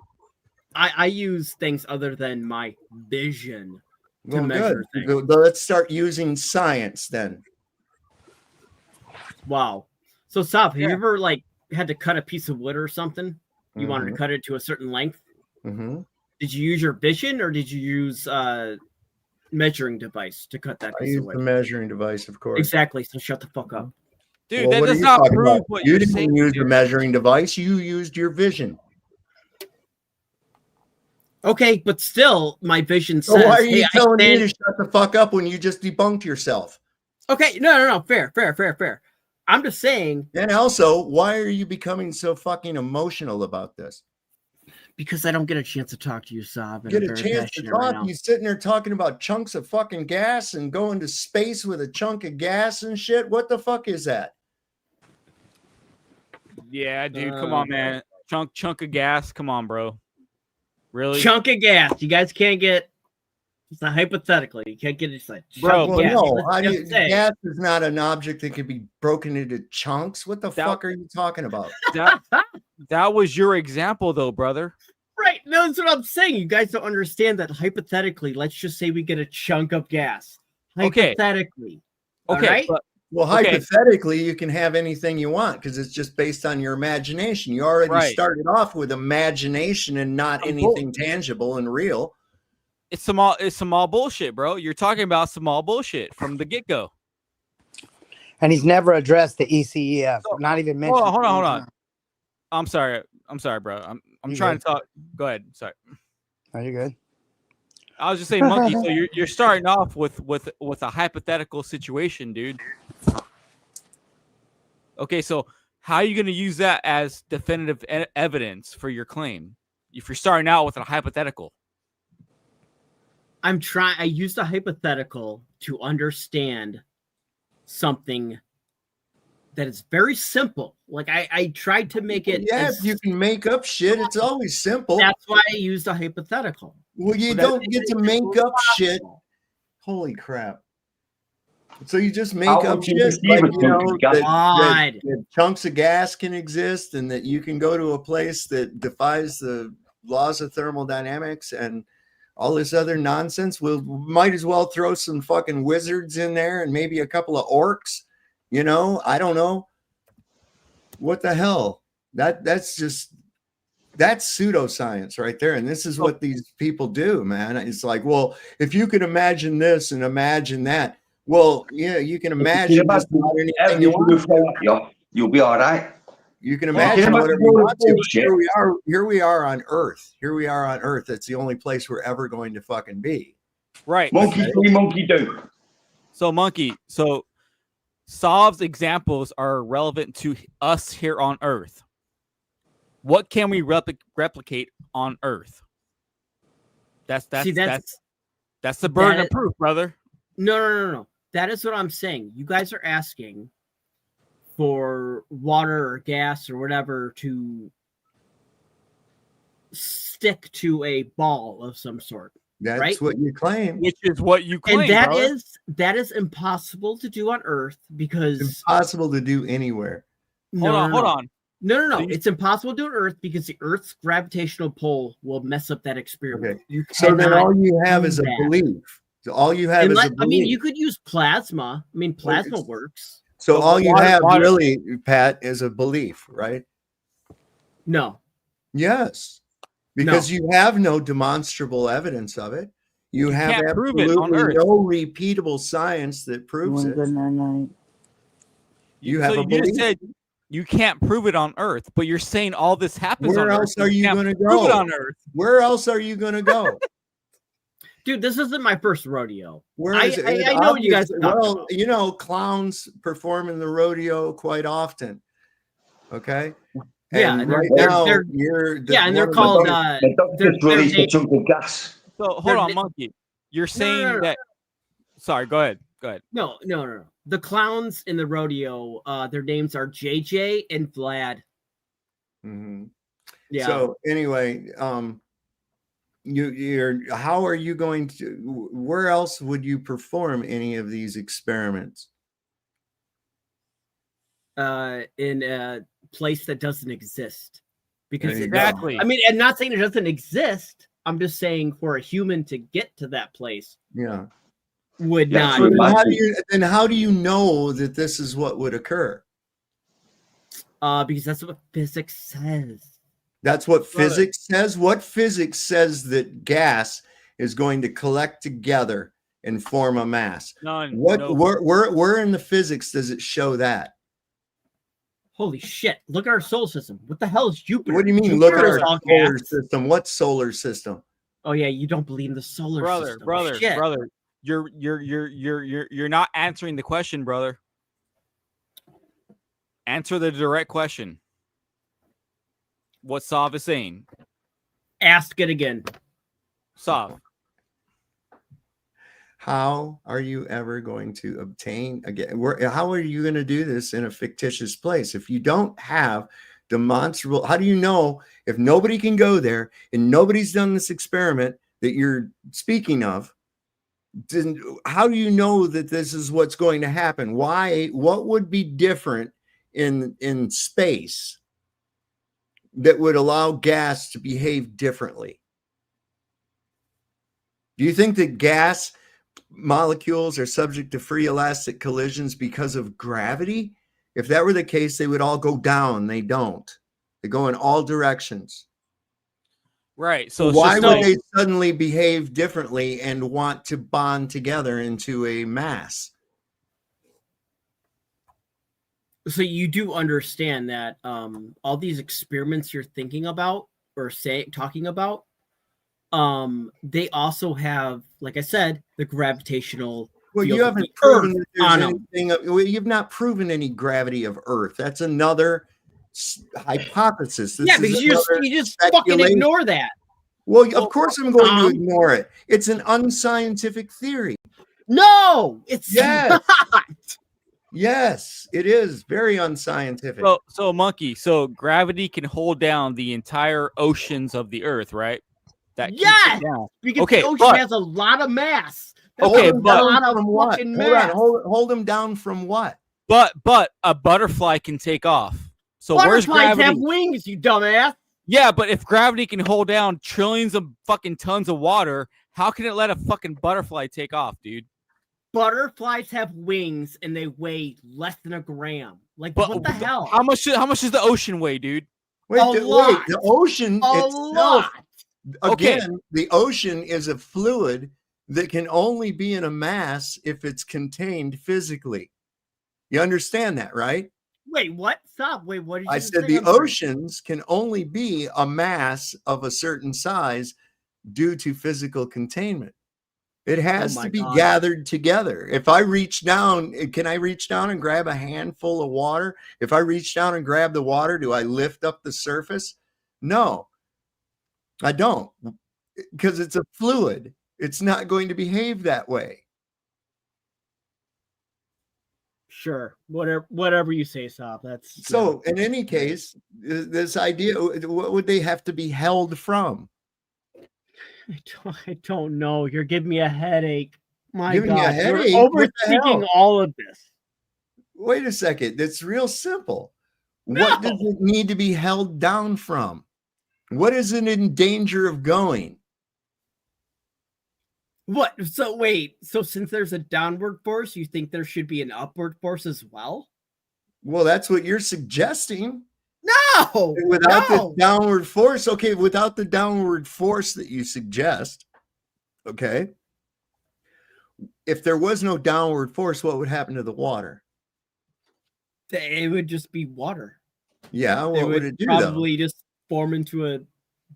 I use things other than my vision to Well, measure good. things. Let's start using science then. Wow. So, Sop, have you ever like had to cut a piece of wood or something? You wanted to Mhm. cut it to a certain length. Mm-hmm. Did you use your vision or did you use measuring device to cut that I piece of use wood? the measuring device, of course. Exactly. So shut the fuck up. Dude, Well, that what are does you not talking prove about? what You you're didn't saying. use Dude. a measuring device. You used your vision. Okay, but still, my vision So says, why are "Hey, you I telling me stand." to shut the fuck up when you just debunked yourself? Okay, no. Fair. I'm just saying. And also, why are you becoming so fucking emotional about this? Because I don't get a chance to talk to you, Saab, and Get I'm a very chance to passionate right talk. now. You sitting there talking about chunks of fucking gas and going to space with a chunk of gas and shit. What the fuck is that? Yeah, dude, come on, man. Chunk of gas. Come on, bro. Really? Chunk of gas. You guys can't get. It's not hypothetically. You can't get it like Bro, chunk of gas. No, Let's just say. gas is not an object that can be broken into chunks. What the fuck are you talking about? That was your example, though, brother. Right. No, that's what I'm saying. You guys don't understand that hypothetically. Let's just say we get a chunk of gas. Okay. Hypothetically. Okay, All right? but Well, okay. hypothetically, you can have anything you want because it's just based on your imagination. You already Right. started off with imagination and not anything tangible and real. It's some all bullshit, bro. You're talking about some all bullshit from the get-go. And he's never addressed the ECEF, not even mentioned. Hold on. I'm sorry, bro. I'm You trying good? to talk. Go ahead. Sorry. Are you good? I was just saying, monkey. So you're starting off with a hypothetical situation, dude. Okay, so how are you going to use that as definitive evidence for your claim if you're starting out with a hypothetical? I used a hypothetical to understand something that is very simple. Like I tried to make it. Yes, you can make up shit. It's always simple. That's why I used a hypothetical. Well, you So don't that- get to make up shit. Holy crap. So you just make How up would you shit perceive like, a you chunk know, of gas? that chunks of gas can exist and that you can go to a place that defies the laws of thermodynamics and all this other nonsense. We might as well throw some fucking wizards in there and maybe a couple of orcs. You know, I don't know. What the hell? That's pseudoscience right there. And this is what these people do, man. It's like, well, if you can imagine this and imagine that, well, yeah, you can imagine just about anything you want. You'll be all right. You can Well, imagine you whatever you want to. bullshit. Here we are on Earth. Here we are on Earth. It's the only place we're ever going to fucking be. Right. Monkey see, monkey do. So, monkey. So, Sav's examples are relevant to us here on Earth. What can we replicate on Earth? That's the burden of proof, brother. No. That is what I'm saying. You guys are asking for water or gas or whatever to stick to a ball of some sort. That's right? what you claim. Which is what you claim, And that brother. that is impossible to do on Earth because It's impossible to do anywhere. No. Hold on. No. So you- It's impossible to do on Earth because the Earth's gravitational pull will mess up that experiment. Okay. You So then cannot all you have do is a that. belief. So all you have is a I mean, belief. you could use plasma. I mean, plasma it's- works. So all you have water- really, Pat, is a belief, right? No. Yes. Because you have no demonstrable evidence of it. You have can't prove it on absolutely Earth. no repeatable science that proves it. You have so a you belief. just said you can't prove it on Earth, but you're saying all this happens Where on else Earth. are you can't going to prove it go? on Earth? Where else are you going to go? Dude, this isn't my first rodeo. Where I is it? know what you guys Obviously- are talking well, about. you know, clowns perform in the rodeo quite often. Okay. Yeah, And and they're- right they're- now, they're- you're yeah, and they're one of the- called, The doctor they're- just released they're- a chunk of gas. So hold They're- on, monkey. You're saying that. Sorry, go ahead. Go ahead. No. The clowns in the rodeo, their names are JJ and Vlad. Mhm. Yeah. So anyway, you're how are you going to? Where else would you perform any of these experiments? In a place that doesn't exist. Because There you Exactly. I mean, I'm not saying it doesn't exist. I'm just saying for a human to get to that place Yeah. would Yeah, not. so then how do you know that this is what would occur? Because that's what physics says. That's what Brother. physics says. What physics says that gas is going to collect together and form a mass? None. What No. where in the physics does it show that? Holy shit! Look at our solar system. What the hell is Jupiter? What do you mean? Jupiter Look at is our all solar gas. system. What solar system? Oh yeah, you don't believe in the solar system, Shit. brother. You're not answering the question, brother. Answer the direct question. What Sav is saying. Ask it again. Sav. How are you ever going to obtain again? How are you going to do this in a fictitious place if you don't have demonstrable? How do you know if nobody can go there and nobody's done this experiment that you're speaking of? How do you know that this is what's going to happen? Why? What would be different in space that would allow gas to behave differently? Do you think that gas molecules are subject to free elastic collisions because of gravity? If that were the case, they would all go down. They don't. They go in all directions. Right. So why would they suddenly behave differently and want to bond together into a mass? So you do understand that all these experiments you're thinking about or talking about, they also have, like I said, the gravitational. Well, field you of haven't the proven Earth that there's on 'em. anything. Well, you've not proven any gravity of Earth. That's another hypothesis. This Yeah, is because another you just fucking speculation. ignore that. Well, of course I'm going to ignore it. It's an unscientific theory. No, it's yes. not. Yes, it is very unscientific. So monkey. So gravity can hold down the entire oceans of the Earth, right? That keeps it Yes, down. because Okay, the ocean but- has a lot of mass. That's Okay, a but- lot of from what? fucking Hold mass. on, hold them down from what? But a butterfly can take off. So where's Butterflies gravity? have wings, you dumbass. Yeah, but if gravity can hold down trillions of fucking tons of water, how can it let a fucking butterfly take off, dude? Butterflies have wings and they weigh less than a gram. Like But what the hell? How much does the ocean weigh, dude? Wait, A lot. the ocean A itself. lot. Okay. Again, the ocean is a fluid that can only be in a mass if it's contained physically. You understand that, right? Wait, what? Stop. Wait, what did you I just said say? the I'm sorry. oceans can only be a mass of a certain size due to physical containment. It has Oh my to be God. gathered together. If I reach down, can I reach down and grab a handful of water? If I reach down and grab the water, do I lift up the surface? No, I don't, because it's a fluid. It's not going to behave that way. Sure. Whatever you say, Stop. That's So in any case, this idea, what would they have to be held from? I don't know. You're giving me a headache. My Giving you a God, headache? you're What the overthinking hell? all of this. Wait a second. It's real simple. What does it need to be held down from? What is it in danger of going? What? So wait. So since there's a downward force, you think there should be an upward force as well? Well, that's what you're suggesting. No. Without no. the downward force, okay, without the downward force that you suggest, okay, if there was no downward force, what would happen to the water? It would just be water. Yeah, It what would it do probably just form into a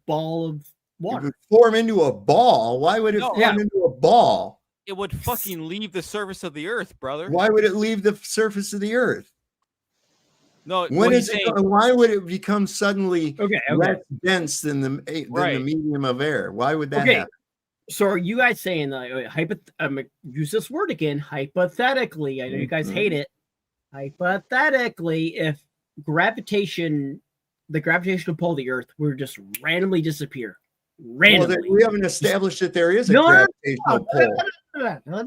ball of though? It water. would form into a ball. Why would it No, form into a ball? It would fucking leave the surface of the Earth, brother. Why would it leave the surface of the earth? No, When what is he's it? saying- Why would it become suddenly Okay. less dense than the Right. medium of air? Why would that Okay. happen? So are you guys saying that? I'm gonna use this word again. Hypothetically, I know you guys Mhm. hate it. Hypothetically, if the gravitational pull of the Earth were just randomly disappear, Well, randomly. we haven't established that there is a No, no, no, gravitational no, pull.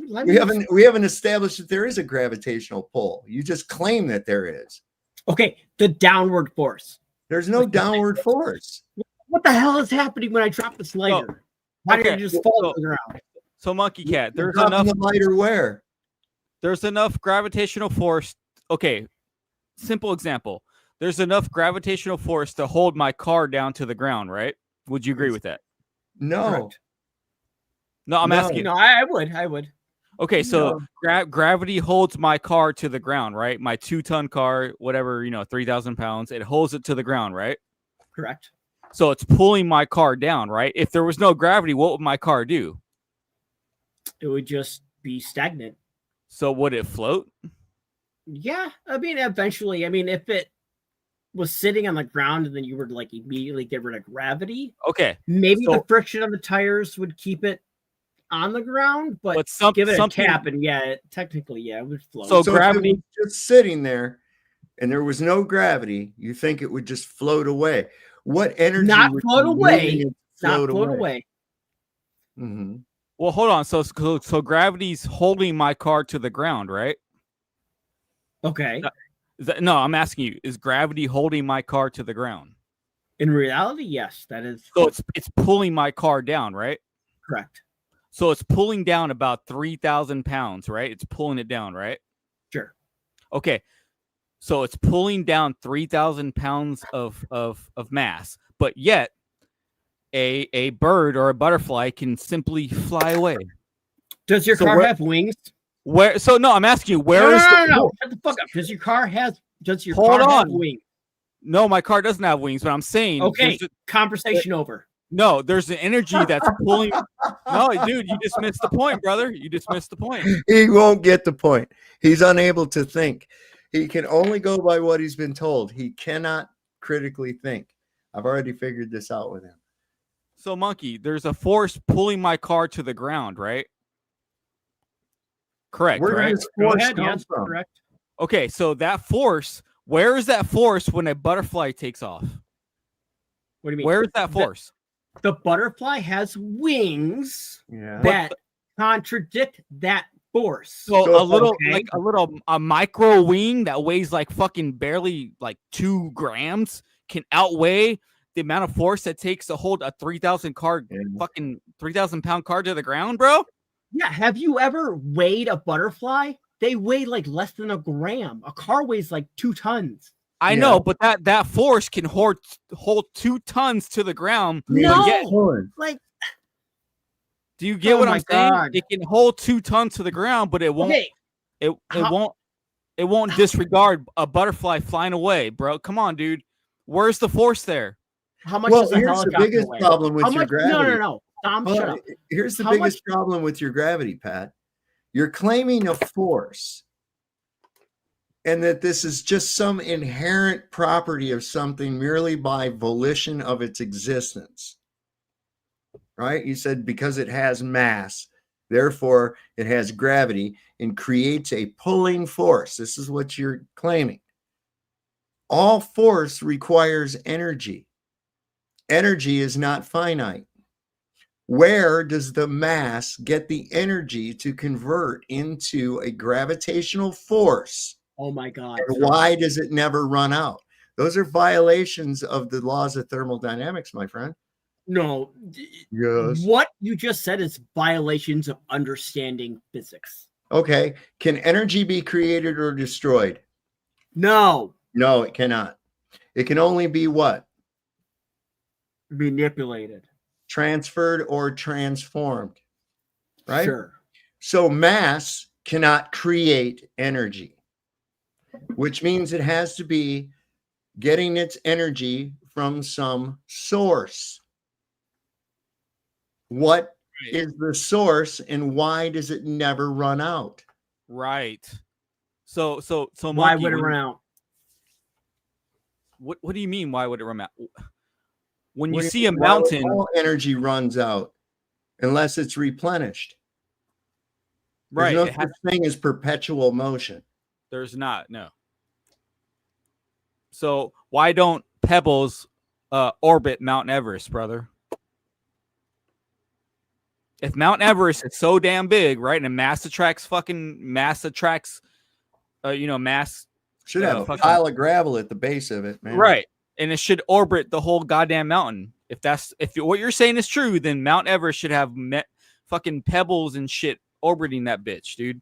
Let We me- haven't established that there is a gravitational pull. You just claim that there is. Okay, the downward force. There's no downward force. What the hell is happening when I drop this lighter? Why did okay, it just fall so- to the ground? So Monkey Cat, You're there's dropping enough the lighter where? There's enough gravitational force. Okay, simple example. There's enough gravitational force to hold my car down to the ground, right? Would you agree with that? No. Correct. No, I'm asking. No, I would. Okay, so gravity holds my car to the ground, right? My 2-ton car, whatever, 3,000 pounds, it holds it to the ground, right? Correct. So it's pulling my car down, right? If there was no gravity, what would my car do? It would just be stagnant. So would it float? Yeah, I mean, eventually. I mean, if it was sitting on the ground and then you were to, like, immediately get rid of gravity, Okay. maybe so- the friction of the tires would keep it on the ground, but, give it a something- tap and technically, it would float. So if it gravity- was just sitting there and there was no gravity, you think it would just float away. What energy Not would float be away. moving it to Not float away. Mm-hmm. Well, hold on. So gravity's holding my car to the ground, right? Okay. No, I'm asking you, is gravity holding my car to the ground? In reality, yes, that is So it's pulling my car down, right? correct. So it's pulling down about 3,000 pounds, right? It's pulling it down, right? Sure. Okay. So it's pulling down 3,000 pounds of mass, but yet a bird or a butterfly can simply fly away. Does your So car where- have wings? Where? So no, I'm asking you, where No, is no, the no, no. Shut the fuck up. Does your car have Hold have on. wings? No, my car doesn't have wings, but I'm saying Okay, there's conversation over. no, there's an energy that's pulling. No, dude, you just missed the point, brother. You just missed the point. He won't get the point. He's unable to think. He can only go by what he's been told. He cannot critically think. I've already figured this out with him. So, Monkey, there's a force pulling my car to the ground, right? Correct, Where right? does force come from? Correct. Okay, so that force, where is that force when a butterfly takes off? What do you mean? Where is that force? The butterfly has wings Yeah. that contradict that force. So a little, Okay. like a micro wing that weighs like fucking barely like 2 grams can outweigh the amount of force that takes to hold a 3,000 fucking 3,000 pound car to the ground, bro. Yeah, have you ever weighed a butterfly? They weigh like less than a gram. A car weighs like 2 tons. I know, but that force can hold 2 tons to the ground. No, but yet- like do you get Oh what my I'm saying? God. It can hold 2 tons to the ground, but it won't. Okay, It won't disregard a butterfly flying away, bro. Come on, dude. Where's the force there? how much Well, is a here's the helicopter biggest weigh? problem with How your much? No, gravity. no. Tom, Well, shut up. Here's the How biggest problem with your gravity, Pat. You're claiming a force and that this is just some inherent property of something merely by volition of its existence. Right? You said because it has mass, therefore it has gravity and creates a pulling force. This is what you're claiming. All force requires energy. Energy is not finite. Where does the mass get the energy to convert into a gravitational force? Oh my God. And why does it never run out? Those are violations of the laws of thermodynamics, my friend. No. Yes. What you just said is violations of understanding physics. Okay. Can energy be created or destroyed? No. No, it cannot. It can only be what? Manipulated. Transferred or transformed. Right? Sure. So mass cannot create energy, which means it has to be getting its energy from some source. What is the source and why does it never run out? Right. So Why Monkey, would it when- run out? What do you mean? Why would it run out? When you What do see a mean? Why would mountain, all energy runs out unless it's replenished. There's right? no it has- such thing as perpetual motion. There's not, no. So why don't pebbles orbit Mount Everest, brother? If Mount Everest is so damn big, right, and mass attracts, mass Should have a fucking- pile of gravel at the base of it, man. right. and it should orbit the whole goddamn mountain. If what you're saying is true, then Mount Everest should have fucking pebbles and shit orbiting that bitch, dude.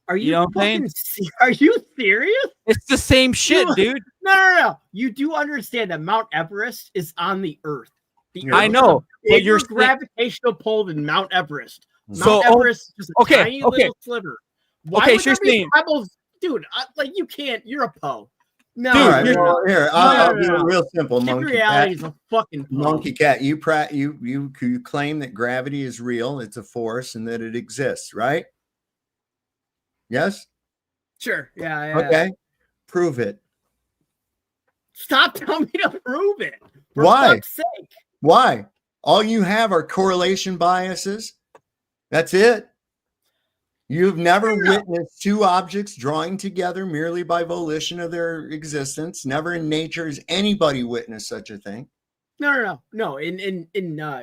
Are you, know what I'm saying? Are you serious? It's the same shit, dude. No. You do understand that Mount Everest is on the Earth. I know, but you're gravitational pull than Mount Everest. So, Mount Everest is just a tiny little sliver. Why Okay, would so you're there be saying- pebbles, dude? Like you can't. You're a Poe. No, All right, no, well, here, no, I'll no, do no. it real simple. Stick Monkey reality cat. is a fucking Poe. Monkey cat. You claim that gravity is real. It's a force, and that it exists, right? Yes. Sure. Yeah. Okay. Prove it. Stop telling me to prove it. For Why? fuck's sake. Why? All you have are correlation biases. That's it. You've never witnessed two objects drawing together merely by volition of their existence. Never in nature has anybody witnessed such a thing. No. In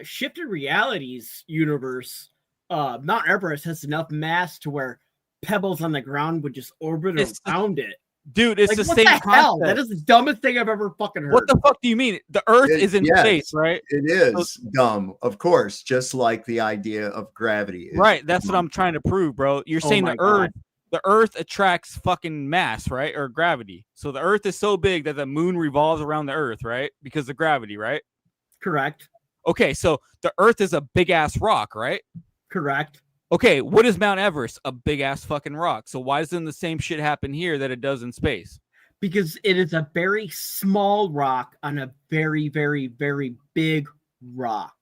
shifted realities universe, Mount Everest has enough mass to where pebbles on the ground would just orbit around it. Dude, it's Like, the what same the hell? concept. That is the dumbest thing I've ever fucking heard. What the fuck do you mean? The Earth is in Yes, space, right? It is dumb, of course, just like the idea of gravity is. Right. That's what I'm trying to prove, bro. You're saying my the Earth attracts fucking mass, right? Or gravity. So the Earth is so big that the moon revolves around the Earth, right? Because of gravity, right? Correct. Okay, so the Earth is a big ass rock, right? Correct. Okay, what is Mount Everest? A big ass fucking rock. So why doesn't the same shit happen here that it does in space? Because it is a very small rock on a very, very, very big rock.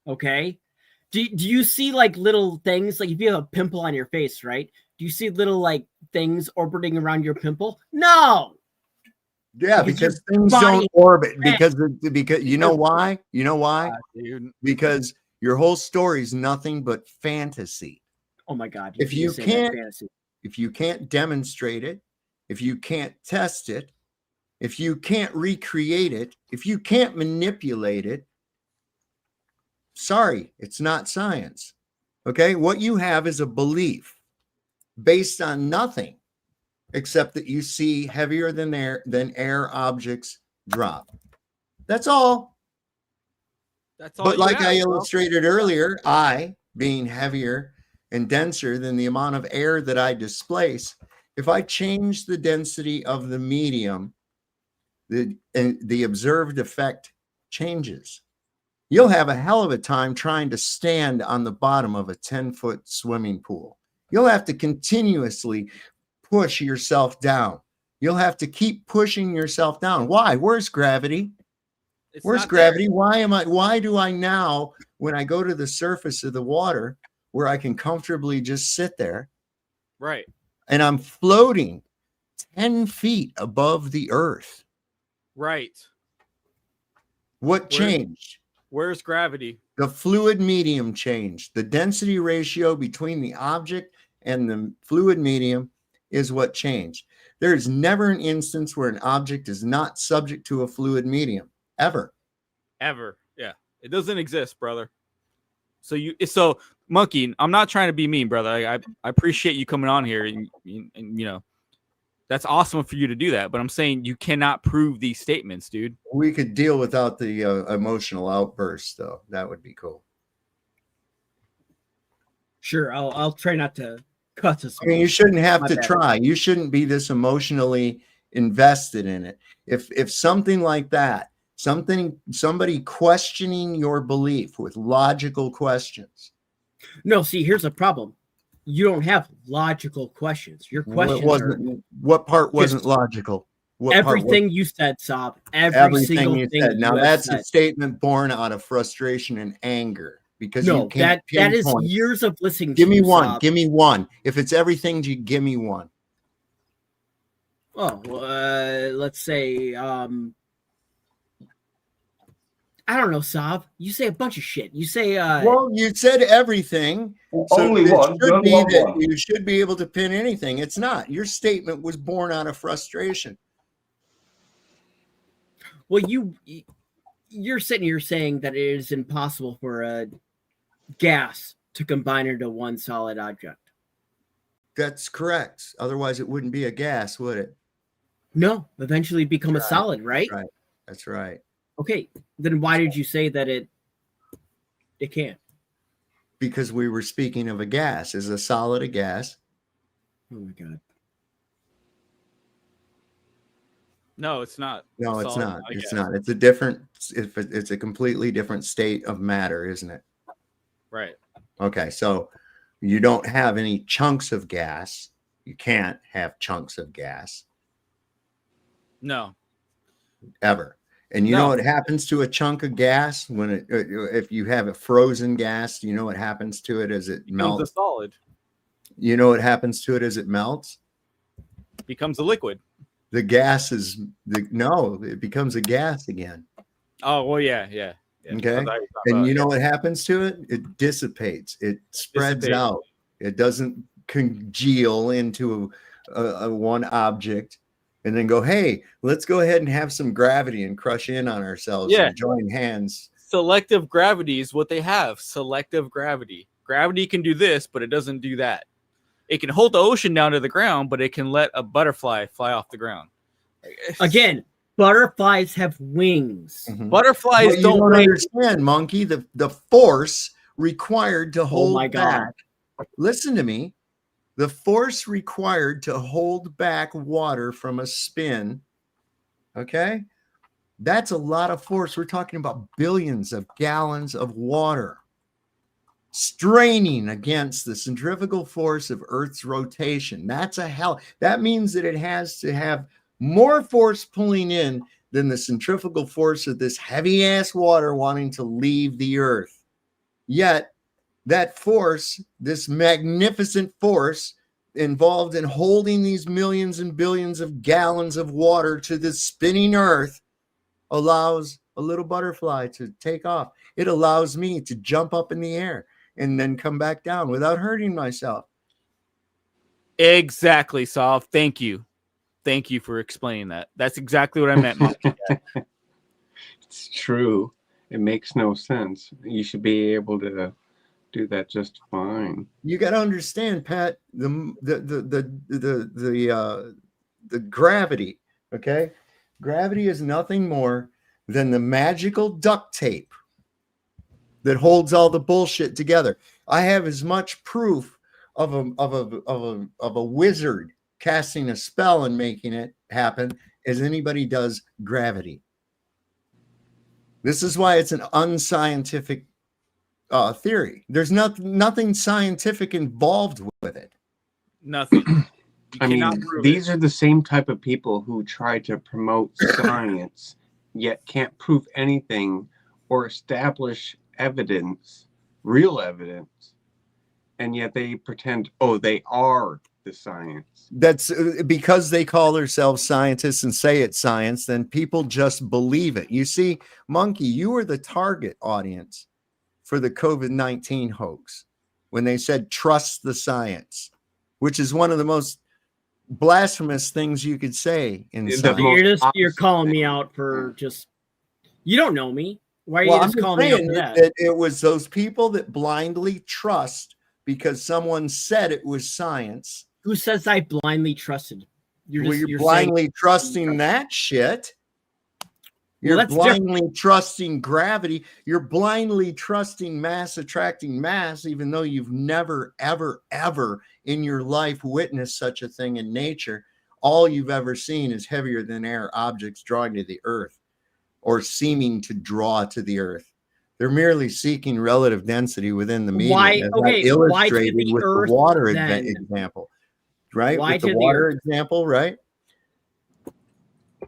Okay? Do you see like little things? Like if you have a pimple on your face, right? Do you see little like things orbiting around your pimple? No. Yeah, because things don't orbit. Because you know why? You know why? Because your whole story is nothing but fantasy. Oh my God. If you say that can't, fantasy. if you can't demonstrate it, if you can't test it, if you can't recreate it, if you can't manipulate it, sorry, it's not science. Okay, what you have is a belief based on nothing except that you see heavier than air objects drop. That's all. That's all. But you like have, I bro. illustrated earlier, I, being heavier and denser than the amount of air that I displace, if I change the density of the medium, the observed effect changes. You'll have a hell of a time trying to stand on the bottom of a 10-foot swimming pool. You'll have to continuously push yourself down. You'll have to keep pushing yourself down. Why? Where's gravity? Where's gravity? Why do I now, when I go to the surface of the water where I can comfortably just sit there, Right. and I'm floating 10 feet above the earth? Right. What changed? Where's gravity? The fluid medium changed. The density ratio between the object and the fluid medium is what changed. There is never an instance where an object is not subject to a fluid medium, ever. Ever. Yeah. It doesn't exist, brother. So Monkey, I'm not trying to be mean, brother. I appreciate you coming on here and you know, that's awesome for you to do that. But I'm saying you cannot prove these statements, dude. We could deal without the emotional outbursts, though. That would be cool. Sure, I'll try not to cut this. I mean, you shouldn't have My to bad. try. You shouldn't be this emotionally invested in it. If something like that, somebody questioning your belief with logical questions. No, see, here's a problem. You don't have logical questions. Your questions are What part wasn't just logical? What part everything you said, Sob. Everything Everything you thing said. Now you have that's a said. statement born out of frustration and anger because No, you can't that is pinpoint. years of listening. Give to me you, one. Sob. Give me one. If it's everything, give me one. Oh, let's say, I don't know, Sob. You say a bunch of shit. You say, Well, you said everything. Only it one. should You only be want that one. you should be able to pin anything. It's not. Your statement was born out of frustration. well, you're sitting here saying that it is impossible for a gas to combine into one solid object. That's correct. Otherwise, it wouldn't be a gas, would it? No, eventually become That's a solid, right? Right. That's right. Okay, then why did you say that it can't? Because we were speaking of a gas. Is a solid a gas? Oh my god. No, it's not. No, A it's solid, not. I It's guess. not. It's a different. It's a completely different state of matter, isn't it? Right. Okay, so you don't have any chunks of gas. You can't have chunks of gas No. ever. And you know No. what happens to a chunk of gas when it, if you have a frozen gas, you know what happens to it as it Becomes melts? a solid. You know what happens to it as it melts? Becomes a liquid. The gas is no, it becomes a gas again. Oh well, yeah. Okay. And you know what happens to it? It dissipates. It spreads Dissipates. out. It doesn't congeal into a one object and then go, hey, let's go ahead and have some gravity and crush in on ourselves Yeah. and join hands. Selective gravity is what they have. Selective gravity. Gravity can do this, but it doesn't do that. It can hold the ocean down to the ground, but it can let a butterfly fly off the ground. Again, butterflies have wings. Butterflies But you don't raise- understand, monkey, the force required to hold my God. back. Listen to me. The force required to hold back water from a spin, okay? That's a lot of force. We're talking about billions of gallons of water straining against the centrifugal force of Earth's rotation. That's a hell. That means that it has to have more force pulling in than the centrifugal force of this heavy ass water wanting to leave the Earth. Yet, that force, this magnificent force involved in holding these millions and billions of gallons of water to the spinning Earth, allows a little butterfly to take off. It allows me to jump up in the air and then come back down without hurting myself. Exactly, Sav. Thank you. Thank you for explaining that. That's exactly what I meant, Monkey. It's true. It makes no sense. You should be able to do that just fine. You got to understand, Pat, the gravity, okay? Gravity is nothing more than the magical duct tape that holds all the bullshit together. I have as much proof of a wizard casting a spell and making it happen as anybody does gravity. This is why it's an unscientific theory. There's nothing scientific involved with it. Nothing. I mean, these are the same type of people who try to promote science, yet can't prove anything or establish evidence, real evidence, and yet they pretend, oh, they are the science. That's because they call themselves scientists and say it's science, then people just believe it. You see, Monkey, you were the target audience for the COVID-19 hoax when they said trust the science, which is one of the most blasphemous things you could say in science. You're calling me out for just, you don't know me. Why are you Well, just I'm calling me out saying for that? that it was those people that blindly trust because someone said it was science. Who says I blindly trusted? You're blindly trusting that shit. You're that's blindly trusting gravity. You're blindly trusting mass attracting mass, even though you've never, ever, ever in your life witnessed such a thing in nature. All you've ever seen is heavier than air objects drawing to the earth or seeming to draw to the earth. They're merely seeking relative density within the medium. Why- as okay, I why to illustrated the with earth the water then? example, right? Why With to the the water earth? example, right?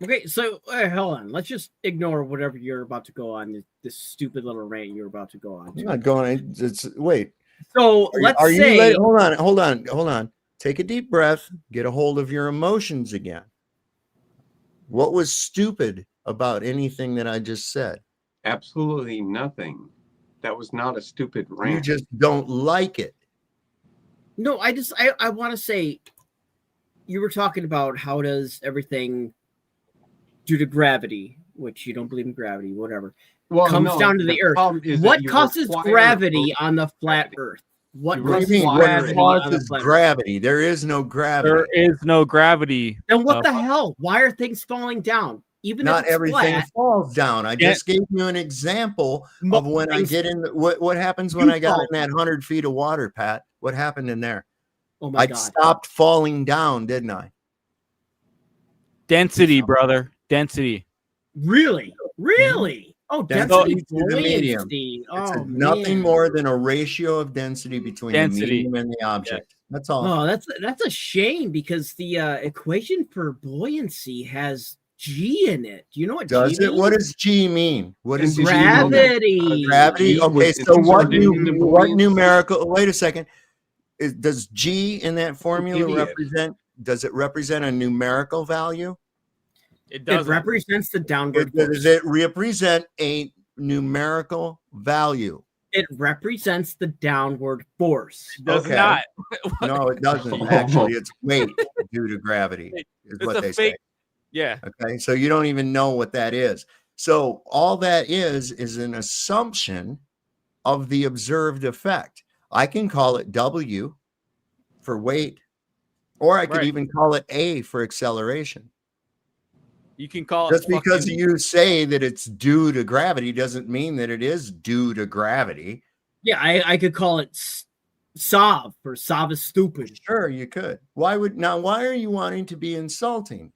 Okay, so hold on. Let's just ignore whatever you're about to go on. This stupid little rant you're about to go on. I'm not going. Wait. So let's are say. you ready? Hold on. Take a deep breath. Get a hold of your emotions again. What was stupid about anything that I just said? Absolutely nothing. That was not a stupid rant. You just don't like it. No, I want to say, you were talking about how does everything due to gravity, which you don't believe in gravity, whatever, Well, comes no, down to the the Earth. problem is that What you causes require gravity on the flat Earth? What What do you mean? Gravity What on a causes planet. gravity? There is no gravity. There is no gravity. Then what the hell? Why are things falling down? Even Not if it's everything flat, falls down. I Yeah. just gave you an example of Most when I things get in. What happens when do I got fall in that 100 feet of water, Pat? What happened in there? Oh my I God. stopped falling down, didn't I? Density, brother. Density. Really? Really? Oh, Density density to the medium. buoyancy. It's Oh nothing man. more than a ratio of density between Density. the medium and the object. That's all. Oh, that's a shame because the equation for buoyancy has G in it. Do you know what Does G it? means? What does G mean? What does G mean? Gravity. Gravity. G Okay, was so what inserted in the what buoyancy. numerical? Wait a second. Does G in that formula idiot. represent? Does it represent a numerical value? It It doesn't. represents the downward Does force. it represent a numerical value? It represents the downward force. It does Okay. not. No, it doesn't. Actually, it's weight due to gravity, is It's what a they fake. say. Yeah. Okay, so you don't even know what that is. So all that is an assumption of the observed effect. I can call it W for weight, or I could Right. even call it A for acceleration. You can call it Just because fucking- you say that it's due to gravity doesn't mean that it is due to gravity. Yeah, I could call it Sav for Sav is stupid. Sure, you could. Why are you wanting to be insulting?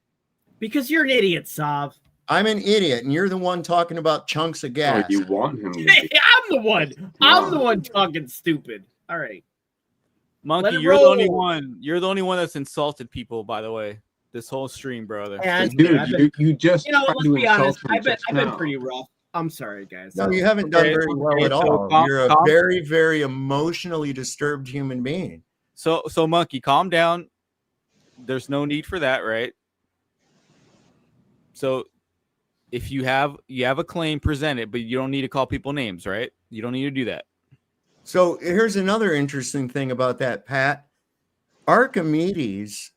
Because you're an idiot, Sav. I'm an idiot, and you're the one talking about chunks of gas. You want him to Hey, be. I'm the one. I'm the one talking stupid. All right. Monkey, Let it you're the only roll. one. You're the only one that's insulted people, by the way. This whole stream, brother. Yeah, Dude, I've been- you just You know, tried let's to be insult honest. him I've just been now. pretty rough. I'm sorry, guys. No, you haven't done Okay, very well okay, at so all. You're a calm- very, very emotionally disturbed human being. So Monkey, calm down. There's no need for that, right? So if you have a claim, present it, but you don't need to call people names, right? You don't need to do that. So here's another interesting thing about that, Pat. Archimedes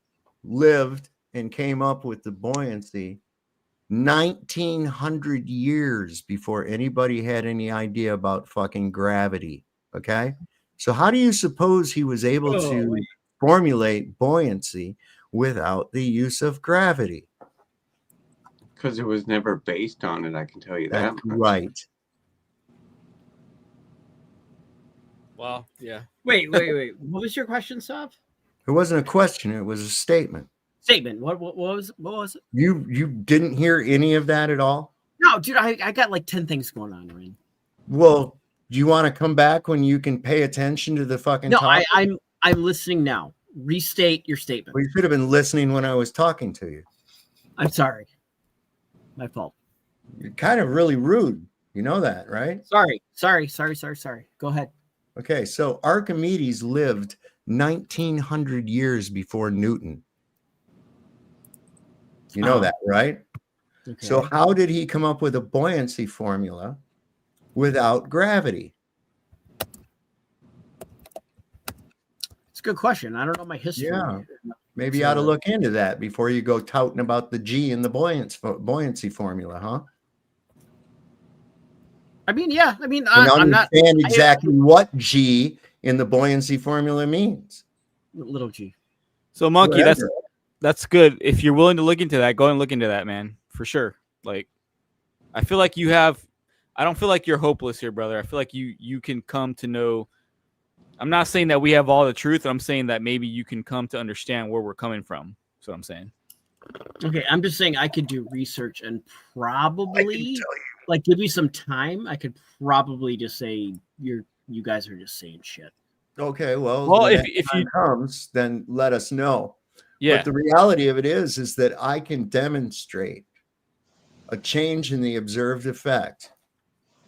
lived and came up with the buoyancy 1900 years before anybody had any idea about fucking gravity. Okay. So how do you suppose he was able to formulate buoyancy without the use of gravity? Because it was never based on it, I can tell you that. That's right. Well, yeah. Wait. What was your question, Sav? It wasn't a question, it was a statement. Statement. What was it? You didn't hear any of that at all? No, dude, I got like 10 things going on, right? Well, do you want to come back when you can pay attention to the fucking No, topic? I'm listening now. Restate your statement. Well, you should have been listening when I was talking to you. I'm sorry. My fault. You're kind of really rude. You know that, right? Sorry. Go ahead. Okay, so Archimedes lived 1900 years before Newton. You know that, right? Okay. So how did he come up with a buoyancy formula without gravity? It's a good question. I don't know my history. Yeah. Maybe you ought to look into that before you go touting about the G in the buoyancy formula, huh? I mean, yeah. I mean, And I'm not understand exactly what G in the buoyancy formula means. Little G. So Monkey, Whatever. that's good. If you're willing to look into that, go and look into that, man, for sure. Like, I feel like I don't feel like you're hopeless here, brother. I feel like you can come to know. I'm not saying that we have all the truth. I'm saying that maybe you can come to understand where we're coming from. That's what I'm saying. Okay, I'm just saying I could do research and probably like give you some time. I could probably just say you guys are just saying shit. Okay, well, Well, when if that you time comes, then let us know. Yeah. But the reality of it is that I can demonstrate a change in the observed effect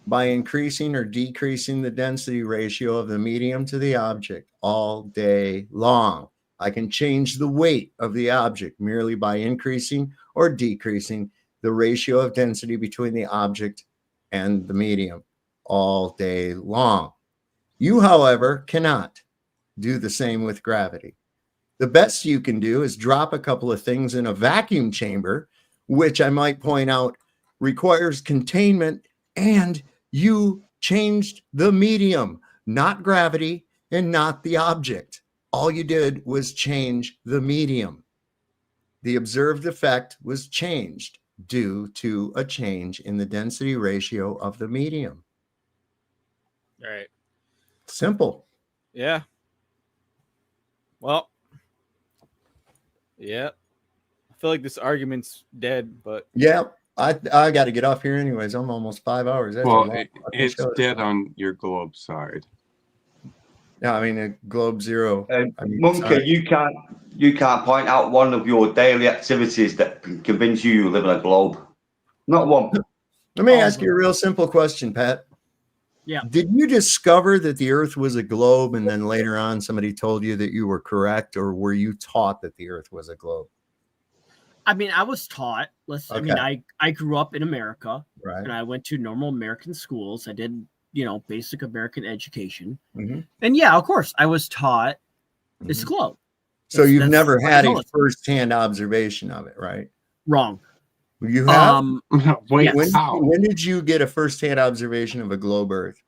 by increasing or decreasing the density ratio of the medium to the object all day long. I can change the weight of the object merely by increasing or decreasing the ratio of density between the object and the medium all day long. You, however, cannot do the same with gravity. The best you can do is drop a couple of things in a vacuum chamber, which I might point out requires containment, and you changed the medium, not gravity. and not the object. All you did was change the medium. The observed effect was changed due to a change in the density ratio of the medium. All right. Simple. Yeah. Well. Yeah. I feel like this argument's dead, but Yeah, I got to get off here anyways. I'm almost 5 hours. That's a Well, long fucking it's show. dead on your globe side. No, I mean a globe zero. I mean, Monkey, sorry. you can't point out one of your daily activities that can convince you live in a globe. Not one. Let me ask you a real simple question, Pat. Yeah. Did you discover that the Earth was a globe, and then later on somebody told you that you were correct, or were you taught that the Earth was a globe? I mean, I was taught. I mean, Okay. I grew up in America, Right. and I went to normal American schools. I did, basic American education, Mhm. and yeah, of course, I was taught it's a globe. So you've That's never what I had a know it. first-hand observation of it, right? Wrong. You have? Wait, when, how? when did you get a first-hand observation of a globe Earth?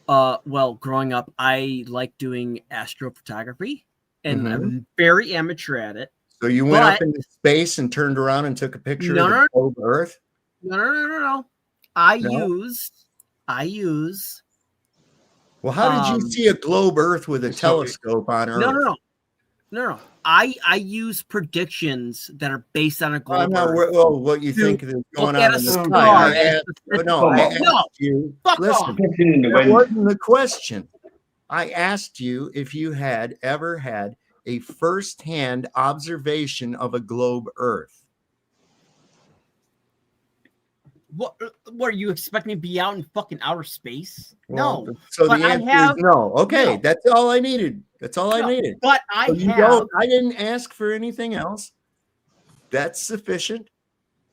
Well, growing up, I like doing astrophotography, and I'm very amateur at it. So you went up But- into space and turned around and took a picture No, of the no, globe Earth? No. I No? use. Well, how did you see a globe Earth with a telescope on Earth? No. I use predictions that are based on a globe. I'm not Earth what you to think is going look at on a in the star sky. I and asked, specific- I asked you. Fuck Listen, off. that wasn't the question. I asked you if you had ever had a first-hand observation of a globe Earth. What are you expecting me to be out in fucking outer space? Well, No. So but the answer is no. Okay, no. that's all I needed. That's all I No, needed. but I So you have- don't- I didn't ask for anything else. That's sufficient.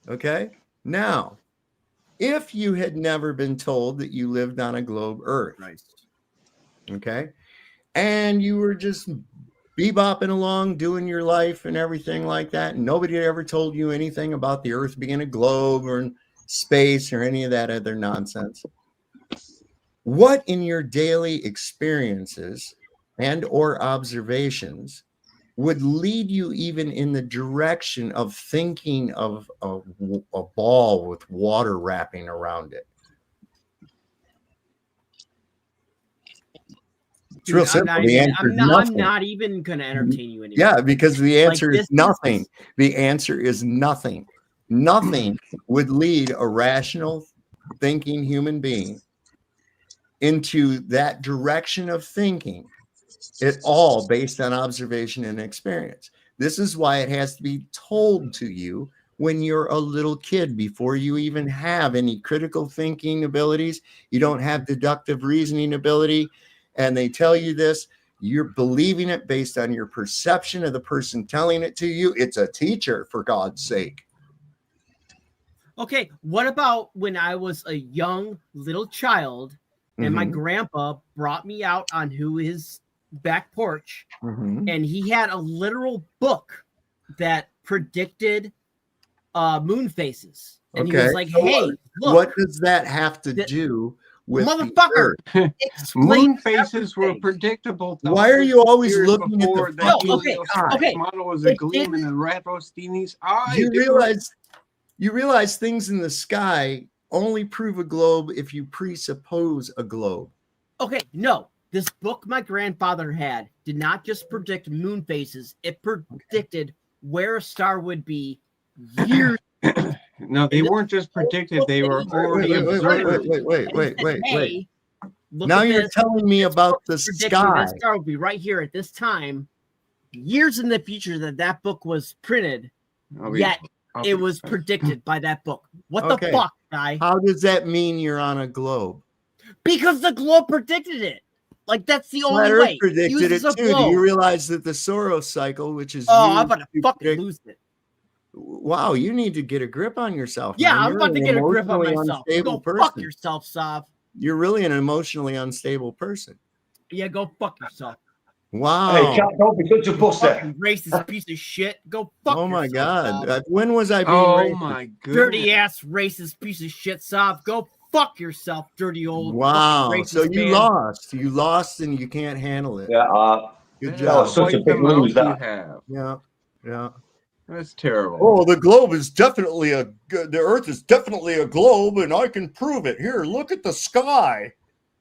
Okay. Now, if you had never been told that you lived on a globe Earth, okay, and you were just bebopping along doing your life and everything like that, and nobody had ever told you anything about the Earth being a globe or in space or any of that other nonsense, what in your daily experiences and or observations would lead you even in the direction of thinking of a ball with water wrapping around it? It's real simple. The answer is nothing. I'm not even going to entertain you anymore. Yeah, because the answer Like, is nothing. The answer is nothing. Nothing would lead a rational thinking human being into that direction of thinking at all based on observation and experience. This is why it has to be told to you when you're a little kid, before you even have any critical thinking abilities. You don't have deductive reasoning ability. And they tell you this, you're believing it based on your perception of the person telling it to you. It's a teacher, for God's sake. Okay, what about when I was a young little child and my Mhm. grandpa brought me out onto his back porch Mhm. and he had a literal book that predicted moon phases. And he Okay. was like, So hey, look. what does that have to do with the Motherfucker, Earth? Moon phases were predictable. Why are you always years looking at before the that fucking sky? okay. model was a It gleam in didn't- a Rattlestiny's eye. You dude. realize things in the sky only prove a globe if you presuppose a globe. Okay, no. This book my grandfather had did not just predict moon phases, it predicted where a star would be years. No, they weren't just predicted; they were already observed. Wait. Look Now at you're this. telling me about the Predicting sky. this star will be right here at this time, years in the future that book was printed, yet it was predicted by that book. What Okay. the fuck, guy? How does that mean you're on a globe? Because the globe predicted it. Like, that's the only Flat Earth way. predicted it Uses a too. Do globe. you realize that the Soros cycle, which is Oh, used I'm about to fucking predict- lose it. Wow, you need to get a grip on yourself. Yeah, man. I'm You're about to an get a grip on emotionally myself. unstable Go fuck person. yourself, Sav. You're really an emotionally unstable person. Yeah, go fuck yourself. Wow. Hey, Cat, don't be such a pussy. Fucking racist piece of shit. Go fuck Oh my yourself, God. Sav. When was I being Oh racist? my goodness! Dirty ass racist piece of shit, Sav. Go fuck yourself, dirty old Wow. fucking So racist you man. lost. You lost and you can't handle it. Yeah, Good that job. was such a Quite big the mouth lose. you That have. Yeah. Yeah. That's terrible. Oh, the globe is definitely the Earth is definitely a globe, and I can prove it. Here, look at the sky.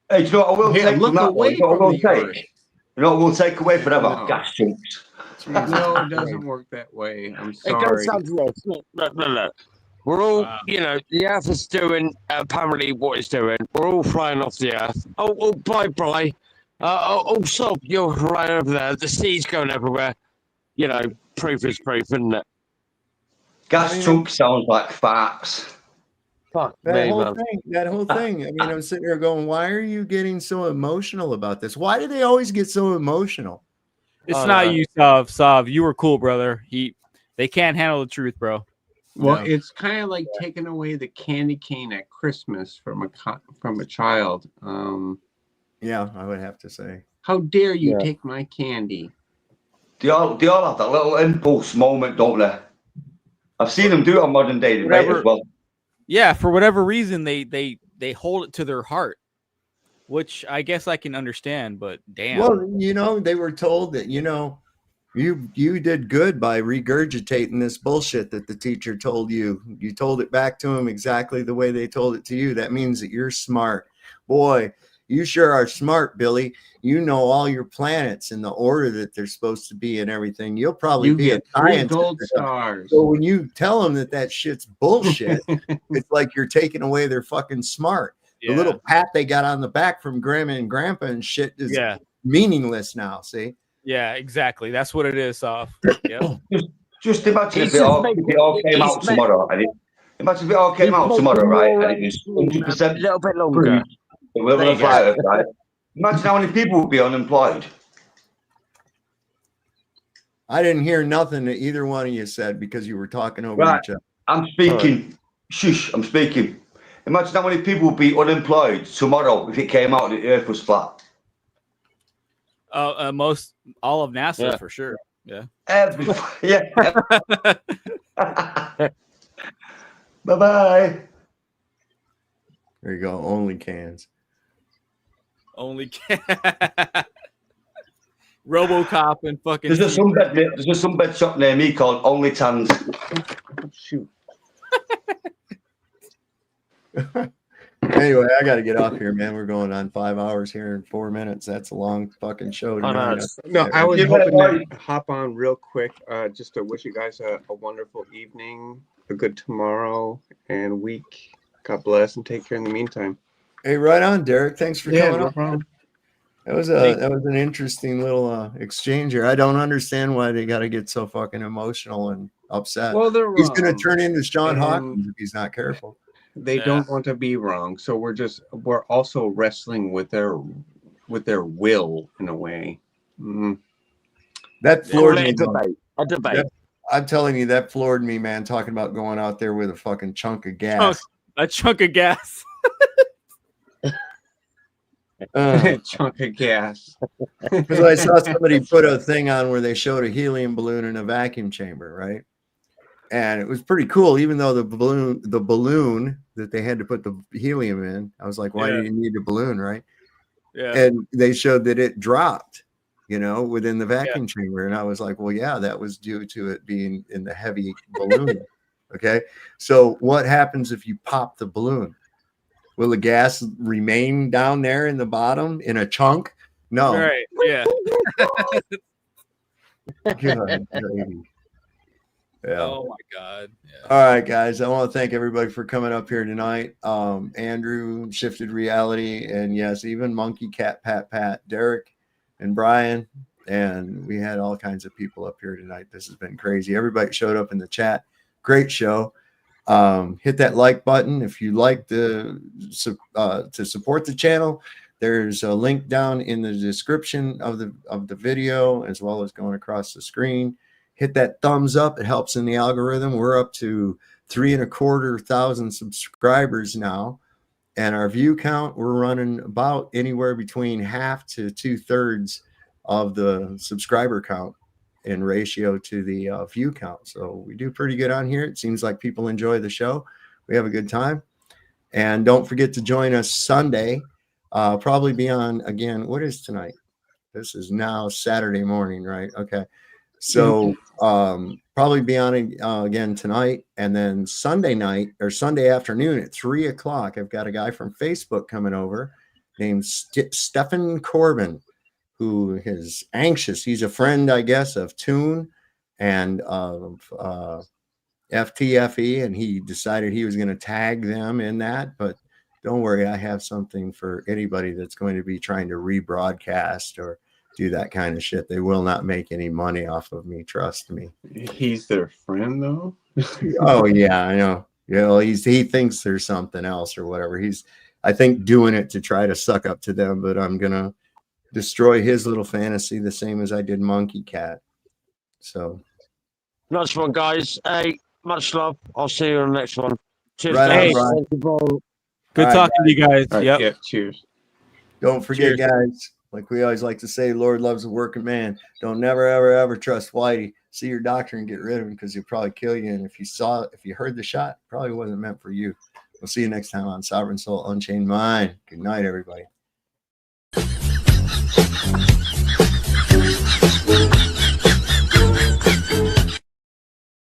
Hey, do you know what I will Yeah, take look from that one? away You know what from I will the Earth. take? You know what we'll take away forever? No. Gas chunks. No, it doesn't work that way. I'm It goes sorry. down to this. Look. We're all, you know, the Earth is doing apparently what it's doing. We're all flying off the Earth. Oh, bye. Stop. You're right over there. The sea's going everywhere. You know, proof is proof, isn't it? Gas chunks sounds like farts. Fuck That me, whole man. thing, that whole thing. I mean, I'm sitting there going, why are you getting so emotional about this? Why do they always get so emotional? It's not you, Sav. You were cool, brother. They can't handle the truth, bro. Well, No. it's kind of like taking away the candy cane at Christmas from a child. Yeah, I would have to say. How dare you Yeah. take my candy? They all have that little impulse moment, don't they? I've seen them do it on modern day debate as well. Yeah, for whatever reason, they hold it to their heart, which I guess I can understand. But damn. Well, you know, they were told that, you know, you did good by regurgitating this bullshit that the teacher told you. You told it back to them exactly the way they told it to you. That means that you're smart. Boy, you sure are smart, Billy. You know all your planets in the order that they're supposed to be and everything. You'll probably You be a get 3 scientist. gold stars. So when you tell them that shit's bullshit, it's like you're taking away their fucking smart. The little pat they got on the back from grandma and grandpa and shit is meaningless now. See? Yeah, exactly. That's what it is, Sav. Yep. Just imagine if it all came out tomorrow. Imagine if it all came out tomorrow, right? And it was 100% a little bit longer. We're on a flat Earth, right? Imagine how many people would be unemployed. I didn't hear nothing that either one of you said because you were talking over Right. each other. I'm speaking. Shush, I'm speaking. Imagine how many people would be unemployed tomorrow if it came out that the Earth was flat. Most all of NASA for sure. Yeah. Bye-bye. There you go. Only cans. Only RoboCop and fucking. There's just some bed shop near me called Only Tans. Shoot. Anyway, I got to get off here, man. We're going on 5 hours here in 4 minutes. That's a long fucking show. No, tonight. I was hoping to hop on real quick just to wish you guys a wonderful evening, a good tomorrow and week. God bless and take care in the meantime. Hey, right on, Derek. Thanks for coming no up. problem. That was an interesting little exchange here. I don't understand why they got to get so fucking emotional and upset. Well, they're he's going wrong. to turn into Sean And Hawkins if he's not careful. They don't want to be wrong, so we're also wrestling with their will in a way. That floored me. A debate. I'm telling you, that floored me, man. Talking about going out there with a fucking chunk of gas. A chunk of gas. Chunk of gas. Because I saw somebody put a thing on where they showed a helium balloon in a vacuum chamber, right? And it was pretty cool, even though the balloon that they had to put the helium in, I was like, why do you need a balloon, right? Yeah. And they showed that it dropped, within the vacuum chamber. And I was like, well, yeah, that was due to it being in the heavy balloon. Okay. So what happens if you pop the balloon? Will the gas remain down there in the bottom in a chunk? No. Right. Yeah. God, yeah. Oh my God. Yeah. All right, guys. I want to thank everybody for coming up here tonight. Andrew, Shifted Reality, and yes, even Monkey Cat Pat, Derek, and Brian. And we had all kinds of people up here tonight. This has been crazy. Everybody showed up in the chat. Great show. Hit that like button if you like to support the channel. There's a link down in the description of the video, as well as going across the screen. Hit that thumbs up. It helps in the algorithm. We're up to 3,250 subscribers now. And our view count, we're running about anywhere between half to 2/3 of the subscriber count in ratio to the view count. So we do pretty good on here. It seems like people enjoy the show. We have a good time. And don't forget to join us Sunday. Probably be on again. What is tonight? This is now Saturday morning, right? Okay. So probably be on again tonight, and then Sunday night or Sunday afternoon at 3 o'clock. I've got a guy from Facebook coming over named Stephen Corbin, who is anxious. He's a friend, I guess, of Toon and of FTFE, and he decided he was going to tag them in that. But don't worry, I have something for anybody that's going to be trying to rebroadcast or do that kind of shit. They will not make any money off of me, trust me. He's their friend, though. Oh yeah, I know. He thinks there's something else or whatever. He's, I think, doing it to try to suck up to them. But I'm gonna destroy his little fantasy the same as I did Monkey Cat. So Nice one, guys. Hey, much love. I'll see you on the next one. Cheers, right guys. on, Thank you, bro. Good talking to you guys. All right, Yep. yeah, cheers. Don't forget, Cheers. guys, like we always like to say, Lord loves a working man. Don't never, ever, ever trust Whitey. See your doctor and get rid of him because he'll probably kill you. And if you heard the shot, probably wasn't meant for you. We'll see you next time on Sovereign Soul Unchained Mind. Good night, everybody.